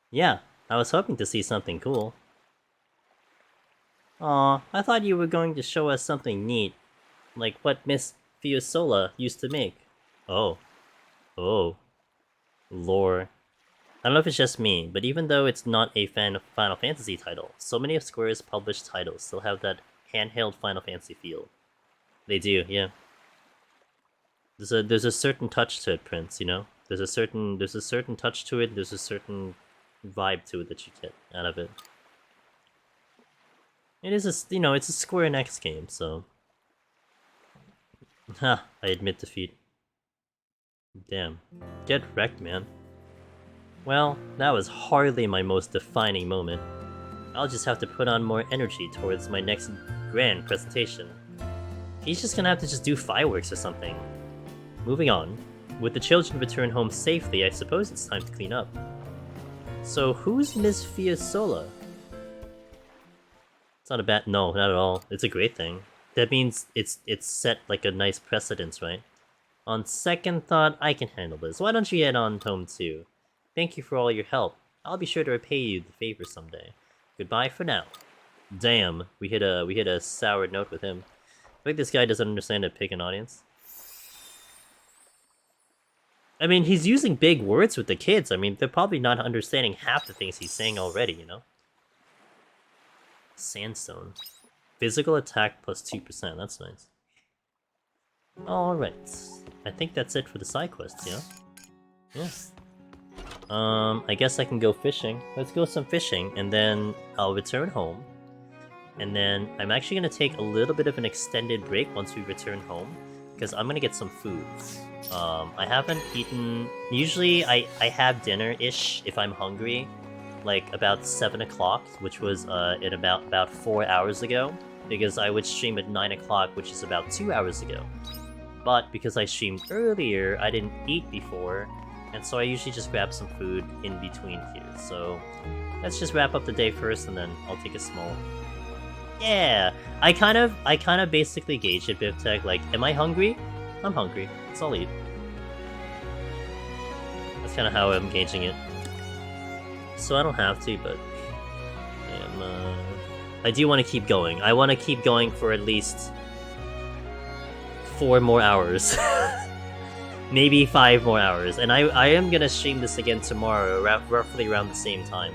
Yeah, I was hoping to see something cool. Aw, I thought you were going to show us something neat. Like what Miss Fiosola used to make. Oh. Oh. Lore. I don't know if it's just me, but even though it's not a Final Fantasy title, so many of Square's published titles still have that handheld Final Fantasy feel. They do, yeah. There's a certain touch to it, Prince, you know? There's a certain touch to it, there's a certain vibe to it that you get out of it. It is a, you know, it's a Square Enix game, so... Ha, I admit defeat. Damn. Get wrecked, man. Well, that was hardly my most defining moment. I'll just have to put on more energy towards my next grand presentation. He's just gonna have to just do fireworks or something. Moving on. With the children returned home safely, I suppose it's time to clean up. So, who's Miss Fiosola? It's not a bad... No, not at all. It's a great thing. That means it's set like a nice precedence, right? On second thought, I can handle this. Why don't you head on home too? Thank you for all your help. I'll be sure to repay you the favor someday. Goodbye for now. Damn, we hit a sour note with him. I think this guy doesn't understand how to pick an audience. I mean, he's using big words with the kids. I mean, they're probably not understanding half the things he's saying already, you know? Sandstone. Physical attack plus 2%, that's nice. Alright. I think that's it for the side quests, yeah? Yeah. I guess I can go fishing. Let's go some fishing, and then I'll return home. And then I'm actually going to take a little bit of an extended break once we return home, because I'm gonna get some food. I haven't eaten... Usually I have dinner-ish if I'm hungry, like about 7 o'clock, which was in about 4 hours ago, because I would stream at 9 o'clock, which is about 2 hours ago. But because I streamed earlier, I didn't eat before, and so I usually just grab some food in between here. So let's just wrap up the day first, and then I'll take a small... Yeah! I kind of basically gauge it, BivTech, like, am I hungry? I'm hungry. So I'll eat. That's kind of how I'm gauging it. So I don't have to, but... I do want to keep going. I want to keep going for at least 4 more hours. Maybe 5 more hours. And I am gonna stream this again tomorrow, roughly around the same time.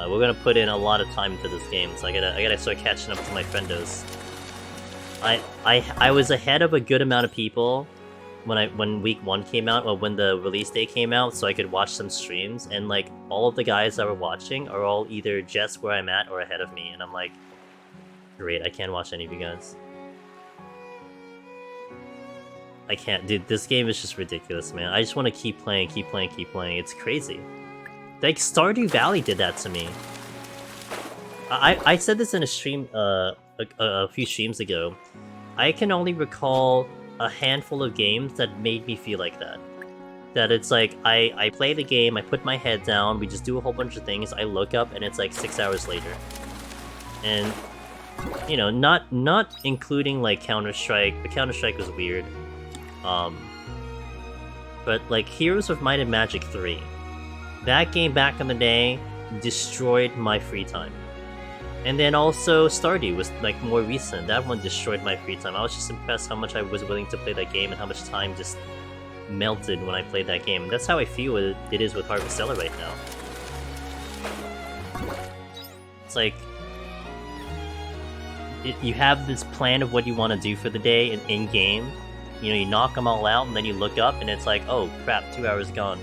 We're gonna put in a lot of time into this game, so I gotta start catching up to my friendos. I was ahead of a good amount of people when week 1 came out, or when the release day came out, so I could watch some streams, and like all of the guys that were watching are all either just where I'm at or ahead of me, and I'm like, great, I can't watch any of you guys. I can't, dude, this game is just ridiculous, man. I just want to keep playing, it's crazy. Like, Stardew Valley did that to me. I said this in a stream, a few streams ago. I can only recall a handful of games that made me feel like that. That it's like, I play the game, I put my head down, we just do a whole bunch of things, I look up, and it's like 6 hours later. And, you know, not including like Counter-Strike, but Counter-Strike was weird. But like Heroes of Might and Magic 3. That game back in the day destroyed my free time. And then also Stardew was like more recent. That one destroyed my free time. I was just impressed how much I was willing to play that game and how much time just melted when I played that game. That's how I feel it is with Harvestella right now. It's like you have this plan of what you want to do for the day in game. You know, you knock them all out and then you look up and it's like, oh crap, 2 hours gone.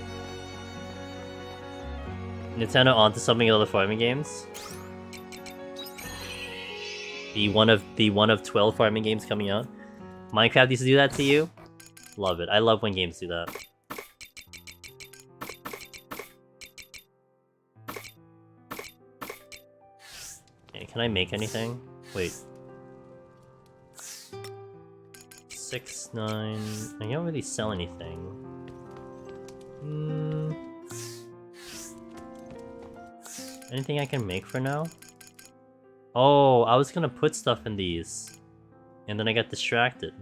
Nintendo onto something in other farming games. The one of 12 farming games coming out. Minecraft used to do that to you? Love it. I love when games do that. Okay, can I make anything? Wait. 6, 9... I don't really sell anything. Anything I can make for now? Oh, I was gonna put stuff in these. And then I got distracted.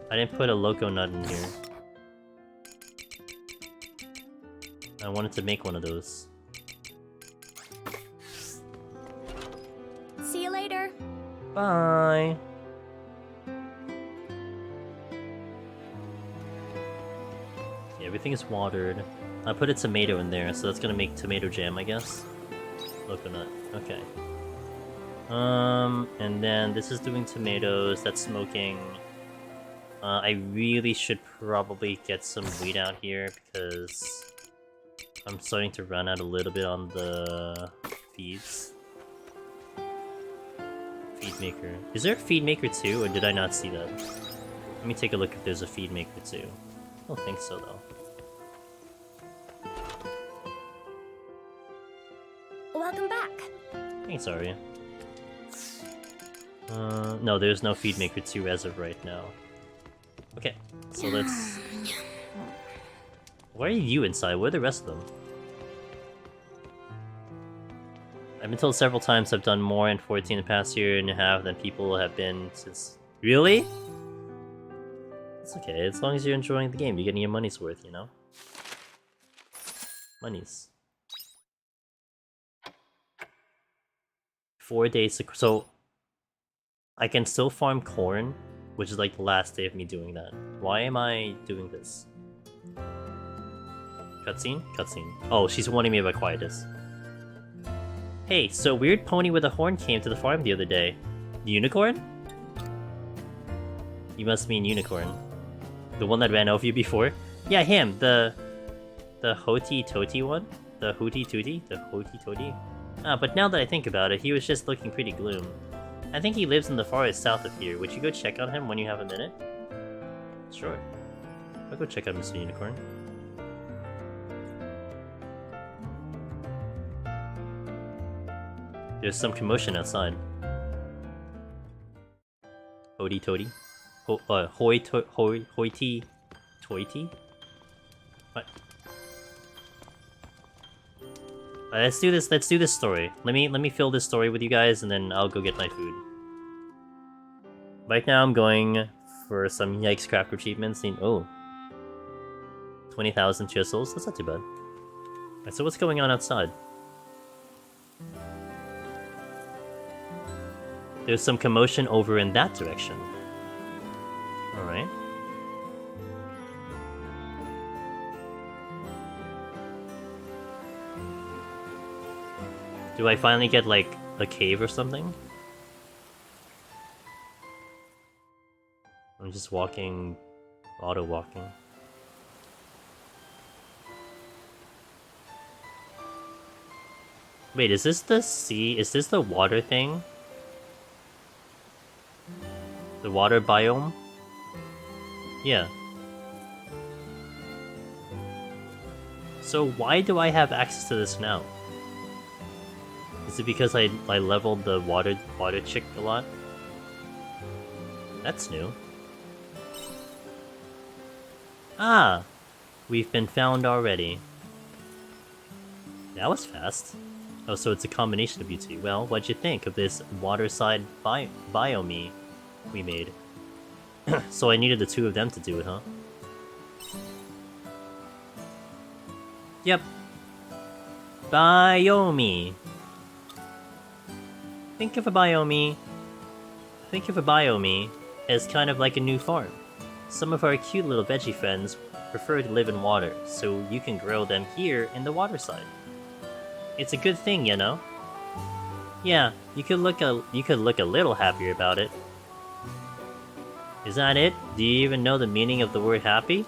I didn't put a loco nut in here. I wanted to make one of those. See you later. Bye! Yeah, everything is watered. I put a tomato in there, so that's gonna make tomato jam, I guess. Coconut. Okay. And then this is doing tomatoes, that's smoking. I really should probably get some wheat out here, because I'm starting to run out a little bit on the feeds. Feed maker. Is there a feed maker too, or did I not see that? Let me take a look if there's a feed maker too. I don't think so, though. Welcome back. Thanks, Arya. No, there's no feed maker 2 as of right now. Okay, so let's... Why are you inside? Where are the rest of them? I've been told several times I've done more in 14 the past year and a half than people have been since... Really? It's okay, as long as you're enjoying the game, you're getting your money's worth, you know? Monies. 4 days to... So... I can still farm corn, which is like the last day of me doing that. Why am I doing this? Cutscene? Cutscene. Oh, she's warning me about quietus. Hey, so weird pony with a horn came to the farm the other day. Unicorn? You must mean unicorn. The one that ran over you before? Yeah, him. The Hoti Toti one? The Hooty Tooty? The Hoti Toti? Ah, but now that I think about it, he was just looking pretty gloom. I think he lives in the forest south of here. Would you go check on him when you have a minute? Sure. I'll go check out Mr. Unicorn. There's some commotion outside. Hody toady. Hoity toity? What? Let's do this story. Let me fill this story with you guys and then I'll go get my food. Right now I'm going for some Yikes Cracker achievements. Oh. 20,000 chisels, that's not too bad. Alright, so what's going on outside? There's some commotion over in that direction. Alright. Do I finally get, like, a cave or something? I'm just walking... auto-walking. Wait, is this the sea? Is this the water thing? The water biome? Yeah. So why do I have access to this now? Is it because I leveled the water chick a lot? That's new. Ah! We've been found already. That was fast. Oh, so it's a combination of you two. Well, what'd you think of this waterside biome we made? So I needed the two of them to do it, huh? Yep. Biome. Think of a biome as kind of like a new farm. Some of our cute little veggie friends prefer to live in water, so you can grow them here in the water side. It's a good thing, you know? Yeah, you could look a little happier about it. Is that it? Do you even know the meaning of the word happy?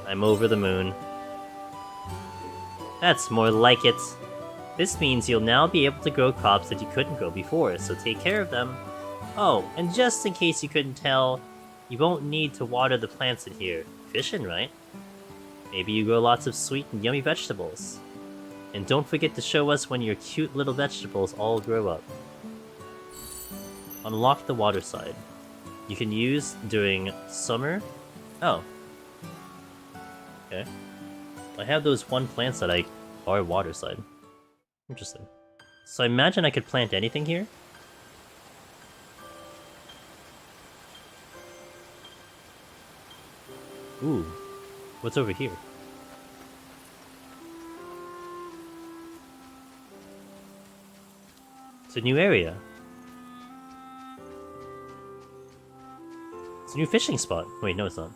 I'm over the moon. That's more like it. This means you'll now be able to grow crops that you couldn't grow before, so take care of them. Oh, and just in case you couldn't tell, you won't need to water the plants in here. Fishing, right? Maybe you grow lots of sweet and yummy vegetables. And don't forget to show us when your cute little vegetables all grow up. Unlock the water side. You can use during summer. Oh. Okay. I have those one plants that are water side. Interesting. So I imagine I could plant anything here? Ooh. What's over here? It's a new area. It's a new fishing spot. Wait, no it's not.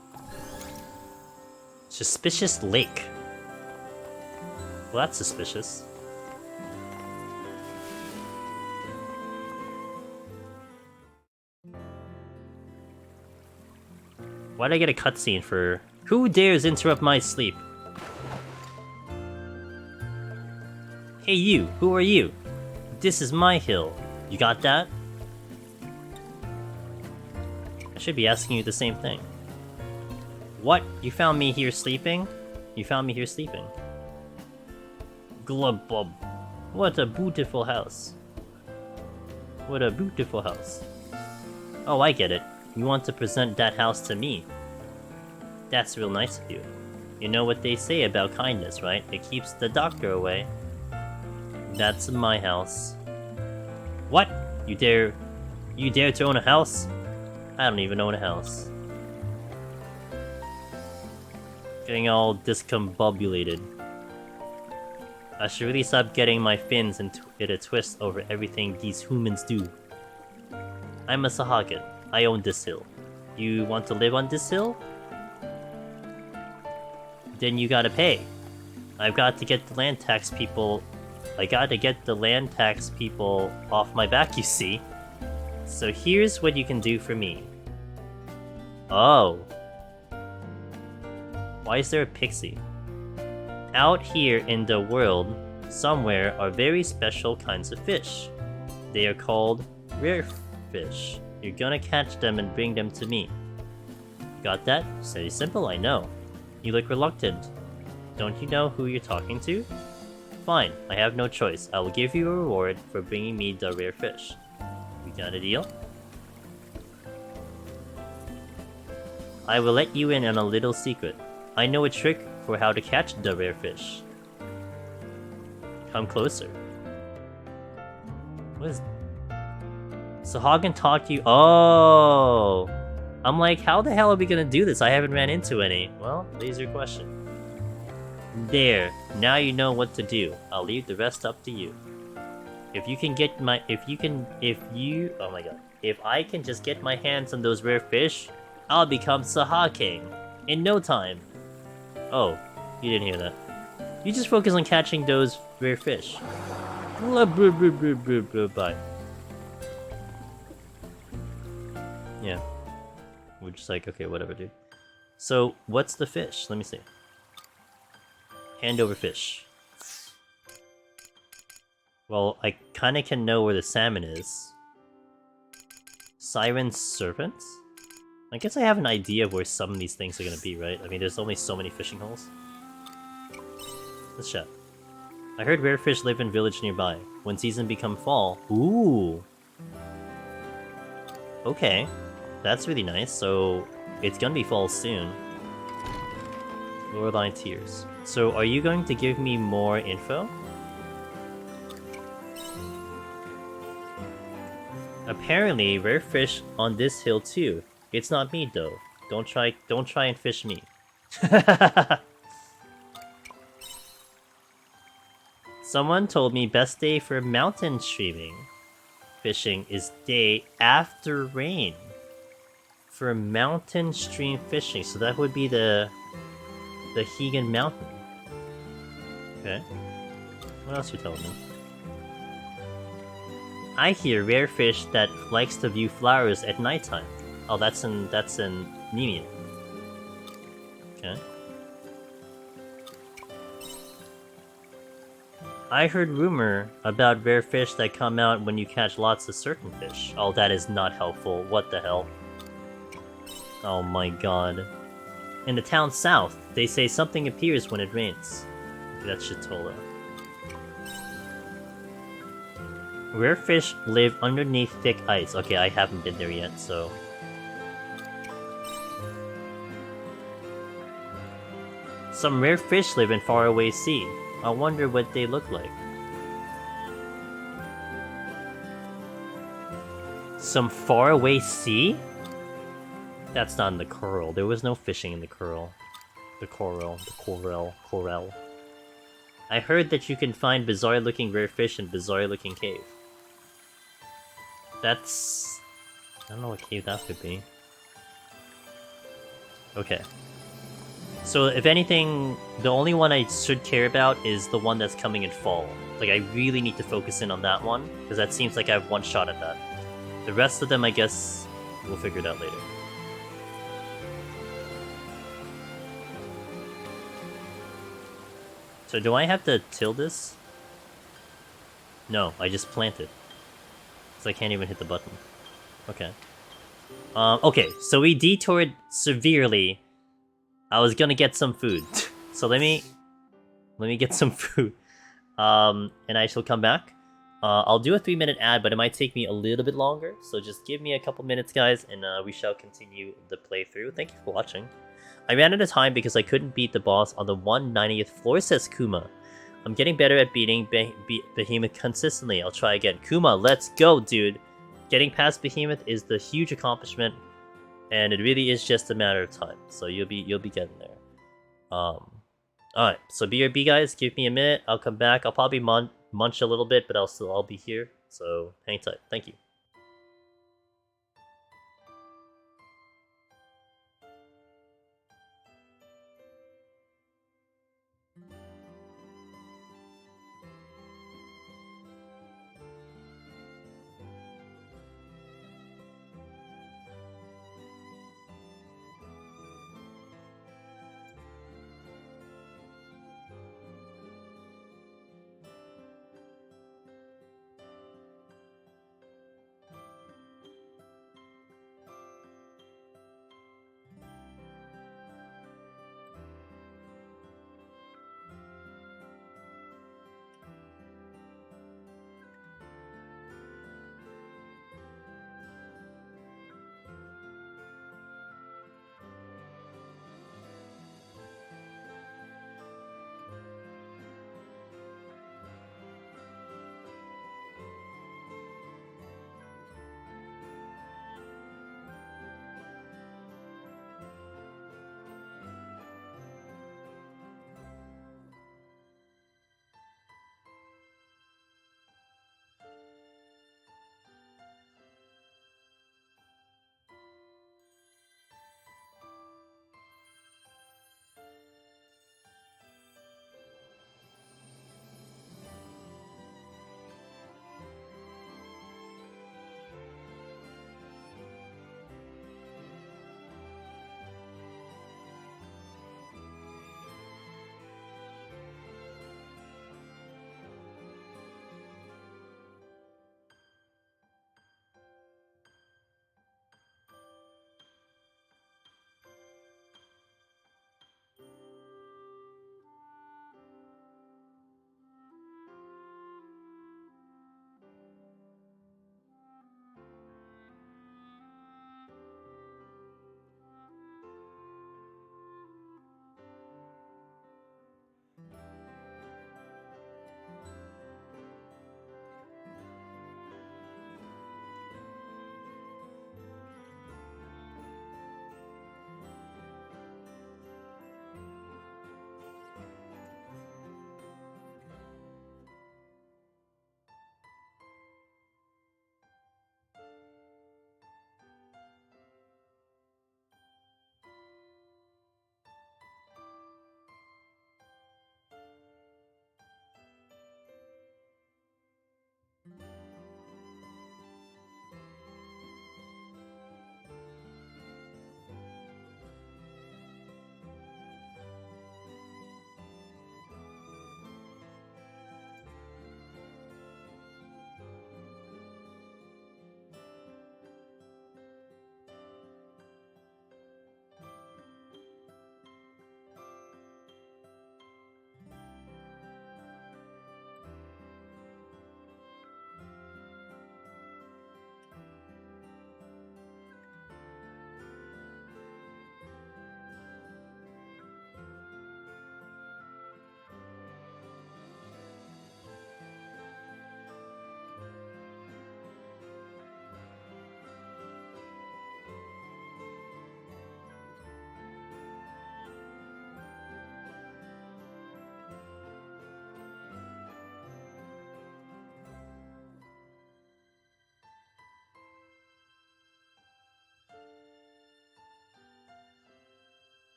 Suspicious lake. Well, that's suspicious. Why'd I get a cutscene for... Who dares interrupt my sleep? Hey you, who are you? This is my hill. You got that? I should be asking you the same thing. What? You found me here sleeping? You found me here sleeping. Glub bub. What a beautiful house. What a beautiful house. Oh, I get it. You want to present that house to me. That's real nice of you. You know what they say about kindness, right? It keeps the doctor away. That's my house. What? You dare to own a house? I don't even own a house. Getting all discombobulated. I should really stop getting my fins into a twist over everything these humans do. I'm a Sahagin. I own this hill. You want to live on this hill? Then you gotta pay. I've got to get the land tax people... I gotta get the land tax people off my back, you see. So here's what you can do for me. Oh. Why is there a pixie? Out here in the world, somewhere are very special kinds of fish. They are called rare fish. You're gonna catch them and bring them to me. Got that? Very simple, I know. You look reluctant. Don't you know who you're talking to? Fine, I have no choice. I will give you a reward for bringing me the rare fish. We got a deal? I will let you in on a little secret. I know a trick for how to catch the rare fish. Come closer. What is... Sahag can talk to you. Oh! I'm like, how the hell are we gonna do this? I haven't ran into any. Well, laser question. There. Now you know what to do. I'll leave the rest up to you. If you can get my... Oh my god. If I can just get my hands on those rare fish, I'll become Saha King. In no time. Oh, you didn't hear that. You just focus on catching those rare fish. Bye. Yeah. We're just like, okay, whatever, dude. So, what's the fish? Let me see. Hand over fish. Well, I kinda can know where the salmon is. Siren serpent? I guess I have an idea of where some of these things are gonna be, right? I mean, there's only so many fishing holes. Let's chat. I heard rare fish live in village nearby. When season become fall... Ooh! Okay. That's really nice, so... It's gonna be fall soon. Lower tiers. So, are you going to give me more info? Apparently, rare fish on this hill too. It's not me though. Don't try and fish me. Someone told me best day for mountain streaming. Fishing is day after rain. For mountain stream fishing, so that would be the Hegan Mountain. Okay. What else you telling me? I hear rare fish that likes to view flowers at nighttime. Oh, that's in Nemian. Okay. I heard rumor about rare fish that come out when you catch lots of certain fish. Oh, that is not helpful. What the hell? Oh my god. In the town south, they say something appears when it rains. That's Shitola. Rare fish live underneath thick ice. Okay, I haven't been there yet, so... Some rare fish live in faraway sea. I wonder what they look like. Some faraway sea? That's not in the coral. There was no fishing in the coral. The coral. I heard that you can find bizarre-looking rare fish in bizarre-looking cave. That's... I don't know what cave that could be. Okay. So, if anything, the only one I should care about is the one that's coming in fall. Like, I really need to focus in on that one, because that seems like I have one shot at that. The rest of them, I guess, we'll figure it out later. So, do I have to till this? No, I just plant it. So I can't even hit the button. Okay. Okay, so we detoured severely. I was gonna get some food. So let me get some food. And I shall come back. I'll do a 3-minute ad, but it might take me a little bit longer. So just give me a couple minutes, guys, and we shall continue the playthrough. Thank you for watching. I ran out of time because I couldn't beat the boss on the 190th floor, says Kuma. I'm getting better at beating Behemoth consistently. I'll try again. Kuma, let's go, dude! Getting past Behemoth is the huge accomplishment, and it really is just a matter of time. So you'll be getting there. Alright, so BRB guys, give me a minute. I'll come back. I'll probably munch a little bit, but I'll be here. So hang tight. Thank you.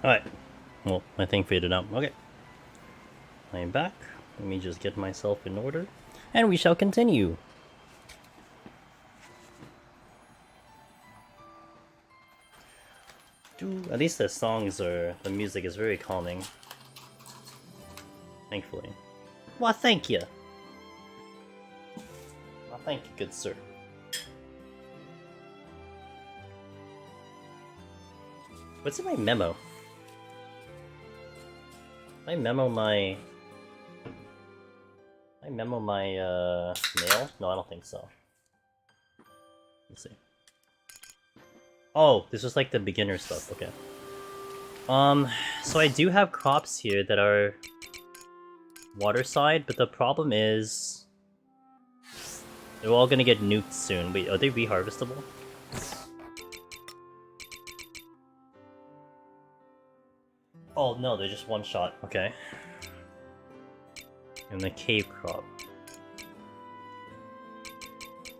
Alright. Well, my thing faded out. Okay. I am back. Let me just get myself in order. And we shall continue. At least the music is very calming. Thankfully. Well, thank you. Well, thank you, good sir. What's in my memo? I memo my mail? No, I don't think so. Let's see. Oh, this was like the beginner stuff, okay. So I do have crops here that are water side, but the problem is they're all gonna get nuked soon. Wait, are they reharvestable? Oh no, they're just one shot, okay. And the cave crop.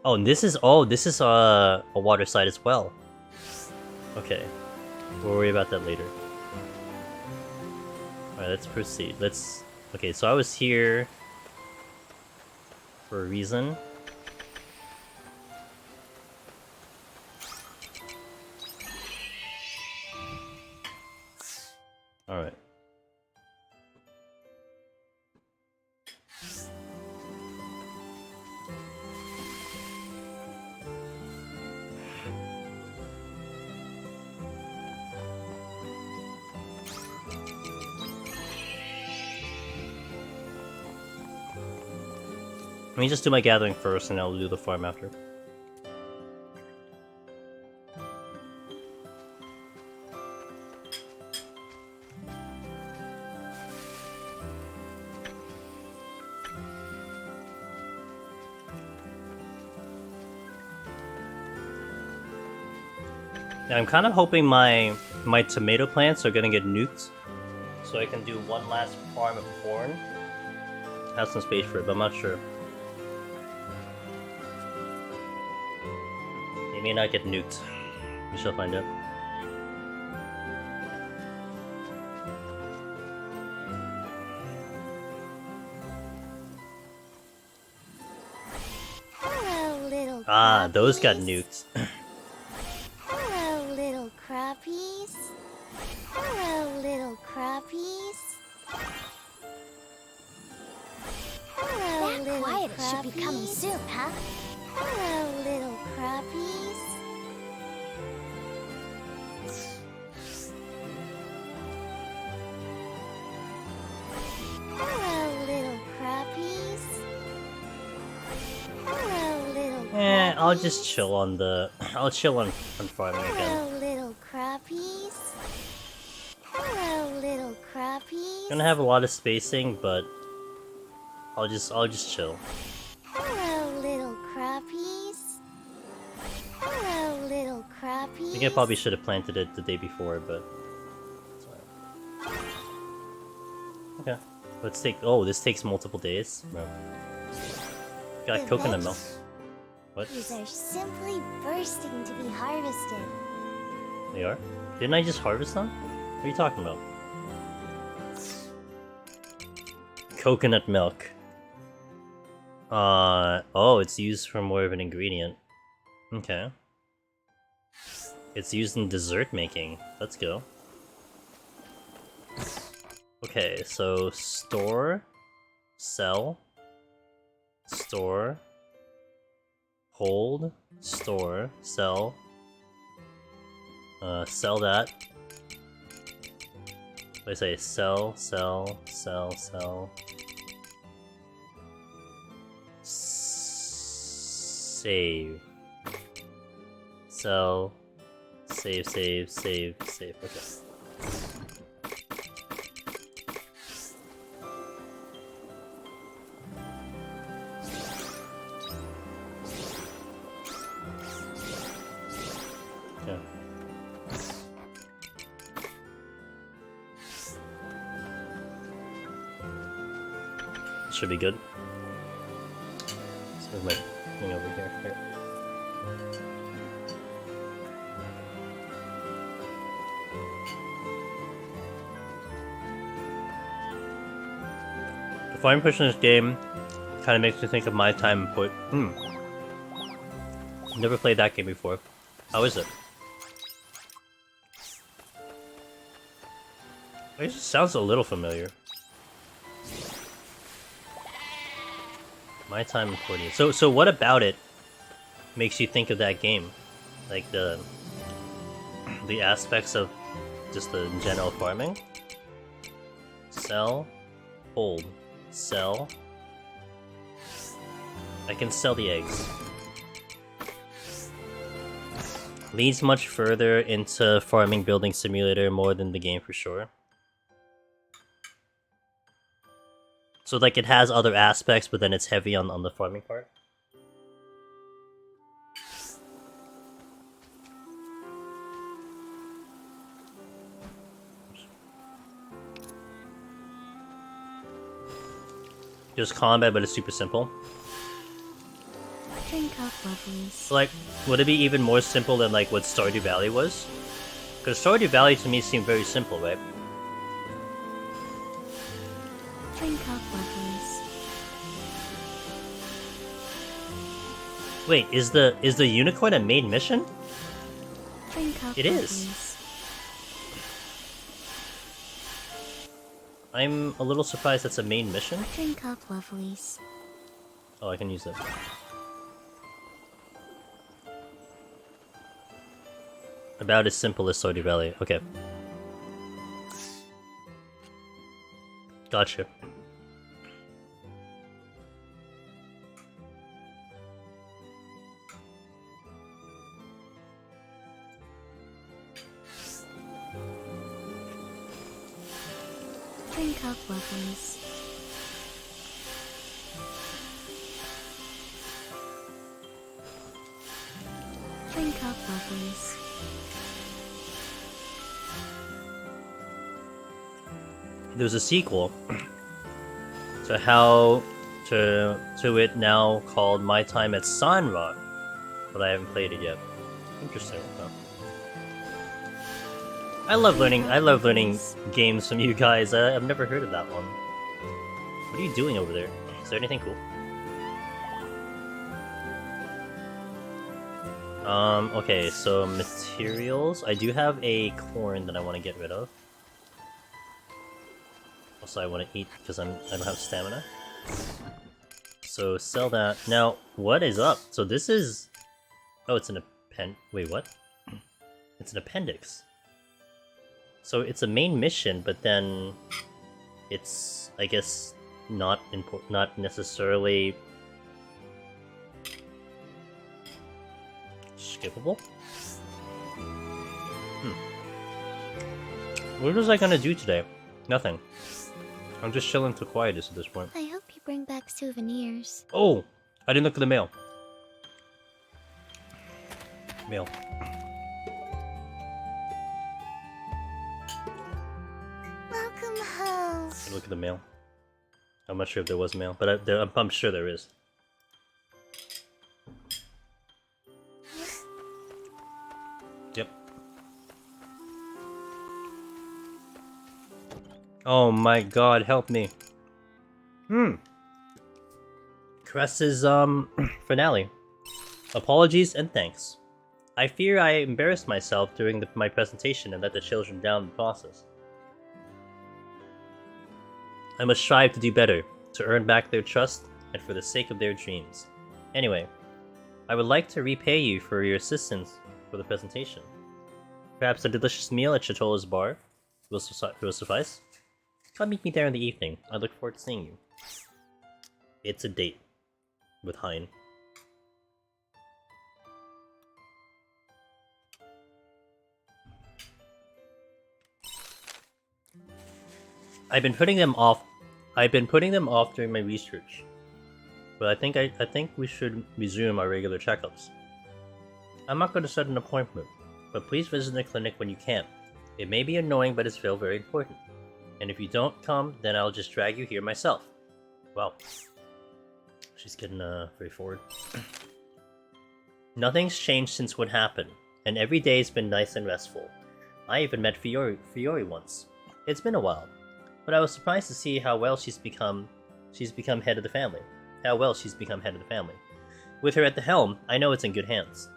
Oh, and this is a water side as well. Okay. We'll worry about that later. Alright, let's proceed. Okay, so I was here for a reason. Alright. Let me just do my gathering first, and I'll do the farm after. Yeah, I'm kind of hoping my tomato plants are gonna get nuked, so I can do one last farm of corn. Have some space for it, but I'm not sure. They may not get nuked. We shall find out. Hello, little Ah, those got crappies. nuked. Hello, little crappies. Hello, little crappies. Hello, That little quietus should be coming crappies. soon, huh? Hello, little crappies. Hello, little crappies. Hello, little crappies. I'll just chill on the... I'll chill on farming again. Hello, little crappies. Hello, little crappies. Gonna have a lot of spacing, but I'll just chill. Hello, little crappies. Hello, little crappies. I think I probably should have planted it the day before, but it's alright. Okay, let's take. Oh, this takes multiple days. Bro. Got The coconut milk. What? These are simply bursting to be harvested. They are? Didn't I just harvest them? What are you talking about? Coconut milk. Oh, it's used for more of an ingredient. Okay. It's used in dessert making. Let's go. Okay, so store, sell, store, hold, store, sell, sell that. What do I say? Sell, sell, sell, sell. Save. Sell. Save, save, save, save. Okay. Okay. Should be good. Let's move my thing over here. Here. The farming portion of this game kind of makes me think of My Time Put. Never played that game before. How is it? It just sounds a little familiar. My Time in 40. So what about it makes you think of that game? Like the aspects of just the general farming? Sell, hold, sell. I can sell the eggs. Leads much further into farming building simulator more than the game for sure. So like it has other aspects, but then it's heavy on the farming part. Just combat, but it's super simple. Drink up, lovelies. So like, would it be even more simple than like what Stardew Valley was? Because Stardew Valley to me seemed very simple, right? Drink up, lovelies. Wait, is the unicorn a main mission? Drink up, It is. lovelies. I'm a little surprised that's a main mission. Drink up, lovelies. Oh, I can use that. About as simple as Stardew Valley. Okay. Gotcha. Drink up, lovelies. Drink up, lovelies. There's a sequel to how to it now called My Time at Sunrock, but I haven't played it yet. Interesting. Huh? I love learning games from you guys. I've never heard of that one. What are you doing over there? Is there anything cool? Okay, so materials. I do have a corn that I want to get rid of. Also, I want to eat because I don't have stamina. So sell that. Now, what is up? So this is... Oh, it's an Wait, what? It's an appendix. So it's a main mission, but then it's, I guess, not necessarily skippable. What was I gonna do today? Nothing. I'm just chilling to quietus at this point. I hope you bring back souvenirs. Oh! I didn't look at the mail. Mail. Welcome home. I look at the mail. I'm not sure if there was mail, but I'm sure there is. Yep. Oh my god, help me. Cress's, finale. Apologies and thanks. I fear I embarrassed myself during my presentation and let the children down in the process. I must strive to do better, to earn back their trust, and for the sake of their dreams. Anyway, I would like to repay you for your assistance for the presentation. Perhaps a delicious meal at Chatola's bar will suffice? Come meet me there in the evening. I look forward to seeing you. It's a date. With Hein. I've been putting them off during my research. But I think we should resume our regular checkups. I'm not going to set an appointment, but please visit the clinic when you can. It may be annoying, but it's still very important. And if you don't come, then I'll just drag you here myself. Wow. She's getting very forward. Nothing's changed since what happened, and every day's been nice and restful. I even met Fiore once. It's been a while, but I was surprised to see how well she's become she's become head of the family. How well she's become head of the family. With her at the helm, I know it's in good hands.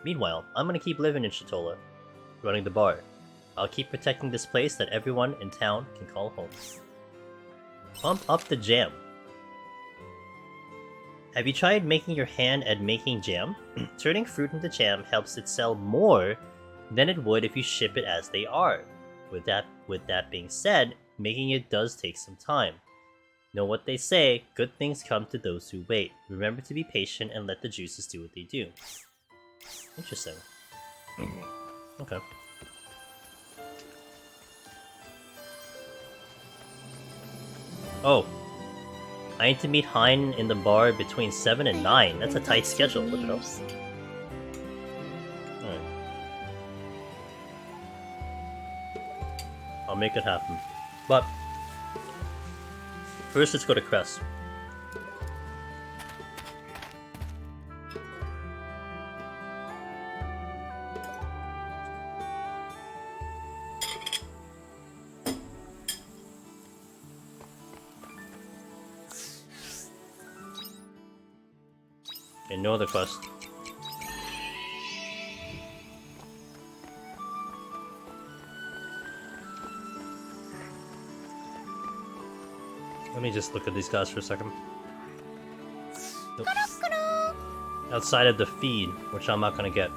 Meanwhile, I'm gonna keep living in Shatola, running the bar. I'll keep protecting this place that everyone in town can call home. Pump up the jam. Have you tried making your hand at making jam? Turning fruit into jam helps it sell more than it would if you ship it as they are. With that being said, making it does take some time. Know what they say, good things come to those who wait. Remember to be patient and let the juices do what they do. Interesting. Okay. Oh. I need to meet Hein in the bar between 7 and 9. That's a tight schedule, look it up. Alright. I'll make it happen. But first, let's go to Crest. Okay, no other quest. Let me just look at these guys for a second. Nope. Outside of the feed, which I'm not gonna get.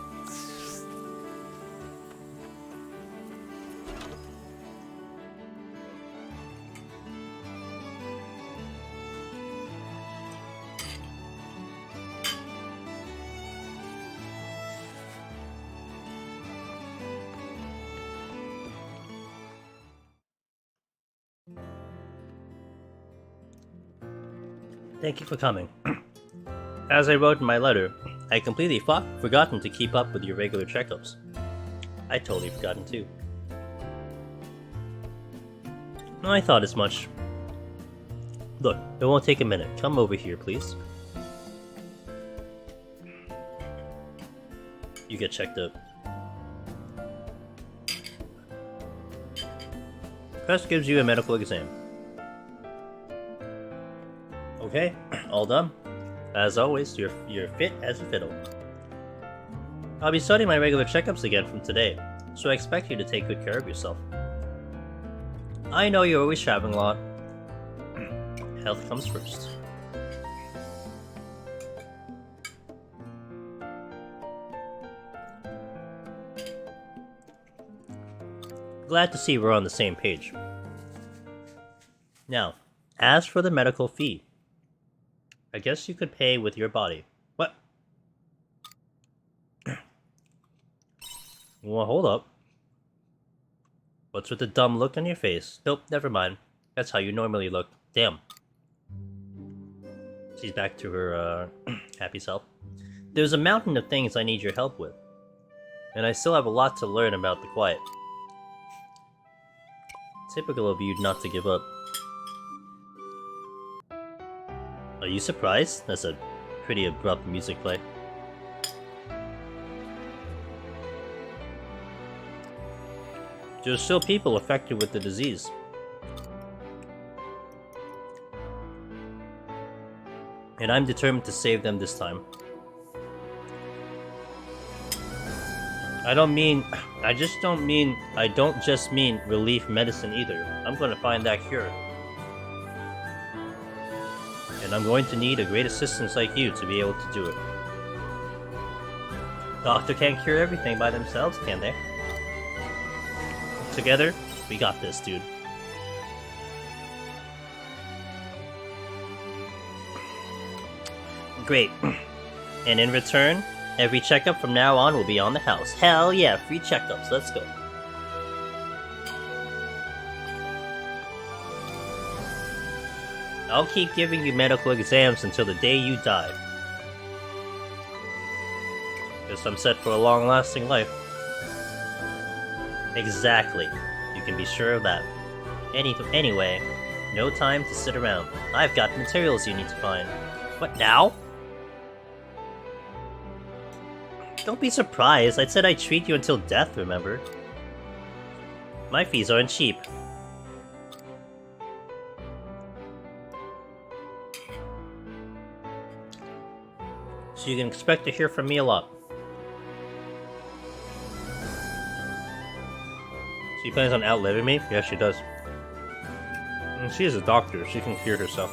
Thank you for coming. As I wrote in my letter, I completely forgotten to keep up with your regular checkups. I totally forgotten too. I thought as much. Look, it won't take a minute. Come over here, please. You get checked up. Crest gives you a medical exam. Okay, all done. As always, you're fit as a fiddle. I'll be starting my regular checkups again from today, so I expect you to take good care of yourself. I know you're always traveling a lot. Health comes first. Glad to see we're on the same page. Now, as for the medical fee, I guess you could pay with your body. What? Well, hold up. What's with the dumb look on your face? Nope, never mind. That's how you normally look. Damn. She's back to her, happy self. There's a mountain of things I need your help with. And I still have a lot to learn about the quiet. Typical of you not to give up. Are you surprised? That's a pretty abrupt music play. There's still people affected with the disease. And I'm determined to save them this time. I don't just mean relief medicine either. I'm gonna find that cure. And I'm going to need a great assistance like you to be able to do it. Doctor can't cure everything by themselves, can they? Together, we got this, dude. Great. And in return, every checkup from now on will be on the house. Hell yeah, free checkups, let's go. I'll keep giving you medical exams until the day you die. Guess I'm set for a long-lasting life. Exactly. You can be sure of that. Anyway, no time to sit around. I've got materials you need to find. What now? Don't be surprised. I said I'd treat you until death, remember? My fees aren't cheap. So you can expect to hear from me a lot. She plans on outliving me? Yes, she does. And she is a doctor. She can cure herself.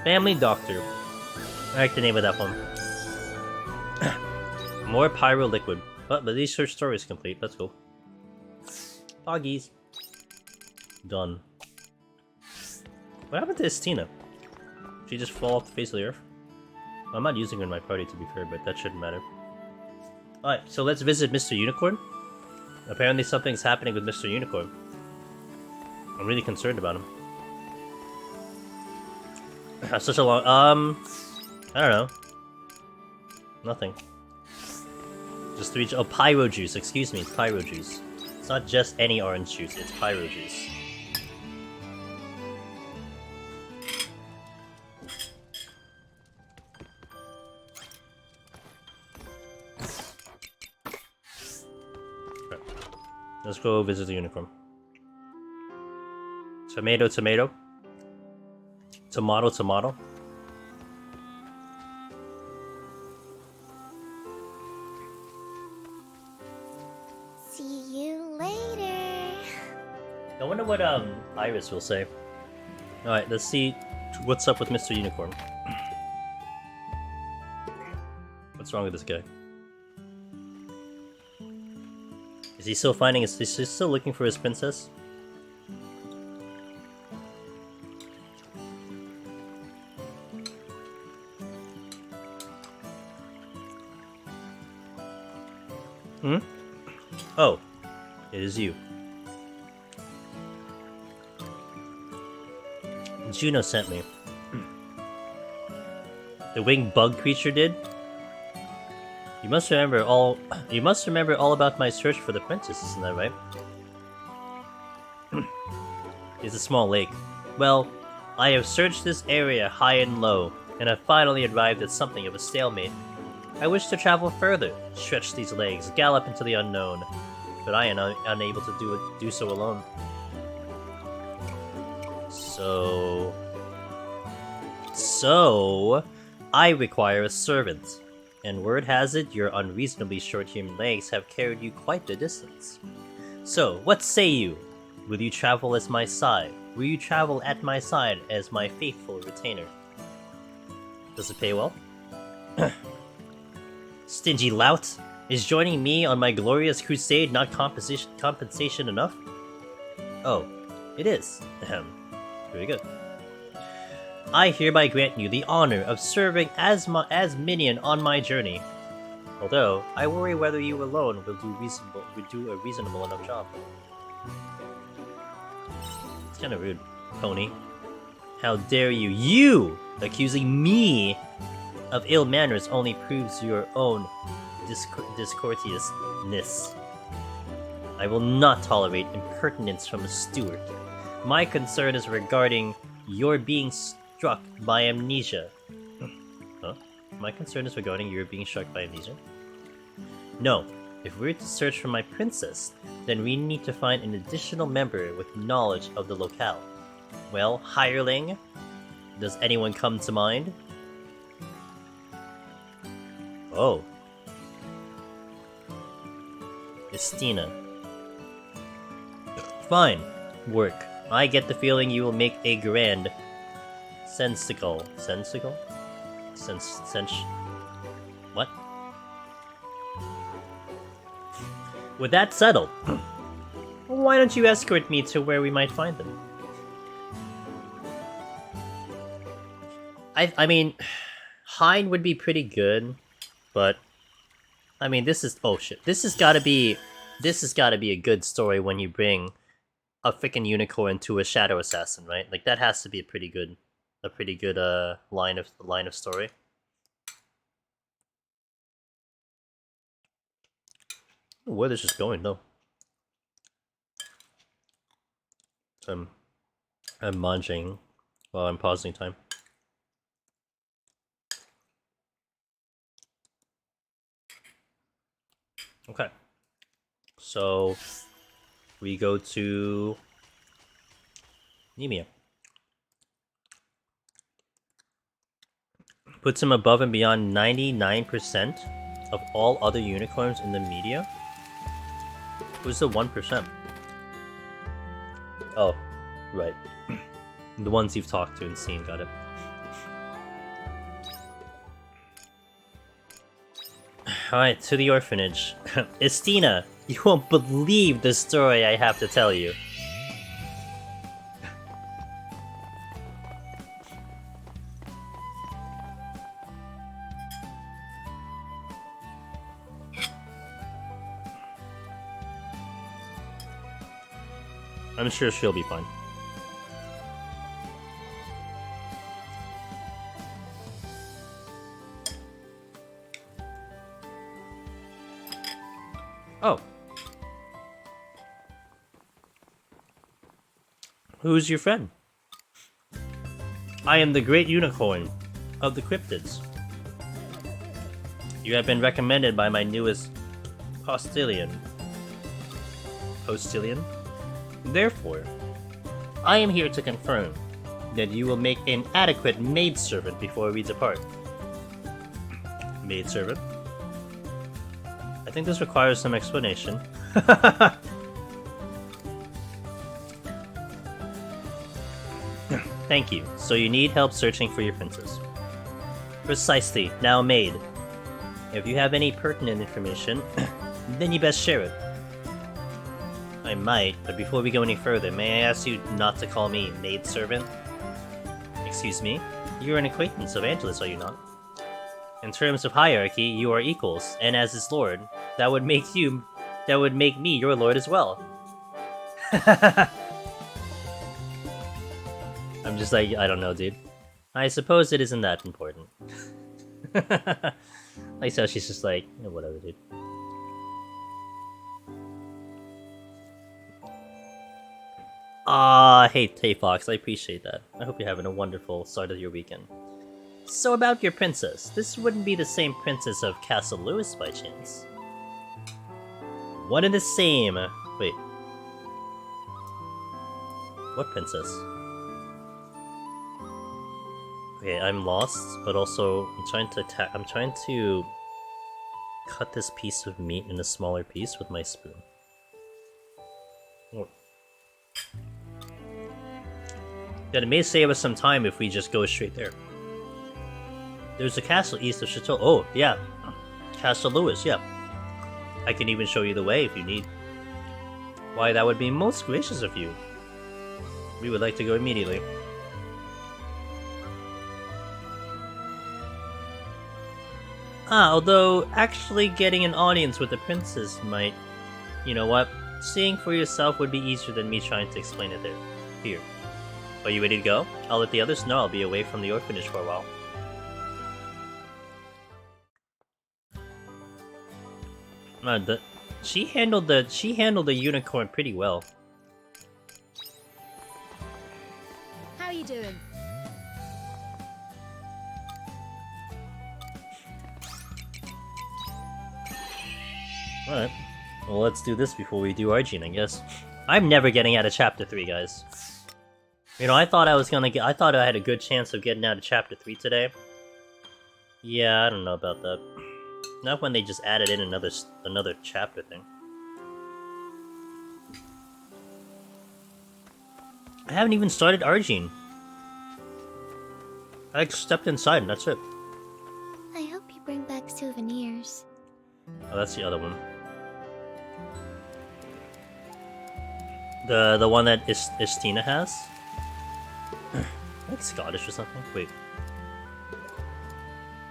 Family Doctor. I like the name of that one. More pyro liquid. But at least her story is complete. That's cool. Doggies. Done. What happened to Estina? Did she just fall off the face of the earth? I'm not using her in my party, to be fair, but that shouldn't matter. Alright, so let's visit Mr. Unicorn. Apparently something's happening with Mr. Unicorn. I'm really concerned about him. Such a long... I don't know. Nothing. Just 3... Oh, pyro juice. Excuse me, it's pyro juice. It's not just any orange juice, it's pyro juice. Let's go visit the unicorn. Tomato, tomato. Tomato, tomato. See you later. I wonder what Iris will say. Alright, let's see what's up with Mr. Unicorn. What's wrong with this guy? Is he still finding his... Is he still looking for his princess? Hmm? Oh. It is you. Juno sent me. The winged bug creature did? You must remember all about my search for the princess, isn't that right? It's a small lake. Well, I have searched this area high and low, and have finally arrived at something of a stalemate. I wish to travel further, stretch these legs, gallop into the unknown, but I am unable to do so alone. So, I require a servant. And word has it, your unreasonably short human legs have carried you quite the distance. So, what say you? Will you travel as my side? Will you travel at my side as my faithful retainer? Does it pay well? Stingy lout! Is joining me on my glorious crusade not compensation enough? Oh, it is. Very good. I hereby grant you the honor of serving as minion on my journey. Although, I worry whether you alone will do a reasonable enough job. It's kinda rude, pony. How dare you? You! Accusing me of ill manners only proves your own discourteousness. I will not tolerate impertinence from a steward. My concern is regarding your being struck by amnesia. Huh? My concern is regarding your being struck by amnesia? No. If we're to search for my princess, then we need to find an additional member with knowledge of the locale. Well, hireling? Does anyone come to mind? Oh. Estina. Fine. Work. I get the feeling you will make a grand... Sensical. Sensical? What? With that settled, why don't you escort me to where we might find them? I mean, Hein would be pretty good, but I mean, this is... Oh shit. This has gotta be a good story when you bring a freaking unicorn to a shadow assassin, right? Like, that has to be a pretty good line of story. Where is this going though? I'm munching while I'm pausing time. Okay. So we go to Nemia. puts him above and beyond 99% of all other unicorns in the media? Who's the 1%? Oh, right. The ones you've talked to and seen, got it. Alright, to the orphanage. Estina, you won't believe the story I have to tell you. I'm sure she'll be fine. Oh. Who's your friend? I am the Great Unicorn of the Cryptids. You have been recommended by my newest postilion. Postilion? Therefore, I am here to confirm that you will make an adequate maidservant before we depart. Maidservant? I think this requires some explanation. Thank you. So you need help searching for your princess. Precisely. Now, maid. If you have any pertinent information, then you best share it. I might, but before we go any further, may I ask you not to call me maidservant? Excuse me? You're an acquaintance of Angelus, are you not? In terms of hierarchy, you are equals, and as his lord, that would make me your lord as well. I'm just like, I don't know, dude. I suppose it isn't that important. Like, so she's just like, yeah, whatever, dude. Ah, hey Fox, I appreciate that. I hope you're having a wonderful start of your weekend. So about your princess, this wouldn't be the same princess of Castle Lewis by chance? One and the same. Wait. What princess? Okay, I'm lost, but also I'm trying to cut this piece of meat in a smaller piece with my spoon. Oh. Yeah, it may save us some time if we just go straight there. There's a castle east of Chateau. Oh, yeah. Castle Lewis, yeah. I can even show you the way if you need. Why, that would be most gracious of you. We would like to go immediately. Although actually getting an audience with the princess might... You know what? Seeing for yourself would be easier than me trying to explain it there. Here. Are you ready to go? I'll let the others know I'll be away from the orphanage for a while. She handled the unicorn pretty well. How are you doing? Alright. Well, let's do this before we do Argene, I guess. I'm never getting out of Chapter 3, guys. You know, I thought I had a good chance of getting out of Chapter 3 today. Yeah, I don't know about that. Not when they just added in another chapter thing. I haven't even started Argene. I just stepped inside and that's it. I hope you bring back souvenirs. Oh, that's the other one. The one that Estina has? Like Scottish or something? Wait.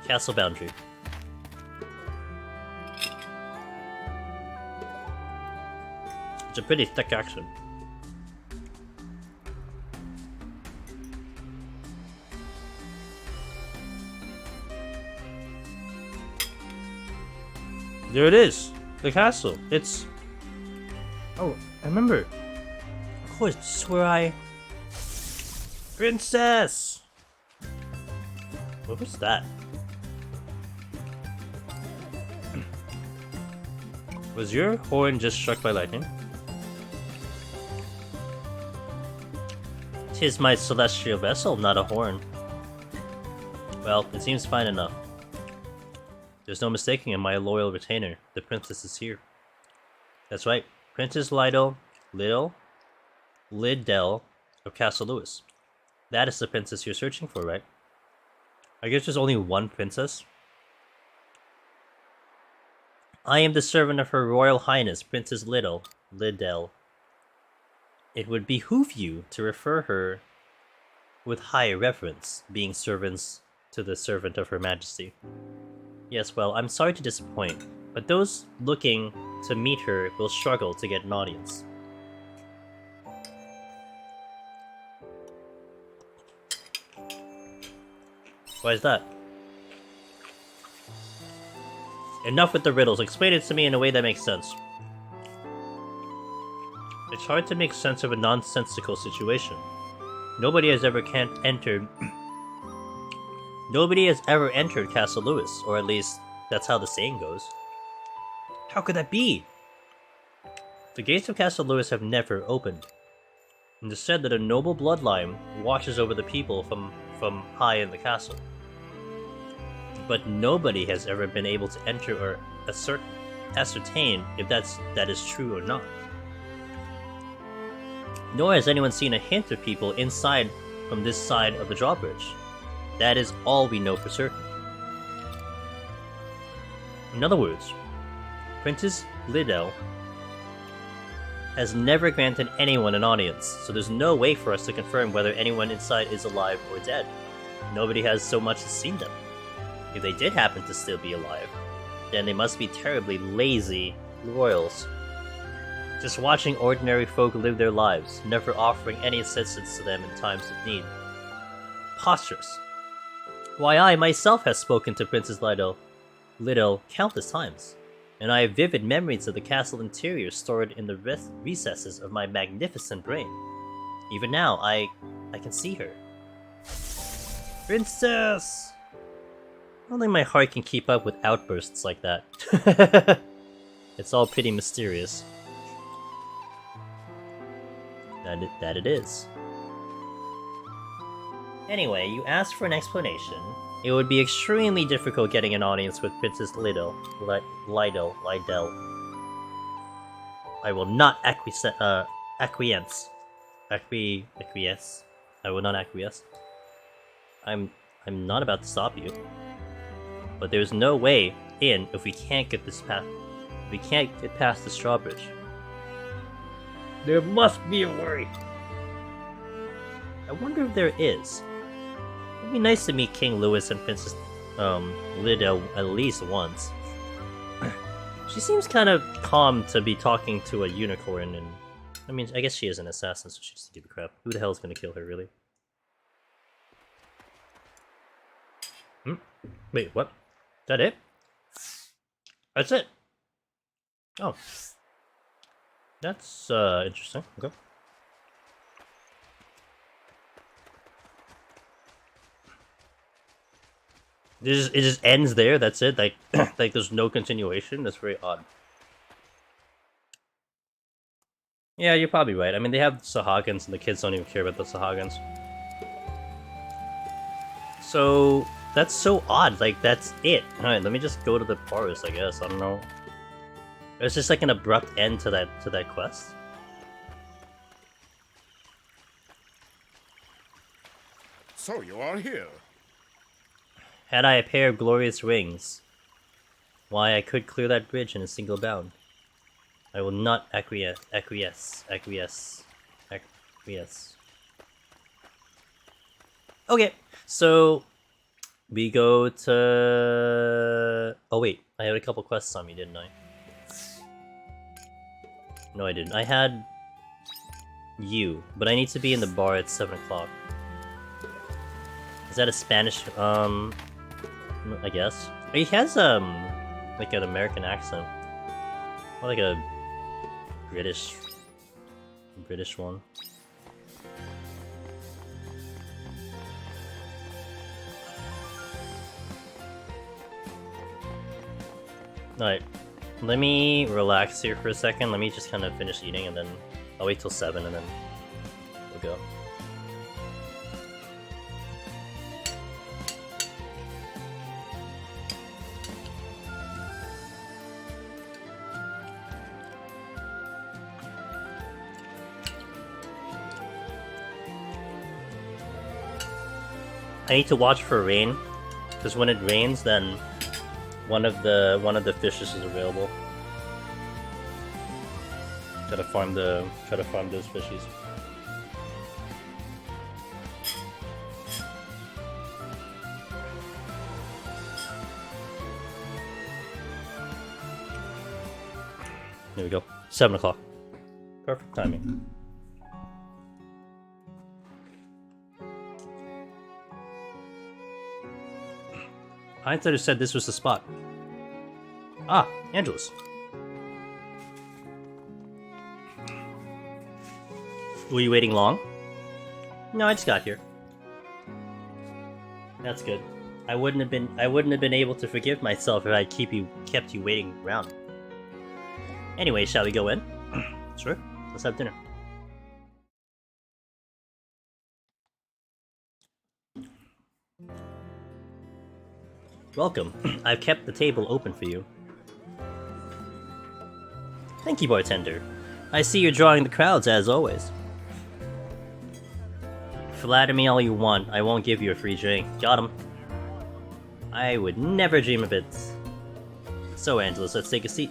Castle Boundary. It's a pretty thick accent. There it is! The castle! It's... Oh, I remember! Of course, this is where I... Princess! What was that? Was your horn just struck by lightning? 'Tis my celestial vessel, not a horn. Well, it seems fine enough. There's no mistaking my loyal retainer. The princess is here. That's right. Princess Liddell of Castle Lewis. That is the princess you're searching for, right? I guess there's only one princess. I am the servant of Her Royal Highness, Princess Liddell. It would behoove you to refer her with high reverence, being servants to the servant of Her Majesty. Yes, well, I'm sorry to disappoint, but those looking to meet her will struggle to get an audience. Why is that? Enough with the riddles. Explain it to me in a way that makes sense. It's hard to make sense of a nonsensical situation. Nobody has ever entered Castle Lewis, or at least that's how the saying goes. How could that be? The gates of Castle Lewis have never opened. It is said that a noble bloodline watches over the people from high in the castle. But nobody has ever been able to enter or ascertain if that is true or not. Nor has anyone seen a hint of people inside from this side of the drawbridge. That is all we know for certain. In other words, Princess Liddell has never granted anyone an audience, so there's no way for us to confirm whether anyone inside is alive or dead. Nobody has so much as seen them. If they did happen to still be alive, then they must be terribly lazy royals. Just watching ordinary folk live their lives, never offering any assistance to them in times of need. Preposterous. Why, I myself have spoken to Princess Liddell countless times, and I have vivid memories of the castle interior stored in the recesses of my magnificent brain. Even now, I can see her. Princess! Only my heart can keep up with outbursts like that. It's all pretty mysterious. That it is. Anyway, you asked for an explanation. It would be extremely difficult getting an audience with Princess Liddell. I will not acquiesce. I will not acquiesce. I'm not about to stop you. But there's no way in if we can't get this past. We can't get past this drawbridge. There must be a way. I wonder if there is. It'd be nice to meet King Louis and Princess Liddell at least once. She seems kind of calm to be talking to a unicorn, and I mean, I guess she is an assassin, so she doesn't give a crap. Who the hell is gonna kill her, really? Wait, what? Is that it? That's it. Oh. That's interesting. Okay. It just ends there, that's it? Like like there's no continuation? That's very odd. Yeah, you're probably right. I mean, they have Sahagins and the kids don't even care about the Sahagins. So that's so odd, like that's it. Alright, let me just go to the forest, I guess. I don't know. It's just like an abrupt end to that quest. So you are here. Had I a pair of glorious wings, why I could clear that bridge in a single bound. I will not acquiesce. Okay, so we go to... Oh wait, I had a couple quests on me, didn't I? No, I didn't. I had you, but I need to be in the bar at 7 o'clock. Is that a Spanish, I guess? He has, like an American accent. Or like a British one. Alright, let me relax here for a second. Let me just kind of finish eating and then I'll wait till 7 and then we'll go. I need to watch for rain, because when it rains, then one of the fishes is available. Gotta farm those fishies. There we go. 7 o'clock. Perfect timing. I thought you said this was the spot. Ah, Angelus. Were you waiting long? No, I just got here. That's good. I wouldn't have been able to forgive myself if I kept you waiting around. Anyway, shall we go in? Sure. Let's have dinner. Welcome. I've kept the table open for you. Thank you, bartender. I see you're drawing the crowds, as always. Flatter me all you want, I won't give you a free drink. Got him. I would never dream of it. So, Angelus, let's take a seat.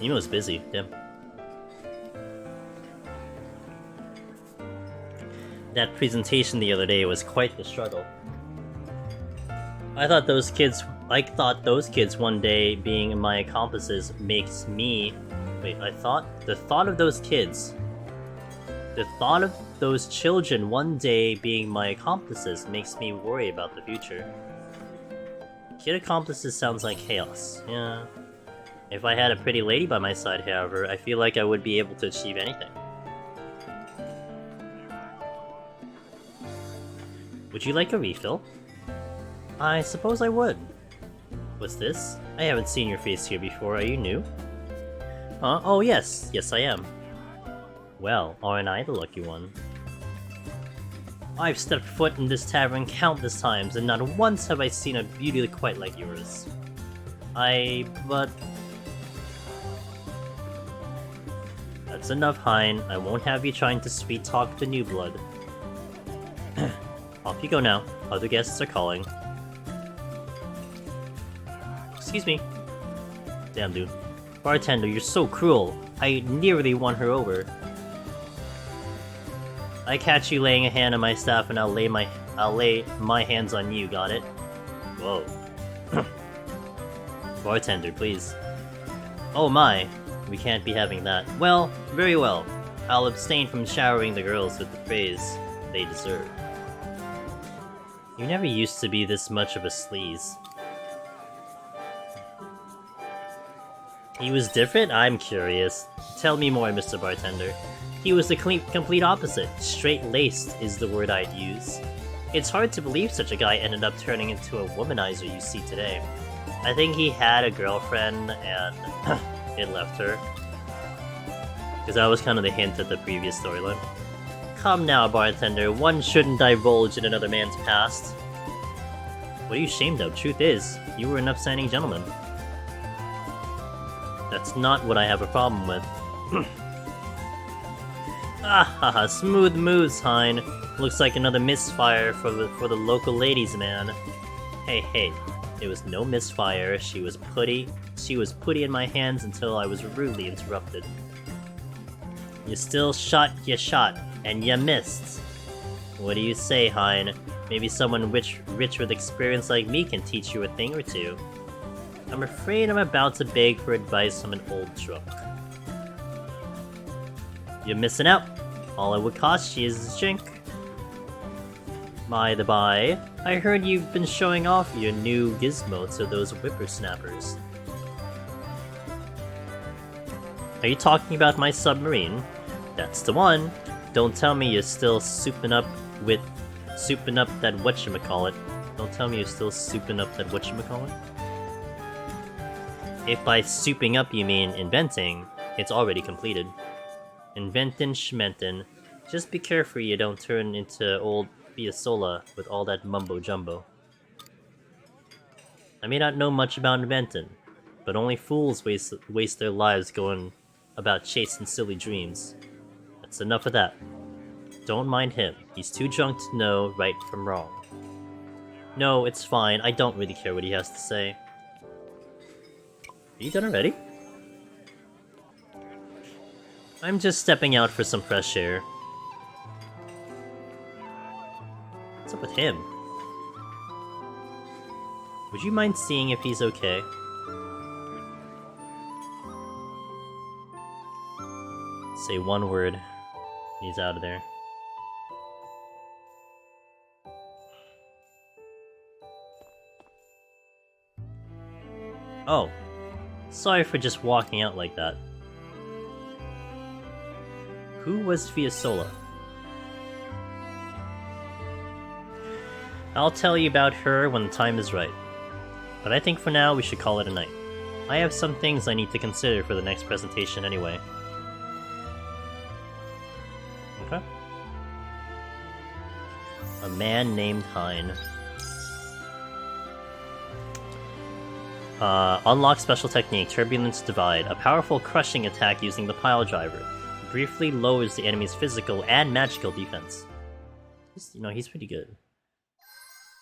Emo's busy, damn. That presentation the other day was quite the struggle. I thought those kids one day being my accomplices makes me... Wait, the thought of those children one day being my accomplices makes me worry about the future. Kid accomplices sounds like chaos, yeah. If I had a pretty lady by my side, however, I feel like I would be able to achieve anything. Would you like a refill? I suppose I would. What's this? I haven't seen your face here before, are you new? Huh? Oh yes, yes I am. Well, aren't I the lucky one? I've stepped foot in this tavern countless times, and not once have I seen a beauty quite like yours. But... That's enough, Hein. I won't have you trying to sweet-talk the new blood. Off you go now. Other guests are calling. Excuse me. Damn, dude. Bartender, you're so cruel. I nearly won her over. I catch you laying a hand on my staff, and I'll lay my hands on you. Got it? Whoa. Bartender, please. Oh my. We can't be having that. Well, very well. I'll abstain from showering the girls with the praise they deserve. You never used to be this much of a sleaze. He was different? I'm curious. Tell me more, Mr. Bartender. He was the complete opposite. Straight-laced is the word I'd use. It's hard to believe such a guy ended up turning into a womanizer you see today. I think he had a girlfriend and it left her. Because that was kind of the hint at the previous storyline. Come now, bartender, one shouldn't divulge in another man's past. What are you ashamed of? Truth is, you were an upstanding gentleman. That's not what I have a problem with. Ah haha, smooth moves, Hein. Looks like another misfire for the local ladies, man. Hey, it was no misfire. She was putty in my hands until I was rudely interrupted. You still shot your shot, and you missed. What do you say, Hein? Maybe someone rich with experience like me can teach you a thing or two. I'm afraid I'm about to beg for advice from an old drunk. You're missing out. All it would cost you is a drink. By the by, I heard you've been showing off your new gizmo to those whippersnappers. Are you talking about my submarine? That's the one. Don't tell me you're still souping up that whatchamacallit. Don't tell me you're still souping up that whatchamacallit. If by souping up you mean inventing, it's already completed. Inventin' schmentin'. Just be careful you don't turn into old Biasola with all that mumbo-jumbo. I may not know much about inventing, but only fools waste their lives going about chasing silly dreams. That's enough of that. Don't mind him. He's too drunk to know right from wrong. No, it's fine. I don't really care what he has to say. Are you done already? I'm just stepping out for some fresh air. What's up with him? Would you mind seeing if he's okay? Say one word. He's out of there. Oh. Sorry for just walking out like that. Who was Fiasola? I'll tell you about her when the time is right. But I think for now we should call it a night. I have some things I need to consider for the next presentation anyway. Okay. A man named Hein. Unlock special technique, Turbulence Divide. A powerful crushing attack using the pile driver. Briefly lowers the enemy's physical and magical defense. He's pretty good.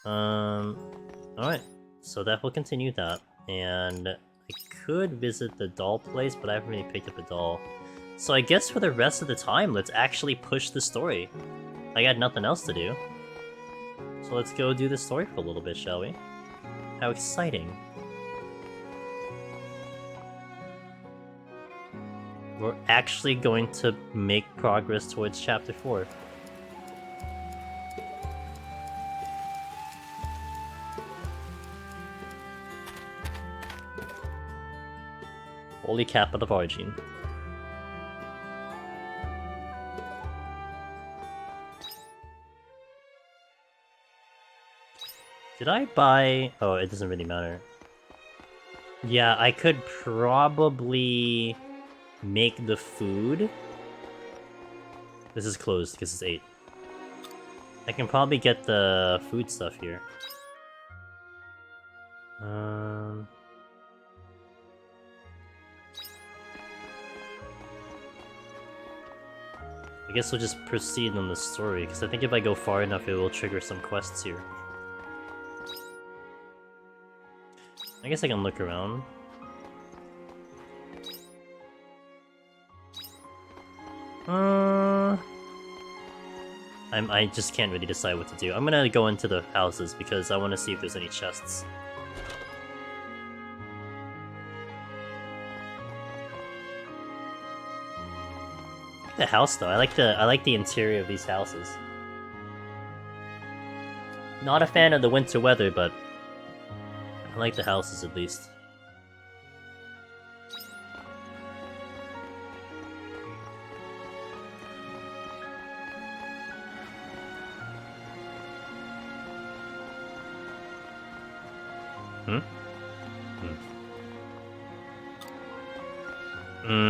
Alright. So that will continue that. And I could visit the doll place, but I haven't really picked up a doll. So I guess for the rest of the time, let's actually push the story. I got nothing else to do. So let's go do the story for a little bit, shall we? How exciting. We're actually going to make progress towards Chapter 4. Holy Capital of Origin. Did I buy... Oh, it doesn't really matter. Yeah, I could probably make the food. This is closed because it's 8. I can probably get the food stuff here. I guess we'll just proceed on the story, because I think if I go far enough it will trigger some quests here. I guess I can look around. I just can't really decide what to do. I'm gonna go into the houses because I want to see if there's any chests. The house though, I like the interior of these houses. Not a fan of the winter weather, but I like the houses at least.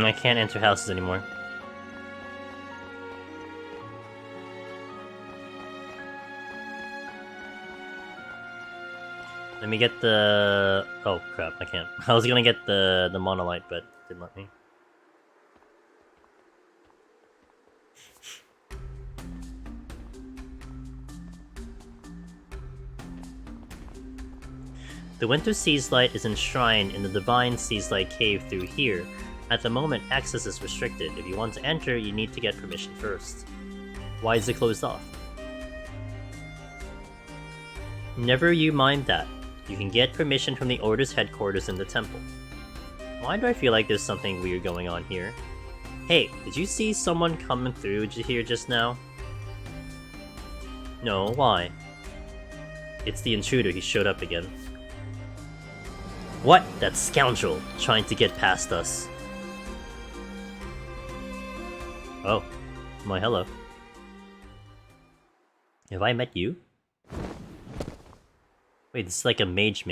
I can't enter houses anymore. Let me get the... Oh crap, I can't. I was gonna get the monolite, but didn't let me. The Winter Seas Light is enshrined in the Divine Seas Light Cave through here. At the moment, access is restricted. If you want to enter, you need to get permission first. Why is it closed off? Never you mind that. You can get permission from the Order's headquarters in the temple. Why do I feel like there's something weird going on here? Hey, did you see someone coming through here just now? No, why? It's the intruder, he showed up again. What? That scoundrel, trying to get past us. Oh, my hello. Have I met you? Wait, this is like a mage.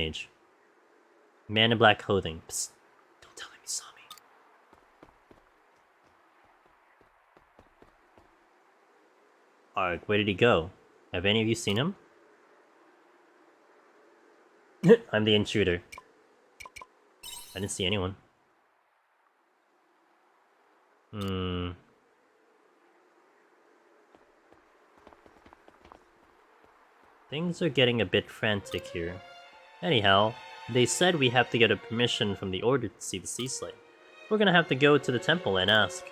Man in black clothing. Psst, don't tell him you saw me. Alright, where did he go? Have any of you seen him? I'm the intruder. I didn't see anyone. Things are getting a bit frantic here. Anyhow, they said we have to get a permission from the Order to see the sea slate. We're gonna have to go to the temple and ask.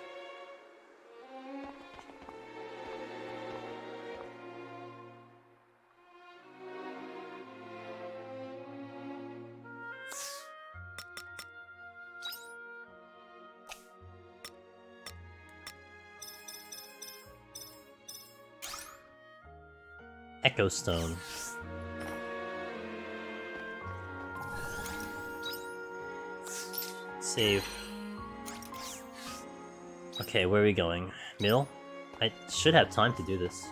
Echo Stone. Save. Okay, where are we going? Mill? I should have time to do this.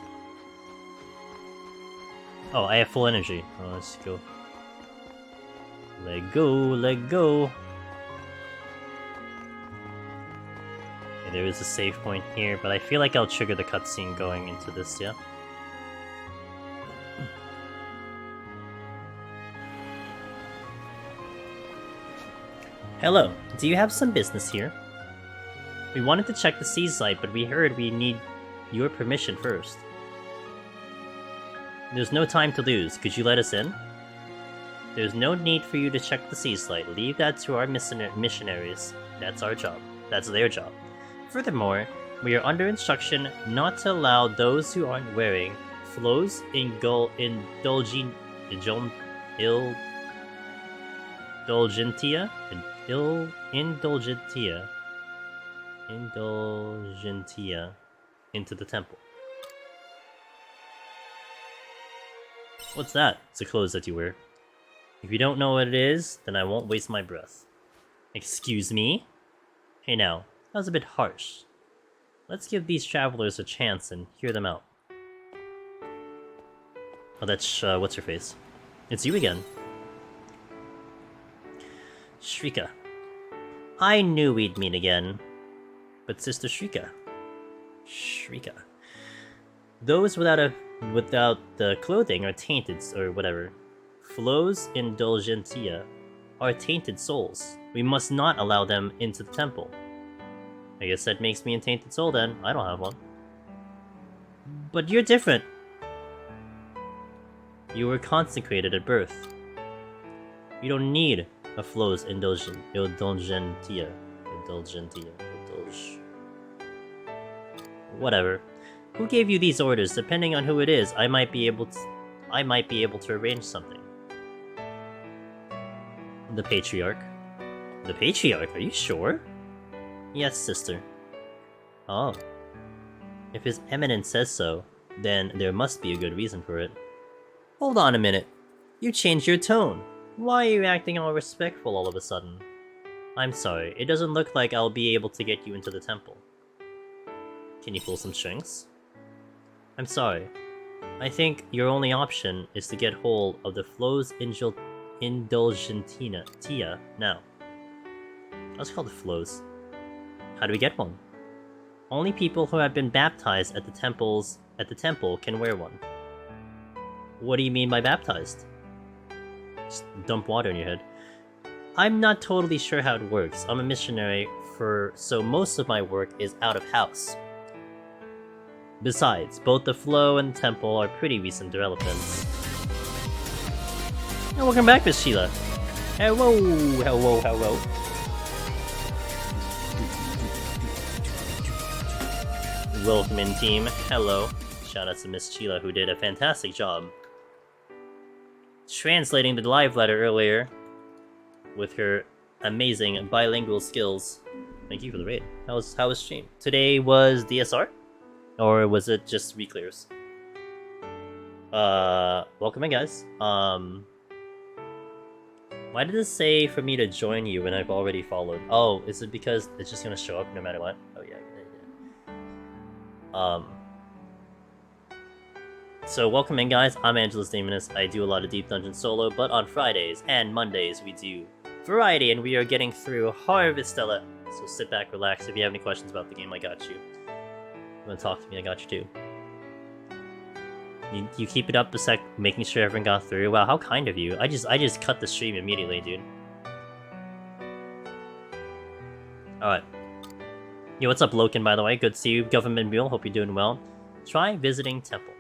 Oh, I have full energy. Oh, let's go. Let go, let go. Okay, there is a save point here, but I feel like I'll trigger the cutscene going into this, yeah? Hello, do you have some business here? We wanted to check the sea slide, but we heard we need your permission first. There's no time to lose. Could you let us in? There's no need for you to check the sea slide. Leave that to our missionaries. That's our job. That's their job. Furthermore, we are under instruction not to allow those who aren't wearing flows indulgentia into the temple. What's that? It's the clothes that you wear. If you don't know what it is, then I won't waste my breath. Excuse me? Hey now, that was a bit harsh. Let's give these travelers a chance and hear them out. Oh, that's, what's her face? It's you again. Shrika. I knew we'd meet again. But Sister Shrika. Shrika. Those without the clothing are tainted, or whatever. Flows indulgentia are tainted souls. We must not allow them into the temple. I guess that makes me a tainted soul then. I don't have one. But you're different. You were consecrated at birth. You don't need a flows indulgentia. Whatever. Who gave you these orders? Depending on who it is, I might be able to arrange something. The Patriarch. The Patriarch? Are you sure? Yes, sister. Oh. If His Eminence says so, then there must be a good reason for it. Hold on a minute. You changed your tone. Why are you acting all respectful all of a sudden? I'm sorry, it doesn't look like I'll be able to get you into the temple. Can you pull some strings? I'm sorry. I think your only option is to get hold of the flows indulgentia now. Let's call it flows. How do we get one? Only people who have been baptized at the temple can wear one. What do you mean by baptized? Just dump water in your head. I'm not totally sure how it works. I'm a missionary so most of my work is out of house. Besides, both the flow and the temple are pretty recent developments. And welcome back, Miss Sheila. Hello, hello, hello. Welcome in, team. Hello. Shout out to Miss Sheila, who did a fantastic job translating the live letter earlier with her amazing bilingual skills. Thank you for the raid. How was stream? Today was DSR? Or was it just reclears? Welcome in, guys. Why did it say for me to join you when I've already followed? Oh, is it because it's just gonna show up no matter what? Oh yeah. So welcome in, guys. I'm Angelus Daemonus. I do a lot of Deep Dungeon solo, but on Fridays and Mondays we do variety, and we are getting through Harvestella. So sit back, relax. If you have any questions about the game, I got you. You wanna talk to me, I got you too. You keep it up a sec, making sure everyone got through. Wow, how kind of you. I just cut the stream immediately, dude. Alright. Yo, what's up, Loken, by the way? Good to see you. Government Mule, hope you're doing well. Try visiting temple.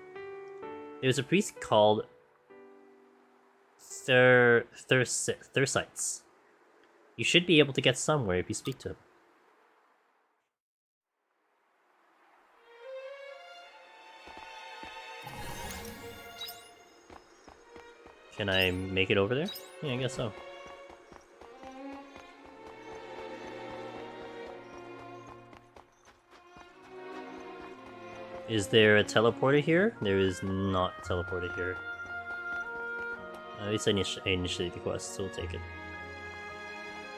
There's a priest called Thursites. You should be able to get somewhere if you speak to him. Can I make it over there? Yeah, I guess so. Is there a teleporter here? There is not a teleporter here. At least I initiate the quest, so we'll take it.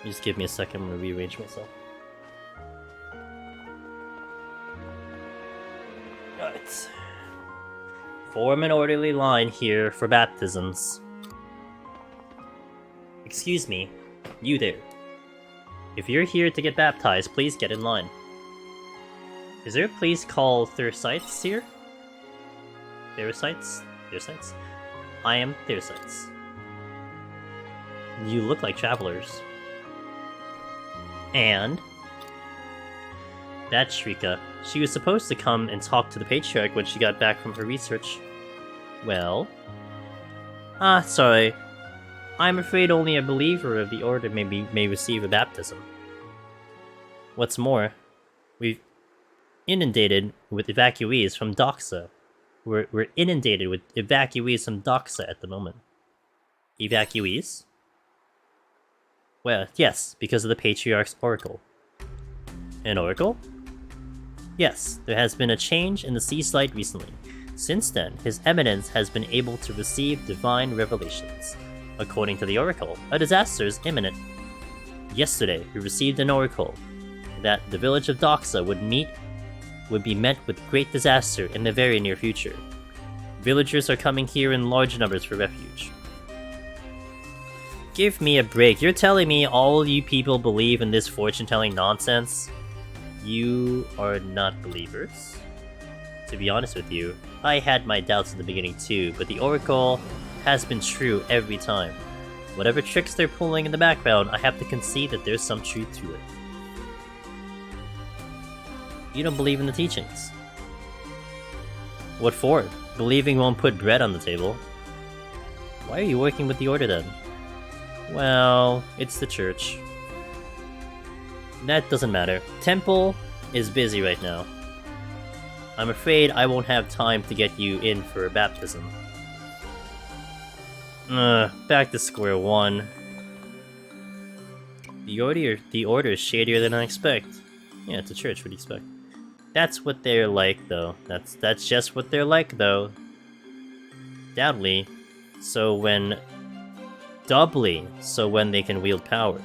Just give me a second, I'm gonna rearrange myself. Right. Form an orderly line here for baptisms. Excuse me, you there. If you're here to get baptized, please get in line. Is there a place called Thursites here? Thursites? Thursites? I am Thursites. You look like travelers. And that Shrika. She was supposed to come and talk to the Patriarch when she got back from her research. Well... sorry. I'm afraid only a believer of the Order may receive a baptism. What's more, we've inundated with evacuees from Doxa. We're inundated with evacuees from Doxa at the moment. Evacuees? Well, yes, because of the Patriarch's Oracle. An Oracle? Yes, there has been a change in the Sea Slide recently. Since then, His Eminence has been able to receive divine revelations. According to the Oracle, a disaster is imminent. Yesterday, we received an Oracle that the village of Doxa would be met with great disaster in the very near future. Villagers are coming here in large numbers for refuge. Give me a break. You're telling me all you people believe in this fortune-telling nonsense? You are not believers? To be honest with you, I had my doubts in the beginning too, but the Oracle has been true every time. Whatever tricks they're pulling in the background, I have to concede that there's some truth to it. You don't believe in the teachings. What for? Believing won't put bread on the table. Why are you working with the Order then? Well, it's the church. That doesn't matter. Temple is busy right now. I'm afraid I won't have time to get you in for a baptism. Back to square one. The order is shadier than I expect. Yeah, it's a church, what do you expect? That's what they're like, though. That's just what they're like, though. Doubtly. Doubly so when they can wield power.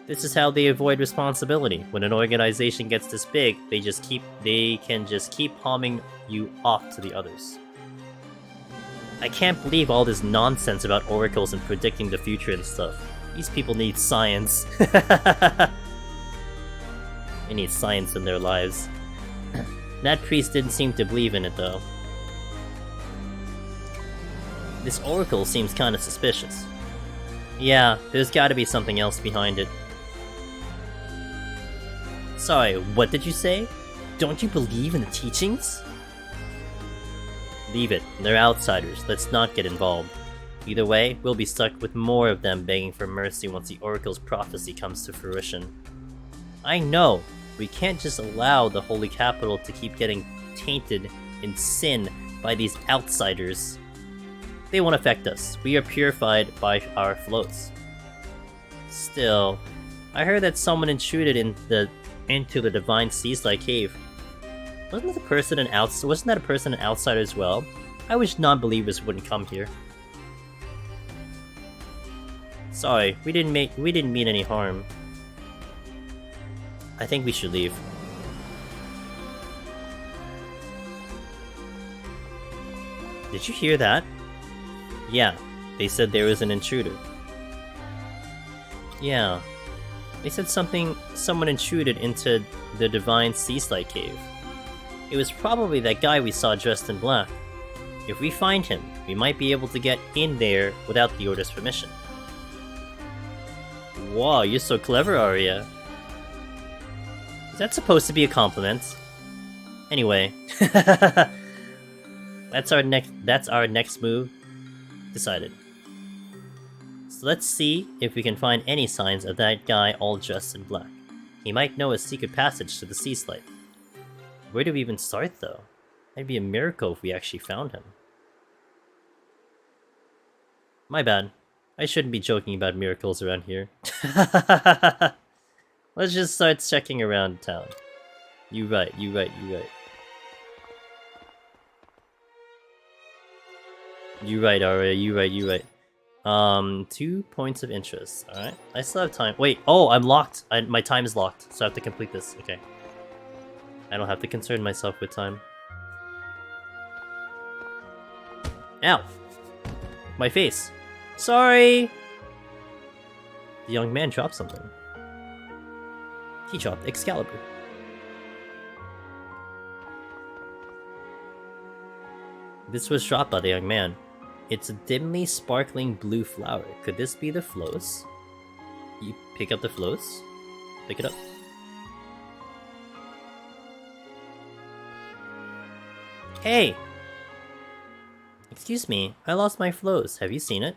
This is how they avoid responsibility. When an organization gets this big, they can just keep palming you off to the others. I can't believe all this nonsense about oracles and predicting the future and stuff. These people need science. They need science in their lives. That priest didn't seem to believe in it, though. This oracle seems kinda suspicious. Yeah, there's gotta be something else behind it. Sorry, what did you say? Don't you believe in the teachings? Leave it, they're outsiders, let's not get involved. Either way, we'll be stuck with more of them begging for mercy once the Oracle's prophecy comes to fruition. I know, we can't just allow the Holy Capital to keep getting tainted in sin by these outsiders. They won't affect us, we are purified by our floats. Still, I heard that someone intruded into the Divine Sea-Slide Cave. Wasn't that a person an outsider as well? I wish non-believers wouldn't come here. Sorry, we didn't mean any harm. I think we should leave. Did you hear that? Yeah, they said there was an intruder. Yeah, they said someone intruded into the Divine Sea-Slide Cave. It was probably that guy we saw dressed in black. If we find him, we might be able to get in there without the Order's permission. Wow, you're so clever, Arya. Is that supposed to be a compliment? Anyway. That's our next move. Decided. So let's see if we can find any signs of that guy all dressed in black. He might know a secret passage to the sea slide. Where do we even start, though? That'd be a miracle if we actually found him. My bad. I shouldn't be joking about miracles around here. Let's just start checking around town. You right. You right, Aria, you right. 2 points of interest. Alright. I still have time. Wait, oh, I'm locked. My time is locked, so I have to complete this. Okay. I don't have to concern myself with time. Ow! My face. Sorry! The young man dropped something. He dropped Excalibur. This was dropped by the young man. It's a dimly sparkling blue flower. Could this be the flows? You pick up the flows? Pick it up. Hey! Excuse me, I lost my flows. Have you seen it?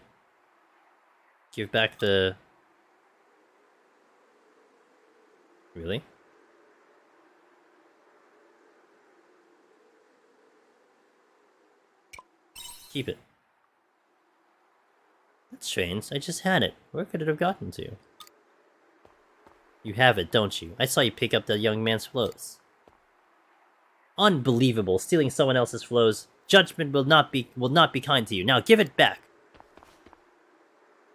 Give back the... Really? Keep it. That's strange, I just had it. Where could it have gotten to? You have it, don't you? I saw you pick up the young man's flows. Unbelievable, stealing someone else's flows. Judgment will not be kind to you. Now give it back.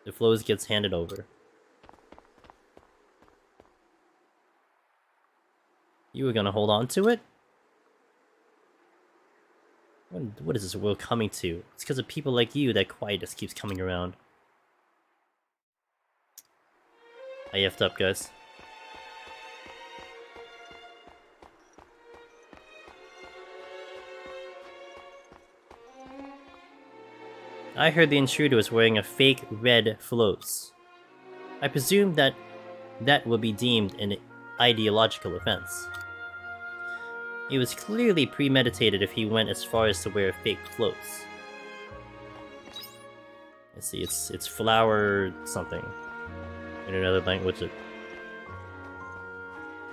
The flows gets handed over. You were gonna hold on to it? What is this world coming to? It's because of people like you that quiet just keeps coming around. I effed up, guys. I heard the intruder was wearing a fake red flows. I presume that will be deemed an ideological offense. It was clearly premeditated if he went as far as to wear fake flows. Let's see, it's flower something. In another language, it's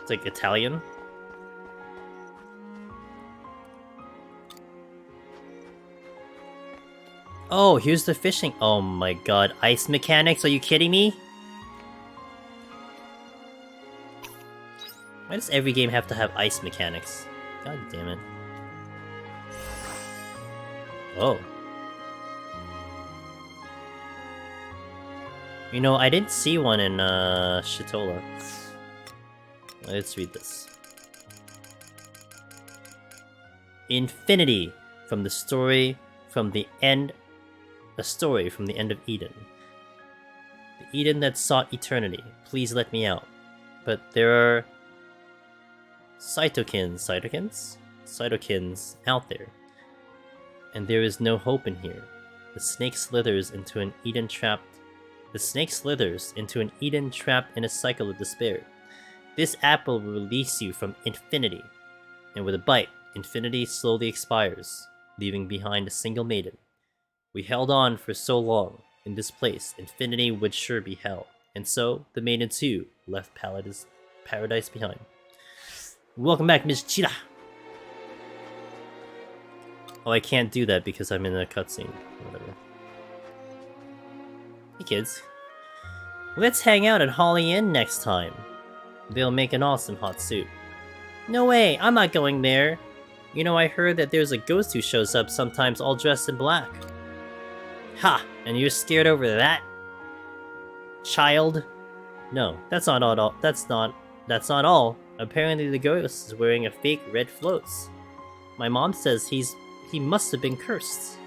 like Italian. Oh, here's the fishing. Oh my god, ice mechanics? Are you kidding me? Why does every game have to have ice mechanics? God damn it. Oh. You know, I didn't see one in Shitola. Let's read this. Infinity from the story from the end. A story from the end of Eden. The Eden that sought eternity. Please let me out. But there are cytokins out there. And there is no hope in here. The snake slithers into an Eden trapped in a cycle of despair. This apple will release you from infinity. And with a bite, infinity slowly expires, leaving behind a single maiden. We held on for so long. In this place, infinity would sure be hell. And so, the maiden too left paradise behind. Welcome back, Miss Cheetah! Oh, I can't do that because I'm in a cutscene. Whatever. Hey kids. Let's hang out at Holly Inn next time. They'll make an awesome hot soup. No way, I'm not going there. You know, I heard that there's a ghost who shows up sometimes all dressed in black. Ha! And you're scared over that? Child? No, that's not all. That's not all. Apparently the ghost is wearing a fake red floats. My mom says he must have been cursed.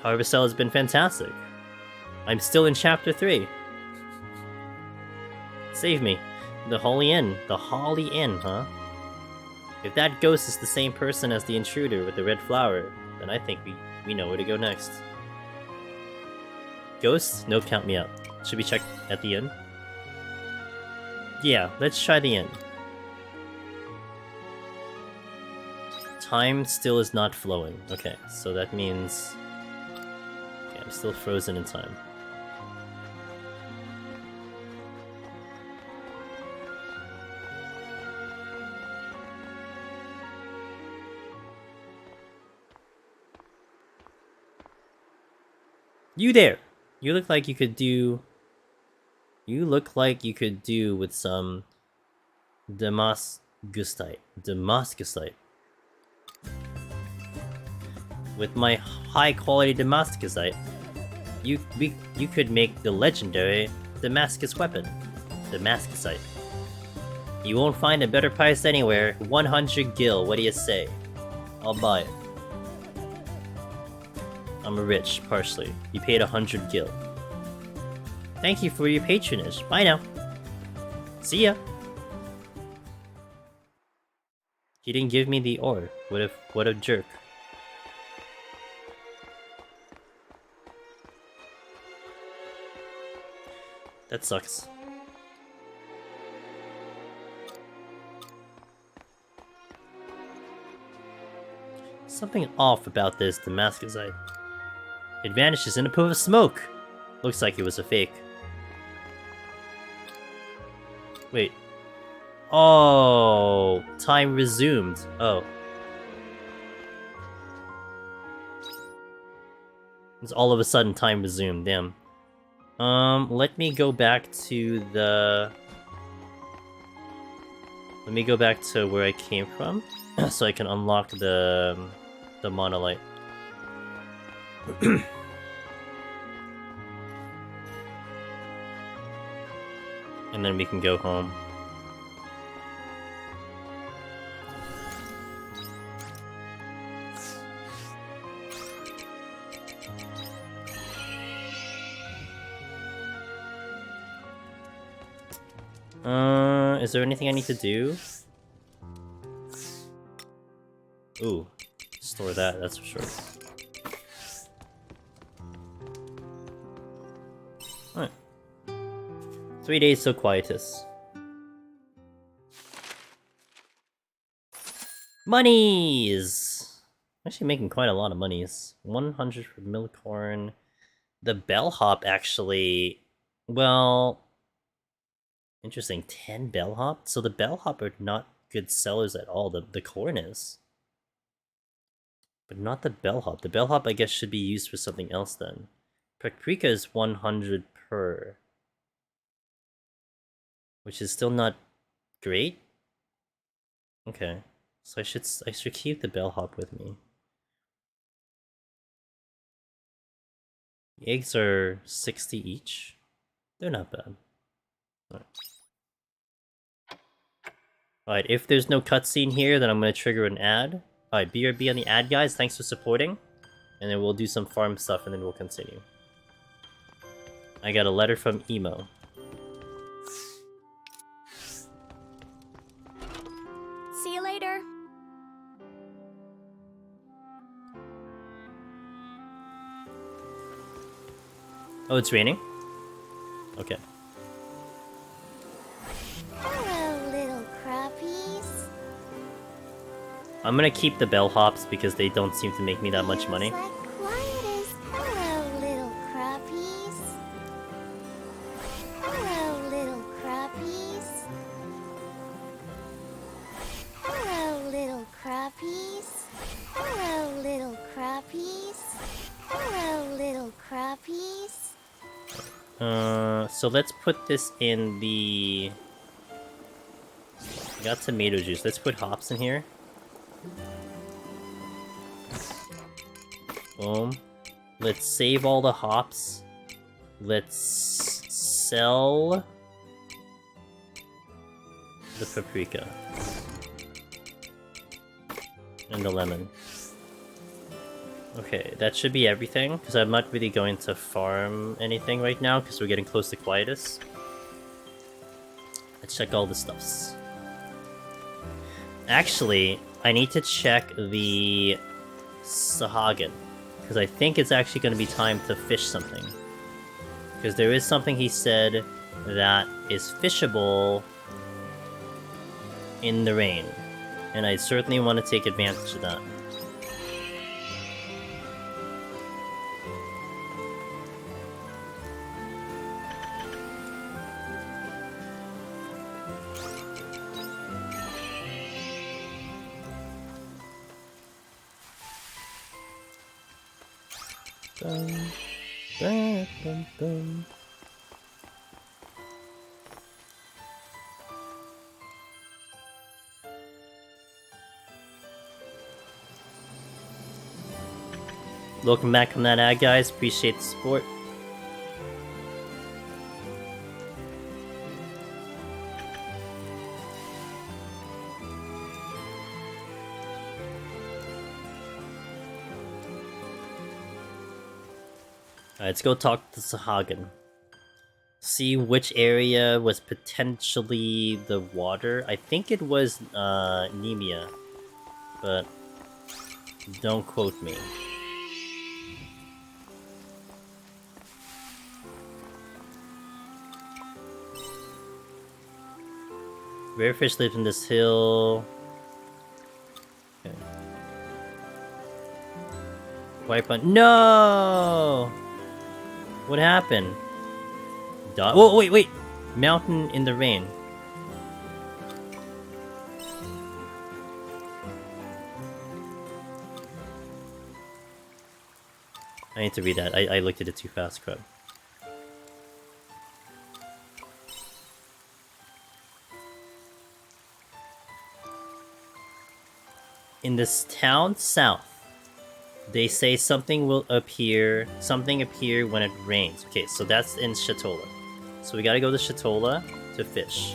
Harvestella has been fantastic. I'm still in chapter 3. Save me. The Holly Inn. The Holly Inn, huh? If that ghost is the same person as the intruder with the red flower, then I think we know where to go next. Ghost? Nope, count me out. Should we check at the inn? Yeah, let's try the inn. Time still is not flowing. Okay, so that means... Okay, I'm still frozen in time. You there! You look like you could do... You look like you could do with some... Damascusite. With my high-quality Damascusite, you could make the legendary Damascus weapon. Damascusite. You won't find a better price anywhere. 100 gil, what do you say? I'll buy it. I'm rich, partially. You paid 100 gil. Thank you for your patronage. Bye now. See ya. He didn't give me the ore. What a jerk. That sucks. Something off about this Damascusite. It vanishes in a puff of smoke! Looks like it was a fake. Wait. Oh, time resumed. Oh. It's all of a sudden time resumed, damn. Let me go back to the... Let me go back to where I came from, so I can unlock the monolith. And then we can go home. Is there anything I need to do? Ooh, store that, that's for sure. Alright. 3 days so quietus. Monies! Actually making quite a lot of monies. 100 for milcorn. The bellhop actually... Well... Interesting, 10 bellhop? So the bellhop are not good sellers at all, the corn is. But not the bellhop. The bellhop I guess should be used for something else then. Paprika is 100 per. Which is still not great? Okay. So I should keep the bellhop with me. The eggs are 60 each. They're not bad. Alright, if there's no cutscene here, then I'm gonna trigger an ad. Alright, BRB on the ad, guys. Thanks for supporting. And then we'll do some farm stuff, and then we'll continue. I got a letter from Emo. See you later. Oh, it's raining? Okay. Hello, little crappies. I'm gonna keep the bellhops because they don't seem to make me that much money. Feels like quiet as hello, little crappies. Hello, little crappies. Hello, little crappies. Hello, little crappies. Hello, little crappies. So let's put this in the... Got tomato juice. Let's put hops in here. Boom. Let's save all the hops. Let's sell the paprika. And the lemon. Okay, that should be everything, because I'm not really going to farm anything right now, because we're getting close to quietus. Let's check all the stuffs. Actually, I need to check the Sahagin, because I think it's actually going to be time to fish something. Because there is something he said that is fishable in the rain. And I certainly want to take advantage of that. Dun, dun, dun, dun. Welcome back on that ad, guys. Appreciate the support. Alright, let's go talk to Sahagin. See which area was potentially the water. I think it was Nemea, but don't quote me. Rare fish lives in this hill. Okay. White bun. No! What happened? Oh, wait! Mountain in the rain. I need to read that. I looked at it too fast, crap. In this town south, they say something appear when it rains. Okay, so that's in Shatola. So we gotta go to Shatola to fish.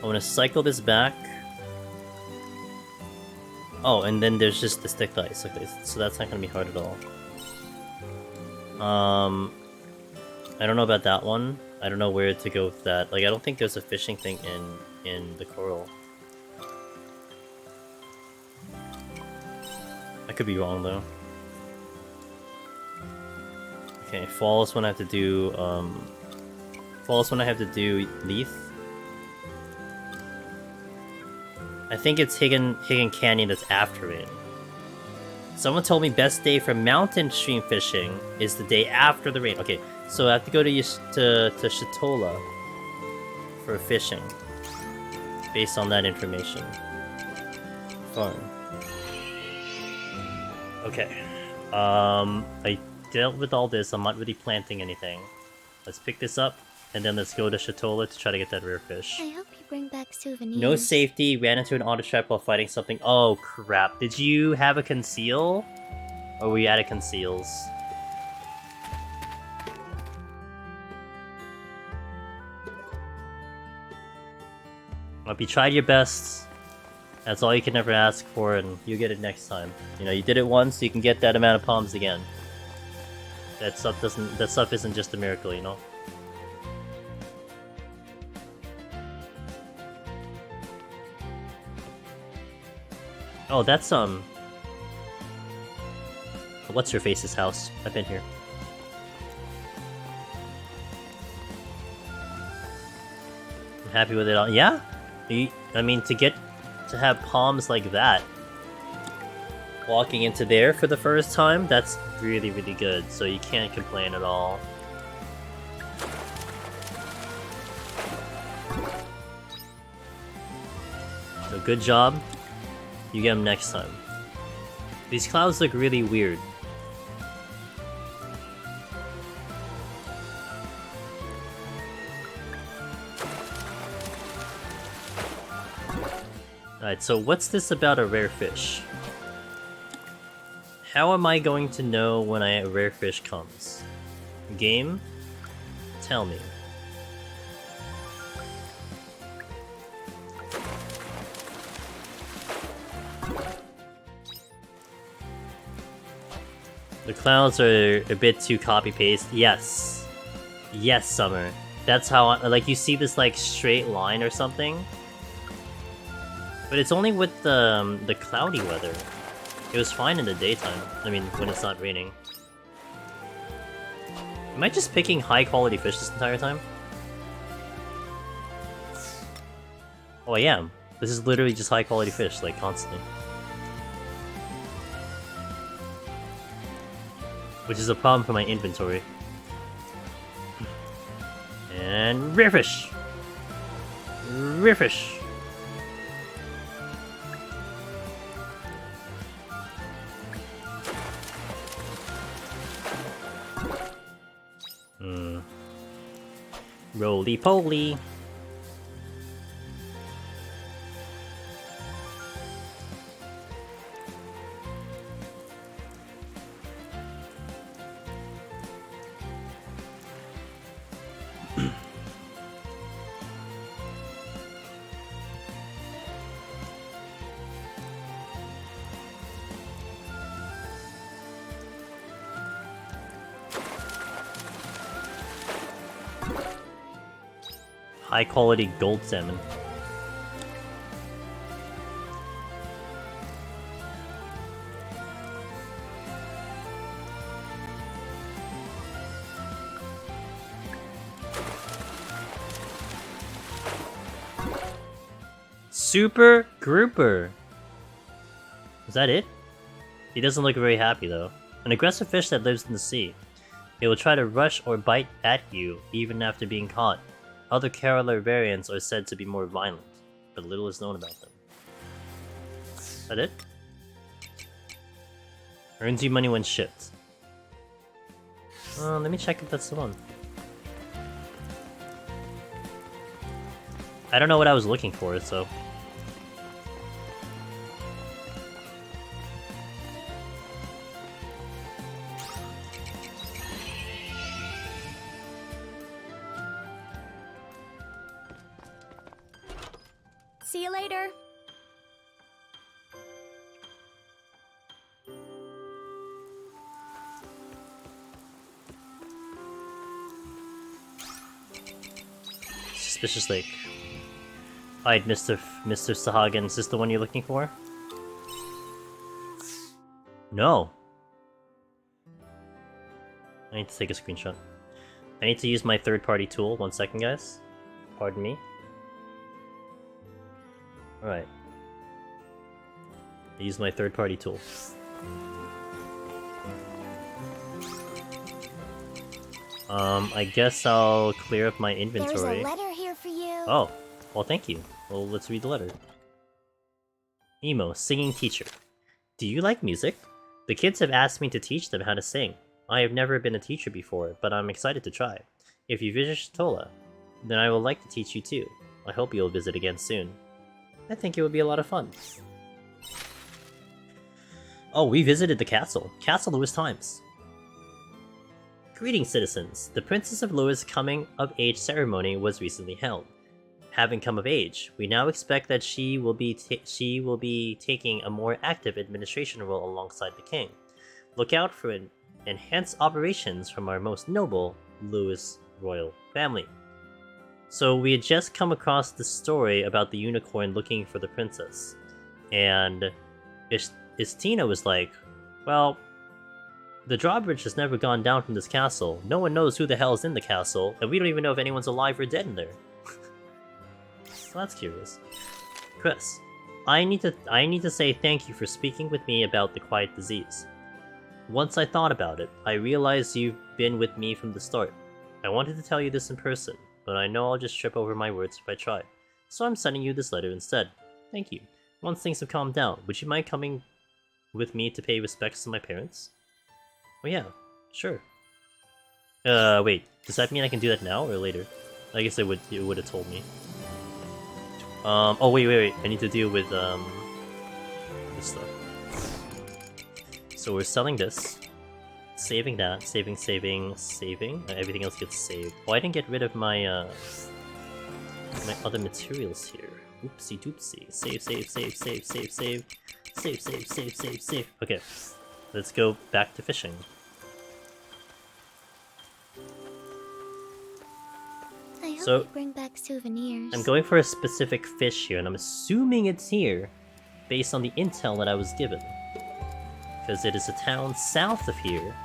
I wanna cycle this back. Oh, and then there's just the stick ice. Okay, so that's not gonna be hard at all. I don't know about that one. I don't know where to go with that. Like, I don't think there's a fishing thing in the coral. I could be wrong though. Okay, fall's when I have to do Leaf. I think it's Higgin Canyon that's after it. Someone told me best day for mountain stream fishing is the day after the rain. Okay, so I have to go to Shatola for fishing. Based on that information. Fun. Okay. I dealt with all this. I'm not really planting anything. Let's pick this up, and then let's go to Shatola to try to get that rare fish. I hope you bring back souvenirs. No safety, ran into an auto trap while fighting something. Oh crap. Did you have a conceal? Or were you out of conceals? Hope you tried your best. That's all you can ever ask for, and you get it next time. You know, you did it once, you can get that amount of palms again. That stuff isn't just a miracle, you know? Oh, that's what's her face's house? I've been here. I'm happy with it all. Yeah? I mean, to have palms like that, walking into there for the first time, that's really, really good, so you can't complain at all. So good job. You get them next time. These clouds look really weird. Alright, so what's this about a rare fish? How am I going to know when a rare fish comes? Game? Tell me. The clouds are a bit too copy-paste. Yes. Yes, Summer. That's how like, you see this, like, straight line or something? But it's only with the cloudy weather. It was fine in the daytime. I mean, when it's not raining. Am I just picking high quality fish this entire time? Oh, I am. This is literally just high quality fish, like, constantly. Which is a problem for my inventory. And rare fish! Rare fish! Roly-poly! High quality gold salmon. Super Grouper! Is that it? He doesn't look very happy though. An aggressive fish that lives in the sea. It will try to rush or bite at you even after being caught. Other Caroler variants are said to be more violent, but little is known about them. Is that it? Earns you money when shipped. Let me check if that's the one. I don't know what I was looking for, so... See you later. Suspicious Lake. Alright, Mr. Sahagan, is this the one you're looking for? No. I need to take a screenshot. I need to use my third-party tool. 1 second, guys. Pardon me. Alright. I use my third-party tool. I guess I'll clear up my inventory. There's a letter here for you. Oh, well thank you. Well, let's read the letter. Emo, singing teacher. Do you like music? The kids have asked me to teach them how to sing. I have never been a teacher before, but I'm excited to try. If you visit Shatola, then I would like to teach you too. I hope you'll visit again soon. I think it would be a lot of fun. Oh, we visited the castle. Castle Lewis Times. Greetings, citizens. The Princess of Lewis coming of age ceremony was recently held. Having come of age, we now expect that she will be taking a more active administration role alongside the king. Look out for enhanced operations from our most noble Lewis royal family. So we had just come across the story about the unicorn looking for the princess, and Istina was like, well, the drawbridge has never gone down from this castle. No one knows who the hell is in the castle, and we don't even know if anyone's alive or dead in there. So that's curious. Chris, I need to say thank you for speaking with me about the quiet disease. Once I thought about it, I realized you've been with me from the start. I wanted to tell you this in person, but I know I'll just trip over my words if I try. So I'm sending you this letter instead. Thank you. Once things have calmed down, would you mind coming with me to pay respects to my parents? Oh yeah, sure. Wait, does that mean I can do that now or later? I guess it would have told me. Oh wait, I need to deal with, this stuff. So we're selling this. Saving that, saving. Everything else gets saved. Oh, I didn't get rid of my, my other materials here. Oopsie doopsie. Save. Okay, let's go back to fishing. I hope So, you bring back souvenirs. I'm going for a specific fish here, and I'm assuming it's here, based on the intel that I was given. Because it is a town south of here,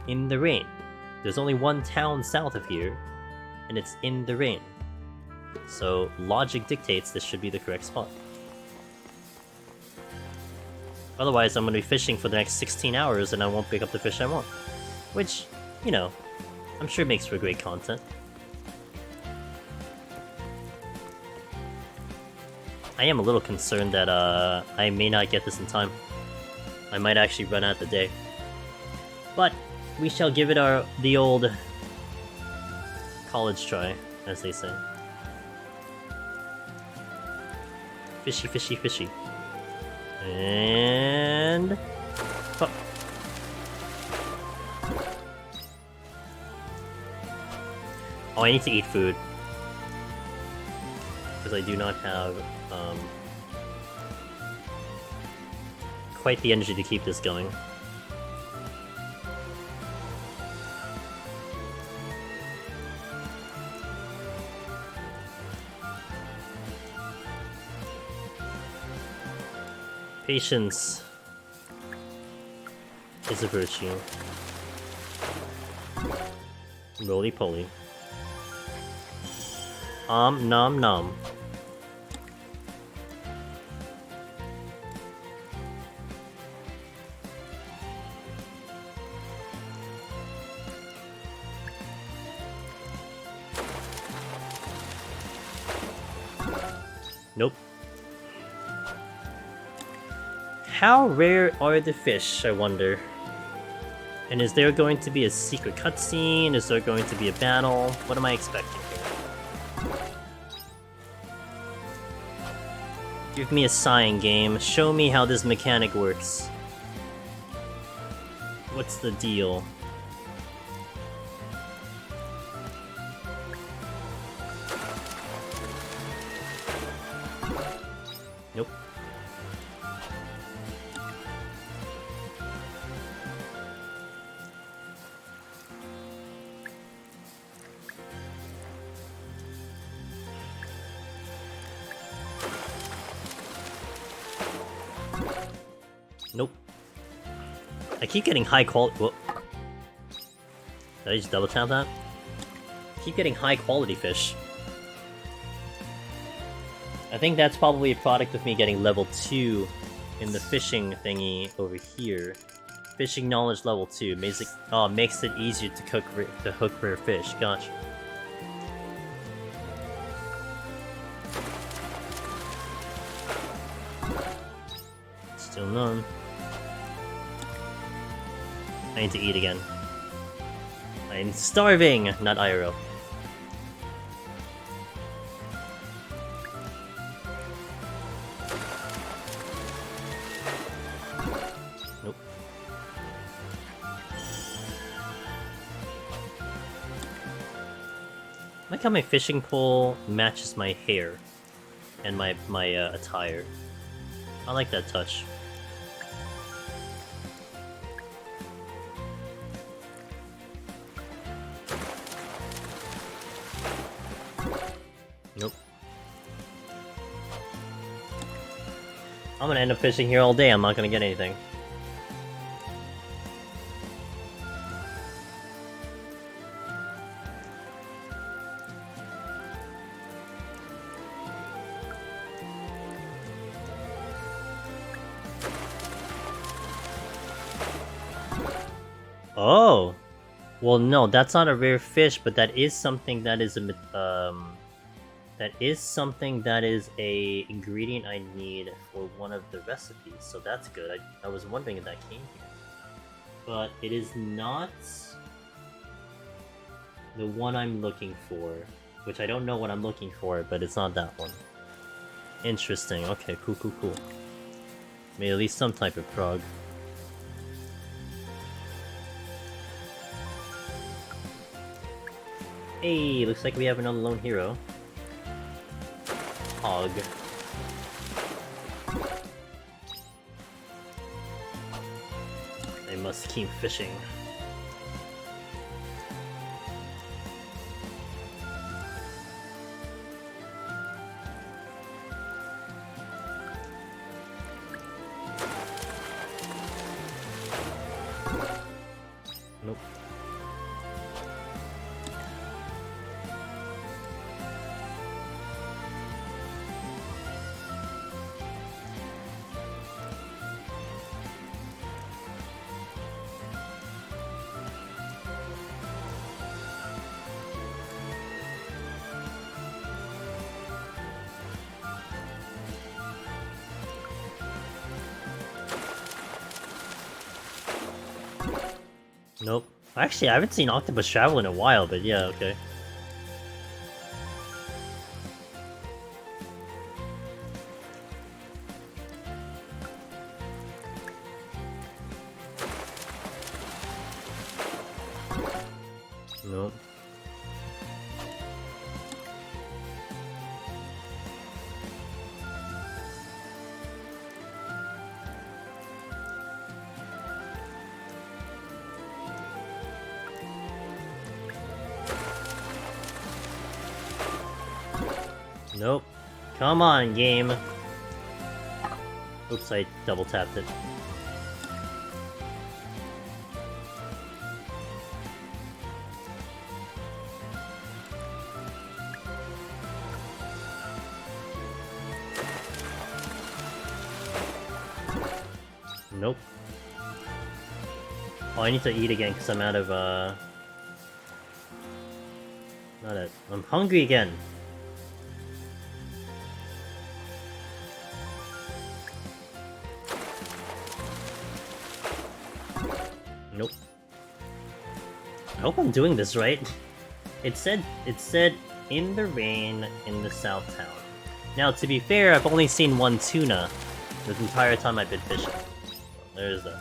in the rain. There's only one town south of here, and it's in the rain. So logic dictates this should be the correct spot. Otherwise, I'm going to be fishing for the next 16 hours and I won't pick up the fish I want. Which, you know, I'm sure makes for great content. I am a little concerned that I may not get this in time. I might actually run out the day. But we shall give it the old college try, as they say. Fishy, fishy, fishy. And... oh. Oh, I need to eat food. Because I do not have quite the energy to keep this going. Patience is a virtue. Roly poly. Nom nom. Nope. How rare are the fish, I wonder? And is there going to be a secret cutscene? Is there going to be a battle? What am I expecting here? Give me a sign, game. Show me how this mechanic works. What's the deal? Nope. Nope. I keep getting high quality. Whoa. Did I just double tap that? I keep getting high quality fish. I think that's probably a product of me getting level 2 in the fishing thingy over here. Fishing knowledge level 2 makes it easier to hook rare fish. Gotcha. Still none. I need to eat again. I'm starving! Not IRL. Nope. I like how my fishing pole matches my hair and my attire. I like that touch. Nope. I'm gonna end up fishing here all day, I'm not gonna get anything. Oh! Well, no, that's not a rare fish, but that is something that is a ingredient I need for one of the recipes, so that's good. I was wondering if that came here. But it is not the one I'm looking for, which I don't know what I'm looking for, but it's not that one. Interesting, okay, cool. Maybe at least some type of prog. Hey, looks like we have another lone hero. Hog. I must keep fishing. Nope. Nope. Actually, I haven't seen octopus travel in a while, but yeah, okay. Nope. Nope. Come on, game. Oops, I double tapped it. Nope. Oh, I need to eat again because I'm out of, not it. I'm hungry again. Nope. I hope I'm doing this right. It said in the rain in the south town. Now, to be fair, I've only seen one tuna this entire time I've been fishing. There's that.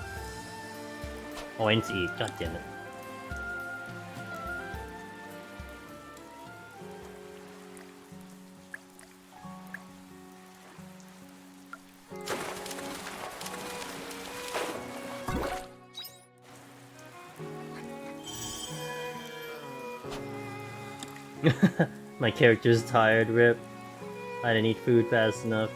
Oh, I need to eat. God damn it. My character's tired, rip. I didn't eat food fast enough.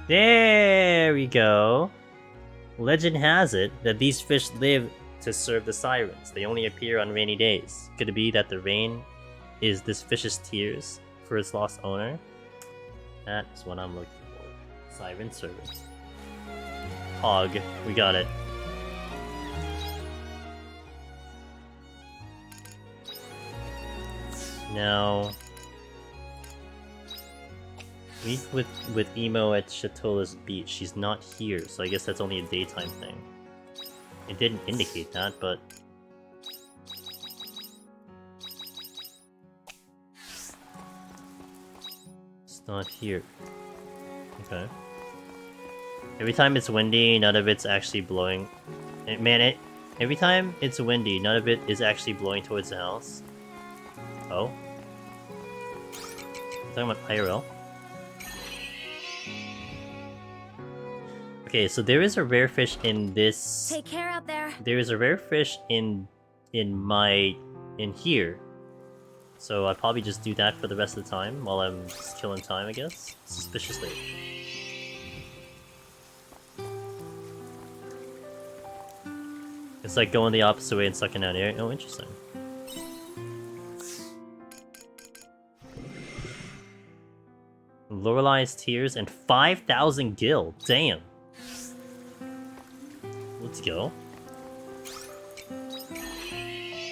There we go. Legend has it that these fish live to serve the sirens. They only appear on rainy days. Could it be that the rain is this fish's tears for its lost owner? That's what I'm looking for. Siren service. Hog. We got it. Now... meet with Emo at Chatola's beach. She's not here, so I guess that's only a daytime thing. It didn't indicate that, but... it's not here. Okay. Every time it's windy, none of it's actually blowing... every time it's windy, none of it is actually blowing towards the house. Oh? I'm talking about IRL? Okay, so there is a rare fish in this... Take care out there. there is a rare fish in here. So I'll probably just do that for the rest of the time while I'm just killing time, I guess. Suspiciously. It's like going the opposite way and sucking out air. Oh, interesting. Lorelai's tears and 5,000 gil. Damn. Let's go.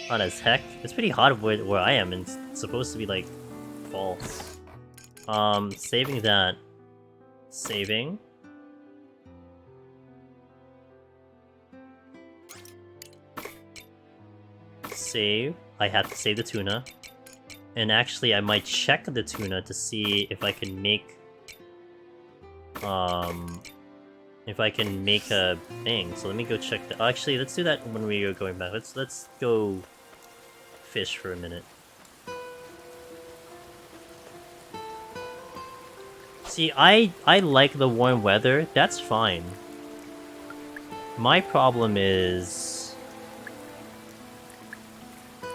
Hot as heck. It's pretty hot where I am, and it's supposed to be like fall. Saving that. Saving. Save. I have to save the tuna. And actually, I might check the tuna to see if I can make... if I can make a thing. So let me go check that. Actually, let's do that when we are going back. Let's go fish for a minute. See, I like the warm weather. That's fine. My problem is...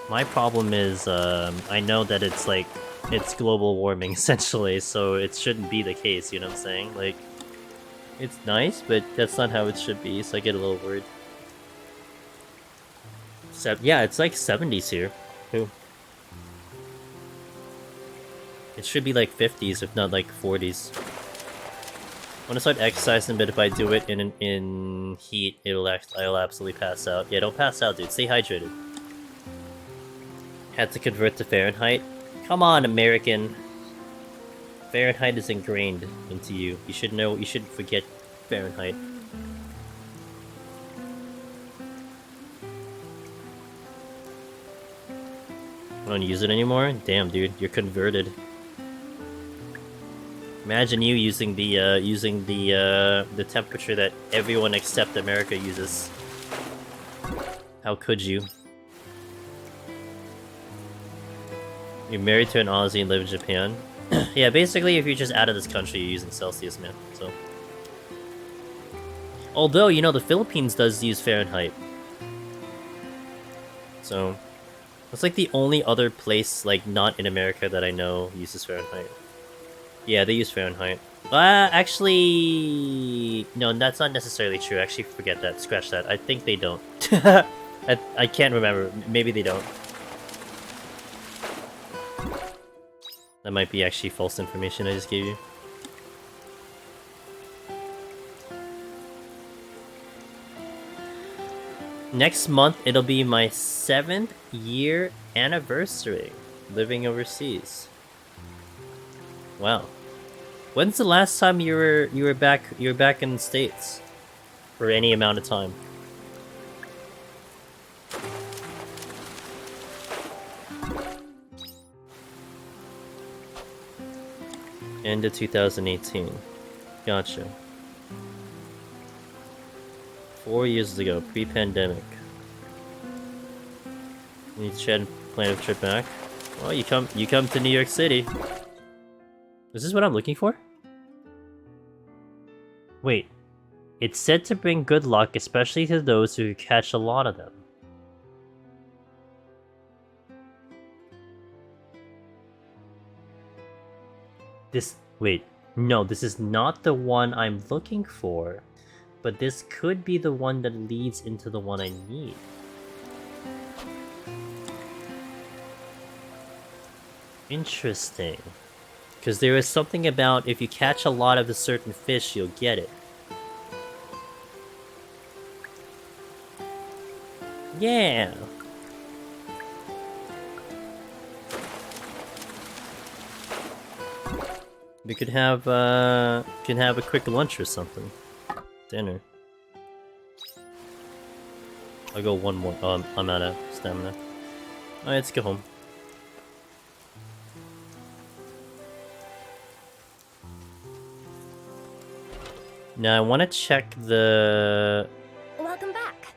I know that it's like, it's global warming essentially, so it shouldn't be the case, you know what I'm saying? Like, it's nice, but that's not how it should be, so I get a little worried. Yeah, it's like 70s here. Ooh. It should be like 50s, if not like 40s. I want to start exercising, but if I do it in heat, I'll absolutely pass out. Yeah, don't pass out, dude. Stay hydrated. Had to convert to Fahrenheit. Come on, American. Fahrenheit is ingrained into you. You should know. You should forget Fahrenheit. I don't use it anymore? Damn, dude, you're converted. Imagine you using the temperature that everyone except America uses. How could you? You're married to an Aussie and live in Japan. Yeah, basically, if you're just out of this country, you're using Celsius, man. So, although you know the Philippines does use Fahrenheit, so it's like the only other place, like not in America, that I know uses Fahrenheit. Yeah, they use Fahrenheit. Actually, no, that's not necessarily true. Actually, forget that. Scratch that. I think they don't. I can't remember. Maybe they don't. That might be actually false information I just gave you. Next month, it'll be my 7th year anniversary living overseas. Wow. When's the last time you were back in the States? For any amount of time? End of 2018. Gotcha. 4 years ago, pre-pandemic. Need to plan a trip back. Well, you come to New York City. Is this what I'm looking for? Wait. It's said to bring good luck, especially to those who catch a lot of them. Wait. No, this is not the one I'm looking for. But this could be the one that leads into the one I need. Interesting. Because there is something about if you catch a lot of a certain fish, you'll get it. Yeah! We could have a quick lunch or something. Dinner. I'll go one more. Oh, I'm out of stamina. Alright, let's go home. Now I want to check the... Welcome back.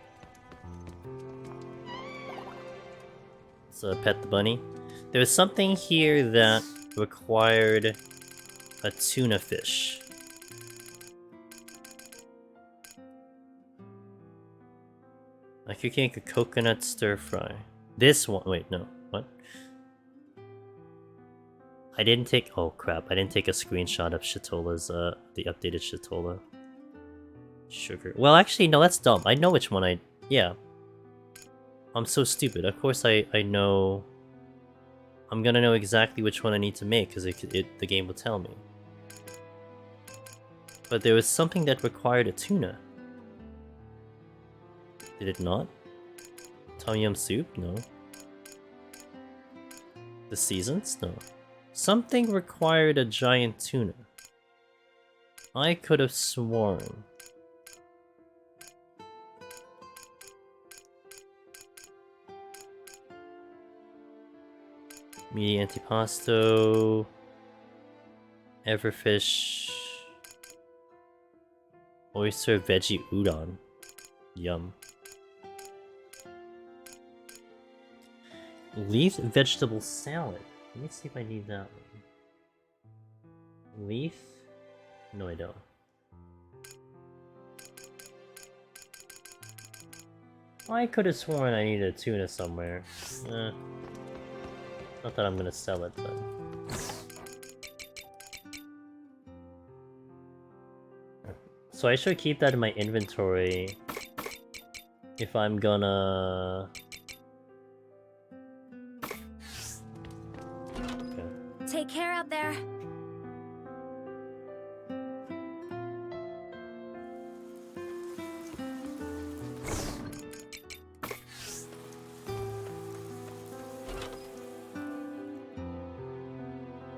So pet the bunny. There was something here that required a tuna fish. Like you can make a coconut stir fry. This one, wait, no, what? I didn't take, oh crap, I didn't take a screenshot of Shatola's, the updated Shatola. Sugar, well actually, no, that's dumb. I know which one yeah. I'm so stupid, of course I know, I'm gonna know exactly which one I need to make, because the game will tell me. But there was something that required a tuna. Did it not? Tom Yum soup? No. The seasons? No. Something required a giant tuna. I could have sworn. Meaty antipasto. Everfish. Oyster veggie udon. Yum. Leaf vegetable salad. Let me see if I need that one. Leaf? No, I don't. I could have sworn I needed a tuna somewhere. Not that I'm gonna sell it, but... So I should keep that in my inventory if I'm gonna... Take care out there.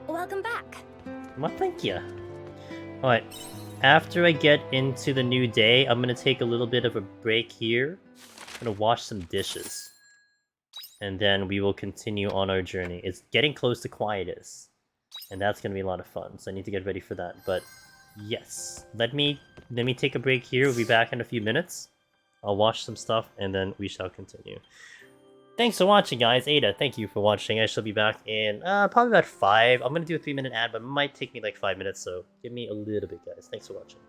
Welcome back. Well, thank you. Alright, after I get into the new day, I'm gonna take a little bit of a break here. I'm gonna wash some dishes. And then we will continue on our journey. It's getting close to Quietus. And that's gonna be a lot of fun, so I need to get ready for that. But yes, let me take a break here. We'll be back in a few minutes. I'll wash some stuff, and then we shall continue. Thanks for watching, guys. Ada, thank you for watching. I shall be back in probably about 5. I'm going to do a 3-minute ad, but it might take me like 5 minutes, so give me a little bit, guys. Thanks for watching.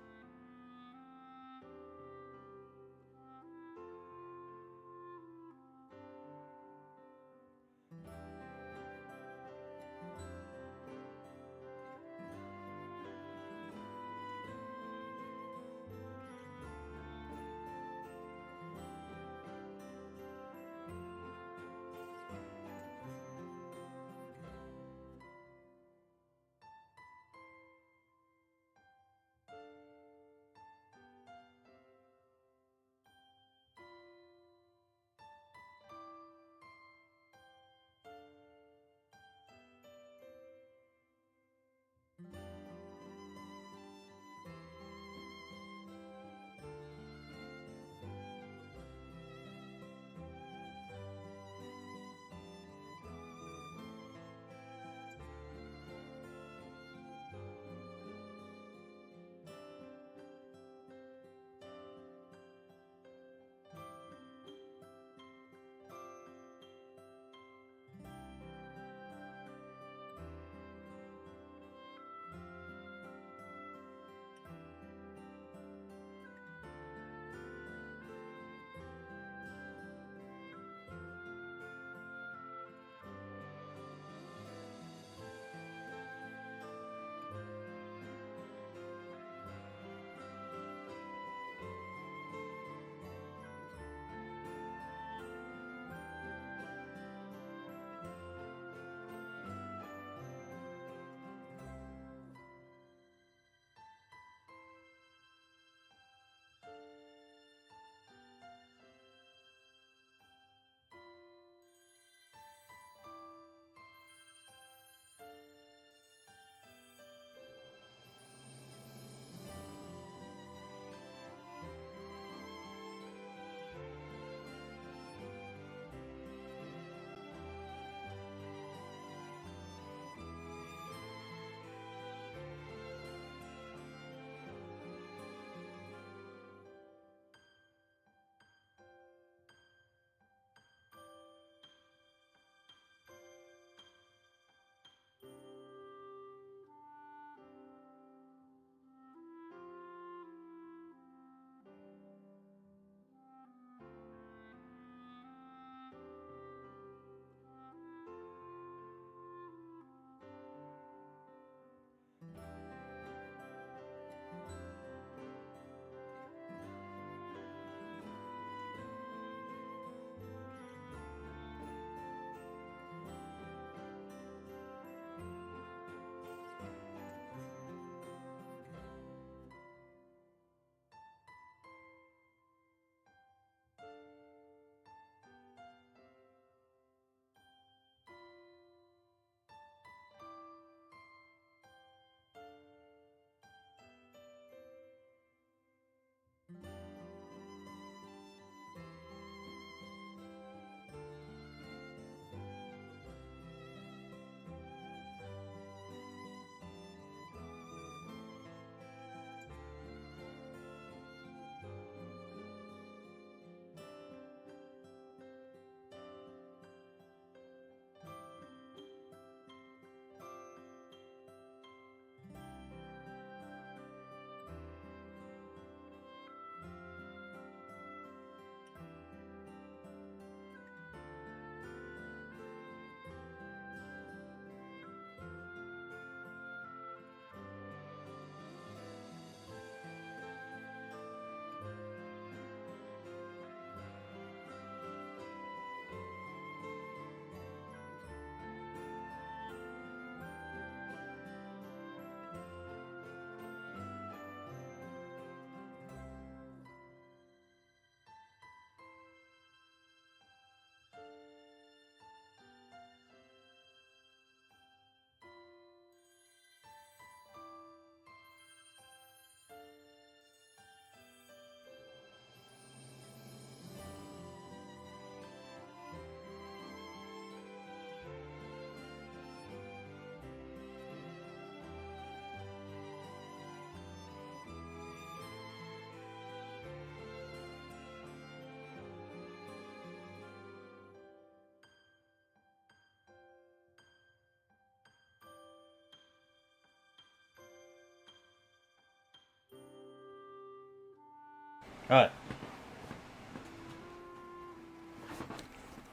Alright.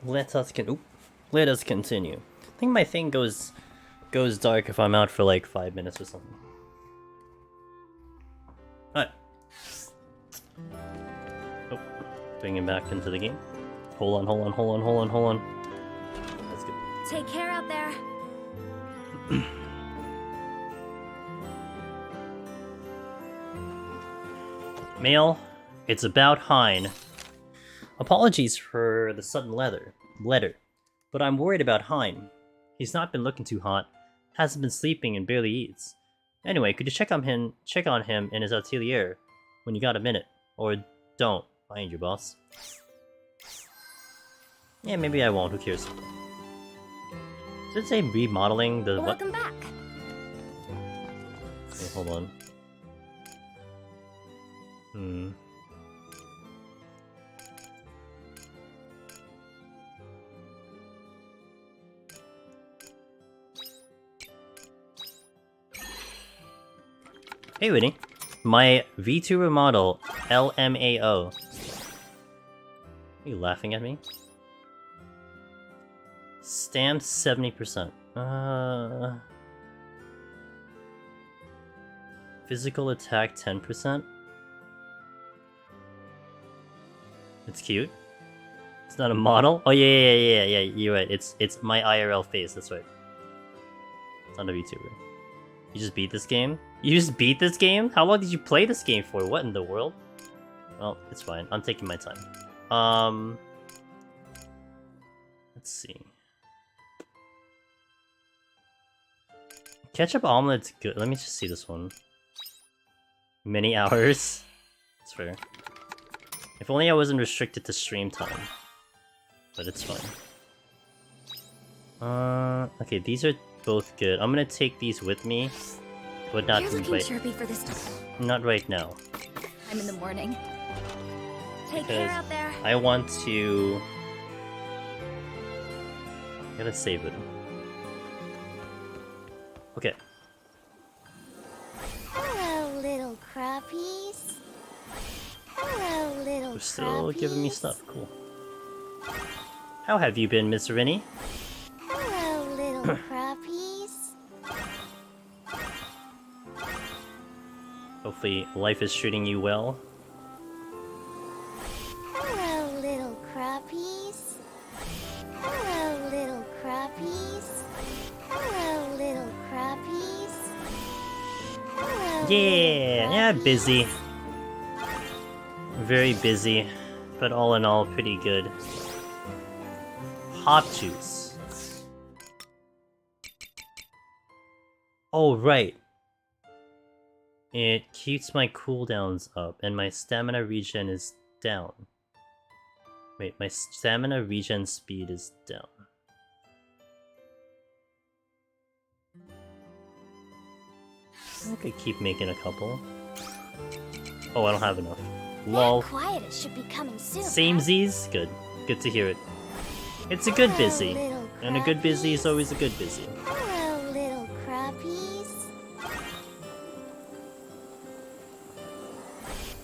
Let us continue. I think my thing goes dark if I'm out for like 5 minutes or something. Alright. Oh, bring him back into the game. Hold on. That's good. Take care out there. Mail, it's about Hein. Apologies for the sudden letter, but I'm worried about Hein. He's not been looking too hot, hasn't been sleeping and barely eats. Anyway, could you check on him in his atelier when you got a minute? Or don't. I ain't your boss. Yeah, maybe I won't, who cares? Does it say remodeling the what? Welcome back. Okay, hold on. Hey Winnie, my VTuber model, LMAO. Are you laughing at me? Stamped 70%. Physical attack 10%. It's cute. It's not a model. Oh yeah. You're right. It's my IRL face. That's right. It's not a VTuber. You just beat this game? You just beat this game? How long did you play this game for? What in the world? Well, it's fine. I'm taking my time. Let's see. Ketchup omelet's good. Let me just see this one. Many hours. That's fair. If only I wasn't restricted to stream time. But it's fine. Okay, these are both good. I'm gonna take these with me, but not You're looking right. chirpy for this time. Not right now. I'm in the morning. Take Because care out there. I want to. I gotta save it. Okay. Hello, little crappies. Hello, little They're still giving me crappies. stuff. Cool. How have you been, Miss Rennie? Hello, little crappies. Hopefully, life is treating you well. Hello, little crappies. Hello, little crappies. Hello, little crappies. Hello, Yeah, little busy. crappies. Very busy, but all in all, pretty good. Hop juice. Oh, right. It keeps my cooldowns up, and my stamina regen is down. Wait, my stamina regen speed is down. I could keep making a couple. Oh, I don't have enough. Lol. That quiet, it should be coming soon. Samesies? Good. Good to hear it. It's a good Hello, busy. little And a good busy is crappies. always a good busy. Hello, little crappies.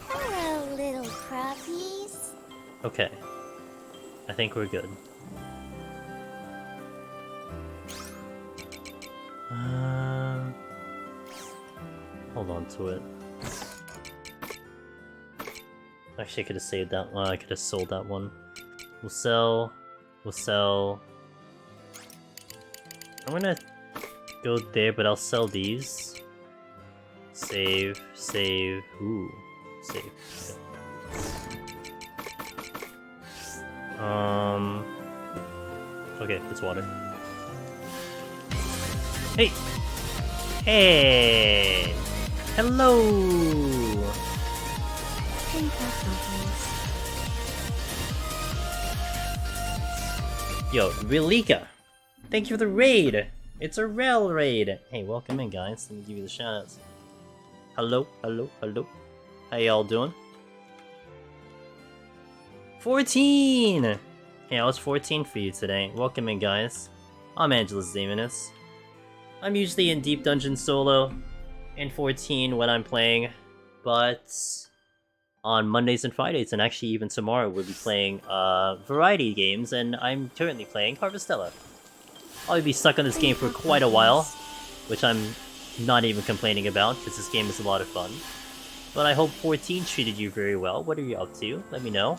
Hello, little crappies. Okay. I think we're good. Hold on to it. Actually, I could have saved that one. I could have sold that one. We'll sell. We'll sell. I'm gonna go there, but I'll sell these. Save. Save. Ooh. Save. Okay. Okay, it's water. Hey! Hey! Hello! Yo, Relika! Thank you for the raid! It's a rail raid! Hey, welcome in, guys. Let me give you the shoutouts. Hello, hello, hello. How y'all doing? 14! Hey, I was 14 for you today. Welcome in, guys. I'm Angelus Demoness. I'm usually in Deep Dungeon solo, and 14 when I'm playing, but on Mondays and Fridays, and actually even tomorrow we'll be playing variety games, and I'm currently playing Harvestella. I'll be stuck on this game for quite a while, which I'm not even complaining about, because this game is a lot of fun. But I hope 14 treated you very well. What are you up to? Let me know.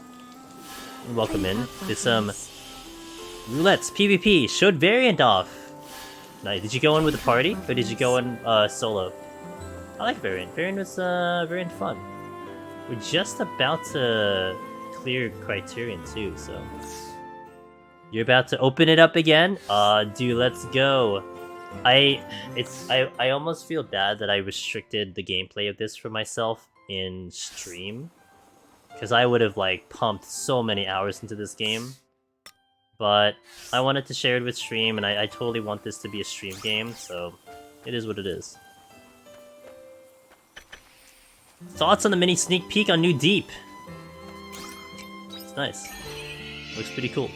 Welcome in to some Roulette's PvP. Showed variant off. Nice. Did you go in with a party, or did you go in solo? I like variant. Variant was variant fun. We're just about to clear Criterion too, so you're about to open it up again. Dude, let's go. I almost feel bad that I restricted the gameplay of this for myself in stream, because I would have like pumped so many hours into this game. But I wanted to share it with stream, and I totally want this to be a stream game, so it is what it is. Thoughts on the mini sneak peek on New Deep? It's nice. Looks pretty cool.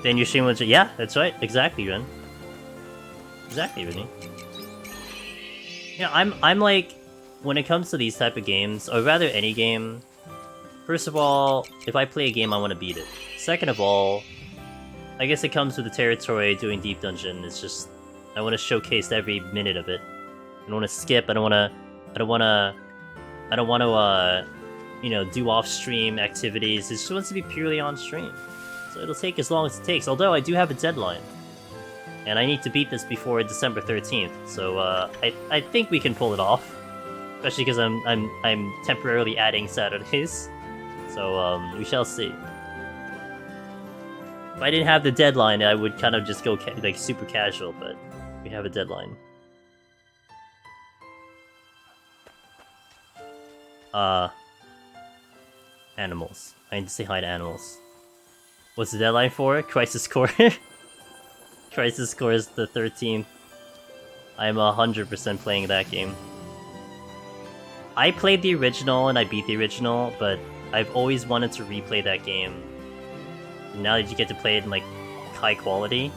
Then your stream was... Yeah, that's right. Exactly, Ren. Exactly, Rennie. Yeah, I'm like... When it comes to these type of games, or rather any game, first of all, if I play a game, I want to beat it. Second of all, I guess it comes with the territory doing Deep Dungeon. It's just... I want to showcase every minute of it. I don't want to skip. I don't want to, you know, do off-stream activities. It just wants to be purely on-stream. So it'll take as long as it takes. Although I do have a deadline, and I need to beat this before December 13th. So I think we can pull it off, especially because I'm temporarily adding Saturdays. So we shall see. If I didn't have the deadline, I would kind of just go like super casual, but we have a deadline. Animals. I need to say hi to animals. What's the deadline for? Crisis Core? Crisis Core is the 13th. I'm 100% playing that game. I played the original and I beat the original, but I've always wanted to replay that game. Now that you get to play it in, like, high quality,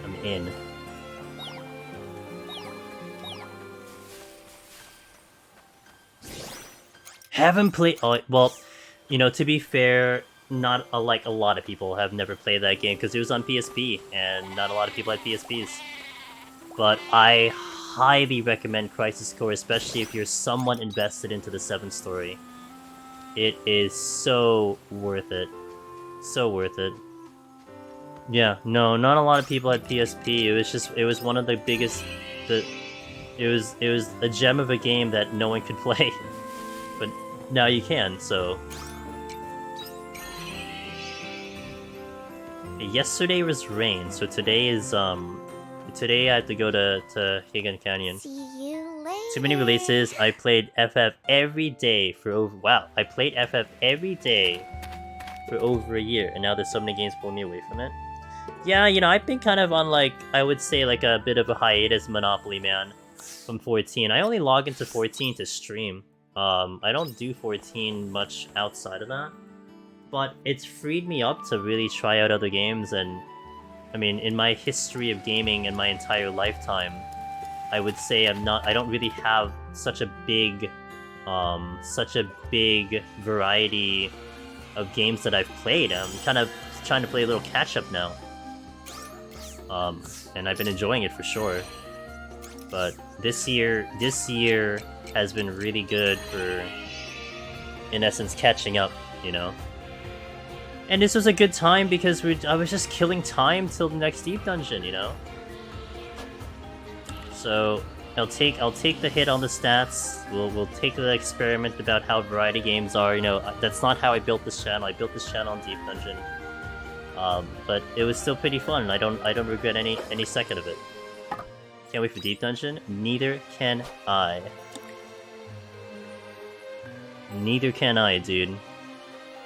I'm in. Haven't played... Oh, well, you know, to be fair, not like a lot of people have never played that game, because it was on PSP, and not a lot of people had PSPs. But I highly recommend Crisis Core, especially if you're somewhat invested into the 7th story. It is so worth it. So worth it. Yeah, no, not a lot of people had PSP. It was one of the biggest... It was a gem of a game that no one could play. But now you can, so... Yesterday was rain, so today is, today I have to go to Higan Canyon. See you later. Too many releases. I played FF every day for over... Wow, I played FF every day for over a year, and now there's so many games pulling me away from it. Yeah, you know, I've been kind of on, like, I would say, like, a bit of a hiatus Monopoly, man, from 14. I only log into 14 to stream. I don't do 14 much outside of that. But it's freed me up to really try out other games, and I mean, in my history of gaming in my entire lifetime, I would say I don't really have such a big variety of games that I've played. I'm kind of trying to play a little catch-up now. And I've been enjoying it for sure. But this year has been really good for, in essence, catching up, you know? And this was a good time because I was just killing time till the next Deep Dungeon, you know? So, I'll take the hit on the stats, we'll take the experiment about how variety games are, you know, that's not how I built this channel. I built this channel on Deep Dungeon. But it was still pretty fun, and I don't regret any second of it. Can't wait for Deep Dungeon. Neither can I. Neither can I, dude.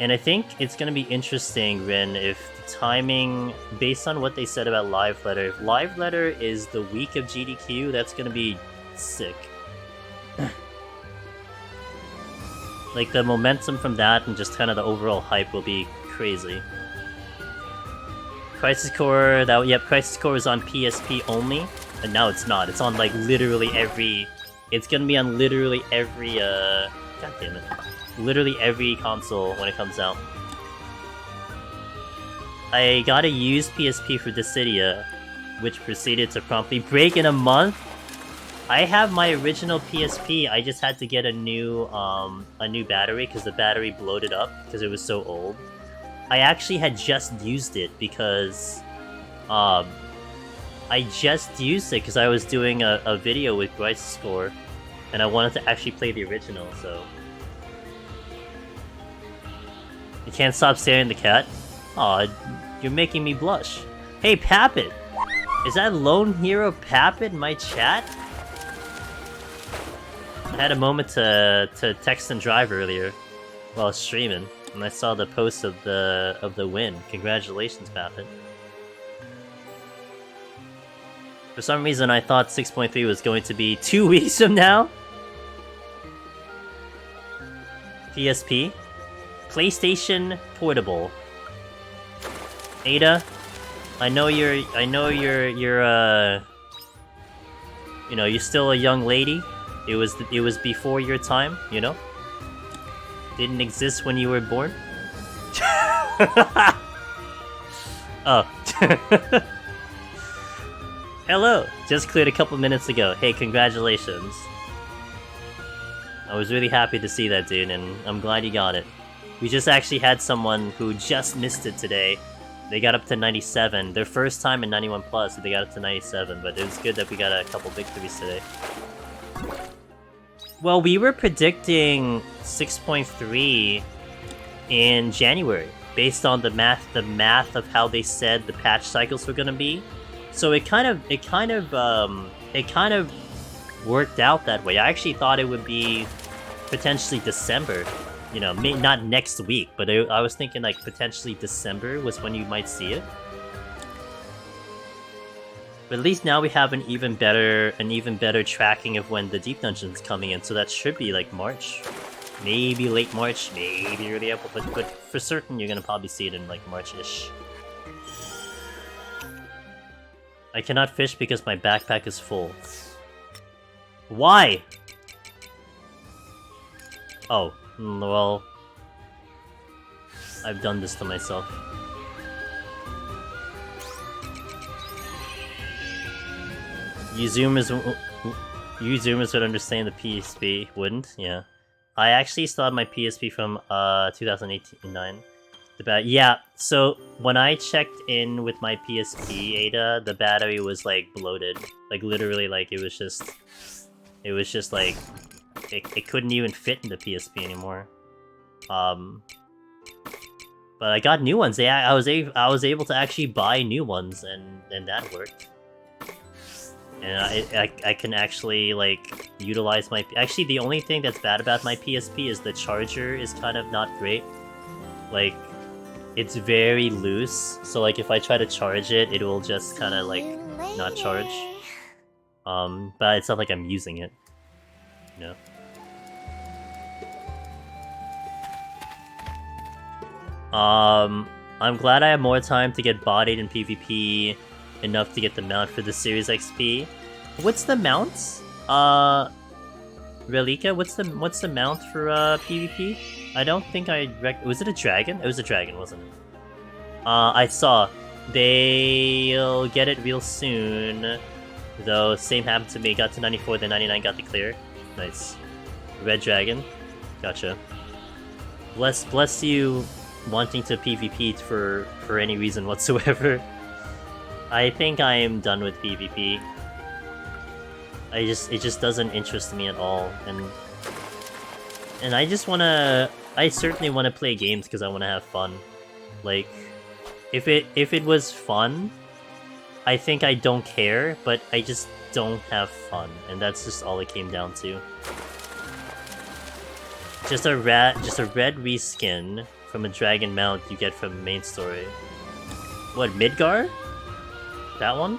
And I think it's gonna be interesting, Rin, if the timing, based on what they said about Live Letter, if Live Letter is the week of GDQ, that's gonna be sick. Like, the momentum from that and just kind of the overall hype will be crazy. Crisis Core, Crisis Core was on PSP only, and now it's not. It's on like literally every. It's gonna be on literally every. God damn it! Literally every console when it comes out. I got a used PSP for Dissidia, which proceeded to promptly break in a month. I have my original PSP. I just had to get a new battery because the battery bloated up because it was so old. I actually had just used it because I just used it because I was doing a video with Bryce Score, and I wanted to actually play the original. So you can't stop staring at the cat. Aw, you're making me blush. Hey, Pappet! Is that Lone Hero Pappet in my chat? I had a moment to text and drive earlier while streaming, and I saw the post of the win. Congratulations, Pappet. For some reason, I thought 6.3 was going to be 2 weeks from now. PSP, PlayStation Portable. Ada, I know you're still a young lady. It was before your time, you know? Didn't exist when you were born. Oh. Hello! Just cleared a couple minutes ago. Hey, congratulations. I was really happy to see that, dude, and I'm glad you got it. We just actually had someone who just missed it today. They got up to 97. Their first time in 91 plus, so they got up to 97, but it was good that we got a couple victories today. Well, we were predicting 6.3 in January, based on the math of how they said the patch cycles were gonna be. So it kind of worked out that way. I actually thought it would be potentially December. You know, not next week, but I was thinking like potentially December was when you might see it. But at least now we have an even better tracking of when the Deep Dungeon's coming in, so that should be like March. Maybe late March, maybe early April, but for certain you're gonna probably see it in like March-ish. I cannot fish because my backpack is full. Why? Oh. Well, I've done this to myself. You Zoomers would understand the PSP, wouldn't? Yeah. I actually still have my PSP from 2018-9. Yeah, so when I checked in with my PSP, Ada, the battery was like bloated. Like literally, like it was just like it couldn't even fit in the PSP anymore. But I got new ones. Yeah, I was able to actually buy new ones, and that worked. And I can actually like utilize my. Actually, the only thing that's bad about my PSP is the charger is kind of not great. Like, it's very loose. So like if I try to charge it, it will just kind of like not charge. But it's not like I'm using it. You know. I'm glad I have more time to get bodied in PvP, enough to get the mount for the Series XP. What's the mount? Relika, what's the mount for PvP? I don't think was it a dragon? It was a dragon, wasn't it? I saw. They'll get it real soon. Though, same happened to me. Got to 94, then 99 got the clear. Nice. Red dragon. Gotcha. Bless you wanting to PvP for any reason whatsoever. I think I am done with PvP. It just doesn't interest me at all, and I certainly wanna play games because I wanna have fun. Like, if it was fun, I think I don't care, but I just don't have fun, and that's just all it came down to. Just a red reskin from a dragon mount you get from main story. What, Midgar? That one?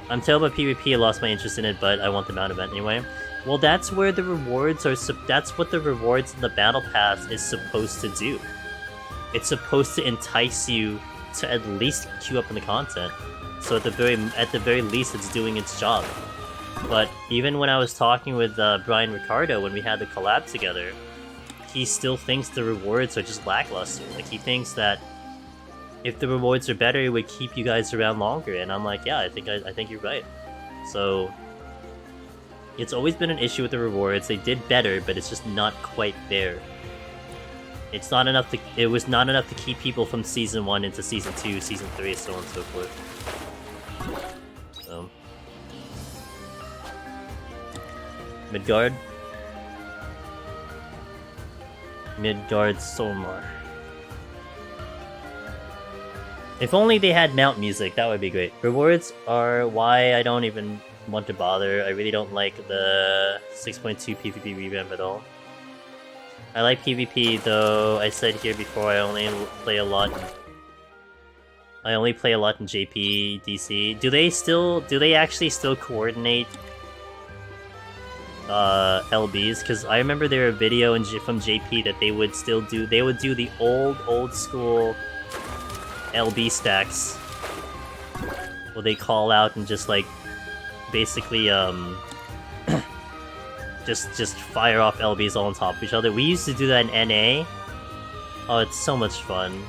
I'm terrible at PvP, I lost my interest in it, but I want the mount event anyway. Well, that's where the rewards are. That's what the rewards in the battle pass is supposed to do. It's supposed to entice you to at least queue up in the content. So at the very least, it's doing its job. But even when I was talking with Brian Ricardo when we had the collab together, he still thinks the rewards are just lackluster. Like, he thinks that if the rewards are better, it would keep you guys around longer. And I'm like, yeah, I think you're right. So it's always been an issue with the rewards. They did better, but it's just not quite there. It's not enough to. It was not enough to keep people from season 1 into season 2, season 3, so on and so forth. So Midgard. Midgard Solmar. If only they had mount music, that would be great. Rewards are why I don't even want to bother. I really don't like the 6.2 PvP revamp at all. I like PvP, though. I said here before I only play a lot in JP, DC. Do they actually still coordinate LBs? Because I remember there were a video from JP that they would do the old school LB stacks, where they call out and just like basically just fire off LBs all on top of each other. We used to do that in NA. Oh, it's so much fun.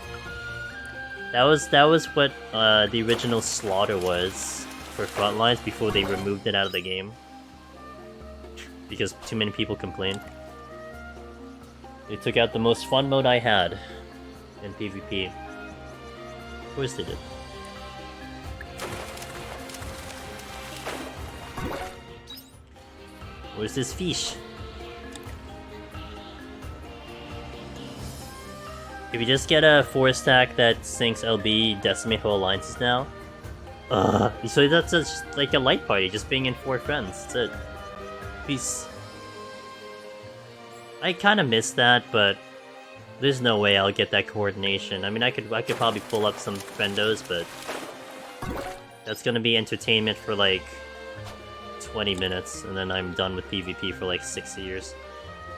That was what the original Slaughter was for Frontlines before they removed it out of the game because too many people complained. They took out the most fun mode I had in PvP. Of course they did. Where's this fish? If you just get a 4-stack that sinks LB, decimate whole alliances now. So that's just like a light party, just being in 4 friends. That's it. Peace. I kind of miss that, but there's no way I'll get that coordination. I mean, I could probably pull up some friendos, but that's gonna be entertainment for like 20 minutes, and then I'm done with PvP for like 6 years.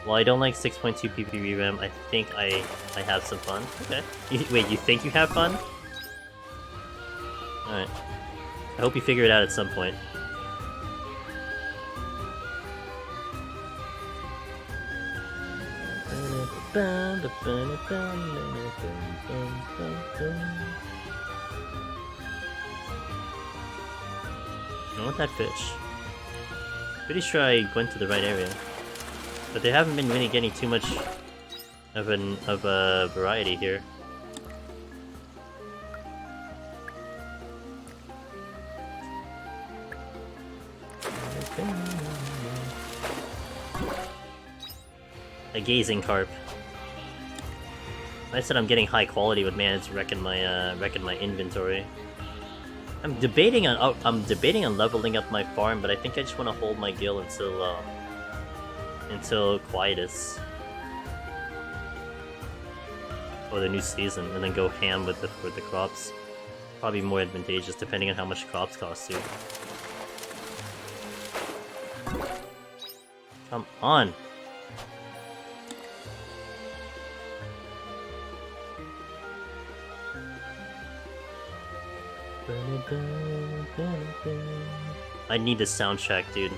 Well, I don't like 6.2 PvP revamp. I think I have some fun. Okay. Wait, you think you have fun? Alright. I hope you figure it out at some point. I want that fish. Pretty sure I went to the right area, but they haven't been really getting too much of a variety here. A gazing carp. I said I'm getting high quality, but man, it's wrecking my inventory. I'm debating on leveling up my farm, but I think I just want to hold my gil until Quietus or the new season, and then go ham with the crops. Probably more advantageous depending on how much crops cost too. Come on. I need the soundtrack, dude.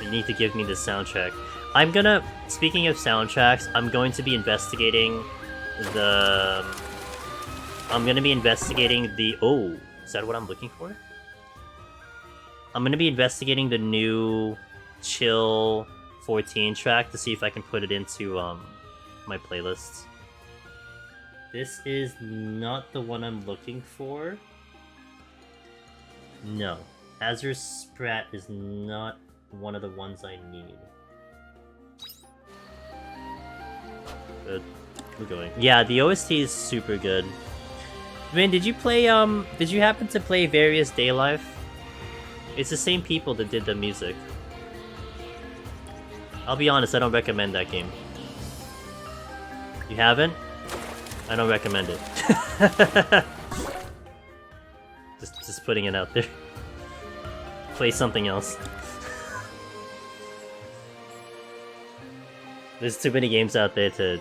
You need to give me the soundtrack. Speaking of soundtracks, I'm going to be investigating the... Oh, is that what I'm looking for? I'm gonna be investigating the new Chill 14 track to see if I can put it into my playlists. This is not the one I'm looking for. No. Azure Sprat is not one of the ones I need. But we're going. Yeah, the OST is super good. Man, did you happen to play Various Day Life? It's the same people that did the music. I'll be honest, I don't recommend that game. You haven't? I don't recommend it. Just putting it out there. Play something else. There's too many games out there to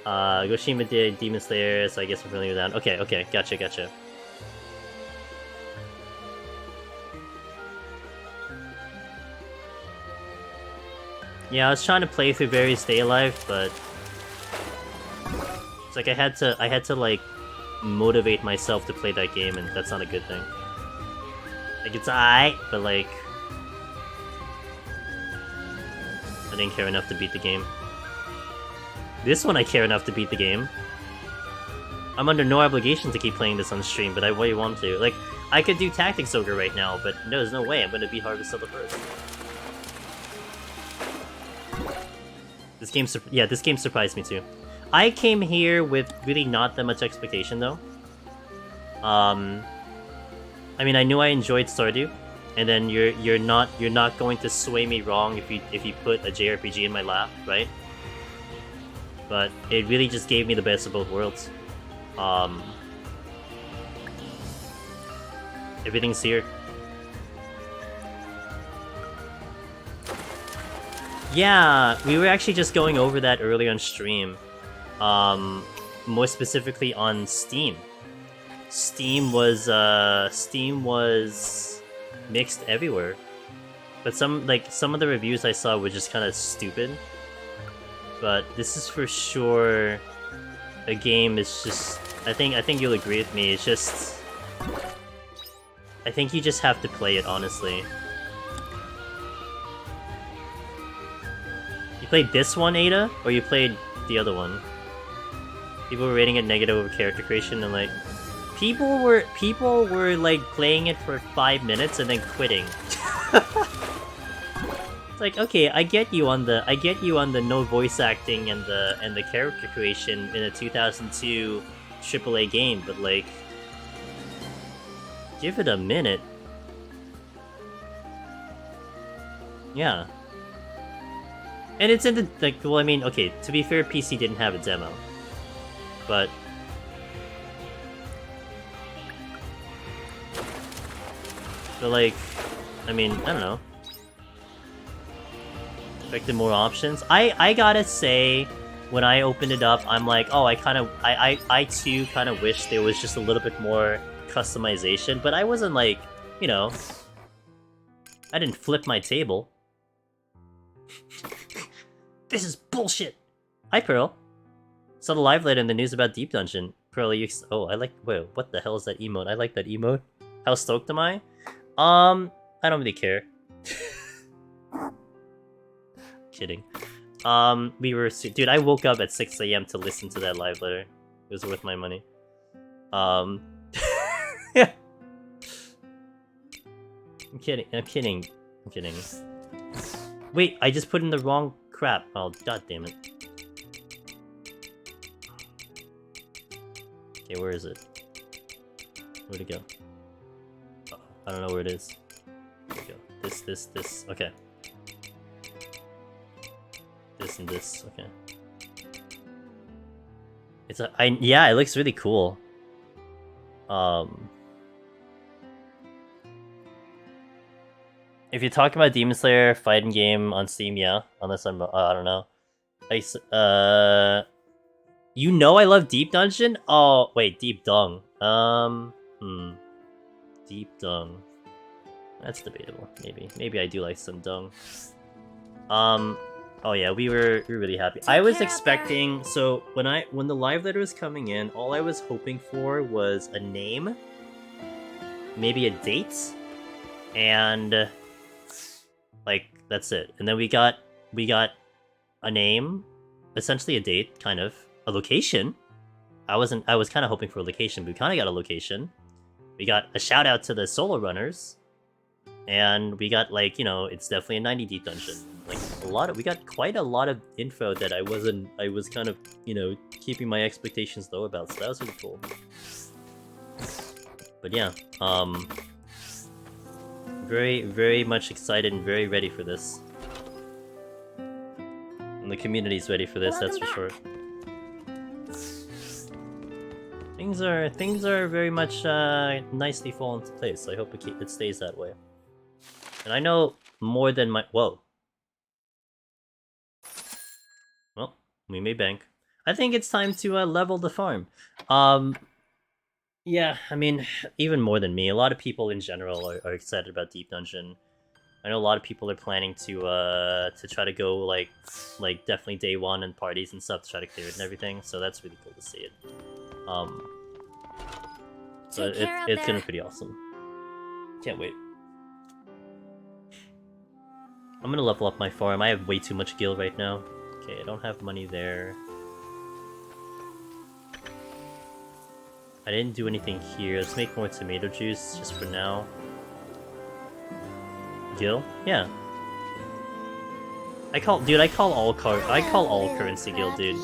Goshima did Demon Slayer, so I guess we're familiar with that. Okay, okay, gotcha. Yeah, I was trying to play through various Stay Alive, but it's like I had to like motivate myself to play that game, and that's not a good thing. Like it's alright, but like I didn't care enough to beat the game. This one I care enough to beat the game. I'm under no obligation to keep playing this on stream, but I really want to. Like, I could do Tactics Ogre right now, but no, there's no way I'm gonna beat Harvestella first. This game surprised me too. I came here with really not that much expectation though. I mean, I knew I enjoyed Stardew, and then you're not going to sway me wrong if you put a JRPG in my lap, right? But it really just gave me the best of both worlds. Everything's here. Yeah, we were actually just going over that earlier on stream. More specifically on Steam. Steam was mixed everywhere. But some of the reviews I saw were just kind of stupid. But this is for sure a game. It's just I think you'll agree with me. It's just I think you just have to play it, honestly. You played this one, Ada, or you played the other one? People were rating it negative over character creation, and like people were like playing it for 5 minutes and then quitting. It's like, okay, I get you on the no voice acting and the character creation in a 2002 AAA game, but like, give it a minute. Yeah. And it's in the, like, well, I mean, okay, to be fair, PC didn't have a demo. But like, I mean, I don't know. Expected more options. I gotta say, when I opened it up, I'm like, oh, I too kind of wish there was just a little bit more customization, but I wasn't like, you know, I didn't flip my table. This is bullshit! Hi, Pearl. Saw the live later in the news about Deep Dungeon. Pearl, you... Oh, I like... Wait, what the hell is that emote? I like that emote. How stoked am I? I don't really care. Kidding. We were... Dude, I woke up at 6 AM to listen to that live letter. It was worth my money. Yeah. I'm kidding. Wait, I just put in the wrong crap. Oh, god damn it. Okay, where is it? Where'd it go? Oh, I don't know where it is. There we go. This. Okay. This and this. Okay. It's a... yeah, it looks really cool. If you talk about Demon Slayer fighting game on Steam, yeah. Unless I'm... I don't know. You know I love Deep Dungeon? Oh, wait, Deep Dung. Deep Dung. That's debatable, maybe. Maybe I do like some Dung. Oh yeah, we were really happy. I was expecting... So, when the live letter was coming in, all I was hoping for was a name. Maybe a date. And... like, that's it. And then we got a name, essentially a date, kind of. A location. I was kind of hoping for a location, but we kind of got a location. We got a shout out to the solo runners. And we got, like, you know, it's definitely a 90 deep dungeon. Like, we got quite a lot of info that I was kind of, you know, keeping my expectations low about, so that was really cool. But yeah, very, very much excited and very ready for this. And the community's ready for this, that's for sure. Things are very much nicely fall into place, so I hope it stays that way. And I know more than my... Whoa. Well, we may bank. I think it's time to level the farm. Yeah, I mean, even more than me, a lot of people in general are excited about Deep Dungeon. I know a lot of people are planning to try to go like definitely day one and parties and stuff to try to clear it and everything. So that's really cool to see it. So Take care out it's gonna there. be pretty awesome. Can't wait. I'm gonna level up my farm. I have way too much gil right now. Okay, I don't have money there. I didn't do anything here. Let's make more tomato juice just for now. Gil? Yeah. I call all currency gil, dude.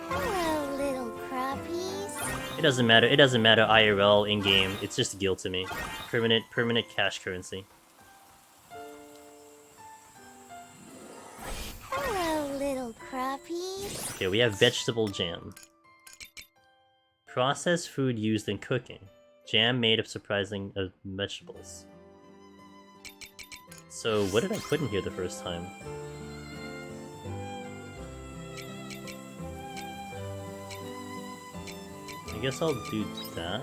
Hello, little crappies. It doesn't matter. It doesn't matter IRL in game. It's just gil to me. Permanent cash currency. Hello, little crappies. Okay, we have vegetable jam. Processed food used in cooking. Jam made of surprising vegetables. So, what did I put in here the first time? I guess I'll do that.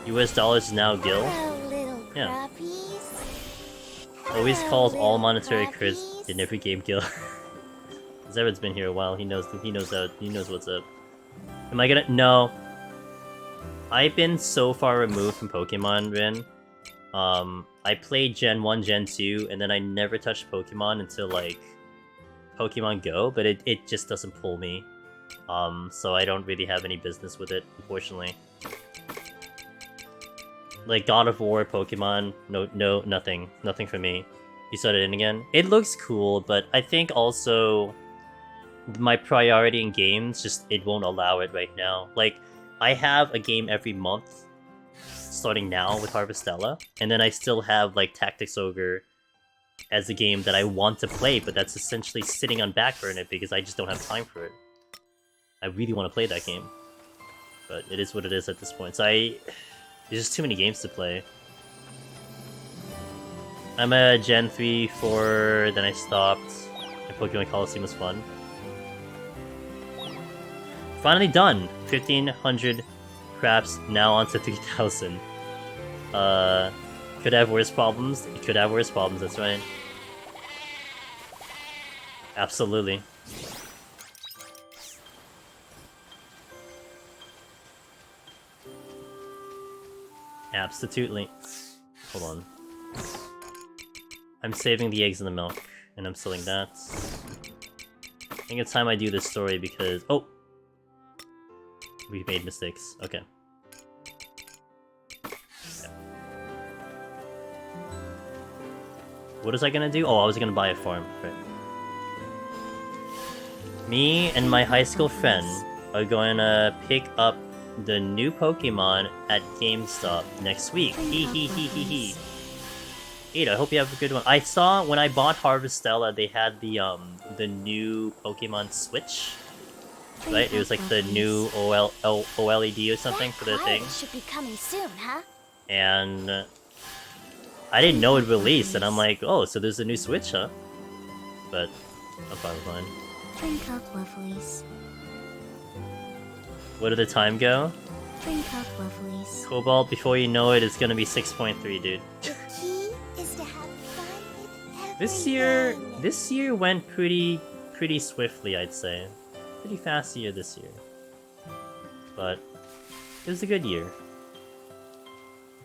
US dollars is now gil. Hello, little Yeah. crappies. Always Hello, calls all little monetary crits crappies. in every game gil. Zerod's been here a while. He knows what's up. Am I gonna? No. I've been so far removed from Pokemon, Rin. I played Gen 1, Gen 2, and then I never touched Pokemon until, like, Pokemon Go, but it just doesn't pull me. So I don't really have any business with it, unfortunately. Like, God of War, Pokemon, no, nothing. Nothing for me. You started in again? It looks cool, but I think also my priority in games, just, it won't allow it right now. Like, I have a game every month, starting now with Harvestella, and then I still have like Tactics Ogre as a game that I want to play, but that's essentially sitting on back burner because I just don't have time for it. I really want to play that game, but it is what it is at this point. So there's just too many games to play. I'm a Gen 3, 4, then I stopped. And Pokemon Coliseum was fun. Finally done! 1,500 craps, now onto 3,000. Could have worse problems? It could have worse problems, that's right. Absolutely. Absolutely. Hold on. I'm saving the eggs and the milk, and I'm selling that. I think it's time I do this story because... Oh! We've made mistakes. Okay. What was I gonna do? Oh, I was gonna buy a farm. Right. Me and my high school friend are going to pick up the new Pokemon at GameStop next week. Hee hee hee hee hee. Ada, I hope you have a good one. I saw when I bought Harvestella, they had the new Pokemon Switch. Right? It was like the new OLED or something for the thing. Should be coming soon, huh? And I didn't know it released, and I'm like, oh, so there's a new Switch, huh? But I'm fine with mine. Drink up, lovelies. What did the time go? Drink up, lovelies. Cobalt, before you know it, it's gonna be 6.3, dude. The key is to have fun with everything. This year went pretty swiftly, I'd say. Pretty fast year this year. But it was a good year.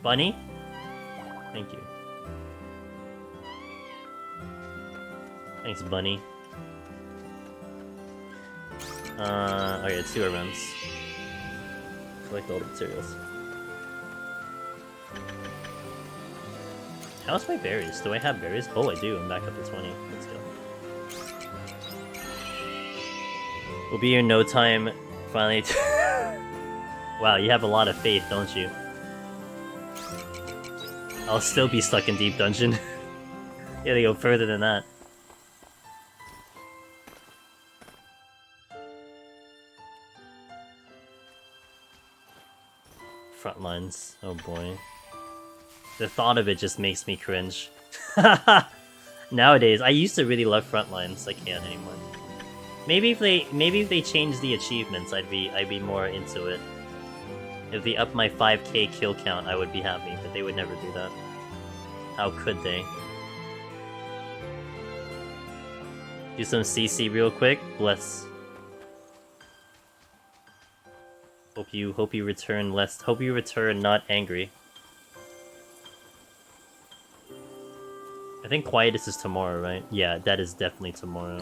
Bunny? Thank you. Thanks, Bunny. Okay, 2 runs. Collect all the materials. How's my berries? Do I have berries? Oh, I do. I'm back up to 20. Let's go. We'll be here in no time. Finally. Wow, you have a lot of faith, don't you? I'll still be stuck in Deep Dungeon. You gotta go further than that. Front lines. Oh boy. The thought of it just makes me cringe. Nowadays, I used to really love Frontlines. I can't anymore. Maybe if they change the achievements, I'd be more into it. If they up my 5k kill count, I would be happy, but they would never do that. How could they? Do some CC real quick. Bless. Hope you return less. Hope you return not angry. I think Quietus is tomorrow, right? Yeah, that is definitely tomorrow.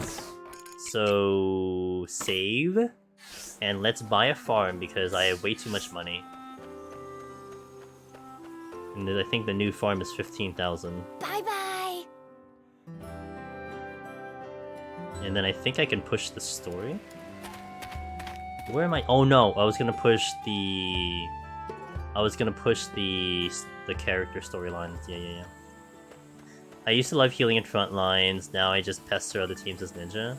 So save, and let's buy a farm because I have way too much money. And I think the new farm is 15,000. Bye bye. And then I think I can push the story. Where am I? Oh no, I was gonna push the character storylines. Yeah. I used to love healing in front lines. Now I just pester other teams as ninja.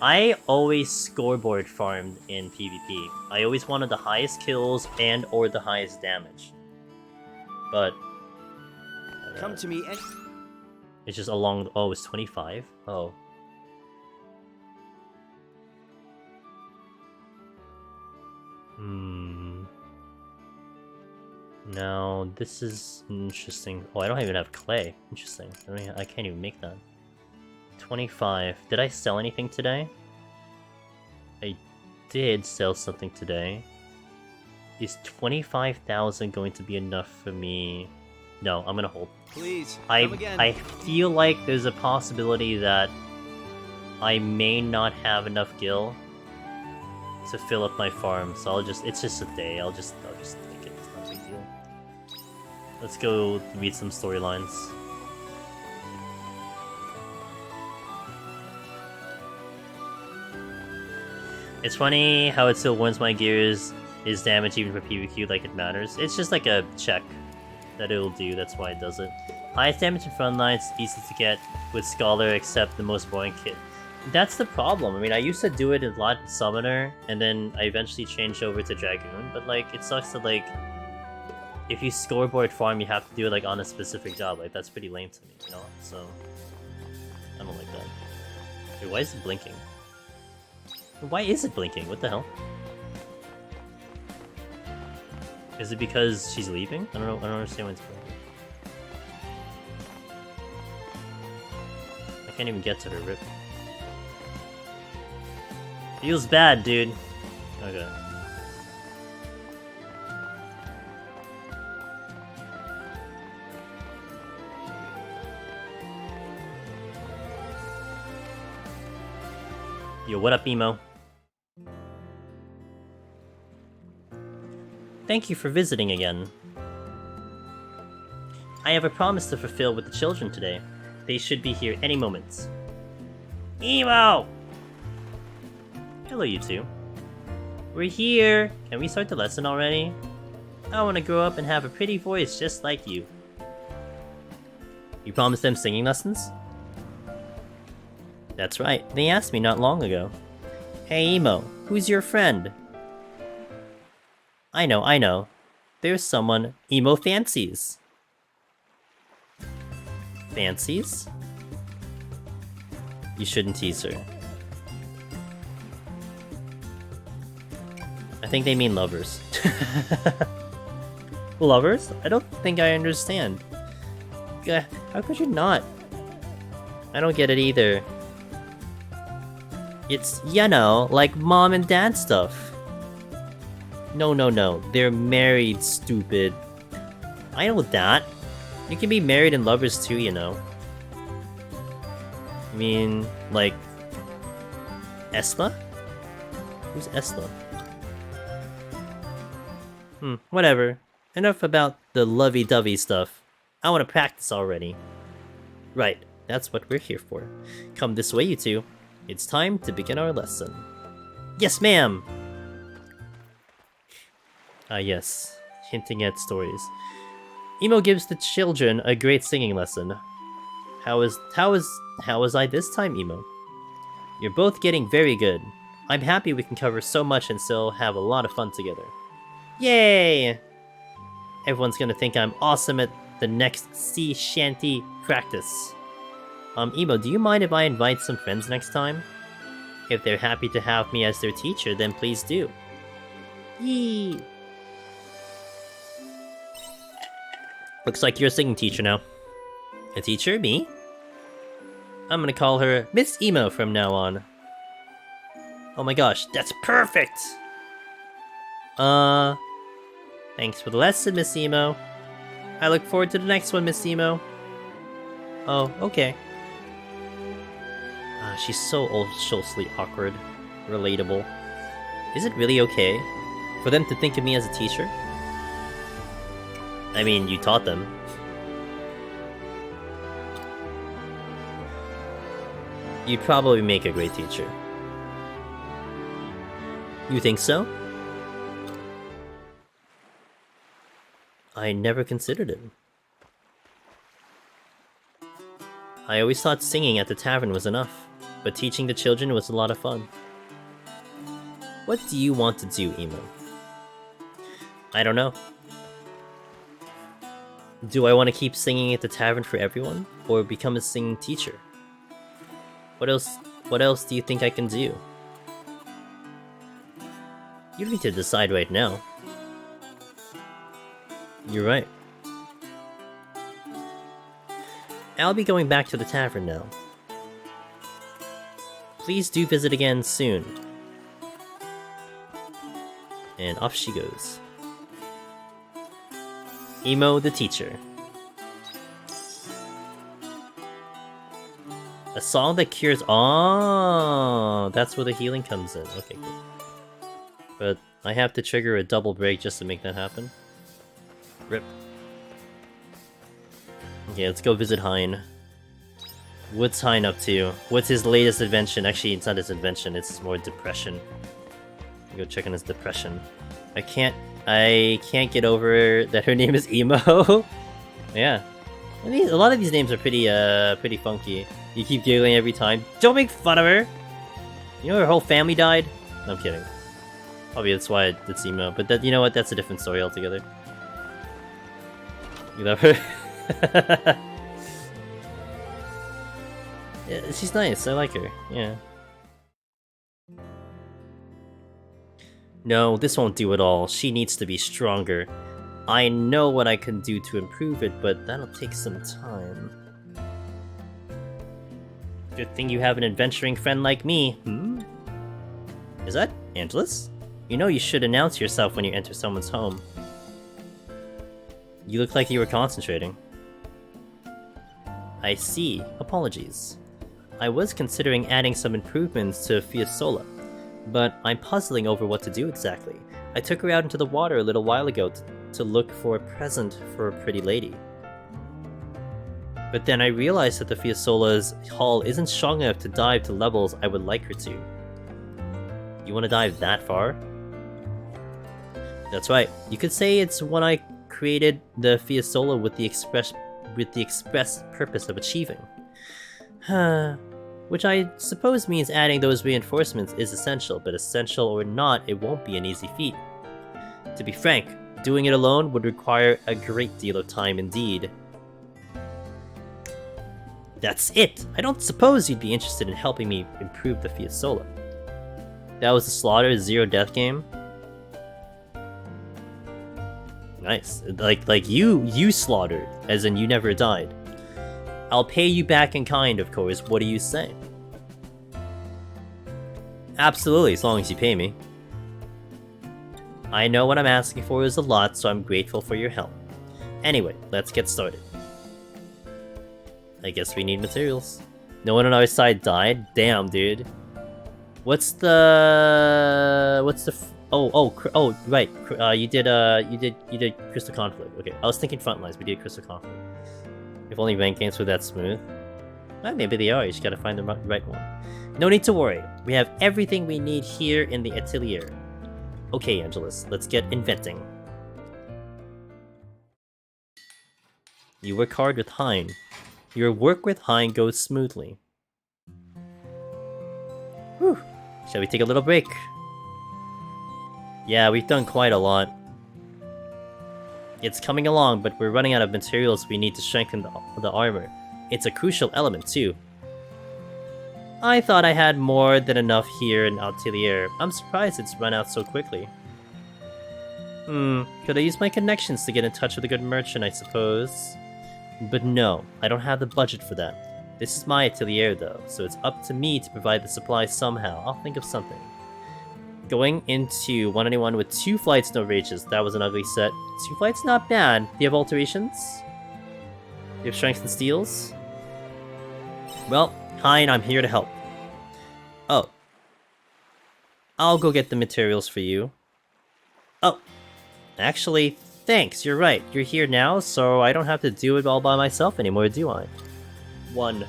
I always scoreboard farmed in PvP. I always wanted the highest kills and or the highest damage. But Come to me and it's just along. Oh, it's 25. Oh. Now this is interesting. Oh, I don't even have clay. Interesting. I can't even make that. 25. Did I sell anything today? I did sell something today. Is 25,000 going to be enough for me? No, I'm gonna hold. please I feel like there's a possibility that I may not have enough gil to fill up my farm, so it's just a day. I'll just take it. It's not a big deal. Let's go read some storylines. It's funny how it still warns my gears is damage even for PvQ like it matters. It's just like a check that it'll do, that's why it does it. Highest damage in front lines, easy to get with Scholar except the most boring kit. That's the problem. I mean, I used to do it a lot in Summoner, and then I eventually changed over to Dragoon, but like, it sucks that like, if you scoreboard farm, you have to do it like on a specific job. Like, that's pretty lame to me, you know? So, I don't like that. Wait, why is it blinking? Why is it blinking? What the hell? Is it because she's leaving? I don't understand why it's blinking. I can't even get to her, rip. Feels bad, dude. Okay. Yo, what up, Emo? Thank you for visiting again. I have a promise to fulfill with the children today. They should be here any moment. Emo! Hello, you two. We're here! Can we start the lesson already? I want to grow up and have a pretty voice just like you. You promised them singing lessons? That's right, they asked me not long ago. Hey Emo, who's your friend? I know. There's someone Emo fancies. Fancies? You shouldn't tease her. I think they mean lovers. Lovers? I don't think I understand. How could you not? I don't get it either. It's, you know, like mom and dad stuff. No. They're married, stupid. I know that. You can be married and lovers too, you know. I mean, like... Esla? Who's Esla? Whatever. Enough about the lovey-dovey stuff. I want to practice already. Right, that's what we're here for. Come this way, you two. It's time to begin our lesson. Yes, ma'am! Ah, yes. Hinting at stories. Emo gives the children a great singing lesson. How was I this time, Emo? You're both getting very good. I'm happy we can cover so much and still have a lot of fun together. Yay! Everyone's gonna think I'm awesome at the next sea shanty practice. Emo, do you mind if I invite some friends next time? If they're happy to have me as their teacher, then please do. Yee! Looks like you're a singing teacher now. A teacher? Me? I'm gonna call her Miss Emo from now on. Oh my gosh, that's perfect! Thanks for the lesson, Miss Emo. I look forward to the next one, Miss Emo. Oh, okay. She's so socially awkward. Relatable. Is it really okay for them to think of me as a teacher? I mean, you taught them. You'd probably make a great teacher. You think so? I never considered it. I always thought singing at the tavern was enough, but teaching the children was a lot of fun. What do you want to do, Emo? I don't know. Do I want to keep singing at the tavern for everyone, or become a singing teacher? What else do you think I can do? You don't need to decide right now. You're right. I'll be going back to the tavern now. Please do visit again soon. And off she goes. Emo the teacher. A song that cures. Oh, that's where the healing comes in. Okay, cool. But I have to trigger a double break just to make that happen. Rip. Okay, let's go visit Hein. What's Hein up to? What's his latest invention? Actually, it's not his invention, it's more depression. Go check on his depression. I can't get over that her name is Emo. Yeah. A lot of these names are pretty funky. You keep giggling every time. Don't make fun of her! You know her whole family died? No, I'm kidding. Probably that's why it's Emo, but that, you know what? That's a different story altogether. You love her? Yeah, she's nice. I like her. Yeah. No, this won't do at all. She needs to be stronger. I know what I can do to improve it, but that'll take some time. Good thing you have an adventuring friend like me. Is that Angelus? You know you should announce yourself when you enter someone's home. You look like you were concentrating. I see. Apologies. I was considering adding some improvements to Fiasola, but I'm puzzling over what to do exactly. I took her out into the water a little while ago to look for a present for a pretty lady. But then I realized that the Fiasola's hull isn't strong enough to dive to levels I would like her to. You want to dive that far? That's right. You could say it's when I created the Fiasola with the express purpose of achieving. Which I suppose means adding those reinforcements is essential, but essential or not, it won't be an easy feat. To be frank, doing it alone would require a great deal of time indeed. That's it! I don't suppose you'd be interested in helping me improve the Fiasola. That was the Slaughter Zero Death game? Nice. Like you slaughtered, as in you never died. I'll pay you back in kind, of course. What do you say? Absolutely, as long as you pay me. I know what I'm asking for is a lot, so I'm grateful for your help. Anyway, let's get started. I guess we need materials. No one on our side died? Damn, dude. What's the... Oh, right. You did Crystal Conflict. Okay, I was thinking Frontlines. We did Crystal Conflict. If only rank games were that smooth. Well, maybe they are. You just gotta find the right one. No need to worry. We have everything we need here in the atelier. Okay, Angelus, let's get inventing. You work hard with Hein. Your work with Hein goes smoothly. Whew. Shall we take a little break? Yeah, we've done quite a lot. It's coming along, but we're running out of materials we need to strengthen the armor. It's a crucial element, too. I thought I had more than enough here in Atelier. I'm surprised it's run out so quickly. Could I use my connections to get in touch with a good merchant, I suppose? But no, I don't have the budget for that. This is my atelier, though, so it's up to me to provide the supplies somehow. I'll think of something. Going into 191 with 2 flights, no rages. That was an ugly set. 2 flights, not bad. Do you have alterations? Do you have strengths and steals? Well, Hein, I'm here to help. Oh. I'll go get the materials for you. Oh. Actually, thanks, you're right. You're here now, so I don't have to do it all by myself anymore, do I? 1.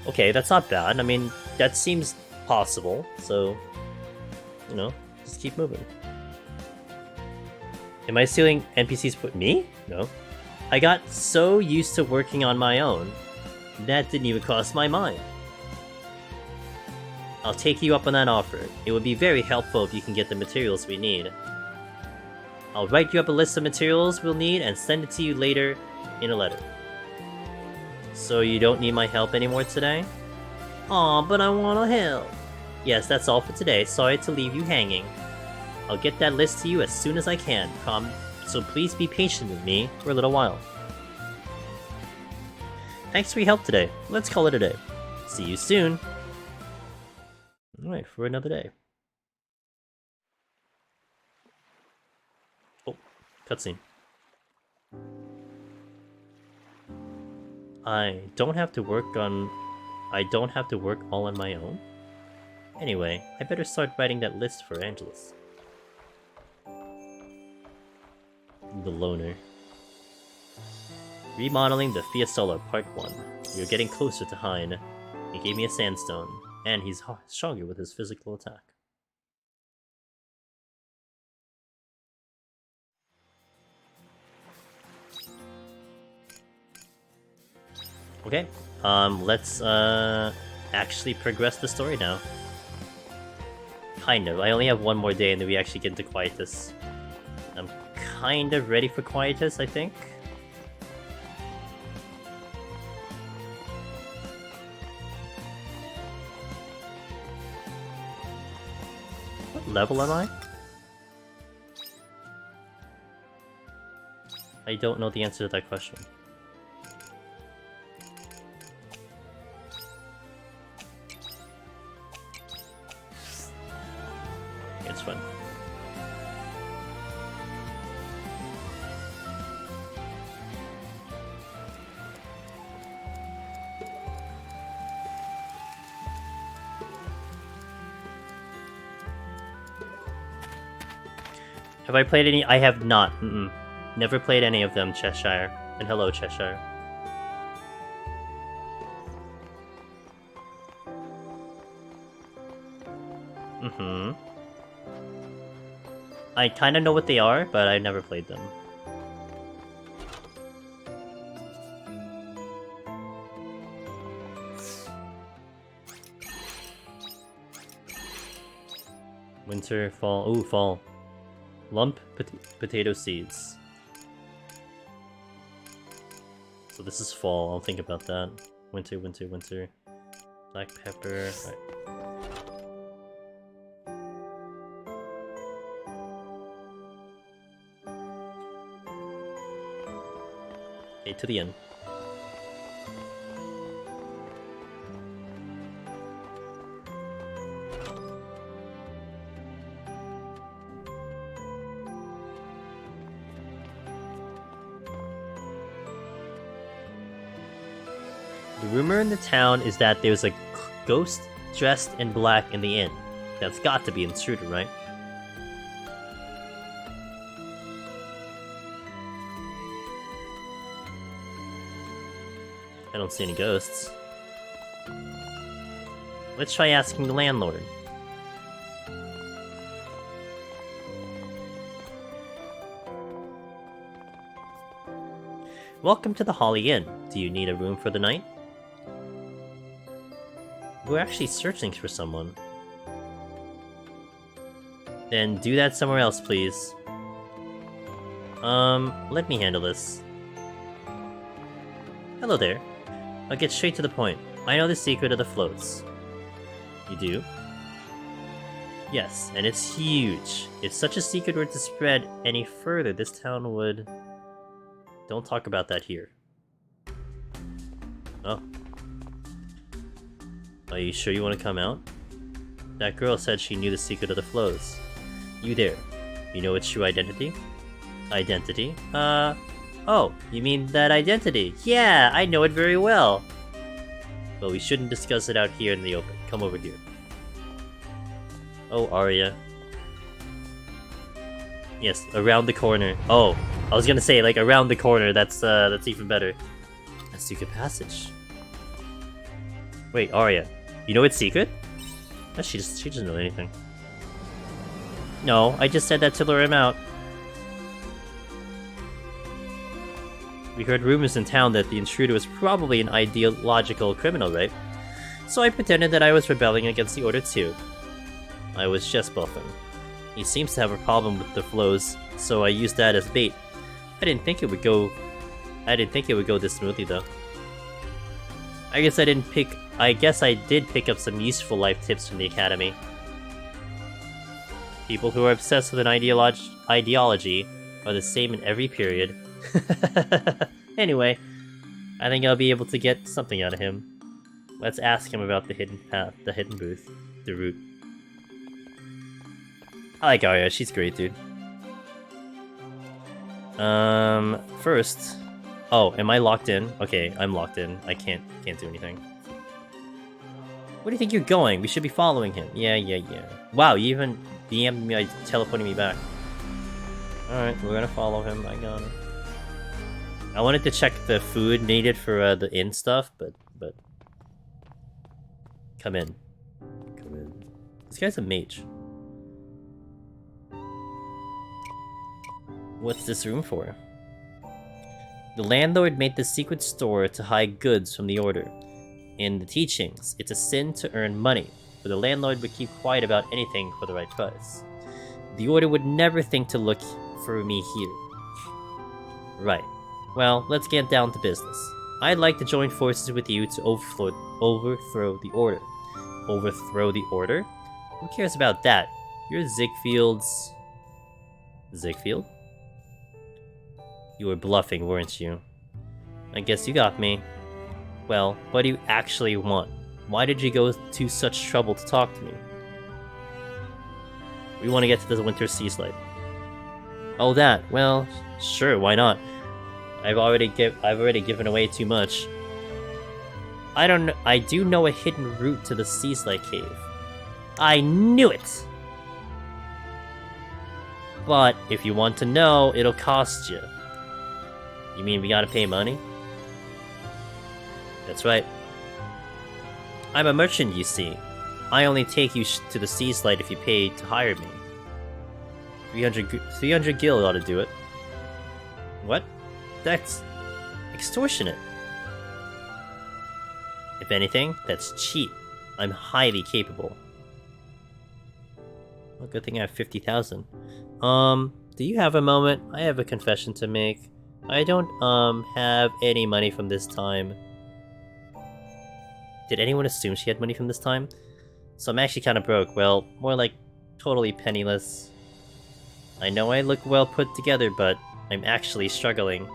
Okay, that's not bad. I mean, that seems possible, so... You know, just keep moving. Am I stealing NPCs for me? No. I got so used to working on my own, that didn't even cross my mind. I'll take you up on that offer. It would be very helpful if you can get the materials we need. I'll write you up a list of materials we'll need and send it to you later in a letter. So you don't need my help anymore today? Aw, but I wanna help. Yes, that's all for today. Sorry to leave you hanging. I'll get that list to you as soon as I can, so please be patient with me for a little while. Thanks for your help today. Let's call it a day. See you soon. Alright, for another day. Oh, cutscene. I don't have to work all on my own. Anyway, I better start writing that list for Angelus. The Loner. Remodeling the Fiastola Part 1. You're getting closer to Hein. He gave me a sandstone, and he's stronger with his physical attack. Okay, let's actually progress the story now. Kind of. I only have one more day and then we actually get into Quietus. I'm kind of ready for Quietus, I think. What level am I? I don't know the answer to that question. It's fun. Have I played any? I have not. Never played any of them, Cheshire. And hello, Cheshire. I kind of know what they are, but I've never played them. Winter, fall. Ooh, fall. Lump potato seeds. So this is fall. I'll think about that. Winter, winter, winter. Black pepper. Right. Okay, to the end. The rumor in the town is that there's a ghost dressed in black in the inn. That's got to be Intruder, right? I don't see any ghosts. Let's try asking the landlord. Welcome to the Holly Inn. Do you need a room for the night? We're actually searching for someone. Then do that somewhere else, please. Let me handle this. Hello there. I'll get straight to the point. I know the secret of the floats. You do? Yes, and it's huge. If such a secret were to spread any further, this town would... Don't talk about that here. Oh. Are you sure you want to come out? That girl said she knew the secret of the flows. You there. You know its true identity? Identity? Oh, you mean that identity? Yeah, I know it very well. Well, we shouldn't discuss it out here in the open. Come over here. Oh, Arya. Yes, around the corner. Oh, I was gonna say, like, around the corner. That's even better. A secret passage. Wait, Arya. You know its secret? Oh, she doesn't know anything. No, I just said that to lure him out. We heard rumors in town that the intruder was probably an ideological criminal, right? So I pretended that I was rebelling against the Order too. I was just bluffing. He seems to have a problem with the flows, so I used that as bait. I didn't think it would go this smoothly though. I guess I did pick up some useful life tips from the academy. People who are obsessed with an ideology are the same in every period. Anyway, I think I'll be able to get something out of him. Let's ask him about the hidden path, the hidden booth, the route. I like Arya, she's great, dude. First... Oh, am I locked in? Okay, I'm locked in. I can't do anything. Where do you think you're going? We should be following him. Yeah. Wow, you even DM'd me by teleporting me back. Alright, we're gonna follow him. I got it. I wanted to check the food needed for the inn stuff, but... Come in. This guy's a mage. What's this room for? The landlord made the secret store to hide goods from the Order. In the teachings, it's a sin to earn money, but the landlord would keep quiet about anything for the right price. The Order would never think to look for me here. Right. Well, let's get down to business. I'd like to join forces with you to overthrow the Order. Overthrow the Order? Who cares about that? You're Ziegfeld's... Ziegfeld? You were bluffing, weren't you? I guess you got me. Well, what do you actually want? Why did you go to such trouble to talk to me? We want to get to the Winter Sea Slide. Oh, that. Well, sure, why not? I've already given away too much. I do know a hidden route to the Sea Slide Cave. I knew it! But if you want to know, it'll cost you. You mean we gotta pay money? That's right. I'm a merchant, you see. I only take you to the Sea Slide if you pay to hire me. 300 gil ought to do it. What? That's extortionate. If anything, that's cheap. I'm highly capable. Well, good thing I have 50,000. Do you have a moment? I have a confession to make. I don't, have any money from this time. Did anyone assume she had money from this time? So I'm actually kind of broke. Well, more like totally penniless. I know I look well put together, but I'm actually struggling.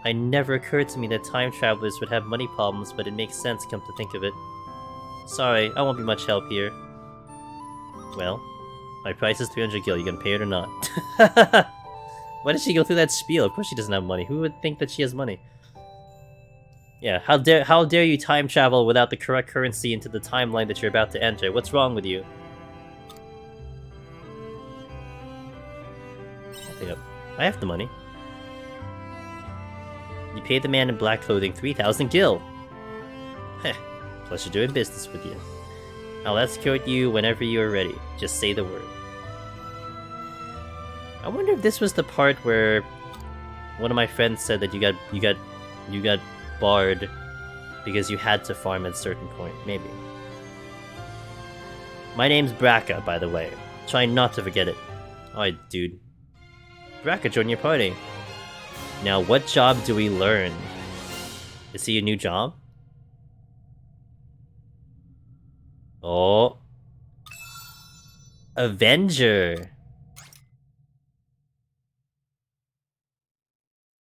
It never occurred to me that time travelers would have money problems, but it makes sense come to think of it. Sorry, I won't be much help here. Well, my price is 300 gil. You gonna pay it or not? Why did she go through that spiel? Of course she doesn't have money. Who would think that she has money? Yeah, how dare you time travel without the correct currency into the timeline that you're about to enter? What's wrong with you? Yep, I have the money. You paid the man in black clothing 3,000 gil. Heh, pleasure doing business with you. I'll escort you whenever you are ready. Just say the word. I wonder if this was the part where one of my friends said that you got barred because you had to farm at a certain point. Maybe. My name's Braca, by the way. Try not to forget it. Alright, dude. Braca, join your party. Now, what job do we learn? Is he a new job? Oh. Avenger.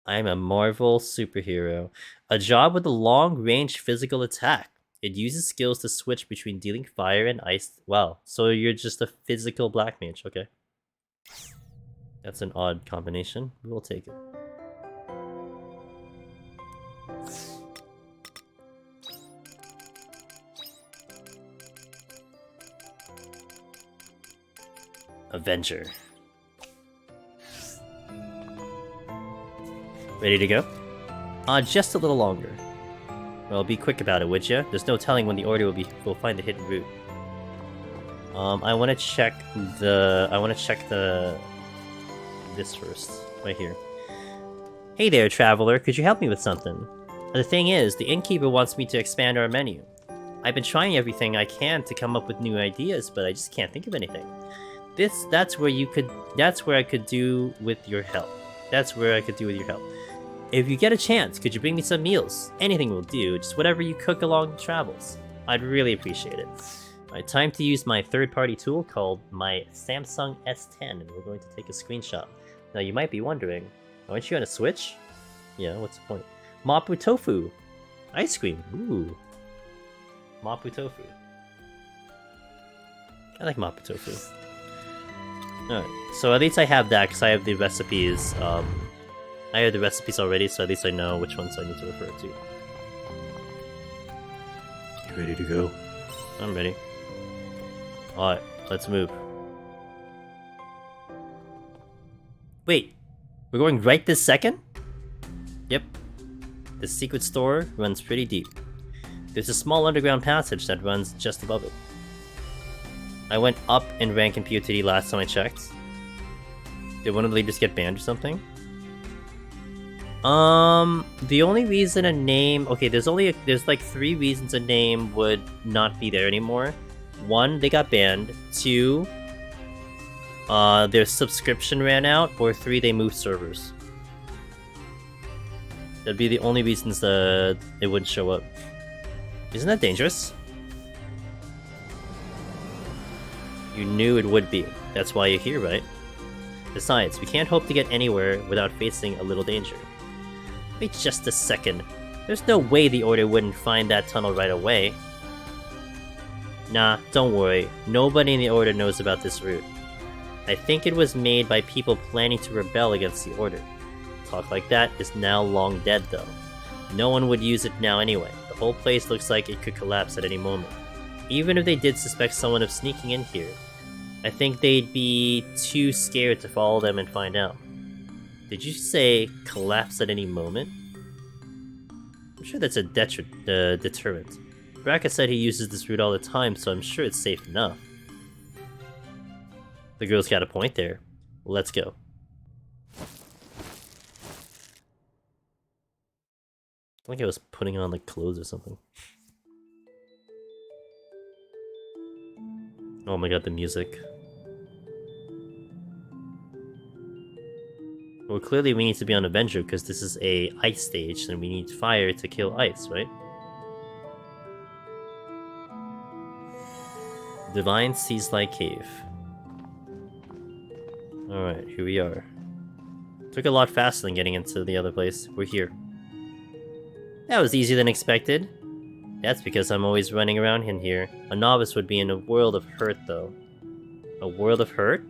I'm a Marvel superhero. A job with a long-range physical attack. It uses skills to switch between dealing fire and ice. Wow, so you're just a physical black mage. Okay. That's an odd combination. We'll take it. Avenger. Ready to go? Just a little longer. Well, be quick about it, would ya? There's no telling when the order will find the hidden route. I want to check this first, right here. Hey there, traveler. Could you help me with something? The thing is, the innkeeper wants me to expand our menu. I've been trying everything I can to come up with new ideas, but I just can't think of anything. That's where I could do with your help. If you get a chance, could you bring me some meals? Anything will do, just whatever you cook along the travels. I'd really appreciate it. Alright, time to use my third-party tool called my Samsung S10, and we're going to take a screenshot. Now you might be wondering, aren't you on a Switch? Yeah, what's the point? Mapu tofu! Ice cream! Ooh. Mapu tofu. I like Mapu tofu. Alright, so at least I have that, because I have the recipes, I have the recipes already, so at least I know which ones I need to refer to. You ready to go? I'm ready. Alright, let's move. Wait, we're going right this second? Yep. The secret store runs pretty deep. There's a small underground passage that runs just above it. I went up in rank in POTD last time I checked. Did one of the leaders get banned or something? The only reason a name... Okay, there's like 3 reasons a name would not be there anymore. 1, they got banned. 2, their subscription ran out. Or 3, they moved servers. That'd be the only reasons that it wouldn't show up. Isn't that dangerous? You knew it would be. That's why you're here, right? Besides, we can't hope to get anywhere without facing a little danger. Wait just a second. There's no way the Order wouldn't find that tunnel right away. Nah, don't worry. Nobody in the Order knows about this route. I think it was made by people planning to rebel against the Order. Talk like that is now long dead, though. No one would use it now anyway. The whole place looks like it could collapse at any moment. Even if they did suspect someone of sneaking in here, I think they'd be too scared to follow them and find out. Did you say collapse at any moment? I'm sure that's a deterrent. Braca said he uses this route all the time, so I'm sure it's safe enough. The girl's got a point there. Let's go. I think I was putting on like clothes or something. Oh my god, the music. Well, clearly we need to be on Avenger because this is a ice stage and we need fire to kill ice, right? Divine Seas-like Cave. Alright, here we are. Took a lot faster than getting into the other place. We're here. That was easier than expected. That's because I'm always running around in here. A novice would be in a world of hurt, though. A world of hurt?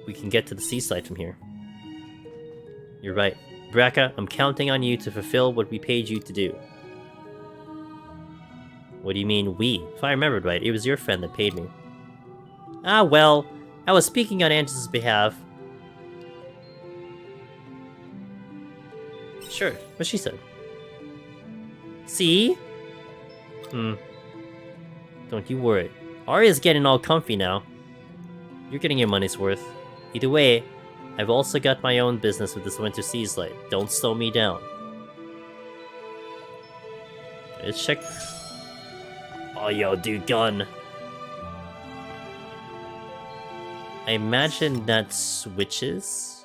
We can get to the seaside from here. You're right. Braca, I'm counting on you to fulfill what we paid you to do. What do you mean, we? If I remembered right, it was your friend that paid me. Ah, well, I was speaking on Angela's behalf. Sure, what she said. See? Don't you worry. Arya's getting all comfy now. You're getting your money's worth. Either way, I've also got my own business with this Winter Seas Light. Don't slow me down. Let's check. Oh, yo, dude, gun. I imagine that switches.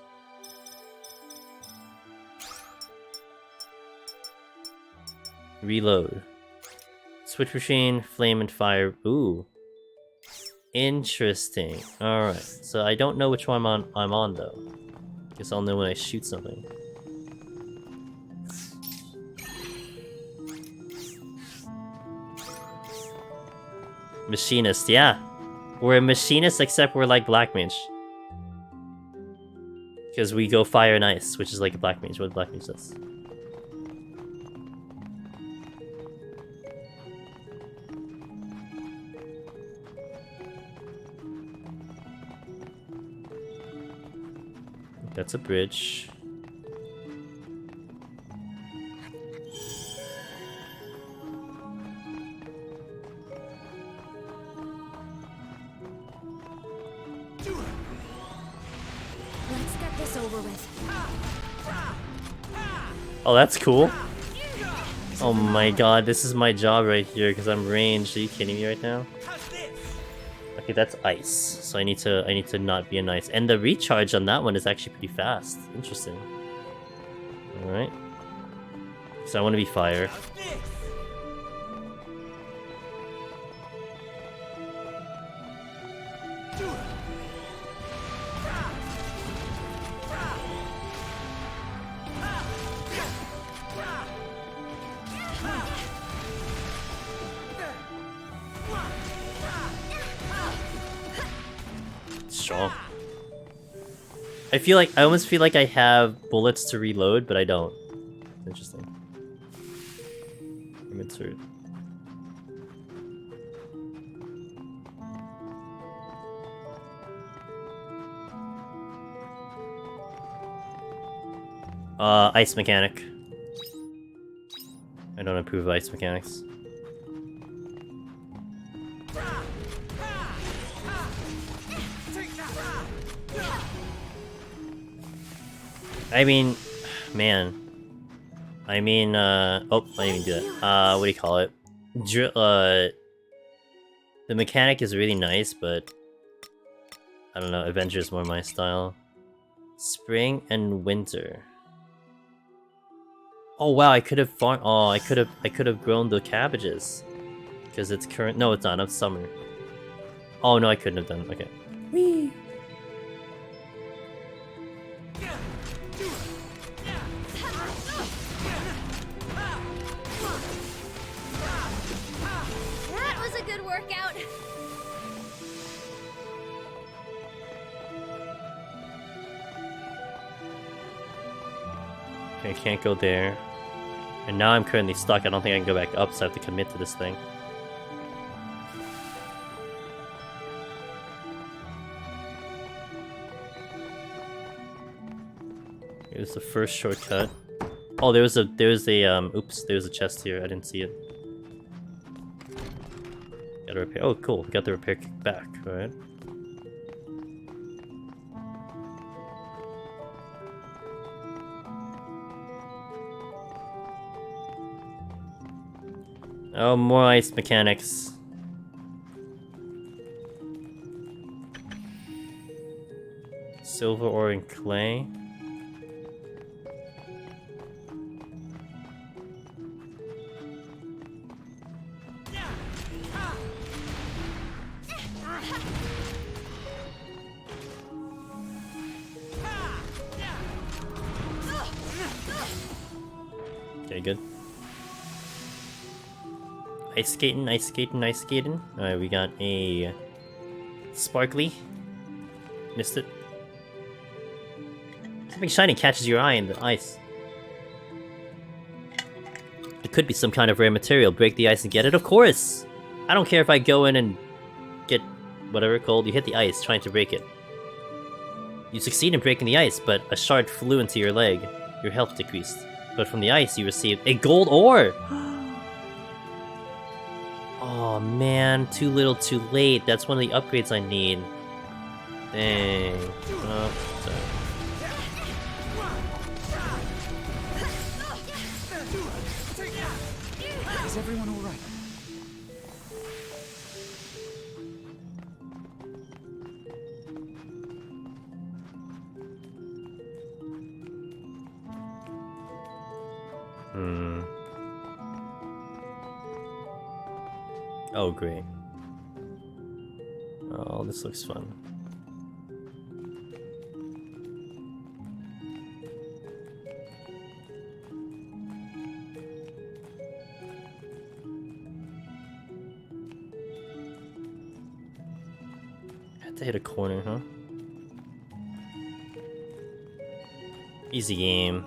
Reload. Switch between flame and fire. Ooh. Interesting. Alright. So I don't know which one I'm on though. Guess I'll know when I shoot something. Machinist, yeah. We're a machinist except we're like black mage. Because we go fire and ice, which is like a black mage. What black mage does. That's a bridge. Let's get this over with. Oh, that's cool. Oh my god, this is my job right here because I'm ranged. Are you kidding me right now? Okay, that's ice. So I need to not be in ice. And the recharge on that one is actually pretty fast. Interesting. Alright. So I want to be fire. Strong. I almost feel like I have bullets to reload, but I don't. Interesting. Insert. Ice mechanic. I don't approve of ice mechanics. I mean, man. I mean, oh, I didn't even do that. What do you call it? The mechanic is really nice, but I don't know, Adventure is more my style. Spring and winter. Oh wow, I could have farmed. Oh, I could have grown the cabbages, because it's current. No, it's not. It's summer. Oh no, I couldn't have done. Okay. Whee. That was a good workout. Okay, I can't go there. And now I'm currently stuck. I don't think I can go back up, so I have to commit to this thing. Here's the first shortcut. Oh, there's a oops, there's a chest here. I didn't see it. Got a repair. Oh, cool. We got the repair kick back. All right. Oh, more ice mechanics. Silver ore and clay. Okay, good. Ice skating, ice skating, ice skating. Alright, we got a sparkly. Missed it. Something shiny catches your eye in the ice. It could be some kind of rare material. Break the ice and get it? Of course! I don't care if I go in and get whatever it's called. You hit the ice trying to break it. You succeed in breaking the ice, but a shard flew into your leg. Your health decreased. But from the ice, you received a gold ore! Oh man, too little too late. That's one of the upgrades I need. Dang. Oh, sorry. Is everyone all right? Oh, great. Oh, this looks fun. Had to hit a corner, huh? Easy game.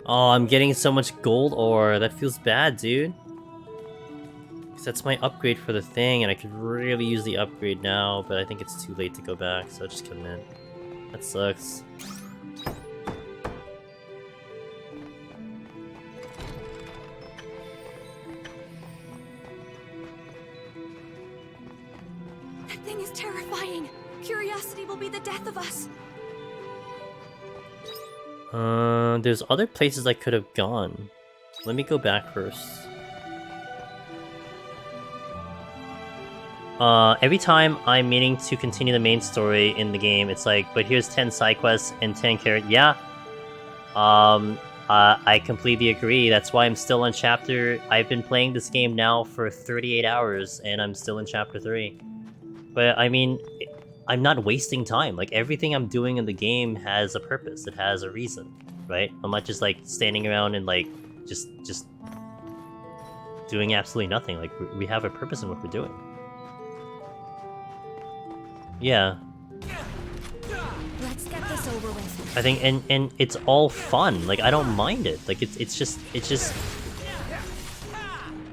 Oh, I'm getting so much gold ore. That feels bad, dude. 'Cause that's my upgrade for the thing, and I could really use the upgrade now, but I think it's too late to go back, so I'll just come in. That sucks. That thing is terrifying. Curiosity will be the death of us. There's other places I could have gone. Let me go back first. Every time I'm meaning to continue the main story in the game, it's like, but here's 10 side quests and 10 characters. Yeah. I completely agree. That's why I'm still on chapter... I've been playing this game now for 38 hours, and I'm still in chapter 3. But, I mean, I'm not wasting time. Like, everything I'm doing in the game has a purpose. It has a reason, right? I'm not just, like, standing around and, like, just doing absolutely nothing. Like, we have a purpose in what we're doing. Yeah. Let's get this over with. I think, and it's all fun. Like, I don't mind it. Like, it's just... I'm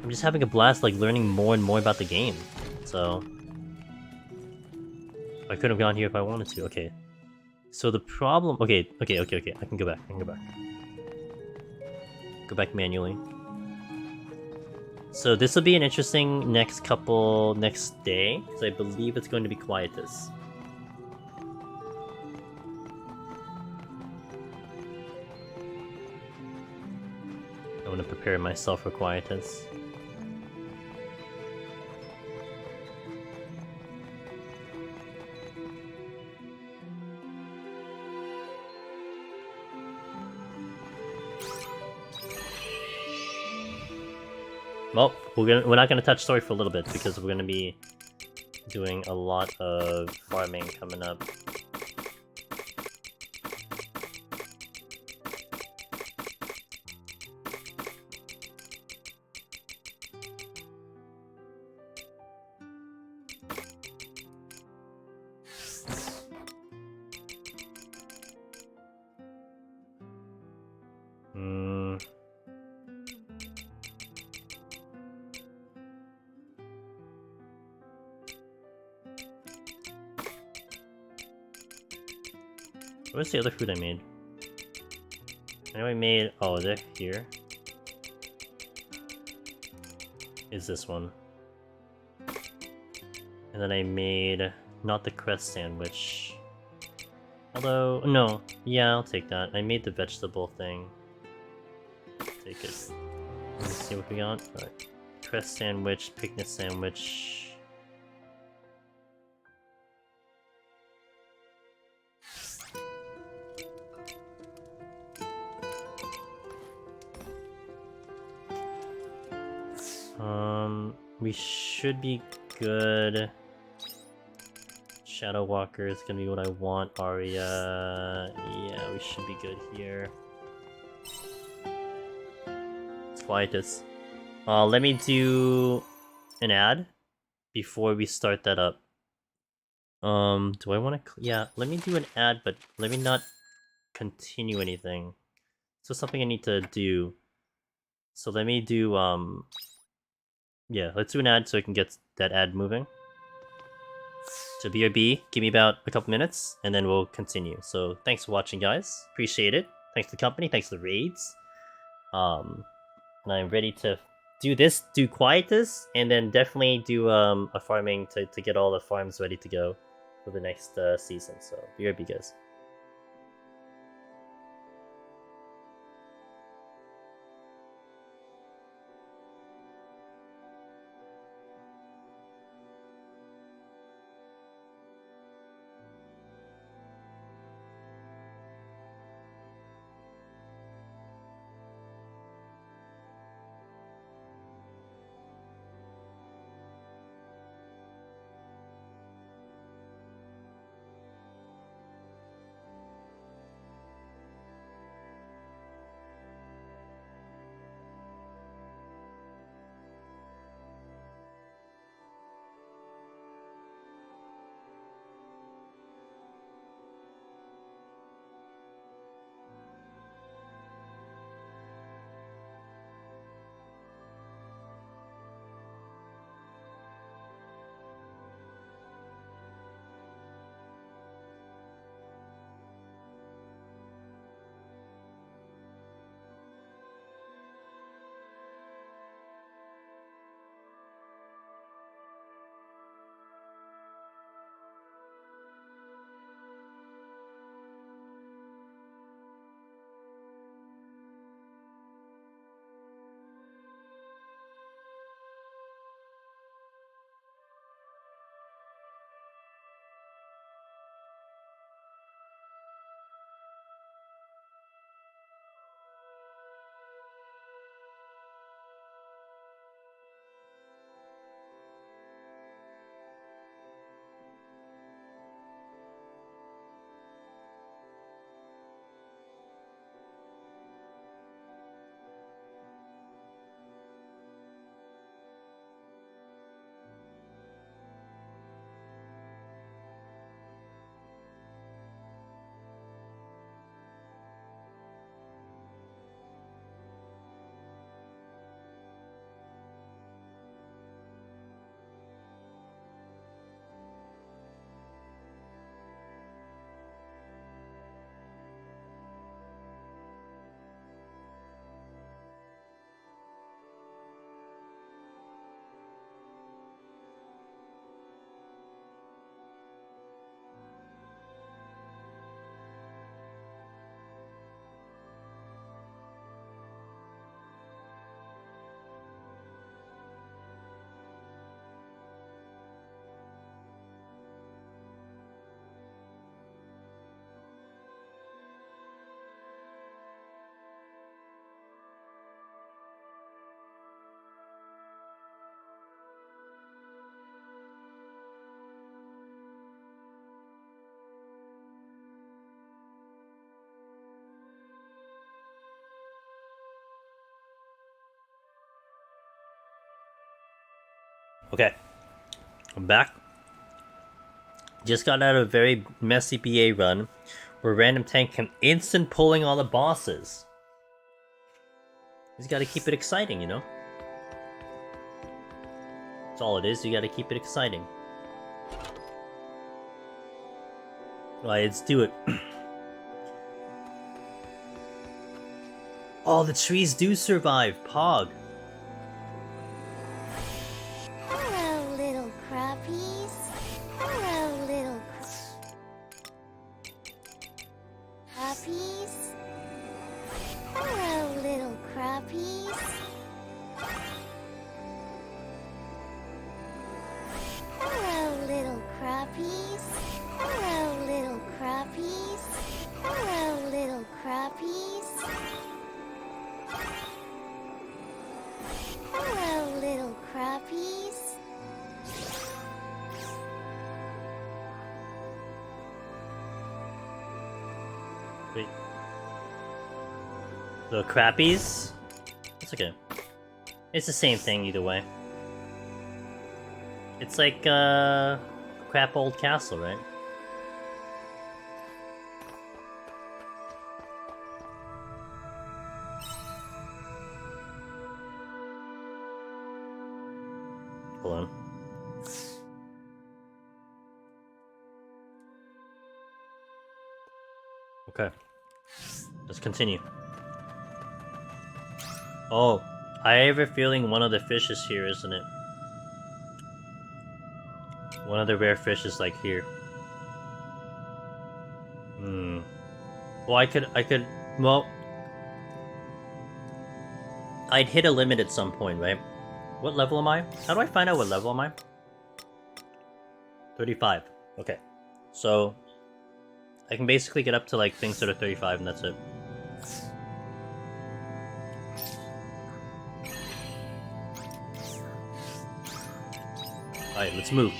just having a blast, like, learning more and more about the game. So... I could have gone here if I wanted to. Okay. So the problem... Okay. I can go back. Go back manually. So this will be an interesting next day, because I believe it's going to be Quietus. I want to prepare myself for Quietus. Well, we're not gonna touch story for a little bit because we're gonna be doing a lot of farming coming up. What's the other food I made? I know I made... Oh, they're here. Is this one. And then I made... Not the crest sandwich. Although... No. Yeah, I'll take that. I made the vegetable thing. Take it. Let's see what we got. Alright. Crest sandwich, picnic sandwich... We should be good. Shadow Walker is gonna be what I want. Aria... Yeah, we should be good here. It's Quietus. Let me do an ad before we start that up. Do I want to... Yeah, let me do an ad, but let me not continue anything. So something I need to do. So let me do, yeah, let's do an ad so I can get that ad moving. So BRB, give me about a couple minutes, and then we'll continue. So thanks for watching, guys. Appreciate it. Thanks for the company, thanks for the raids. And I'm ready to do this, do Quietus, and then definitely do a farming to get all the farms ready to go for the next season. So BRB, guys. Okay, I'm back. Just got out of a very messy BA run where random tank can instant pulling all the bosses. You just gotta keep it exciting, you know? That's all it is, you gotta keep it exciting. Alright, let's do it. Oh, the trees do survive, Pog. Hello, little crappies. Hello, little crappies. Hello, little crappies. Hello, little crappies. Hello, little crappies. Hello, little crappies. Hello, little crappies. Wait. The crappies? It's okay. It's the same thing either way. It's like, crap old castle, right? Hold on. Okay. Let's continue. Oh, I have a feeling one of the fish is here, isn't it? One of the rare fish is like here. Hmm. Well, well... I'd hit a limit at some point, right? What level am I? How do I find out what level am I? 35. Okay. So, I can basically get up to like things that are 35 and that's it. Alright, let's move.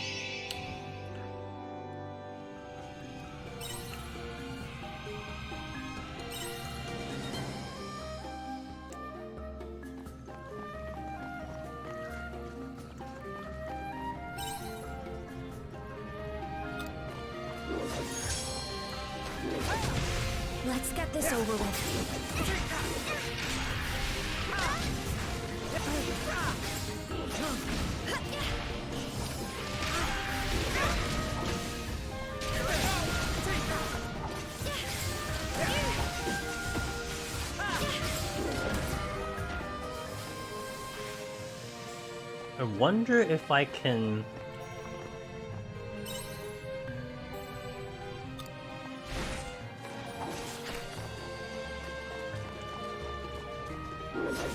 Let's get this over with. I wonder if I can...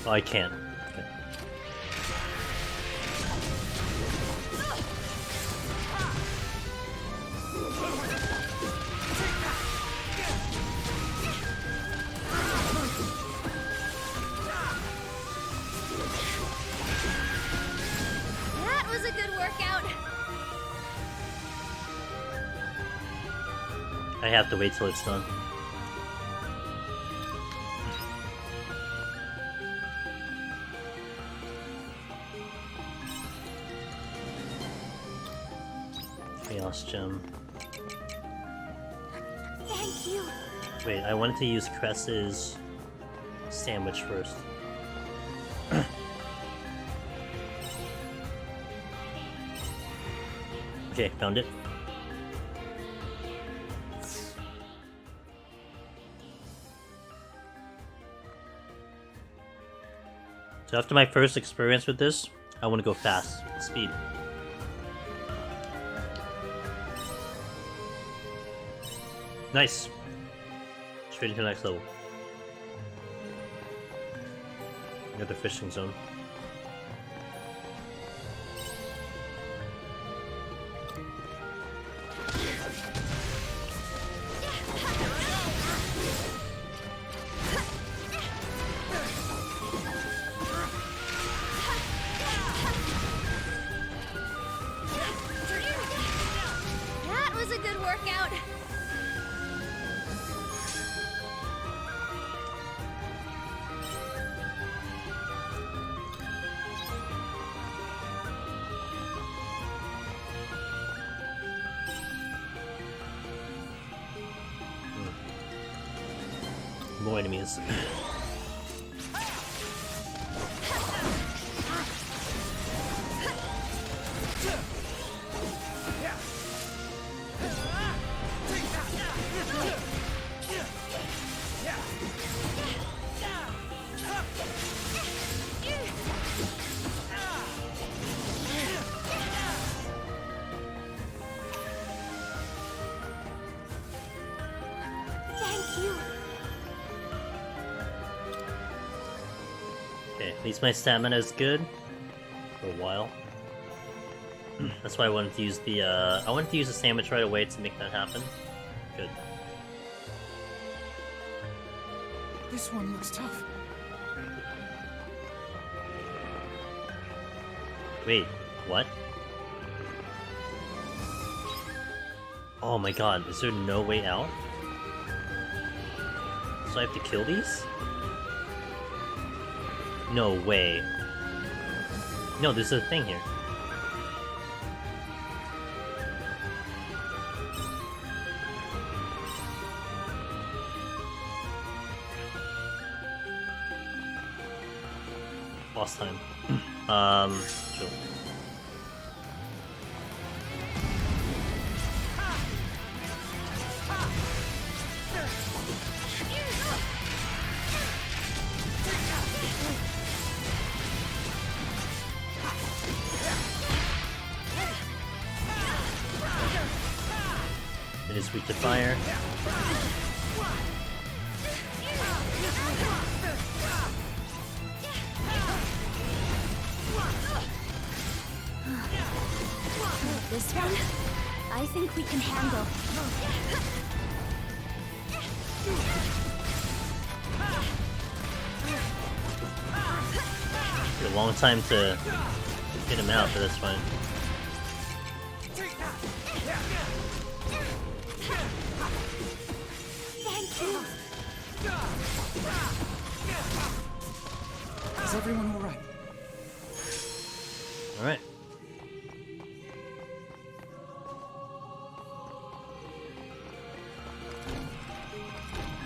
Oh, I can't. Okay. That was a good workout. I have to wait till it's done. Chaos gem. Thank you. Wait, I wanted to use Cress's sandwich first. Okay, found it. So after my first experience with this, I want to go fast. Speed. Nice. Straight into the next level. Another fishing zone. That was a good workout. More enemies. Thank you. Okay, at least my stamina is good for a while. That's why I wanted to use the sandwich right away to make that happen. Good. This one looks tough. Wait, what? Oh my god, is there no way out? So I have to kill these? No way. No, there's a thing here. Boss time. Sure. It is weak to fire. This one, I think we can handle. Took a long time to get him out, but that's fine. Thank you. Is everyone all right? All right.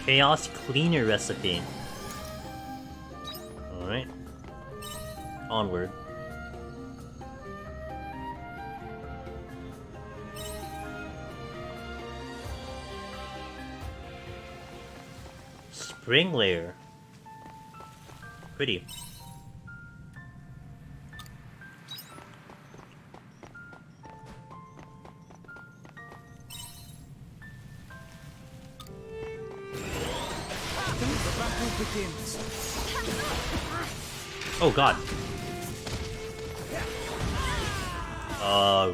Chaos Cleaner recipe. Alright. Onward. Spring layer. Pretty. The battle begins. Oh god.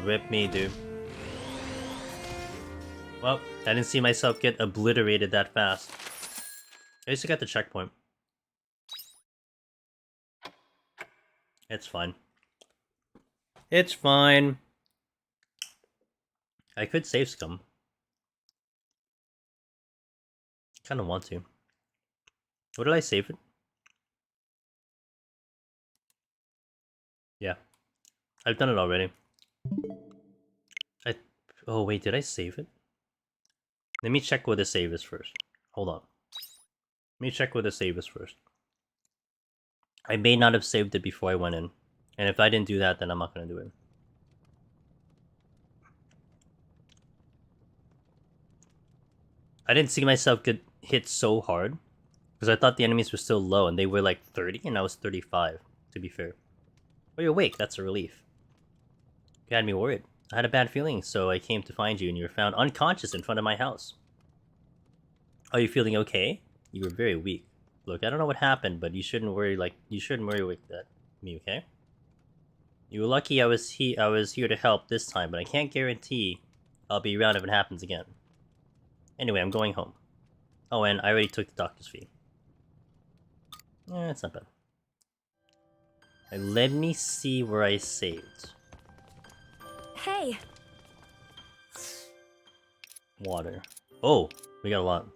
Rip me, dude. Well, I didn't see myself get obliterated that fast. I just got the checkpoint. It's fine. It's fine. I could save scum. Kinda want to. What did I save it? Yeah. I've done it already. Oh wait, did I save it? Let me check where the save is first. Hold on. Let me check where the save is first. I may not have saved it before I went in. And if I didn't do that, then I'm not gonna do it. I didn't see myself get hit so hard. Because I thought the enemies were still low and they were like 30 and I was 35, to be fair. Oh, you're awake, that's a relief. You had me worried. I had a bad feeling, so I came to find you and you were found unconscious in front of my house. Are you feeling okay? You were very weak. Look, I don't know what happened, but you shouldn't worry like with me, okay? You were lucky I was here to help this time, but I can't guarantee I'll be around if it happens again. Anyway, I'm going home. Oh, and I already took the doctor's fee. It's not bad. Let me see where I saved. Hey, Water. Oh, we got a lot.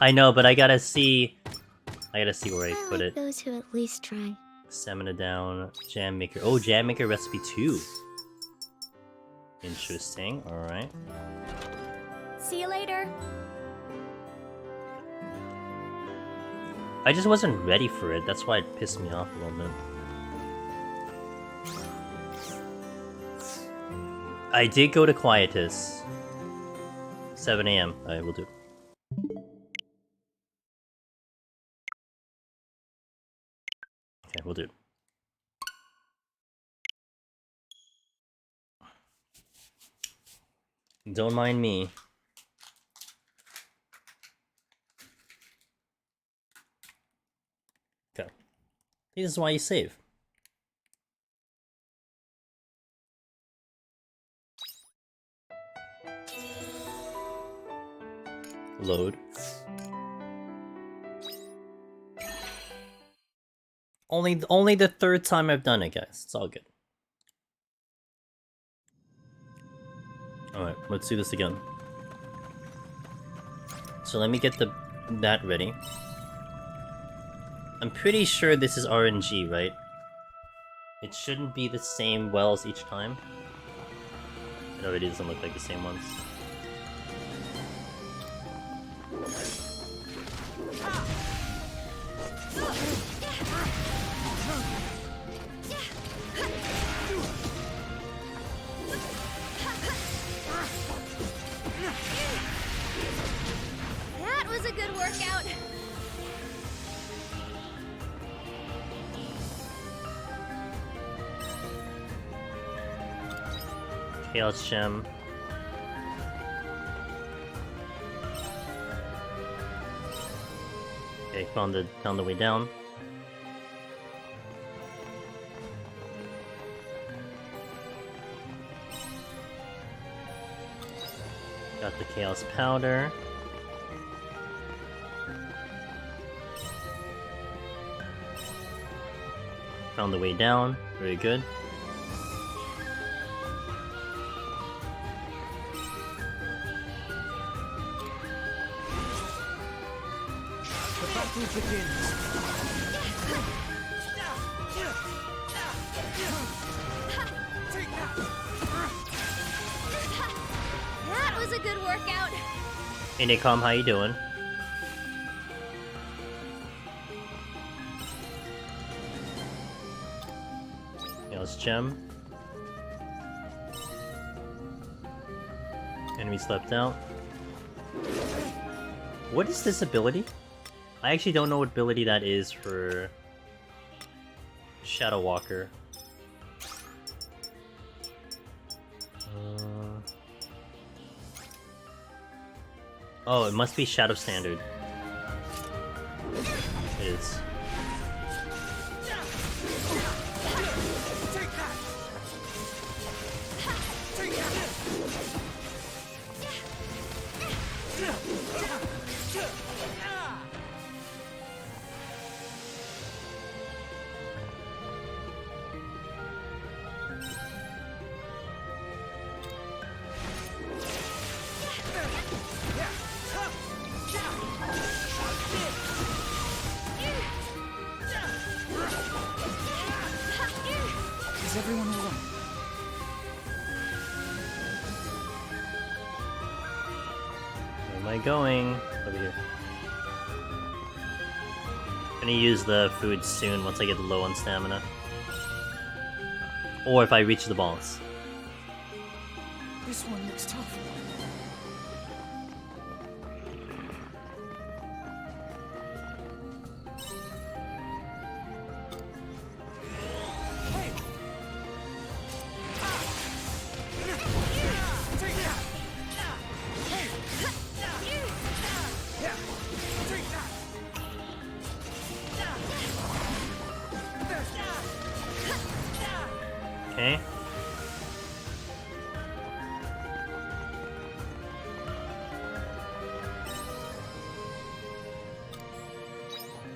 I know, but I gotta see where I put it. Those who at least try. Stamina down. Jam maker. Oh, jam maker recipe 2. Interesting. Alright. See you later. I just wasn't ready for it. That's why it pissed me off a little bit. I did go to Quietus. 7 a.m. I will do. Okay, we'll do. Don't mind me. Okay. This is why you save. Load. Only the third time I've done it, guys. It's all good. Alright, let's do this again. So let me get that ready. I'm pretty sure this is RNG, right? It shouldn't be the same wells each time. It already doesn't look like the same ones. That was a good workout. Chaos Gem. Okay, found the way down. Got the Chaos Powder. Found the way down. Very good. The battle begins. That was a good workout. Hey Nicom, how you doing? Chaos Gem. Enemy slept out. What is this ability? I actually don't know what ability that is for Shadow Walker. Oh, it must be Shadow Standard. It is. Is everyone alright? Where am I going? Over here. Gonna use the food soon once I get low on stamina. Or if I reach the boss. This one looks tough. Okay.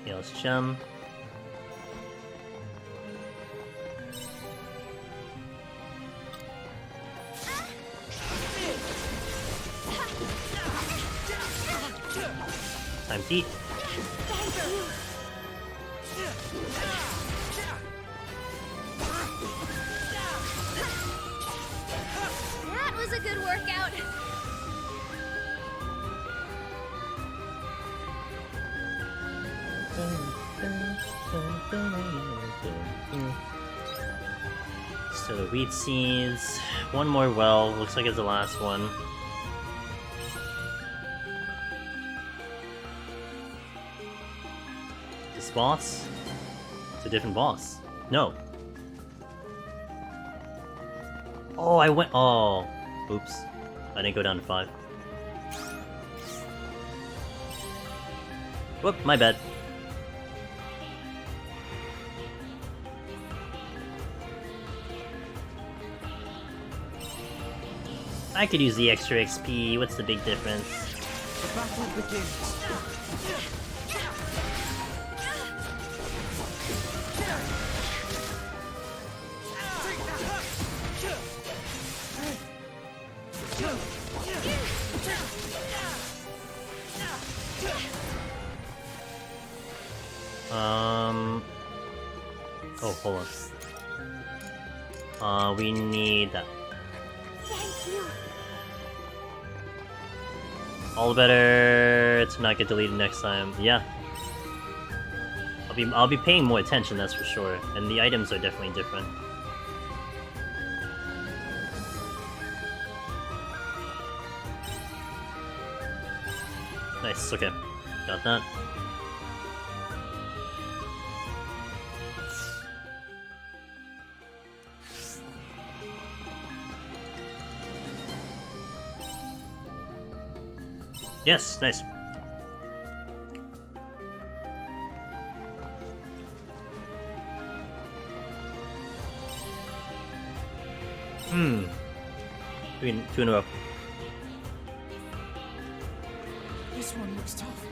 Chaos Gem. Time to eat. That was a good workout. So the wheat seeds. One more well. Looks like it's the last one. This boss? It's a different boss. No. Oh, I went. Oh. Oops. I didn't go down to 5. Whoop, my bad. I could use the extra XP, what's the big difference? The battle begins. Oh, hold on. We need that. Thank you. All better to not get deleted next time. Yeah. I'll be paying more attention, that's for sure. And the items are definitely different. Nice, okay. Got that. Yes, nice. Two in a row. This one looks tough.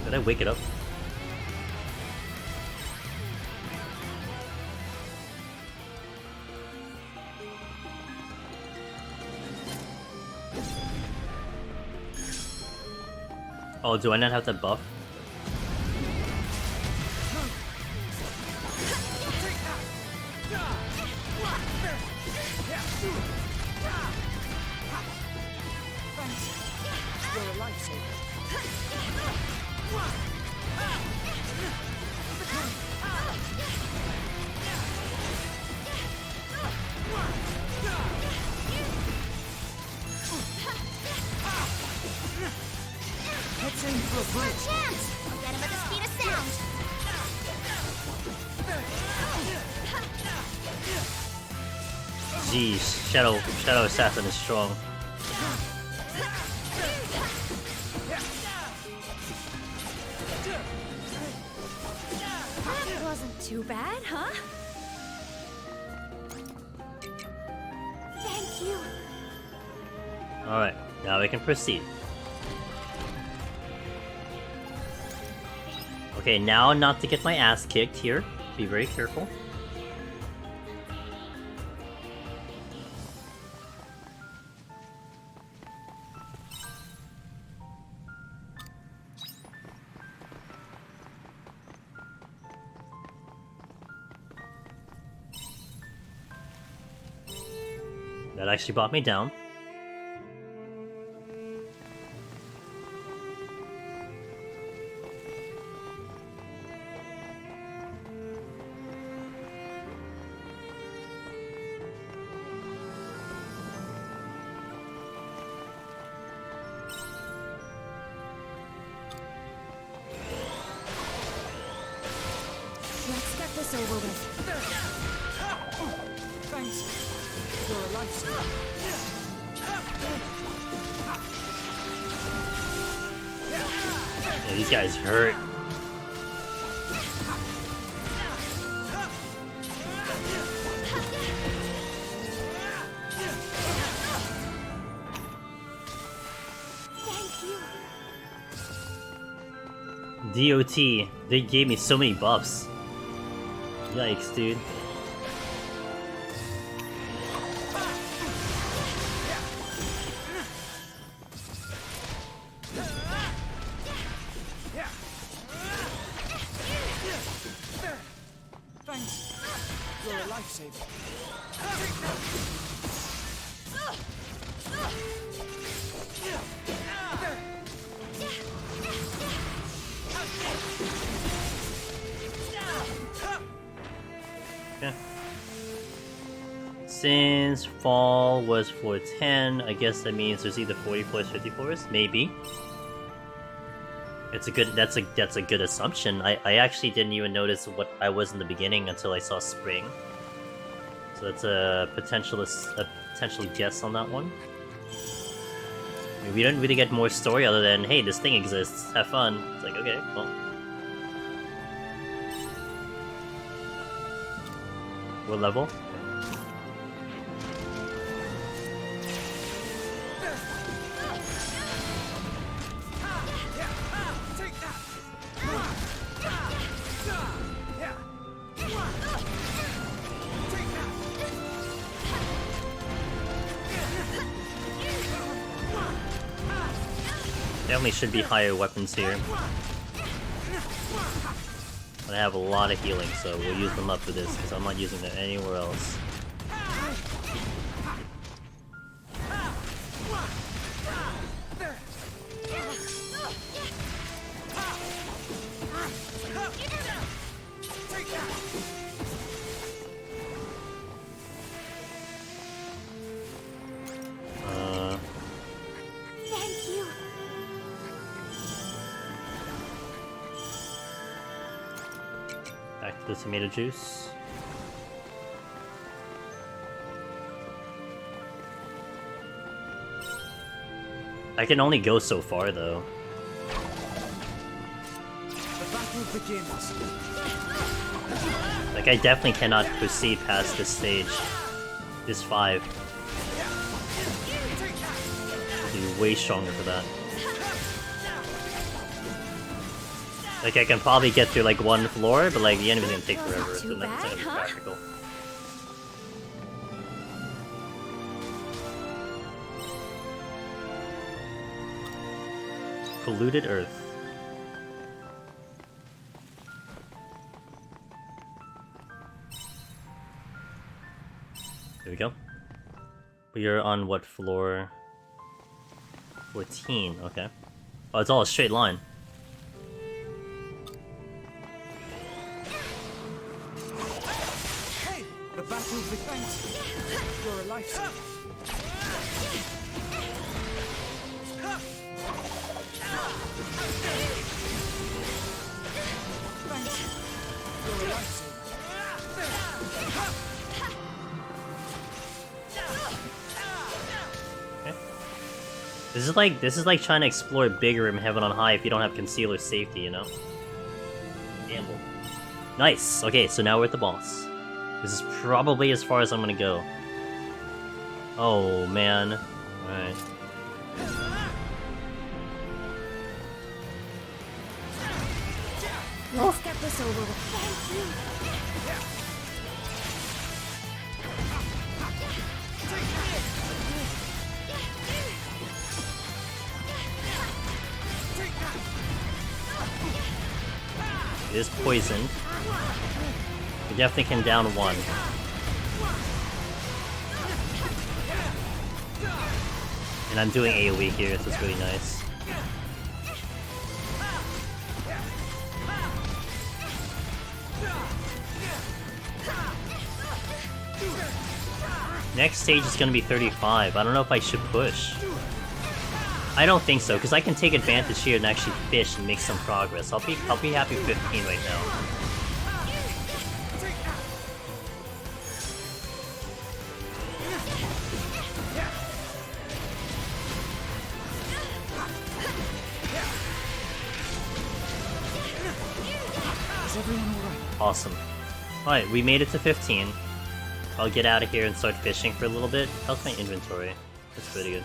Did I wake it up? Oh, do I not have that buff? You're a lifesaver. Let's aim for a break. Chance! I'll get him at the speed of sound. Jeez, Shadow Assassin is strong. That wasn't too bad, huh? Thank you. Alright, now we can proceed. Okay, now not to get my ass kicked here. Be very careful. That actually brought me down. Let's get this over with. Thanks. You're a lifesaver. Yeah, these guys hurt. Thank you. DOT, they gave me so many buffs. Yikes, dude. Thanks. You're a lifesaver. Okay. Since fall was floor 10, I guess that means there's either 40 floors, 50 floors? Maybe. That's a good assumption. I actually didn't even notice what I was in the beginning until I saw spring. So that's a potential guess on that one. I mean, we don't really get more story other than, hey, this thing exists, have fun. It's like, okay, well. What level? Definitely should be higher weapons here. But I have a lot of healing, so we'll use them up for this, because I'm not using them anywhere else. Thank you. Back to the tomato juice. I can only go so far, though. The battle begins. Like, I definitely cannot proceed past this stage. This 5. Be way stronger for that. Like, I can probably get through, like, one floor, but, like, the enemy's gonna take forever, so that's not gonna be practical. Polluted Earth. There we go. We are on what floor? 14, okay. Oh, it's all a straight line. The battle begins. You're a lifesaver. Thanks. You're a lifesaver. Okay. This is like trying to explore bigger in Heaven on High if you don't have conceal or safety, you know? Gamble. Nice! Okay, so now we're at the boss. This is probably as far as I'm gonna go. Oh, man. Alright. Let's get this over with. Thank you. It is poisoned. We definitely can down one. And I'm doing AoE here, so it's really nice. Next stage is gonna be 35. I don't know if I should push. I don't think so, because I can take advantage here and actually fish and make some progress. I'll be happy with 15 right now. Is everyone alright? Awesome. Alright, we made it to 15. I'll get out of here and start fishing for a little bit. How's my inventory? That's pretty good.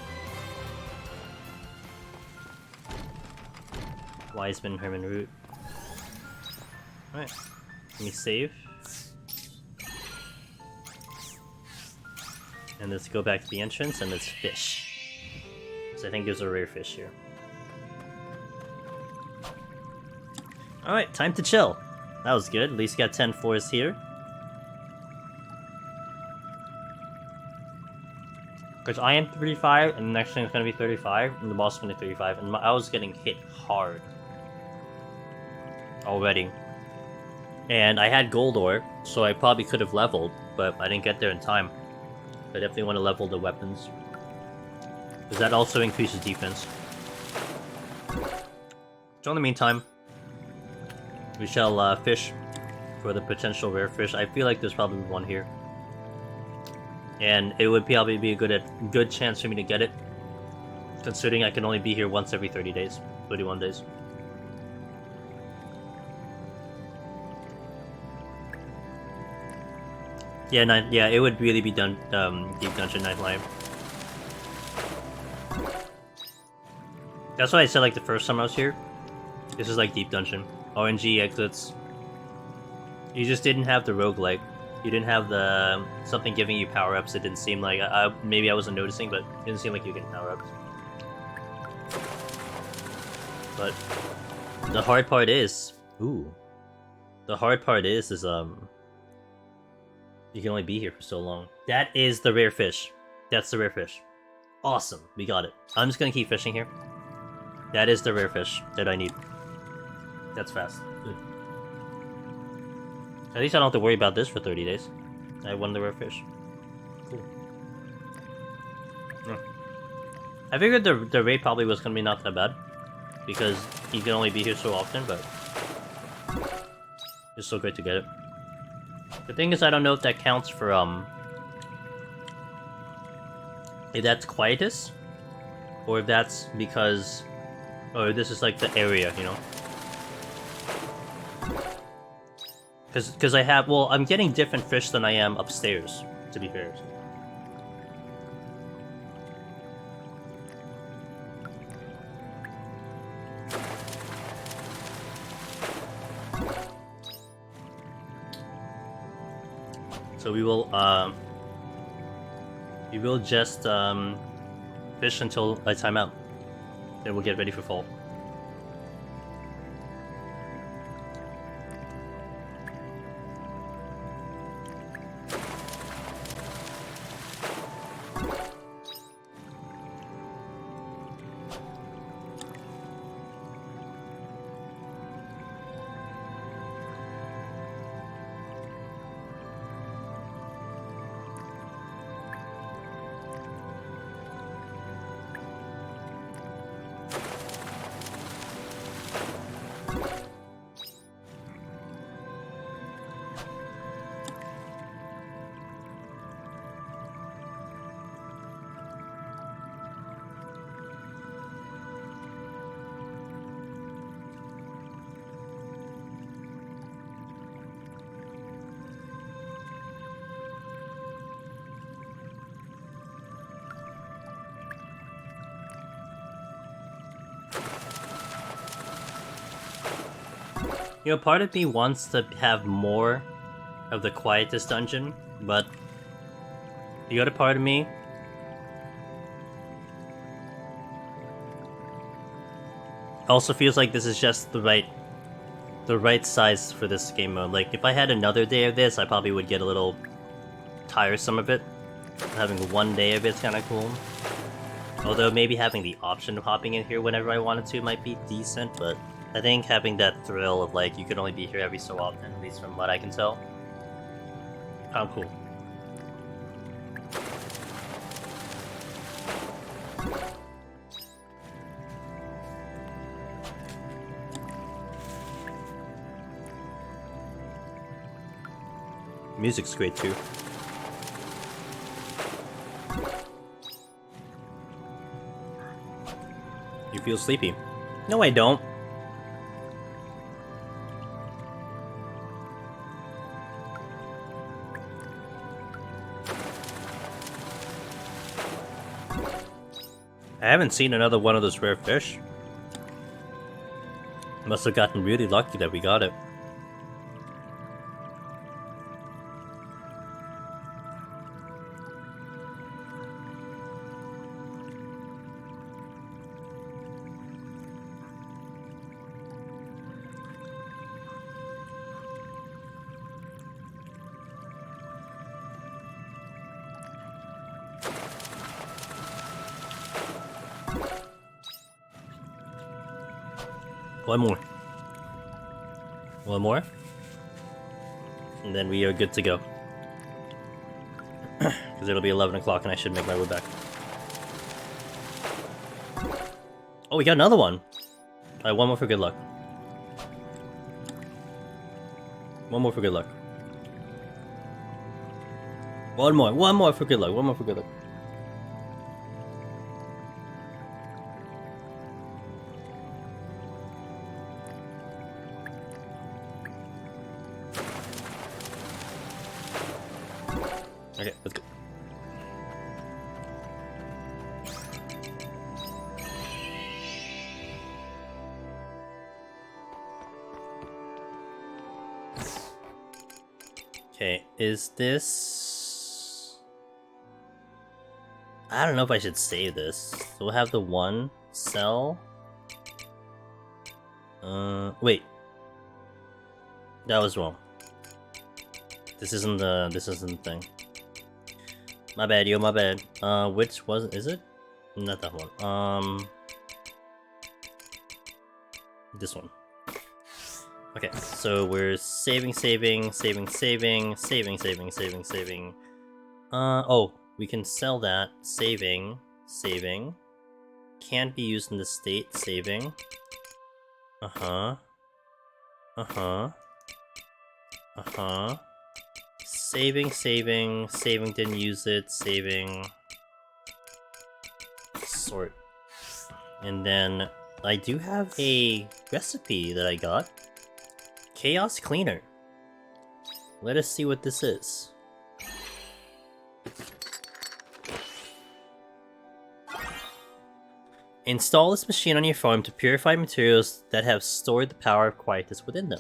Wiseman, Herman Root. Alright, let me save. And let's go back to the entrance and let's fish. So I think there's a rare fish here. Alright, time to chill. That was good, at least got 10 floors here. Because I am 35, and the next thing is going to be 35, and the boss is going to be 35, and I was getting hit hard. Already. And I had gold ore, so I probably could have leveled, but I didn't get there in time. I definitely want to level the weapons. Because that also increases defense. So in the meantime, we shall fish for the potential rare fish. I feel like there's probably one here. And it would probably be a good chance for me to get it. Considering I can only be here once every 30 days. 31 days. Yeah, it would really be done Deep Dungeon Nightlife. That's why I said like the first time I was here. This is like Deep Dungeon. RNG exits. You just didn't have the roguelike. You didn't have the something giving you power-ups. It didn't seem like maybe I wasn't noticing, but it didn't seem like you were getting power-ups. But the hard part is you can only be here for so long. That is the rare fish. That's the rare fish. Awesome, we got it. I'm just gonna keep fishing here. That is the rare fish that I need. That's fast. Good. At least I don't have to worry about this for 30 days. I won the rare fish. Cool. I figured the rate probably was gonna be not that bad. Because you can only be here so often, but it's so great to get it. The thing is, I don't know if that counts for, if that's quietus, or if that's because, or this is like the area, you know? Because I have, well, I'm getting different fish than I am upstairs, to be fair. So we will just fish until I time out. Then we'll get ready for fall. You know, part of me wants to have more of the quietest dungeon, but the other part of me also feels like this is just the right size for this game mode. Like, if I had another day of this, I probably would get a little tiresome of it. Having one day of it's kind of cool. Although maybe having the option of hopping in here whenever I wanted to might be decent, but I think having that thrill of, like, you could only be here every so often, at least from what I can tell. Kind of cool. Music's great too. You feel sleepy? No, I don't. I haven't seen another one of those rare fish. Must have gotten really lucky that we got it. One more. One more. And then we are good to go. Because it'll be 11 o'clock and I should make my way back. Oh, we got another one! Alright, one more for good luck. One more for good luck. One more for good luck, one more for good luck. Okay, let's go. Okay, is this... I don't know if I should save this. So we'll have the one sell. Wait. That was wrong. This isn't the thing. My bad, yo, my bad. Which is it? Not that one. This one. Okay, so we're saving. Oh, we can sell that. Saving. Can't be used in the state. Saving. Saving, didn't use it, saving, sort. And then, I do have a recipe that I got. Chaos Cleaner. Let us see what this is. Install this machine on your farm to purify materials that have stored the power of quietus within them.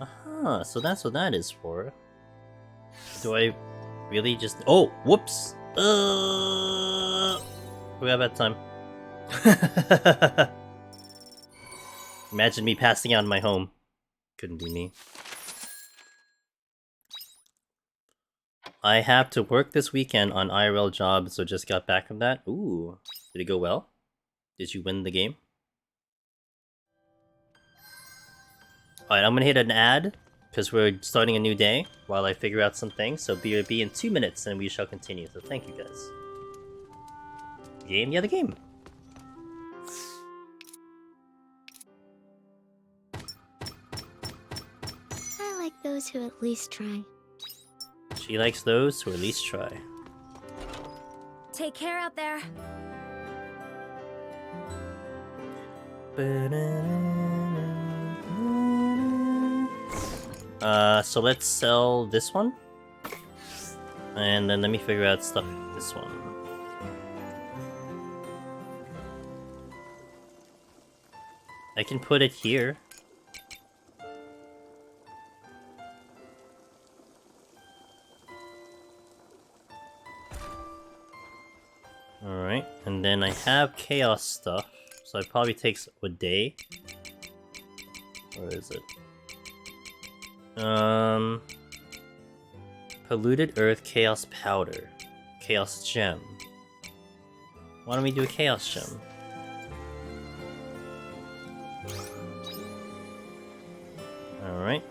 Aha, so that's what that is for. Do I really just... Oh! Whoops! Forgot about time. Imagine me passing out in my home. Couldn't be me. I have to work this weekend on IRL job, so just got back from that. Ooh. Did it go well? Did you win the game? Alright, I'm gonna hit an ad, because we're starting a new day while I figure out some things, so BRB in 2 minutes and we shall continue, so thank you guys. Game? Yeah, the game! I like those who at least try. She likes those who at least try. Take care out there. So let's sell this one. And then let me figure out stuff with this one. I can put it here. Alright, and then I have chaos stuff, so it probably takes a day. Where is it? Polluted Earth Chaos Powder. Chaos Gem. Why don't we do a Chaos Gem? Alright.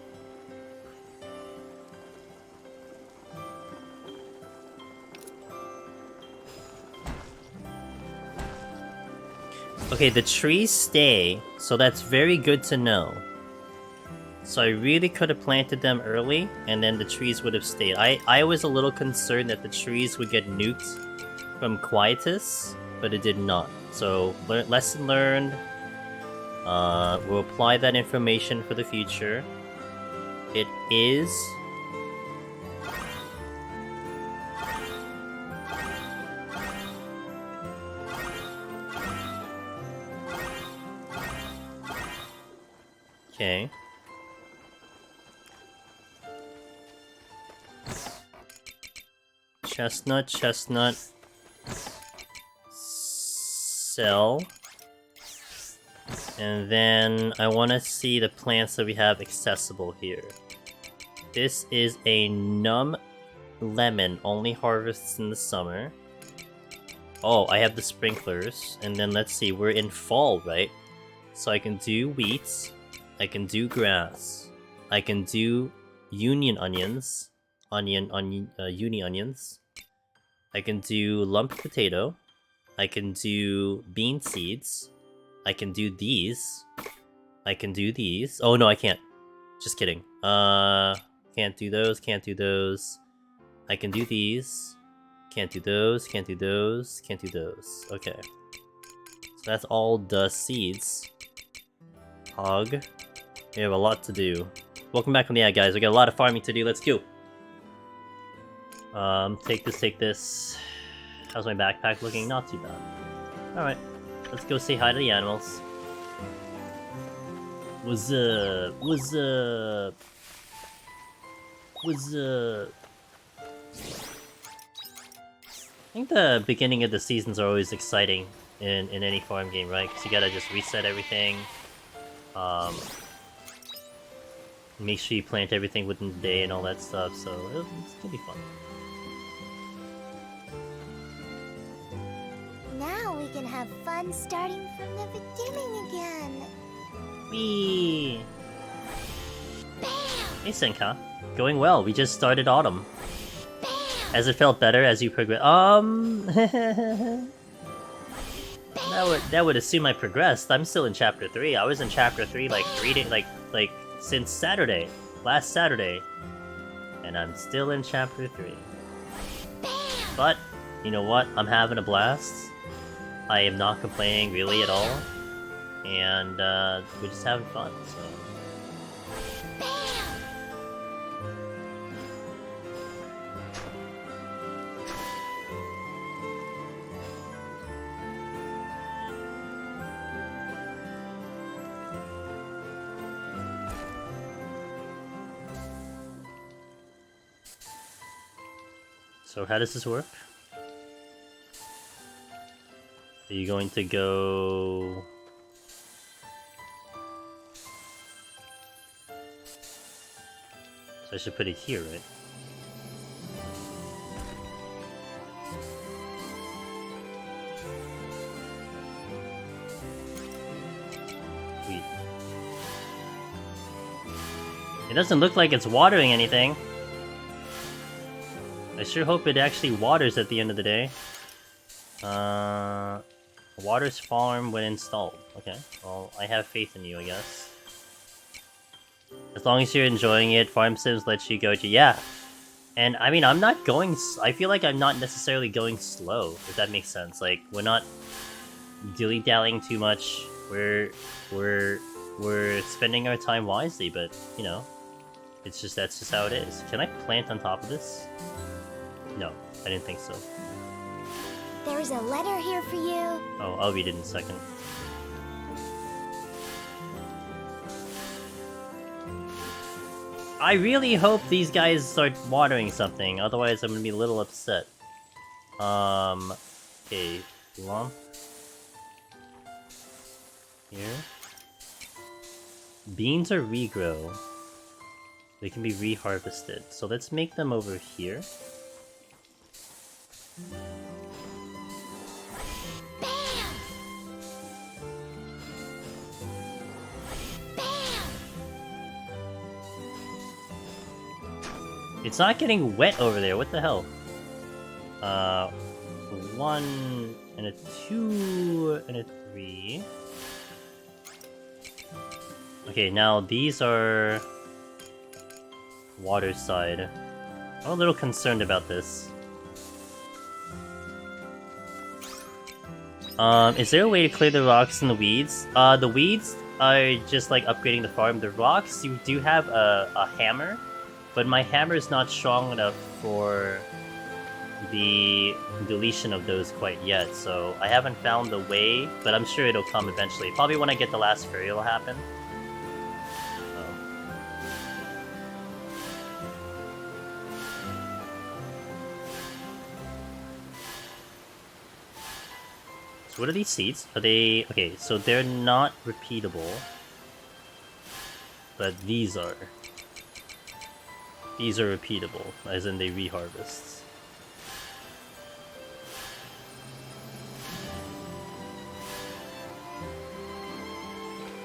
Okay, the trees stay, so that's very good to know. So I really could have planted them early, and then the trees would have stayed. I was a little concerned that the trees would get nuked from Quietus, but it did not. So, lesson learned. We'll apply that information for the future. It is... Okay. Chestnut. Sell. And then I want to see the plants that we have accessible here. This is a numb lemon, only harvests in the summer. Oh, I have the sprinklers. And then let's see, we're in fall, right? So I can do wheat. I can do grass. I can do union onions. uni onions. I can do lumped potato. I can do bean seeds. I can do these. I can do these. Oh no, I can't. Just kidding. Can't do those. Can't do those. I can do these. Can't do those. Can't do those. Can't do those. Okay. So that's all the seeds. Hog. We have a lot to do. Welcome back on the ad, guys. We got a lot of farming to do. Let's go. Take this, take this. How's my backpack looking? Not too bad. Alright. Let's go say hi to the animals. What's up? What's up? What's up? I think the beginning of the seasons are always exciting in any farm game, right? Because you gotta just reset everything. Make sure you plant everything within the day and all that stuff, so it's gonna be fun. Now we can have fun starting from the beginning again. Whee! Bam! Hey Senka. Going well, we just started autumn. Bam! Has it felt better as you progress? That would assume I progressed. I'm still in chapter 3. I was in chapter 3 like 3 days, like since Saturday, last Saturday, and I'm still in chapter 3. Bam! But you know what? I'm having a blast. I am not complaining really at all, and we're just having fun. So. So how does this work? Are you going to go... So I should put it here, right? Sweet. It doesn't look like it's watering anything. I sure hope it actually waters at the end of the day. Waters farm when installed. Okay, well, I have faith in you, I guess. As long as you're enjoying it, Farm Sims lets you go to... Yeah! And, I mean, I'm not going... I feel like I'm not necessarily going slow, if that makes sense. Like, we're not dilly-dallying too much. We're spending our time wisely, but, you know, that's just how it is. Can I plant on top of this? No, I didn't think so. There's a letter here for you. Oh, I'll read it in a second. I really hope these guys start watering something, otherwise I'm gonna be a little upset. Okay, lump. Here. Beans are regrow. They can be reharvested. So let's make them over here. It's not getting wet over there, what the hell? 1 and a 2 and a 3. Okay, now these are water side. I'm a little concerned about this. Is there a way to clear the rocks and the weeds? The weeds are just like upgrading the farm. The rocks, you do have a hammer, but my hammer is not strong enough for the deletion of those quite yet, so I haven't found the way, but I'm sure it'll come eventually. Probably when I get the last fairy it'll happen. So what are these seeds? Are they... Okay, so they're not repeatable, but these are. These are repeatable, as in they reharvest.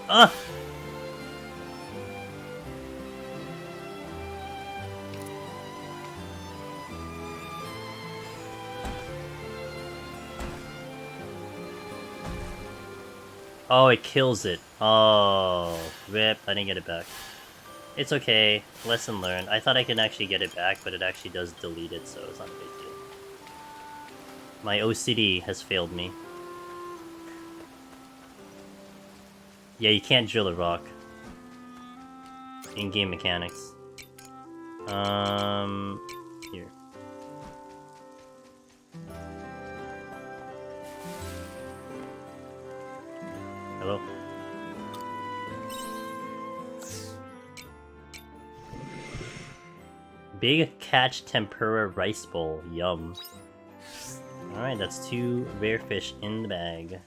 Ah! Oh, it kills it. Oh, rip. I didn't get it back. It's okay. Lesson learned. I thought I could actually get it back, but it actually does delete it, so it's not a big deal. My OCD has failed me. Yeah, you can't drill a rock. In-game mechanics. Here. Hello? Big catch tempura rice bowl. Yum. Alright, that's 2 rare fish in the bag.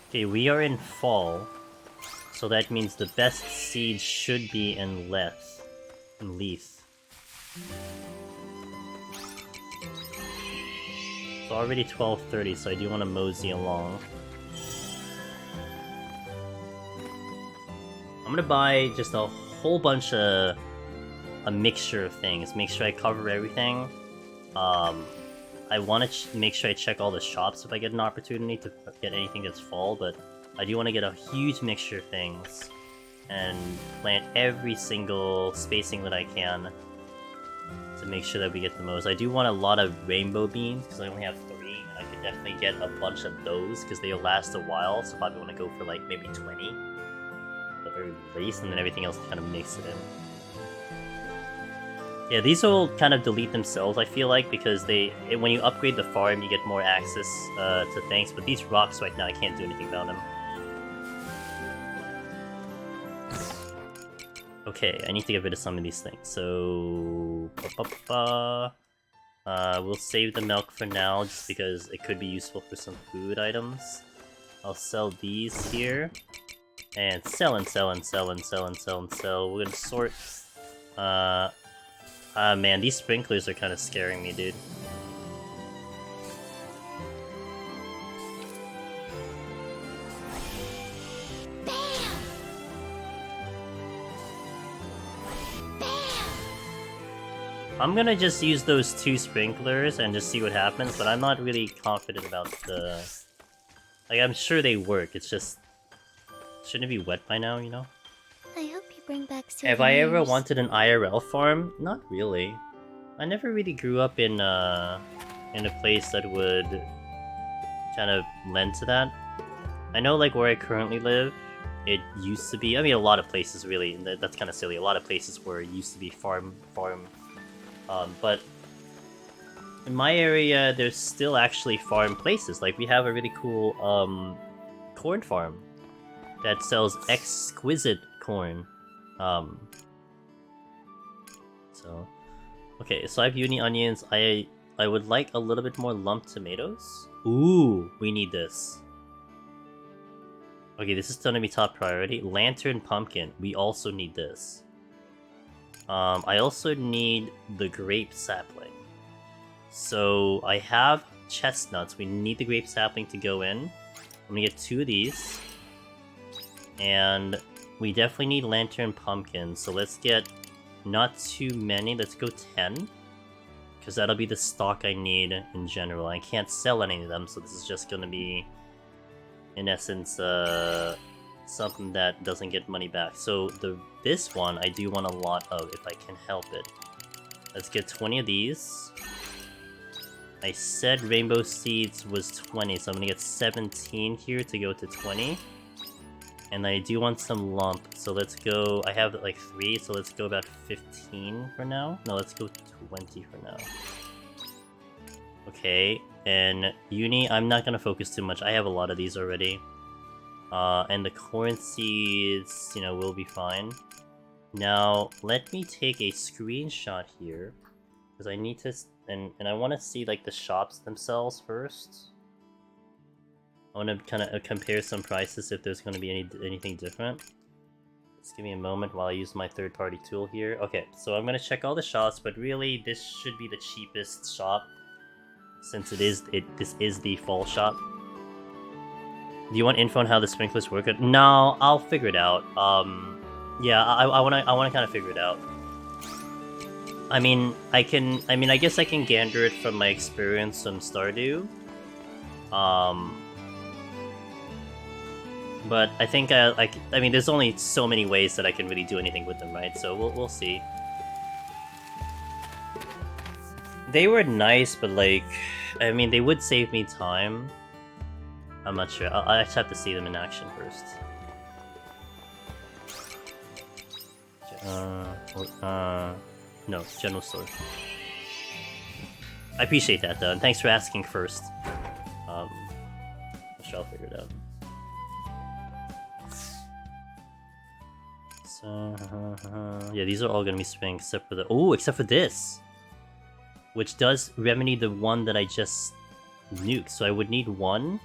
Okay, we are in fall, so that means the best seeds should be in leaf. It's already 12:30, so I do want to mosey along. I'm gonna buy just a whole bunch of a mixture of things. Make sure I cover everything. I want to make sure I check all the shops if I get an opportunity to get anything that's fall, but I do want to get a huge mixture of things and plant every single spacing that I can to make sure that we get the most. I do want a lot of rainbow beans because I only have 3, and I could definitely get a bunch of those because they'll last a while, so probably want to go for like maybe 20 at the very least, and then everything else kind of mix it in. Yeah, these will kind of delete themselves, I feel like, because when you upgrade the farm, you get more access to things, but these rocks right now, I can't do anything about them. Okay, I need to get rid of some of these things, so... we'll save the milk for now, just because it could be useful for some food items. I'll sell these here, and sell and sell and sell and sell and sell and sell. We're gonna sort... man, these sprinklers are kind of scaring me, dude. I'm gonna just use those 2 sprinklers and just see what happens, but I'm not really confident about the... Like, I'm sure they work, it's just... Shouldn't it be wet by now, you know? I hope you bring back Have I ever souvenirs. wanted an IRL farm? Not really. I never really grew up in a place that would kind of lend to that. I know, like, where I currently live, it used to be... I mean, a lot of places, really, and that's kind of silly. A lot of places where it used to be farm... but in my area, there's still actually farm places. Like, we have a really cool, corn farm that sells exquisite corn. So... Okay, so I have uni onions. I would like a little bit more lumped tomatoes. Ooh, we need this. Okay, this is gonna be top priority. Lantern pumpkin. We also need this. I also need the grape sapling. So I have chestnuts. We need the grape sapling to go in. I'm gonna get 2 of these. And we definitely need lantern pumpkin. So let's get not too many. Let's go 10. Because that'll be the stock I need in general. I can't sell any of them, so this is just gonna be, in essence, something that doesn't get money back. So this one I do want a lot of if I can help it. Let's get 20 of these. I said rainbow seeds was 20, so I'm gonna get 17 here to go to 20. And I do want some lump, so let's go... I have like 3, so let's go about 15 for now. No, let's go 20 for now. Okay, and uni, I'm not gonna focus too much. I have a lot of these already. And the corn seeds, you know, will be fine. Now, let me take a screenshot here, because I need to... And I want to see, like, the shops themselves first. I want to kind of compare some prices if there's going to be anything different. Just give me a moment while I use my third-party tool here. Okay, so I'm going to check all the shops, but really, this should be the cheapest shop, since this is the fall shop. Do you want info on how the sprinklers work? No, I'll figure it out. Yeah, I want to kind of figure it out. I mean, I guess I can gander it from my experience on Stardew. But I think I mean, there's only so many ways that I can really do anything with them, right? So we'll see. They were nice, but like, I mean, they would save me time. I'm not sure. I just have to see them in action first. No, general store. I appreciate that though, and thanks for asking first. I'm sure I'll figure it out. So, yeah, these are all gonna be spring except for except for this, which does remedy the one that I just nuked. So I would need 1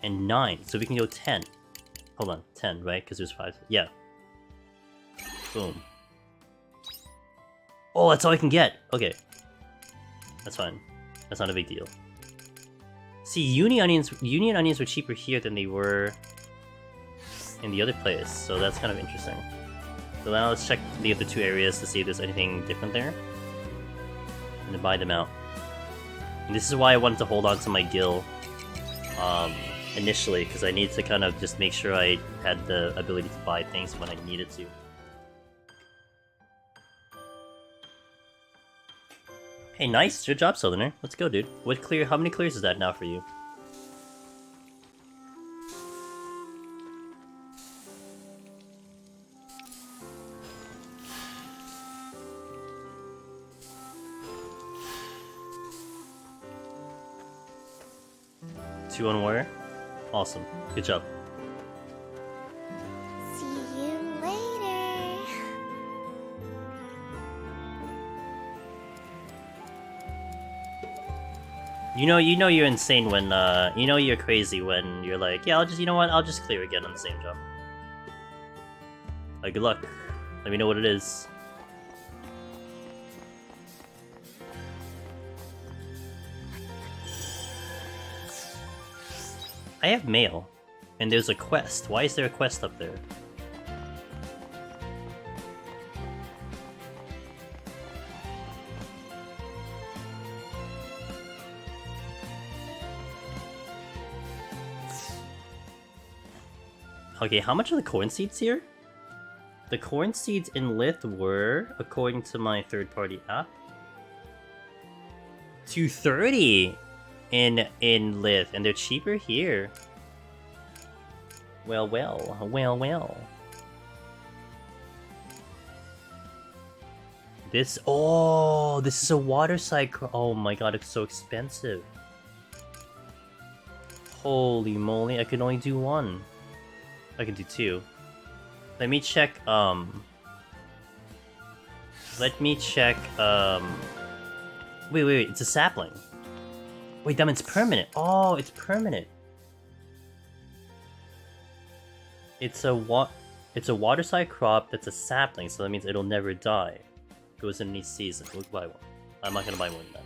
and 9, so we can go 10. Hold on, 10, right? Because there's 5. Yeah. Boom. Oh, that's all I can get. Okay, that's fine. That's not a big deal. See, Uni onions were cheaper here than they were in the other place, so that's kind of interesting. So now let's check the other 2 areas to see if there's anything different there, and to buy them out. And this is why I wanted to hold on to my gil initially, because I need to kind of just make sure I had the ability to buy things when I needed to. Hey, nice! Good job, Southerner. Let's go, dude. How many clears is that now for you? Two on wire? Awesome. Good job. See you later. You know you're insane when, you know you're crazy when you're like, yeah, you know what, I'll just clear again on the same job. Good luck. Let me know what it is. I have mail, and there's a quest. Why is there a quest up there? Okay, how much are the corn seeds here? The corn seeds in Lith were, according to my third-party app, 230 in Lith, and they're cheaper here. Well. This is a water side. Oh my god, it's so expensive. Holy moly, I can only do 1. I can do 2. Let me check, wait, it's a sapling. Wait, that means permanent. Oh, it's permanent. It's a water side crop that's a sapling, so that means it'll never die. Goes in any season. We'll buy one. I'm not gonna buy more than that.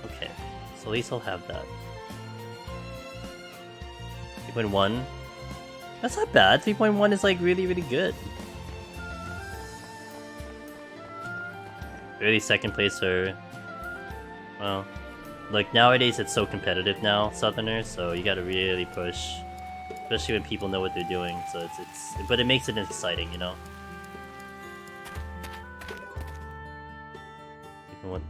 Okay, so at least I'll have that. 3.1. That's not bad. 3.1 is like really, really good. Really, second place are, well, like nowadays it's so competitive now, Southerners. So you gotta really push, especially when people know what they're doing. So but it makes it exciting, you know.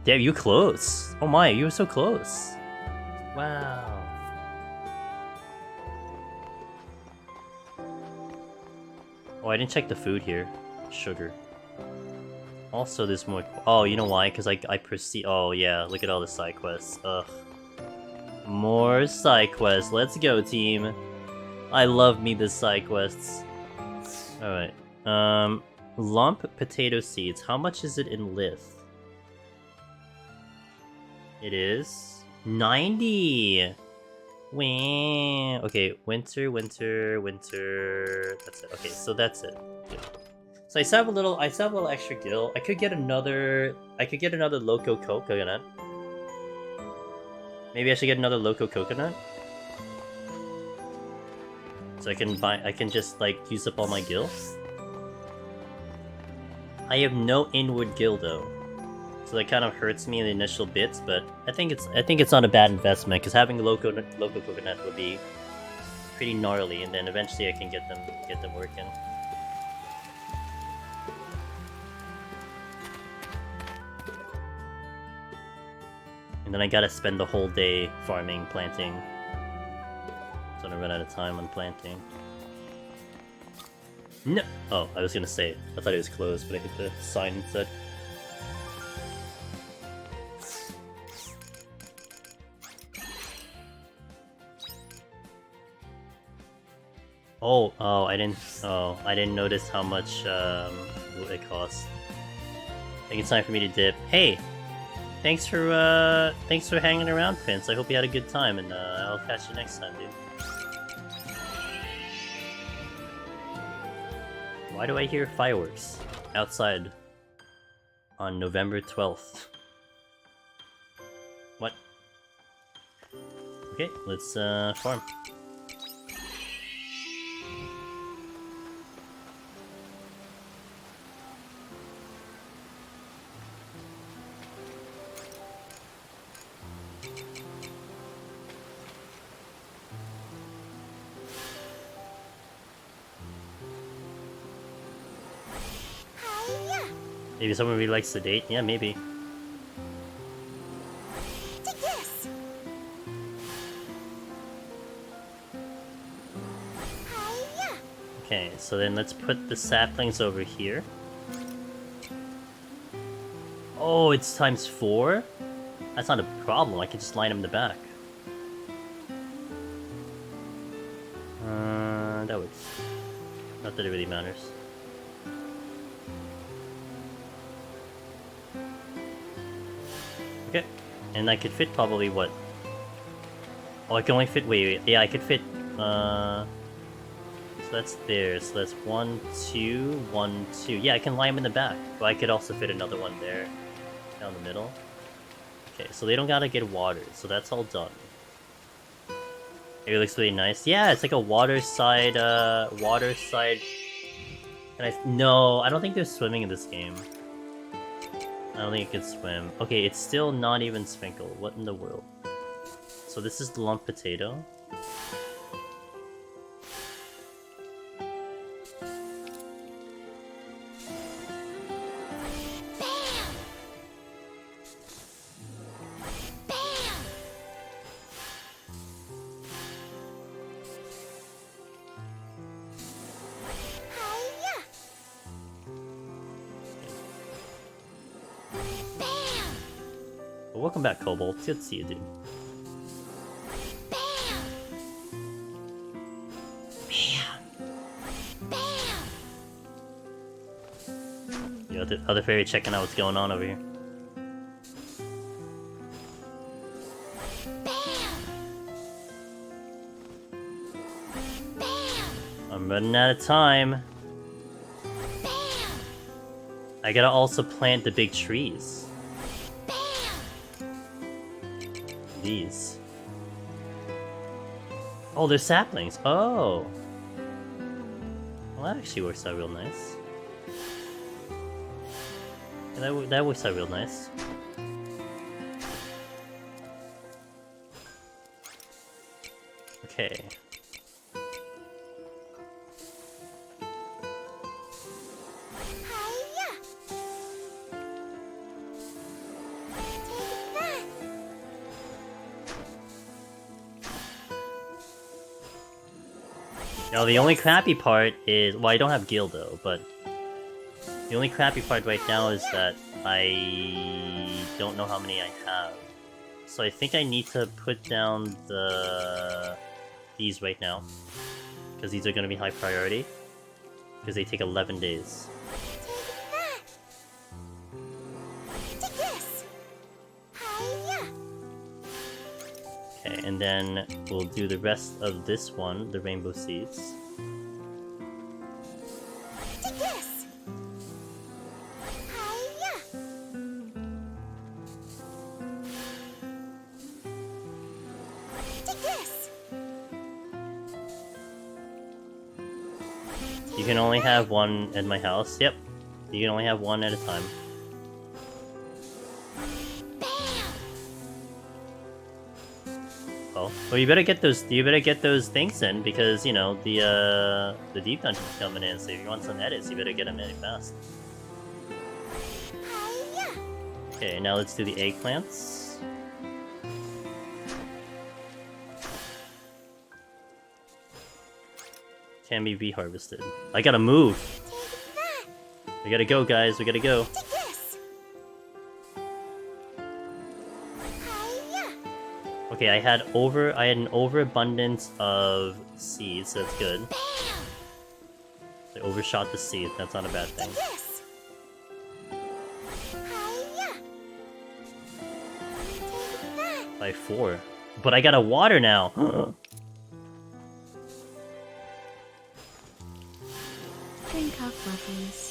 Damn, you close. Oh my, you were so close. Wow. Oh, I didn't check the food here. Sugar. Also, there's more. Oh, you know why? Because I perceive. Oh yeah, look at all the side quests. Ugh. More side quests. Let's go, team. I love me the side quests. All right. Lump potato seeds. How much is it in Lith? It is 90. Wah. Okay, winter. That's it. Okay, so that's it. Yeah. So I still have a little extra gil. I could get another loco coconut. Maybe I should get another loco coconut. So I can just like use up all my gil. I have no inward gildo, so that kind of hurts me in the initial bits. But I think it's not a bad investment because having a local coconut would be pretty gnarly, and then eventually I can get them working. And then I gotta spend the whole day farming, planting. So I run out of time on planting. No! Oh, I was gonna say. I thought it was closed, but I hit the sign instead. Oh, I didn't notice how much it costs. I think it's time for me to dip. Hey! Thanks for hanging around, Prince. I hope you had a good time, and I'll catch you next time, dude. Why do I hear fireworks outside on November 12th? What? Okay, let's farm. Maybe someone really likes to date? Yeah, maybe. Take this. Hiya. Okay, so then let's put the saplings over here. Oh, it's times 4? That's not a problem, I can just line them in the back. That works. Not that it really matters. Okay, and I could fit probably what? Oh, I can only fit, wait, yeah, I could fit, so that's there, so that's 1, 2, 1, 2. Yeah, I can line them in the back, but I could also fit another one there, down the middle. Okay, so they don't gotta get watered, so that's all done. It looks really nice. Yeah, it's like a waterside. No, I don't think there's swimming in this game. I don't think it can swim. Okay, it's still not even sprinkled. What in the world? So this is the lump potato. Welcome back, Kobold. It's good to see you, dude. Yo, the other fairy checking out what's going on over here. I'm running out of time. I gotta also plant the big trees. These. Oh, they're saplings. Oh. Well, that actually works out real nice. Yeah, that works out real nice. Okay. Now the only crappy part is, well, I don't have Gil though, but the only crappy part right now is that I don't know how many I have. So I think I need to put down these right now, because these are going to be high priority, because they take 11 days. Okay, and then we'll do the rest of this one, the rainbow seeds. Take this. Take this. You can only have one at my house. Yep. You can only have one at a time. Well, you better get those. You better get those things in because you know the deep dungeon's coming in. So if you want some edits, you better get them in fast. Okay, now let's do the eggplants. Can be harvested. I gotta move. We gotta go, guys. We gotta go. Okay, I had an overabundance of seeds, so that's good. I overshot the seed, that's not a bad thing. By 4. But I got a water now! Drink up, lovelies.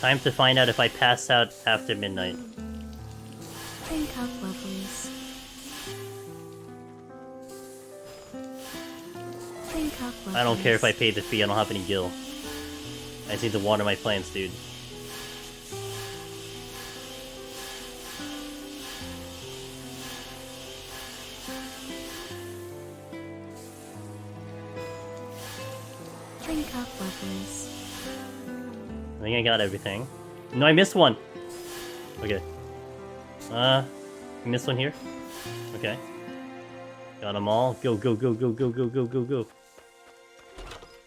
Time to find out if I pass out after midnight. Drink up, lovelies. Drink up, lovelies. I don't care if I pay the fee, I don't have any gil. I just need to water my plants, dude. Drink up, lovelies. I think I got everything. No, I missed one! Okay. You missed one here? Okay. Got them all. Go, go, go, go, go, go, go, go, go.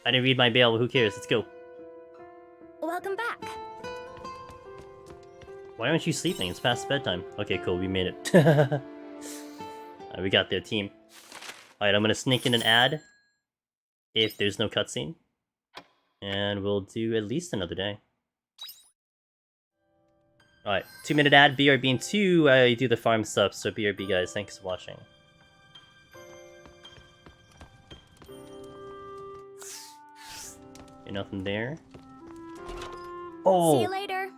I didn't read my bail, but who cares? Let's go. Welcome back. Why aren't you sleeping? It's past bedtime. Okay, cool, we made it. Alright, we got their team. Alright, I'm gonna sneak in an ad if there's no cutscene. And we'll do at least another day. Alright, 2-minute ad, BRB and 2, I do the farm stuff, so BRB guys, thanks for watching. Okay, nothing there. Oh! See you later.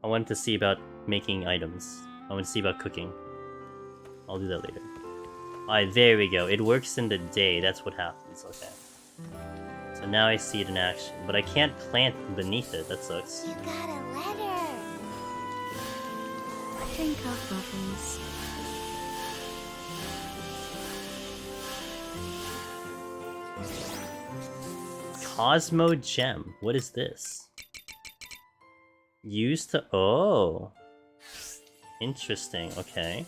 I wanted to see about making items. I want to see about cooking. I'll do that later. Alright, there we go. It works in the day, that's what happens, okay. So now I see it in action, but I can't plant beneath it, that sucks. You got a letter. Drink up, lovelies. Cosmo Gem, what is this? Used to... oh! Interesting, okay.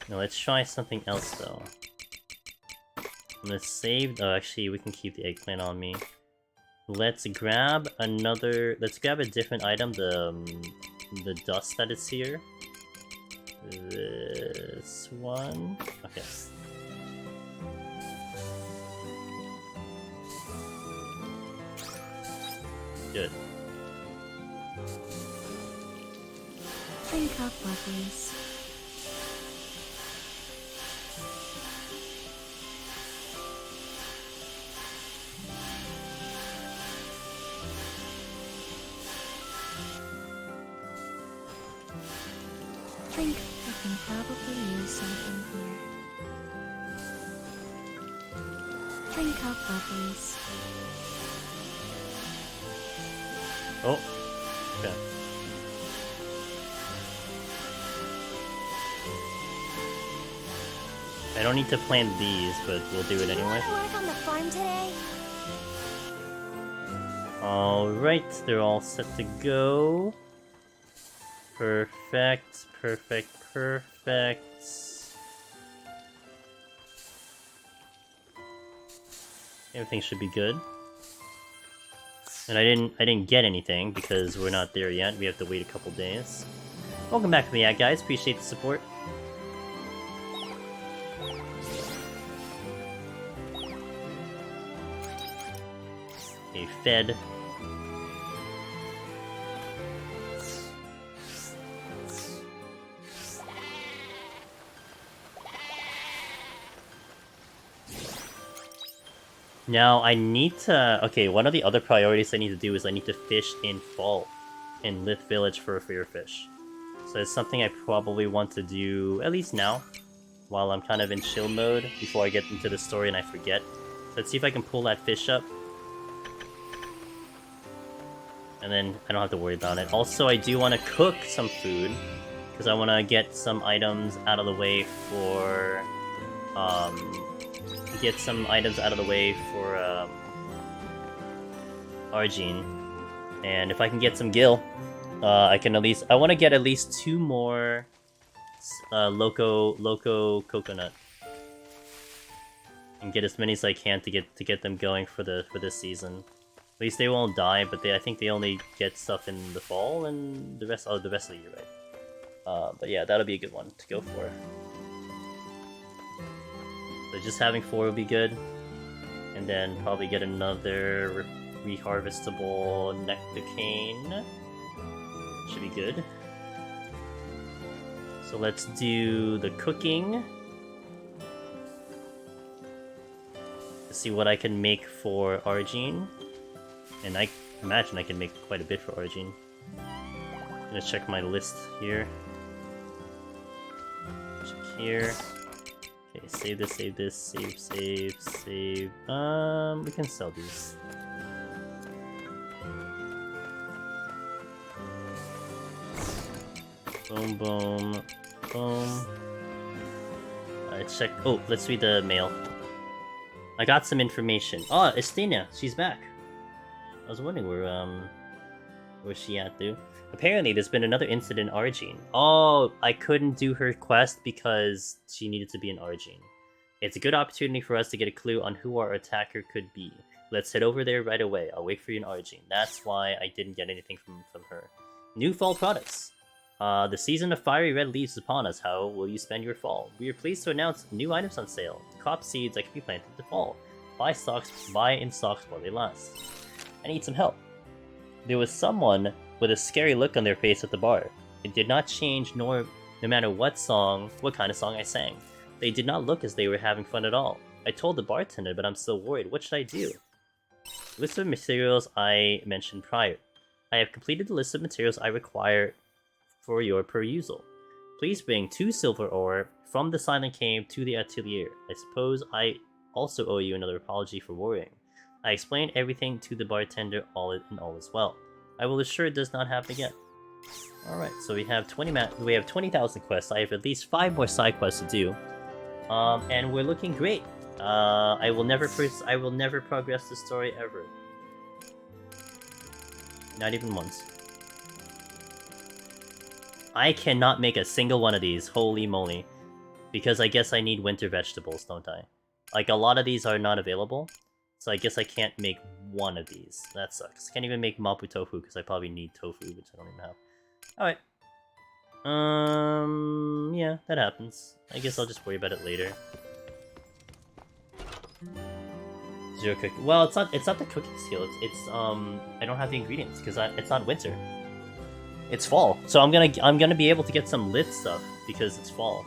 Now let's try something else though. I'm gonna save... oh, actually, we can keep the eggplant on me. Let's grab another... let's grab a different item, the dust that is here. This one... okay. Good. Drink up, lovelies. Drink. I can probably use something here. Drink up, lovelies. Oh, okay. I don't need to plant these, but we'll do it anyway. You wanna work on the farm today? Alright, they're all set to go. Perfect, perfect, perfect. Everything should be good. And I didn't get anything because we're not there yet. We have to wait a couple days. Welcome back to the ad, guys. Appreciate the support. Okay, fed. Now I need to... Okay, one of the other priorities I need to do is I need to fish in fall in Lith Village for a fear fish. So it's something I probably want to do, at least now, while I'm kind of in chill mode, before I get into the story and I forget. So let's see if I can pull that fish up. And then I don't have to worry about it. Also, I do want to cook some food, because I want to get some items out of the way for... Argene. And if I can get some gil, I can at least... I want to get at least 2 more Loco Coconut. And get as many as I can to get them going for this season. At least they won't die, but I think they only get stuff in the fall and the rest of the year, right? But yeah, that'll be a good one to go for. So just having 4 would be good. And then probably get another reharvestable Nectacane. Should be good. So let's do the cooking. Let's see what I can make for Argene. And I imagine I can make quite a bit for Argene. I'm gonna check my list here. Check here. Okay, save this, save. We can sell these. Boom, boom, boom. Alright, check. Oh, let's read the mail. I got some information. Oh, Estina, she's back. I was wondering where's she at, dude? Apparently, there's been another incident in Argene. Oh, I couldn't do her quest because she needed to be in Argene. It's a good opportunity for us to get a clue on who our attacker could be. Let's head over there right away. I'll wait for you in Argene. That's why I didn't get anything from her. New fall products. The season of fiery red leaves is upon us. How will you spend your fall? We are pleased to announce new items on sale. Crop seeds that can be planted to fall. Buy in stocks while they last. I need some help. There was someone with a scary look on their face at the bar. It did not change no matter what kind of song I sang. They did not look as they were having fun at all. I told the bartender, but I'm still worried. What should I do? List of materials I mentioned prior. I have completed the list of materials I require for your perusal. Please bring 2 silver ore from the Silent Cave to the Atelier. I suppose I also owe you another apology for worrying. I explained everything to the bartender, all is well. I will assure it does not happen again. Alright, so we have 20,000 quests. I have at least 5 more side quests to do. And we're looking great. I will never progress the story ever. Not even once. I cannot make a single one of these, holy moly. Because I guess I need winter vegetables, don't I? Like, a lot of these are not available. So I guess I can't make one of these. That sucks. Can't even make Mapu Tofu, because I probably need tofu, which I don't even have. Alright. Yeah, that happens. I guess I'll just worry about it later. 0 cooking. Well, it's not the cooking skill. It's I don't have the ingredients because it's not winter. It's fall, so I'm gonna be able to get some Lith stuff because it's fall.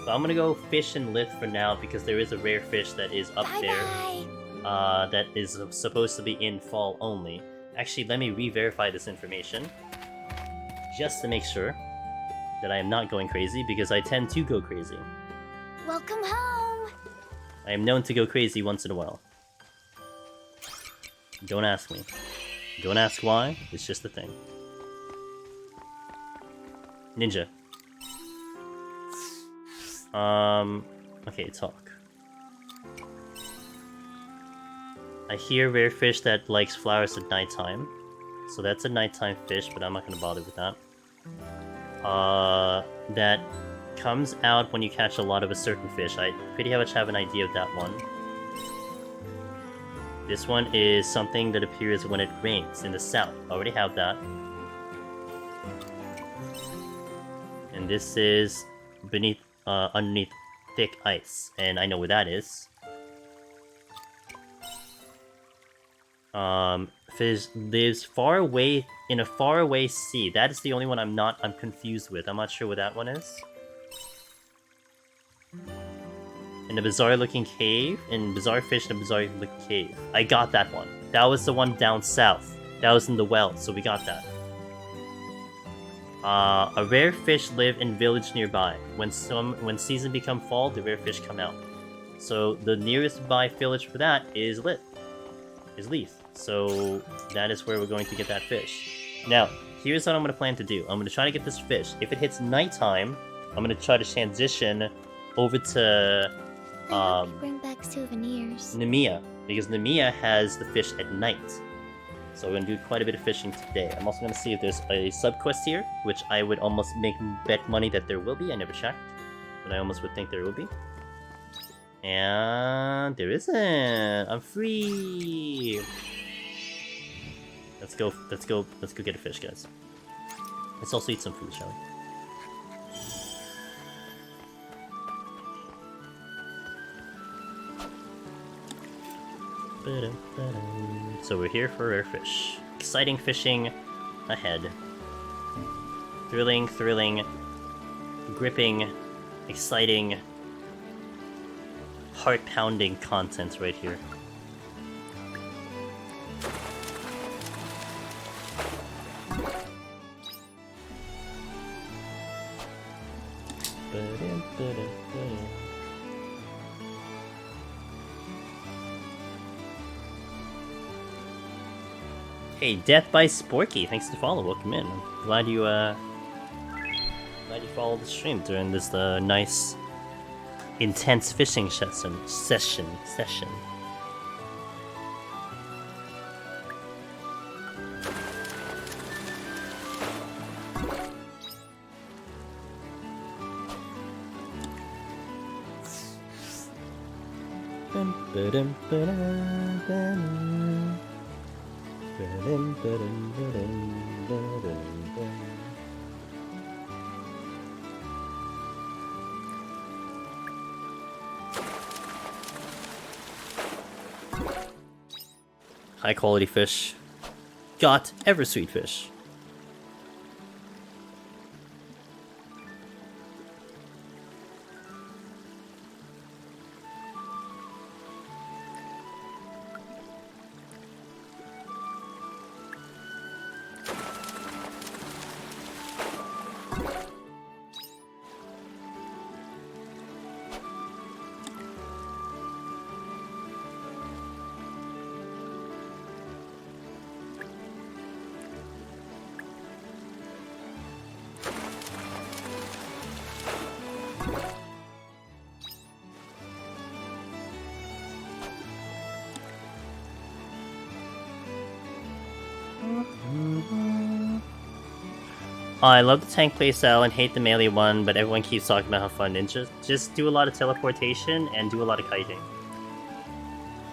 So I'm gonna go fish in Lith for now because there is a rare fish that is up there. That is supposed to be in fall only. Actually, let me re-verify this information just to make sure that I am not going crazy because I tend to go crazy. Welcome home! I am known to go crazy once in a while. Don't ask me. Don't ask why, it's just a thing. Ninja. Okay, talk. I hear rare fish that likes flowers at nighttime. So that's a nighttime fish, but I'm not gonna bother with that. That comes out when you catch a lot of a certain fish. I pretty much have an idea of that one. This one is something that appears when it rains in the south. Already have that. And this is beneath, underneath thick ice, and I know where that is. Fish lives far away in a faraway sea. That is the only one I'm confused with. I'm not sure what that one is. in a bizarre looking cave, in bizarre fish in a bizarre looking cave. I got that one. That was the one down south. That was in the well, so we got that. A rare fish live in village nearby. When season become fall, the rare fish come out. So the nearest by village for that is Leith. So that is where we're going to get that fish. Now, here's what I'm going to plan to do. I'm going to try to get this fish. If it hits nighttime, I'm going to try to transition over to Bring back souvenirs. Nemea, because Nemea has the fish at night. So we're going to do quite a bit of fishing today. I'm also going to see if there's a sub-quest here, which I would almost bet money that there will be. I never checked, but I almost would think there will be. And there isn't. I'm free. Let's go get a fish, guys. Let's also eat some food, shall we? So we're here for rare fish. Exciting fishing ahead. Thrilling, gripping, exciting, heart-pounding content right here. Hey, Death by Sporky, thanks for the follow. Welcome in. I'm glad you followed the stream during this nice, intense fishing session. High quality fish. Got ever sweet fish. I love the tank playstyle and hate the melee one, but everyone keeps talking about how fun ninjas. Just do a lot of teleportation and do a lot of kiting.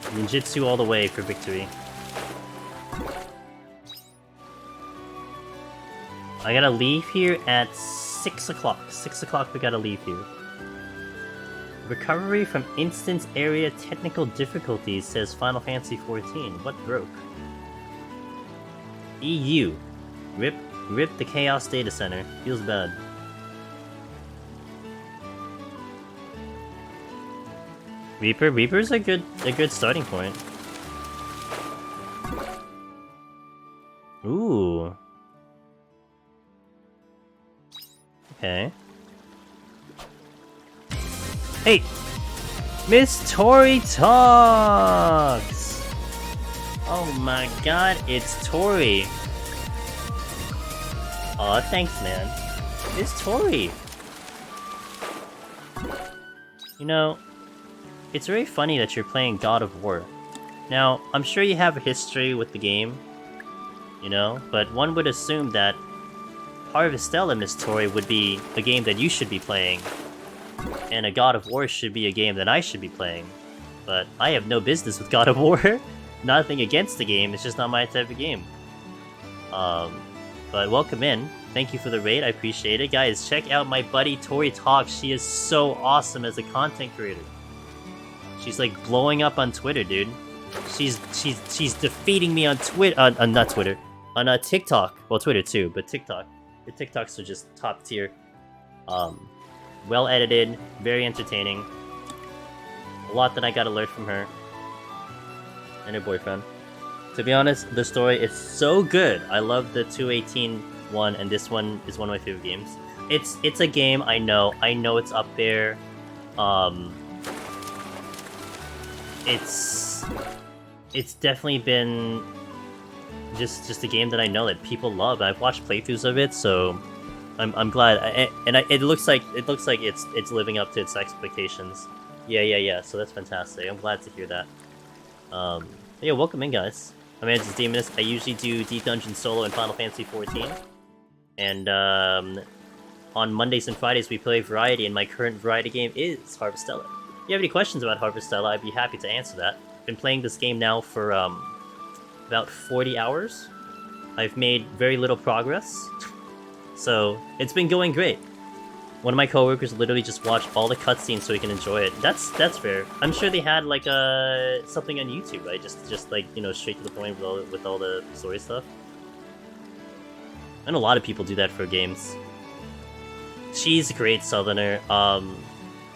Ninjutsu all the way for victory. I gotta leave here at 6 o'clock. 6 o'clock we gotta leave here. Recovery from instance area technical difficulties, says Final Fantasy XIV. What broke? EU. Rip the Chaos Data Center. Feels bad. Reaper's a good starting point. Ooh. Okay. Hey! Miss Tori Talks! Oh my god, it's Tori. Aw, thanks, man. It's Tori. You know, it's very funny that you're playing God of War. Now, I'm sure you have a history with the game, you know, but one would assume that Harvestella, Miss Tori, would be a game that you should be playing, and a God of War should be a game that I should be playing. But I have no business with God of War. Nothing against the game, it's just not my type of game. But welcome in. Thank you for the raid, I appreciate it. Guys, check out my buddy Tori Talks. She is so awesome as a content creator. She's like blowing up on Twitter, dude. She's defeating me on not Twitter. On TikTok. Well, Twitter too, but TikTok. The TikToks are just top tier. Well edited, very entertaining. A lot that I gotta learn from her and her boyfriend. To be honest, the story is so good. I love the 218 one, and this one is one of my favorite games. It's a game I know it's up there. It's definitely been just a game that I know that people love. I've watched playthroughs of it, so I'm glad. It looks like it's living up to its expectations. Yeah. So that's fantastic. I'm glad to hear that. Yeah, welcome in, guys. My name is Demonist. I usually do Deep Dungeon solo in Final Fantasy XIV, and on Mondays and Fridays we play Variety, and my current Variety game is Harvestella. If you have any questions about Harvestella, I'd be happy to answer that. Been playing this game now for about 40 hours. I've made very little progress, so it's been going great. One of my coworkers literally just watched all the cutscenes so he can enjoy it. That's fair. I'm sure they had like something on YouTube, right? Just like, you know, straight to the point with all the story stuff. I know a lot of people do that for games. She's a great Southerner.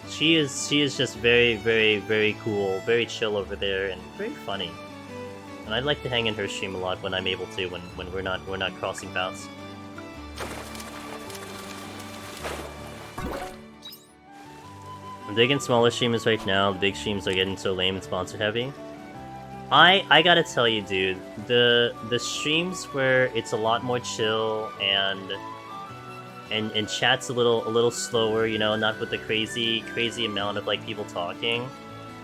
She is just very cool, very chill over there, and very funny. And I'd like to hang in her stream a lot when I'm able to, when we're not crossing paths. I'm digging smaller streamers right now. The big streams are getting so lame and sponsor heavy. I gotta tell you, dude, the streams where it's a lot more chill and chat's a little slower, you know, not with the crazy amount of like people talking.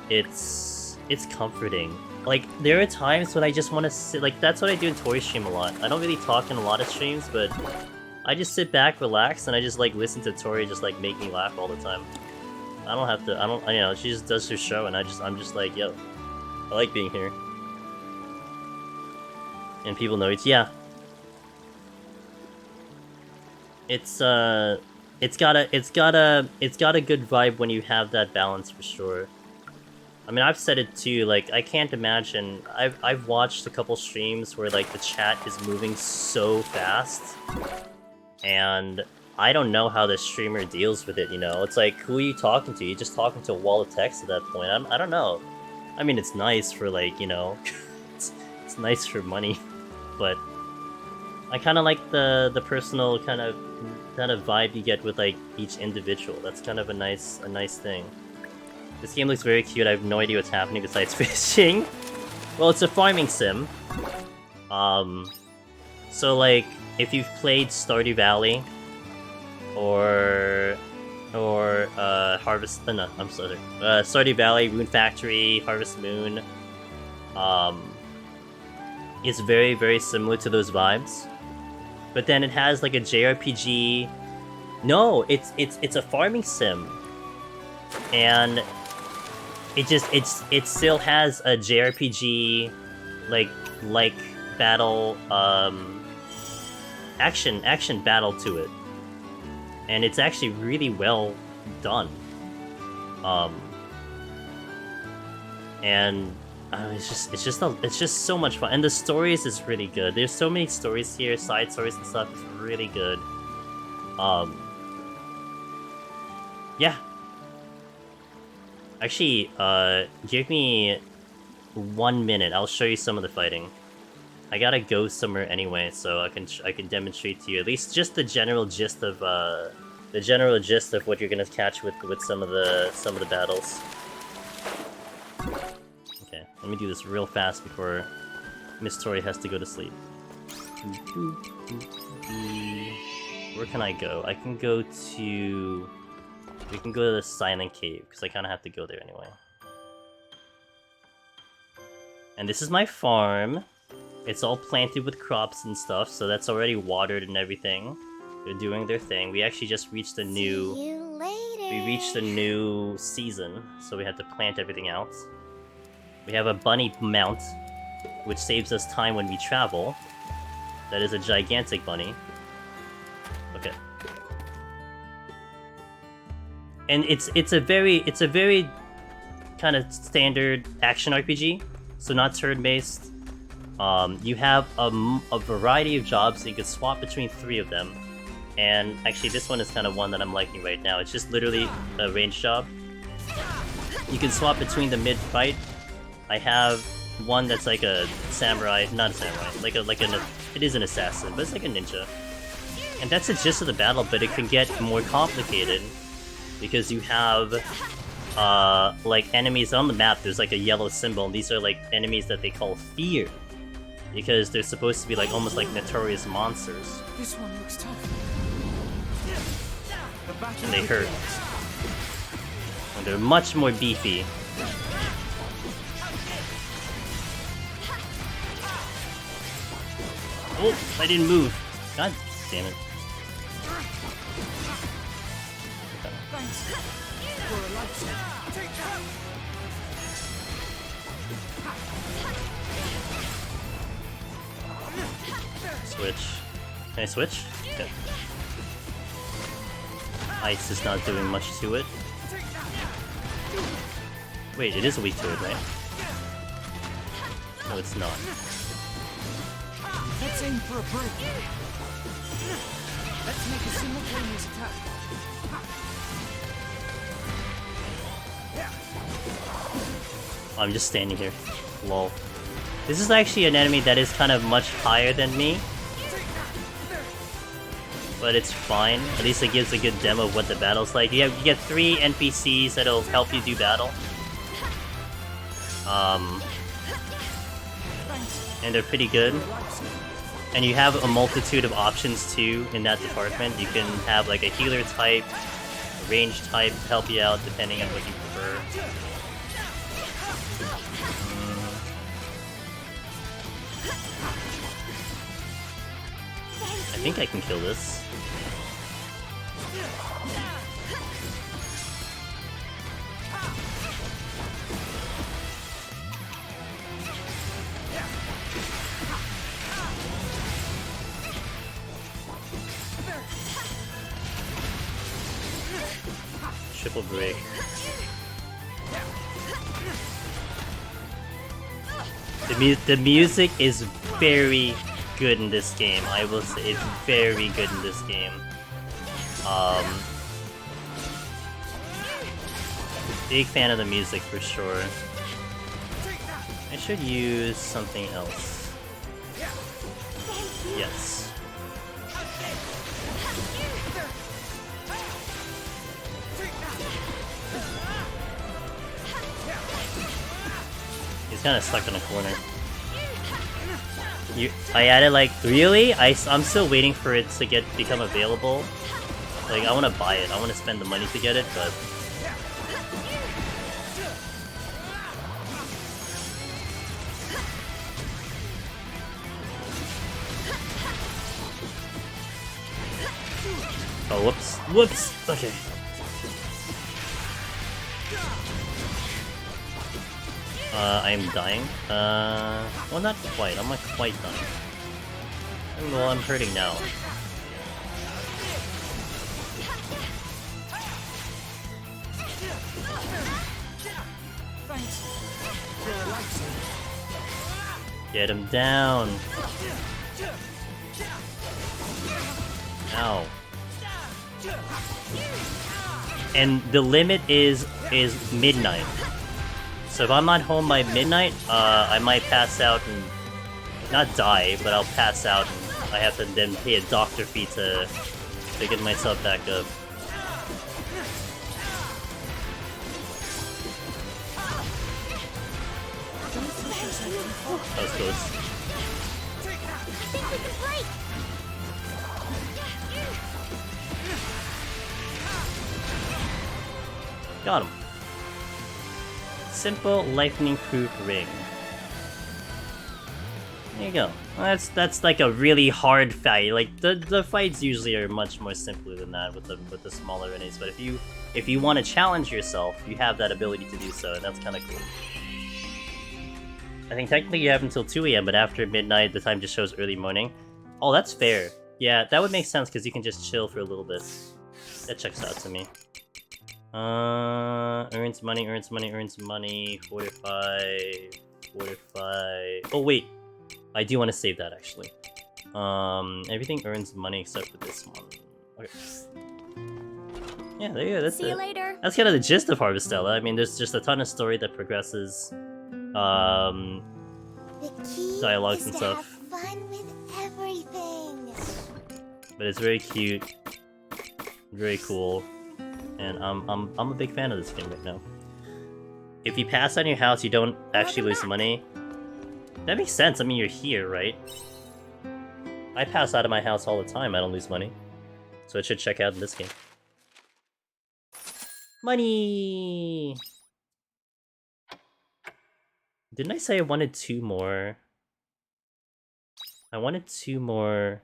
It's comforting. Like, there are times when I just want to sit, like, that's what I do in Tori stream a lot. I don't really talk in a lot of streams, but I just sit back, relax, and I just like listen to Tori just like make me laugh all the time. I don't have to, you know, she just does her show, and I'm just like, yo, I like being here. And people know it's, yeah. It's got a good vibe when you have that balance, for sure. I mean, I've said it too, like, I can't imagine, I've watched a couple streams where, like, the chat is moving so fast, and I don't know how the streamer deals with it, you know? It's like, who are you talking to? You're just talking to a wall of text at that point. I don't know. I mean, it's nice for, like, you know, it's nice for money, but I kind of like the personal kind of vibe you get with, like, each individual. That's kind of a nice thing. This game looks very cute. I have no idea what's happening besides fishing. Well, it's a farming sim. So, like, if you've played Stardew Valley, or Stardew Valley, Rune Factory, Harvest Moon, it's very similar to those vibes. But then it has like a JRPG. No, it's a farming sim, and it still has a JRPG like battle action battle to it. And it's actually really well done. And it's just so much fun. And the stories is really good. There's so many stories here, side stories and stuff. It's really good. Yeah. Actually, give me 1 minute. I'll show you some of the fighting. I gotta go somewhere anyway, so I can demonstrate to you at least just the general gist of what you're gonna catch with some of the battles. Okay, let me do this real fast before Miss Tori has to go to sleep. Where can I go? I can go to... We can go to the Silent Cave, because I kind of have to go there anyway. And this is my farm. It's all planted with crops and stuff, so that's already watered and everything. They're doing their thing. We actually just reached a new... See you later. We reached a new season, so we had to plant everything out. We have a bunny mount, which saves us time when we travel. That is a gigantic bunny. Okay. And it's a very kind of standard action RPG, so not turn-based. You have a variety of jobs, so you can swap between 3 of them. And actually, this one is kind of one that I'm liking right now. It's just literally a range job. you can swap between the mid-fight. I have one that's like a samurai, not a samurai, it is an assassin, but it's like a ninja. And that's the gist of the battle, but it can get more complicated because you have like enemies on the map. There's like a yellow symbol, and these are like enemies that they call fear because they're supposed to be like almost like notorious monsters. This one looks tough. The battle And they hurt. begins. And they're much more beefy. Oh, I didn't move. God damn it. Thanks. You're a lifesaver. Take that. Switch. Can I switch? Okay. Ice is not doing much to it. Wait, it is weak to it, right? No, it's not. Let's aim for a break. Let's make a simultaneous attack. I'm just standing here. Lol. This is actually an enemy that is kind of much higher than me. But it's fine. At least it gives a good demo of what the battle's like. You get 3 NPCs that'll help you do battle. And they're pretty good. And you have a multitude of options too in that department. You can have like a healer type, a range type to help you out depending on what you prefer. I think I can kill this. Triple break. The music is very good in this game. I will say it's very good in this game. Big fan of the music for sure. I should use something else. Yes. He's kind of stuck in a corner. I added like, really? I'm still waiting for it to become available. Like, I want to buy it. I want to spend the money to get it, but... Oh, whoops. Whoops! Okay. I'm dying. Well, not quite. I'm not quite dying. Well, I'm hurting now. Get him down. Ow. And the limit is midnight. So if I'm not home by midnight, I might pass out and not die, but I'll pass out and I have to then pay a doctor fee to get myself back up. That was close. Got him. Simple lightning-proof ring. There you go. That's like a really hard fight. Like the fights usually are much more simpler than that with the smaller enemies. But if you want to challenge yourself, you have that ability to do so, and that's kind of cool. I think technically you have until 2 AM, but after midnight, the time just shows early morning. Oh, that's fair. Yeah, that would make sense because you can just chill for a little bit. That checks out to me. Earns money. Fortify. Oh wait, I do want to save that actually. Everything earns money except for this one. Okay. Yeah, there you go. That's See you it. later. That's kind of the gist of Harvestella. I mean, there's just a ton of story that progresses, The key dialogues is and to stuff. have fun with everything. But it's very cute, very cool, and I'm a big fan of this game right now. If you pass on your house, you don't actually Welcome lose back. money. That makes sense. I mean, you're here, right? I pass out of my house all the time. I don't lose money, so it should check out in this game. Money. Didn't I say I wanted 2 more? I wanted 2 more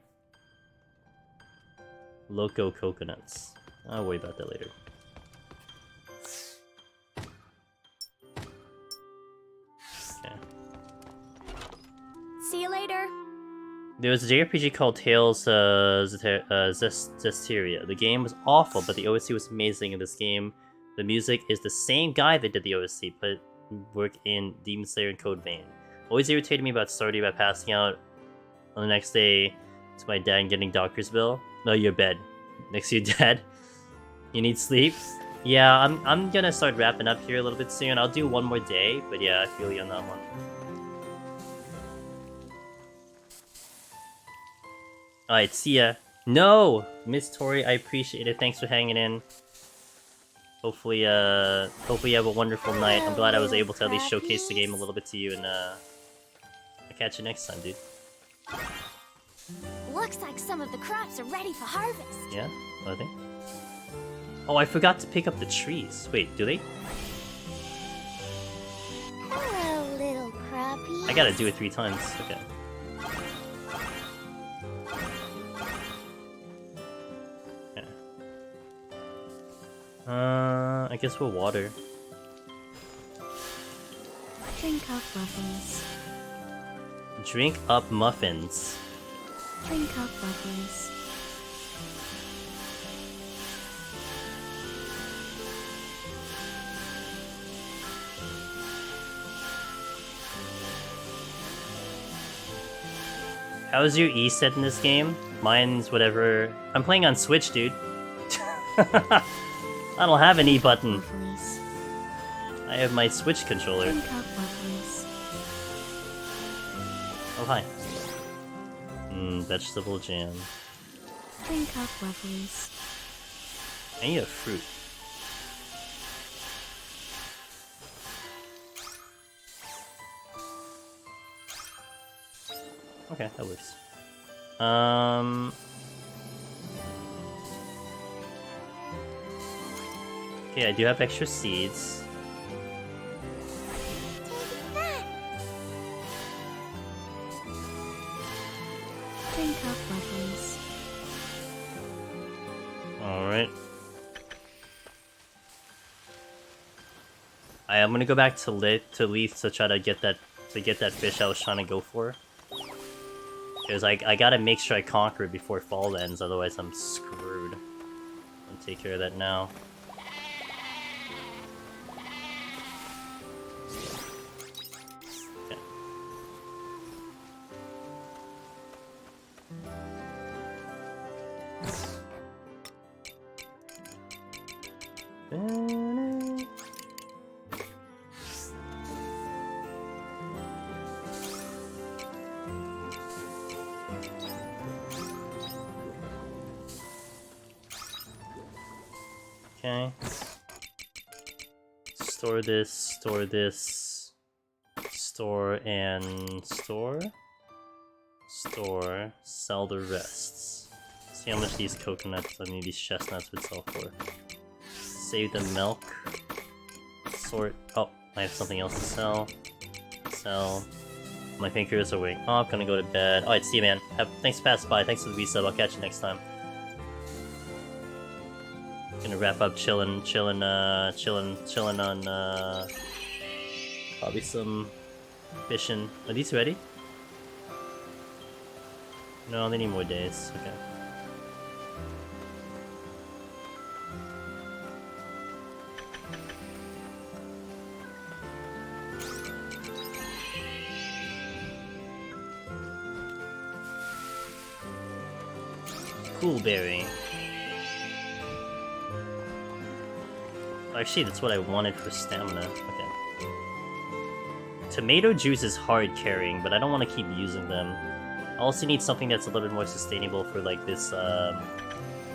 Loco coconuts. I'll worry about that later. Okay. See you later. There was a JRPG called Tales Zestiria. The game was awful, but the OST was amazing in this game. The music is the same guy that did the OST, but work in Demon Slayer and Code Vein. Always irritated me about Stardew by passing out on the next day to my dad and getting doctor's bill. No, your bed. Next to your dad. You need sleep? Yeah, I'm gonna start wrapping up here a little bit soon. I'll do one more day, but yeah, I feel you on that one. Alright, see ya. No! Miss Tori, I appreciate it. Thanks for hanging in. Hopefully you have a wonderful night. I'm glad I was able to at least showcase the game a little bit to you, and I'll catch you next time, dude. Looks like some of the crops are ready for harvest. Yeah? Are they? Oh, I forgot to pick up the trees. Wait, do they? Hello, little crappie. I gotta do it 3 times. Okay. Okay. I guess we'll water. Drink up muffins. Drink up muffins. Drink up muffins. How's your E set in this game? Mine's whatever. I'm playing on Switch, dude. I don't have an E button. Muffins. I have my Switch controller. Drink up muffins. Oh, hi. Vegetable jam. Drink up muffins. I need a fruit. Okay, that works. Okay, I do have extra seeds. Drink up muffins. Alright. I'm gonna go back to Leith to try to get that fish I was trying to go for. Because I gotta make sure I conquer it before fall ends, otherwise I'm screwed. I'll take care of that now. Okay. Okay. Store this, store this, store and store. Store, sell the rests. See how much these coconuts, I mean these chestnuts would sell for. Save the milk. Sort, oh, I have something else to sell. Sell. My fingers are waiting. Oh, I'm gonna go to bed. Alright, see you, man. Thanks for passing by. Thanks for the resub. I'll catch you next time. Gonna wrap up chilling on probably some fishing. Are these ready? No, they need more days. Okay. Cool berry. Actually, that's what I wanted for stamina. Okay. Tomato juice is hard carrying, but I don't want to keep using them. I also need something that's a little bit more sustainable for like this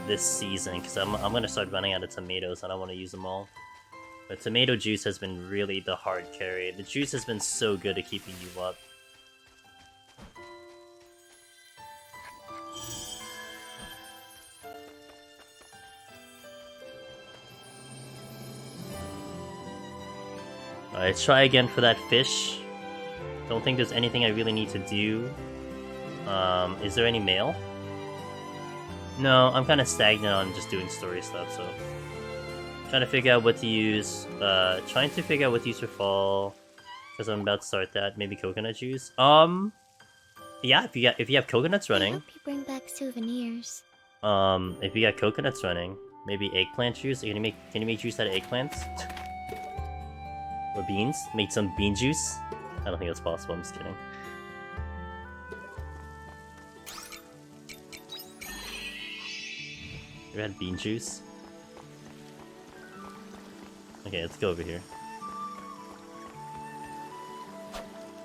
this season, because I'm gonna start running out of tomatoes. I don't want to use them all. But tomato juice has been really the hard carry. The juice has been so good at keeping you up. Alright, try again for that fish. Don't think there's anything I really need to do. Is there any mail? No, I'm kind of stagnant on just doing story stuff, so... Trying to figure out what to use. Trying to figure out what to use for fall. Because I'm about to start that. Maybe coconut juice? Yeah, if you have coconuts I running. hope you bring back souvenirs. If you got coconuts running, maybe eggplant juice? Can you make juice out of eggplants? Or beans? Make some bean juice? I don't think that's possible, I'm just kidding. You ever had bean juice? Okay, let's go over here.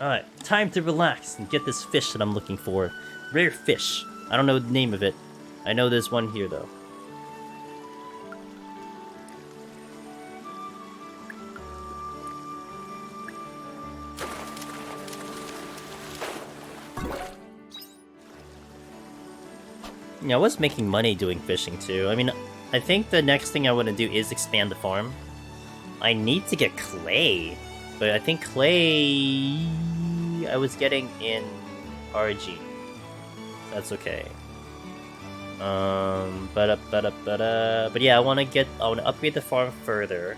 Alright, time to relax and get this fish that I'm looking for. Rare fish. I don't know the name of it. I know there's one here, though. Yeah, I was making money doing fishing too. I mean, I think the next thing I want to do is expand the farm. I need to get clay, but I think clay I was getting in RG. That's okay. But yeah, I want to upgrade the farm further.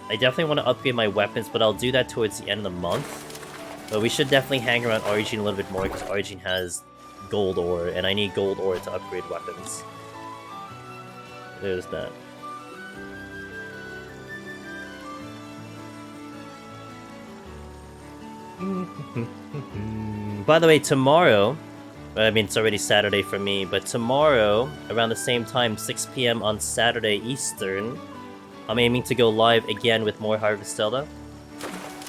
I definitely want to upgrade my weapons, but I'll do that towards the end of the month. But we should definitely hang around Origin a little bit more because Origin has gold ore, and I need gold ore to upgrade weapons. There's that. By the way, tomorrow, I mean, it's already Saturday for me, but tomorrow, around the same time, 6 PM on Saturday Eastern, I'm aiming to go live again with more Harvestella.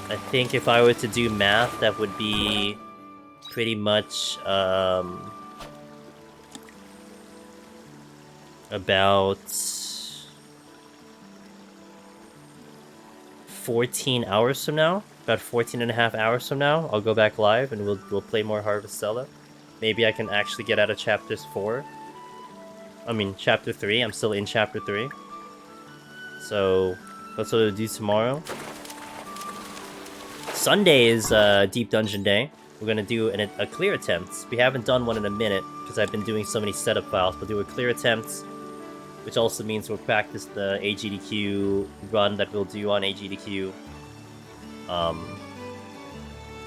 I think if I were to do math, that would be pretty much, about 14 hours from now. About 14 and a half hours from now, I'll go back live and we'll play more Harvestella. Maybe I can actually get out of chapters 4. I mean, chapter 3. I'm still in chapter 3. So, that's what I'll do tomorrow. Sunday is Deep Dungeon Day. We're gonna do a clear attempt. We haven't done one in a minute, because I've been doing so many setup files. We'll do a clear attempt, which also means we'll practice the AGDQ run that we'll do on AGDQ. So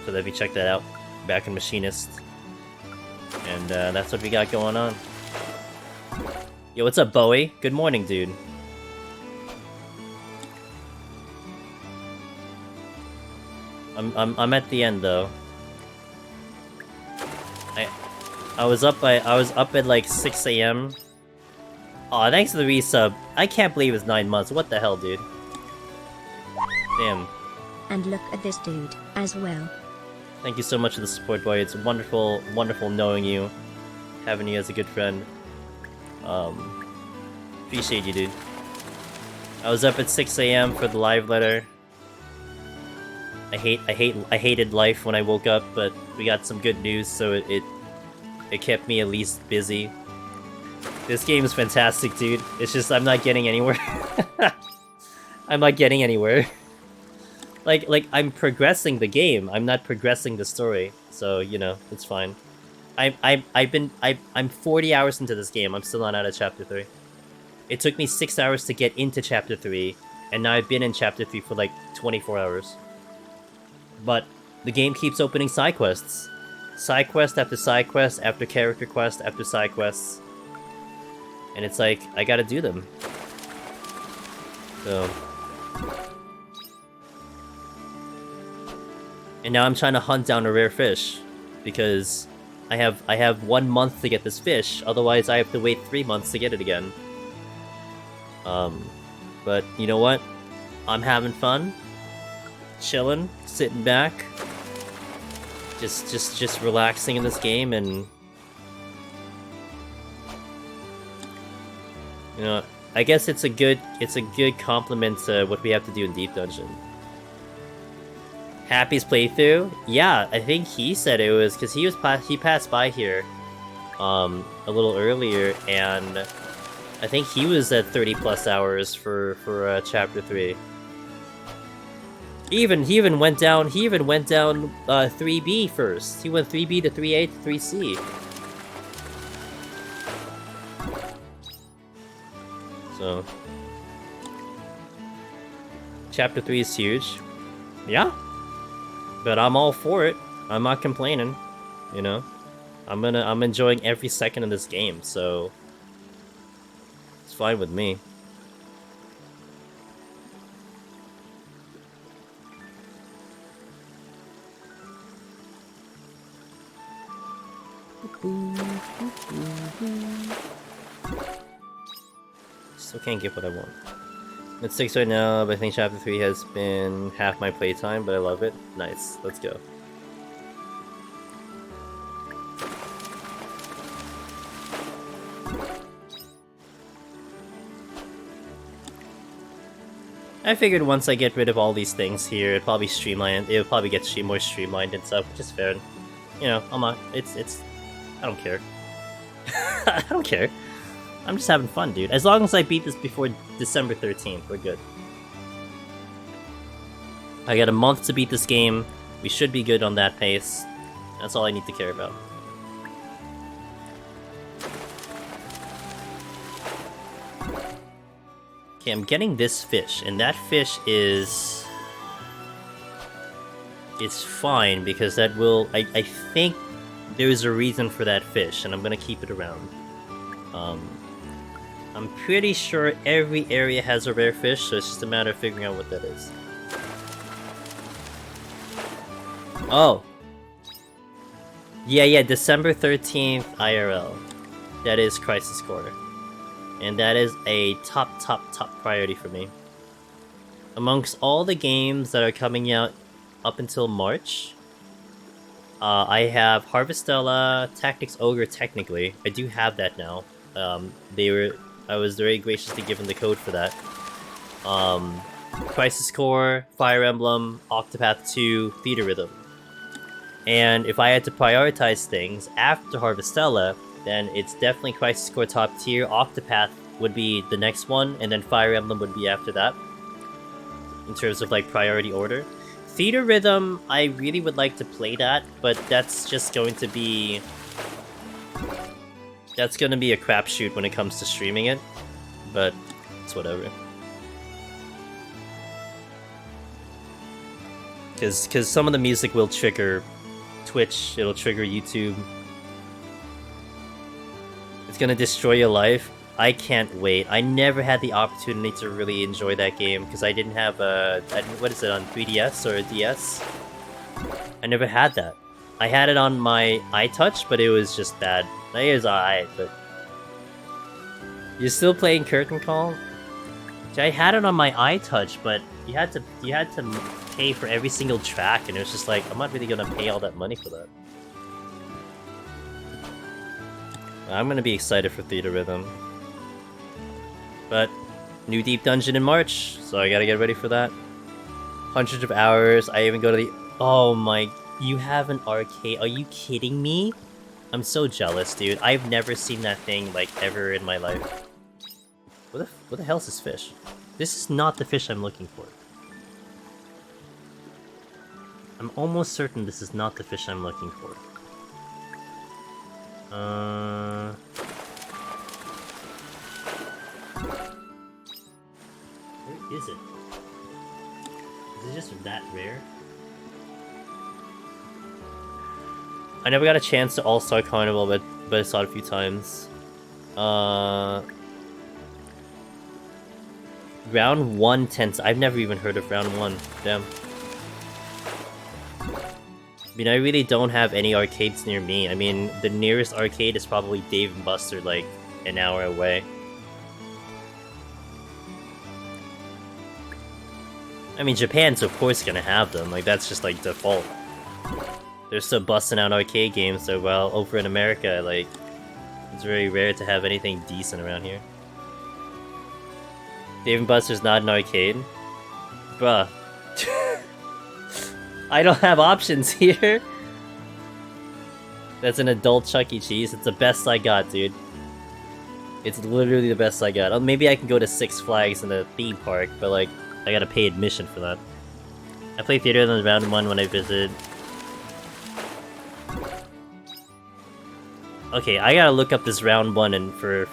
let me check that out. Back in Machinist. And that's what we got going on. Yo, what's up, Bowie? Good morning, dude. I'm at the end though. I was up at like 6 AM. Aw, thanks for the resub. I can't believe it's 9 months. What the hell, dude? Damn. And look at this dude, as well. Thank you so much for the support, boy. It's wonderful, wonderful knowing you. Having you as a good friend. Appreciate you, dude. I was up at 6 AM for the live letter. I hated life when I woke up, but we got some good news, so it kept me at least busy. This game is fantastic, dude. It's just I'm not getting anywhere. I'm not getting anywhere. Like I'm progressing the game. I'm not progressing the story. So, you know, it's fine. I'm 40 hours into this game. I'm still not out of chapter 3. It took me 6 hours to get into chapter 3, and now I've been in chapter 3 for like 24 hours. But the game keeps opening side quests. Side quest after side quest after character quest after side quests. And it's like, I gotta do them. So... And now I'm trying to hunt down a rare fish. Because I have 1 month to get this fish, otherwise I have to wait 3 months to get it again. But you know what? I'm having fun, chilling, sitting back, just relaxing in this game, and you know, I guess it's a good compliment to what we have to do in Deep Dungeon. Happy's playthrough? Yeah, I think he said it was because he passed by here a little earlier, and I think he was at 30+ hours for chapter 3. He even went down 3B first. He went 3B to 3A to 3C. So chapter 3 is huge. Yeah. But I'm all for it. I'm not complaining, you know. I'm enjoying every second of this game, so it's fine with me. Still can't get what I want. It's 6 right now, but I think chapter 3 has been half my playtime, but I love it. Nice, let's go. I figured once I get rid of all these things here, it'll probably get more streamlined and stuff, which is fair. You know, I don't care. I don't care. I'm just having fun, dude. As long as I beat this before December 13th, we're good. I got a month to beat this game. We should be good on that pace. That's all I need to care about. Okay, I'm getting this fish, and that fish is... It's fine, because that will... I think there's a reason for that fish, and I'm gonna keep it around. I'm pretty sure every area has a rare fish, so it's just a matter of figuring out what that is. Oh! Yeah, December 13th IRL. That is Crisis Core. And that is a top priority for me. Amongst all the games that are coming out up until March, I have Harvestella, Tactics Ogre technically. I do have that now. I was very gracious to give them the code for that. Crisis Core, Fire Emblem, Octopath 2, Theater Rhythm. And if I had to prioritize things after Harvestella, then it's definitely Crisis Core top tier, Octopath would be the next one, and then Fire Emblem would be after that. In terms of like priority order. Theater Rhythm, I really would like to play that, but that's just going to be... That's gonna be a crapshoot when it comes to streaming it, but it's whatever. Cause some of the music will trigger Twitch, it'll trigger YouTube. It's gonna destroy your life. I can't wait. I never had the opportunity to really enjoy that game because I didn't have what is it, on 3DS or a DS? I never had that. I had it on my iTouch, but it was just bad. It was alright, but... You're still playing Curtain Call? I had it on my iTouch, but you had to pay for every single track, and it was just like, I'm not really gonna pay all that money for that. I'm gonna be excited for Theater Rhythm. But, new Deep Dungeon in March, so I gotta get ready for that. Hundreds of hours, I even go to the... Oh my... You have an arcade? Are you kidding me? I'm so jealous, dude. I've never seen that thing, like, ever in my life. What the hell is this fish? This is not the fish I'm looking for. I'm almost certain this is not the fish I'm looking for. Where is it? Is it just that rare? I never got a chance to All-Star Carnival, but I saw it a few times. Round 1 tents. I've never even heard of Round 1. Damn. I mean, I really don't have any arcades near me. I mean, the nearest arcade is probably Dave & Buster, like, an hour away. I mean, Japan's of course gonna have them. Like, that's just like default. They're still busting out arcade games, so while over in America, like, it's very rare to have anything decent around here. Dave & Buster's not an arcade? Bruh. I don't have options here. That's an adult Chuck E. Cheese. It's the best I got, dude. It's literally the best I got. Oh, maybe I can go to Six Flags in the theme park, but like, I gotta pay admission for that. I play theater in the round 1 when I visit. Okay, I gotta look up this round 1 and for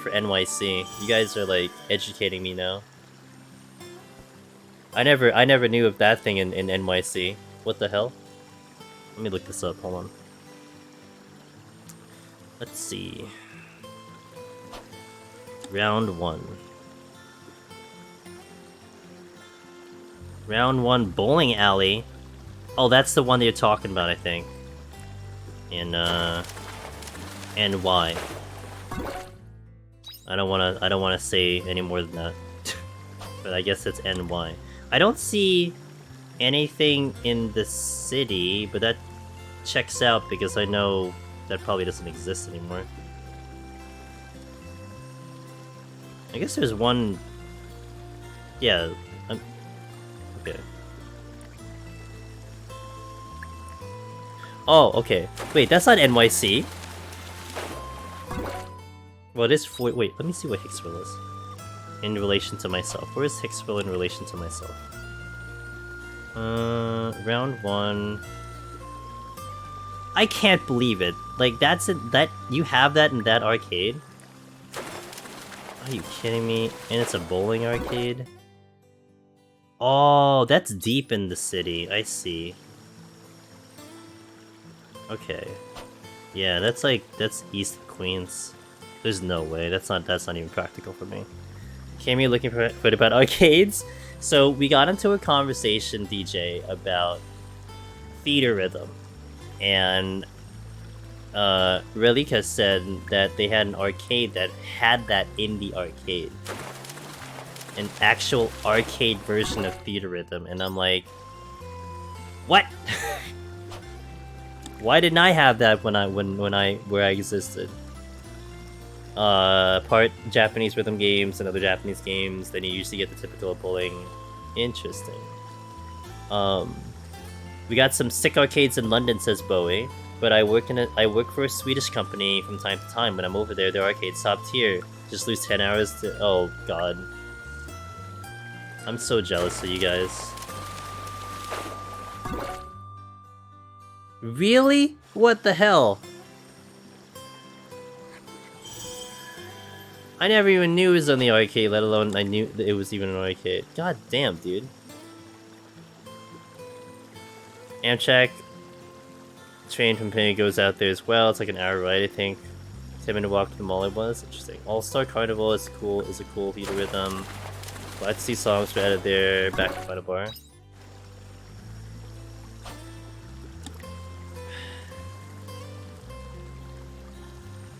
NYC. You guys are like educating me now. I never knew of that thing in NYC. What the hell? Let me look this up, hold on. Let's see. Round 1. Round 1 bowling alley. Oh, that's the one that you're talking about, I think. In NY. I don't wanna say any more than that. But I guess it's NY. I don't see anything in the city, but that checks out because I know that probably doesn't exist anymore. I guess there's one... Yeah, okay. Oh, okay. Wait, that's not NYC. Well, it is for... Wait, let me see what Hicksville is. In relation to myself. Where is Hicksville in relation to myself? Round 1... I can't believe it. Like, that's it. That... You have that in that arcade? Are you kidding me? And it's a bowling arcade? Oh, that's deep in the city. I see. Okay. Yeah, that's like... That's East Queens. There's no way. That's not even practical for me. Came here looking for about arcades? So we got into a conversation, DJ, about theater rhythm. And Relika said that they had an arcade that had that in the arcade. An actual arcade version of theater rhythm. And I'm like, what? Why didn't I have that where I existed? Part Japanese rhythm games and other Japanese games, then you usually get the typical bowling. Interesting. We got some sick arcades in London, says Bowie, but I work for a Swedish company from time to time. When I'm over there, their arcade's top tier. Just lose 10 hours to... Oh, God. I'm so jealous of you guys. Really? What the hell? I never even knew it was on the arcade, let alone I knew that it was even an arcade. God damn, dude. Amtrak train from Penny goes out there as well. It's like an hour ride, I think. 10-minute walk to the mall it was. Interesting. All-Star Carnival is cool. Is a cool theater rhythm. Glad to see songs were added there. Back to Final Bar.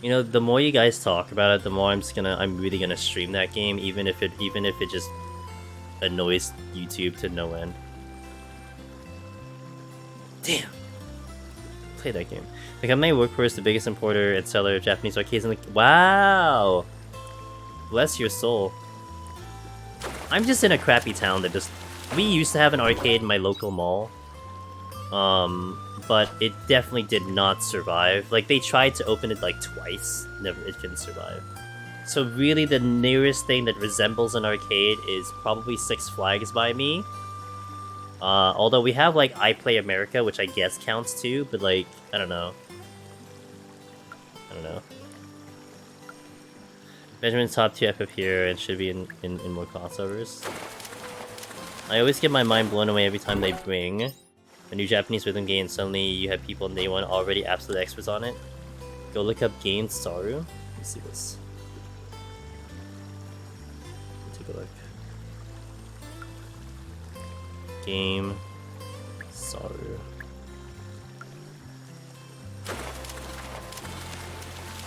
You know, the more you guys talk about it, the more I'm really gonna stream that game, even if it just annoys YouTube to no end. Damn. Play that game. The company I work for is the biggest importer and seller of Japanese arcades in the... Wow! Bless your soul. I'm just in a crappy town that just... We used to have an arcade in my local mall. But it definitely did not survive. Like, they tried to open it like twice. It couldn't survive. So really the nearest thing that resembles an arcade is probably Six Flags by me. Although we have like iPlay America, which I guess counts too, but like, I don't know. Benjamin's top 2 FF here and should be in more crossovers. I always get my mind blown away every time they bring a new Japanese rhythm game. Suddenly you have people in day one already absolute experts on it. Go look up Game Saru. Let me see this. Take a look. Game Saru.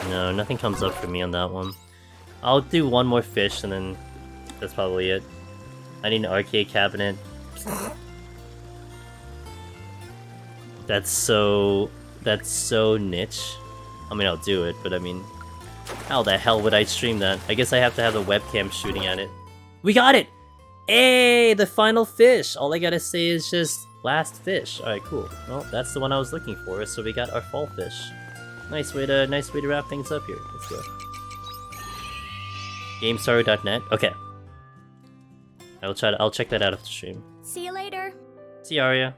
No, nothing comes up for me on that one. I'll do one more fish and then that's probably it. I need an arcade cabinet. That's so niche. I mean, I'll do it, but I mean, how the hell would I stream that? I guess I have to have the webcam shooting at it. We got it! Hey, the final fish! All I gotta say is just last fish. Alright, cool. Well, that's the one I was looking for, so we got our fall fish. Nice way to wrap things up here. Let's go. GameStarter.net. Okay. I'll check that out after stream. See you later. See you, Arya.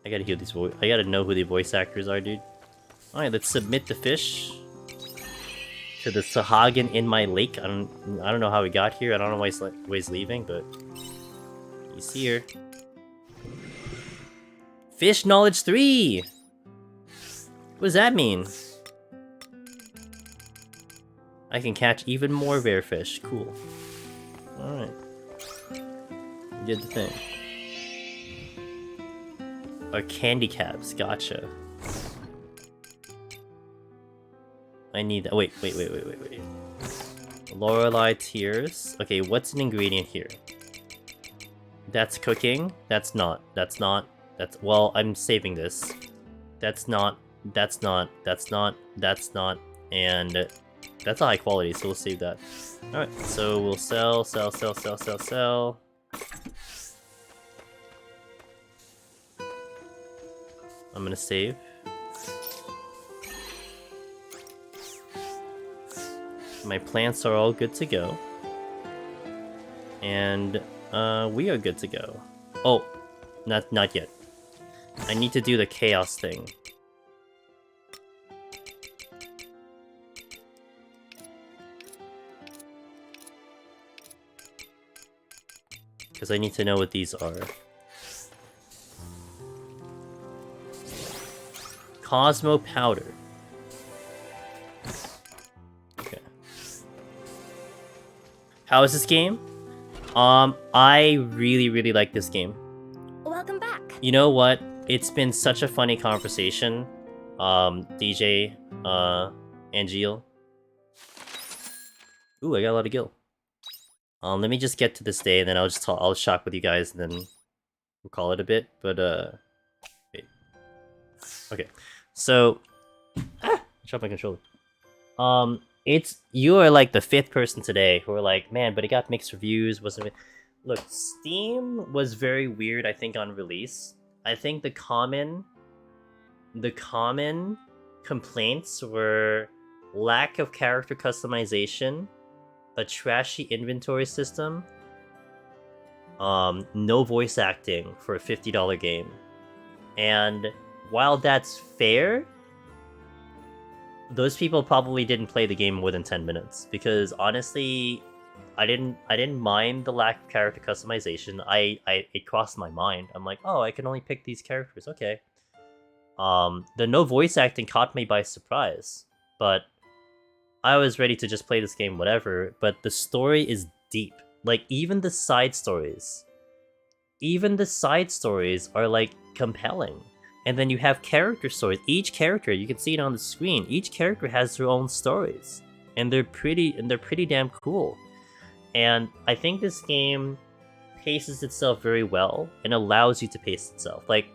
I gotta hear these I gotta know who the voice actors are, dude. Alright, let's submit the fish to the Sahagin in my lake. I don't know how he got here. I don't know why he's leaving, but he's here. Fish knowledge 3. What does that mean? I can catch even more rare fish. Cool. Alright. You did the thing. Or candy caps. Gotcha. I need that. Wait. Lorelei tears. Okay, what's an ingredient here? That's cooking. That's not. Well, I'm saving this. That's not. And that's a high quality, so we'll save that. Alright, so we'll sell. I'm gonna save. My plants are all good to go. And we are good to go. Oh, not yet. I need to do the chaos thing. Because I need to know what these are. Cosmo Powder. Okay. How is this game? I really like this game. Welcome back. You know what? It's been such a funny conversation. DJ, Angeal. Ooh, I got a lot of gil. Let me just get to this day, and then I'll shop with you guys, and then we'll call it a bit. But wait. Okay, so drop my controller. You are like the 5th person today who are like, man, but it got mixed reviews. Wasn't it? Look, Steam was very weird. I think on release, I think the common complaints were lack of character customization, a trashy inventory system, no voice acting for a $50 game. And while that's fair, those people probably didn't play the game more than 10 minutes, because honestly, I didn't mind the lack of character customization. It crossed my mind. I'm like, oh, I can only pick these characters. Okay. The no voice acting caught me by surprise, but I was ready to just play this game, whatever. But the story is deep. Like, even the side stories are like compelling. And then you have character stories. Each character, you can see it on the screen. Each character has their own stories, and they're pretty damn cool. And I think this game paces itself very well and allows you to pace itself. Like,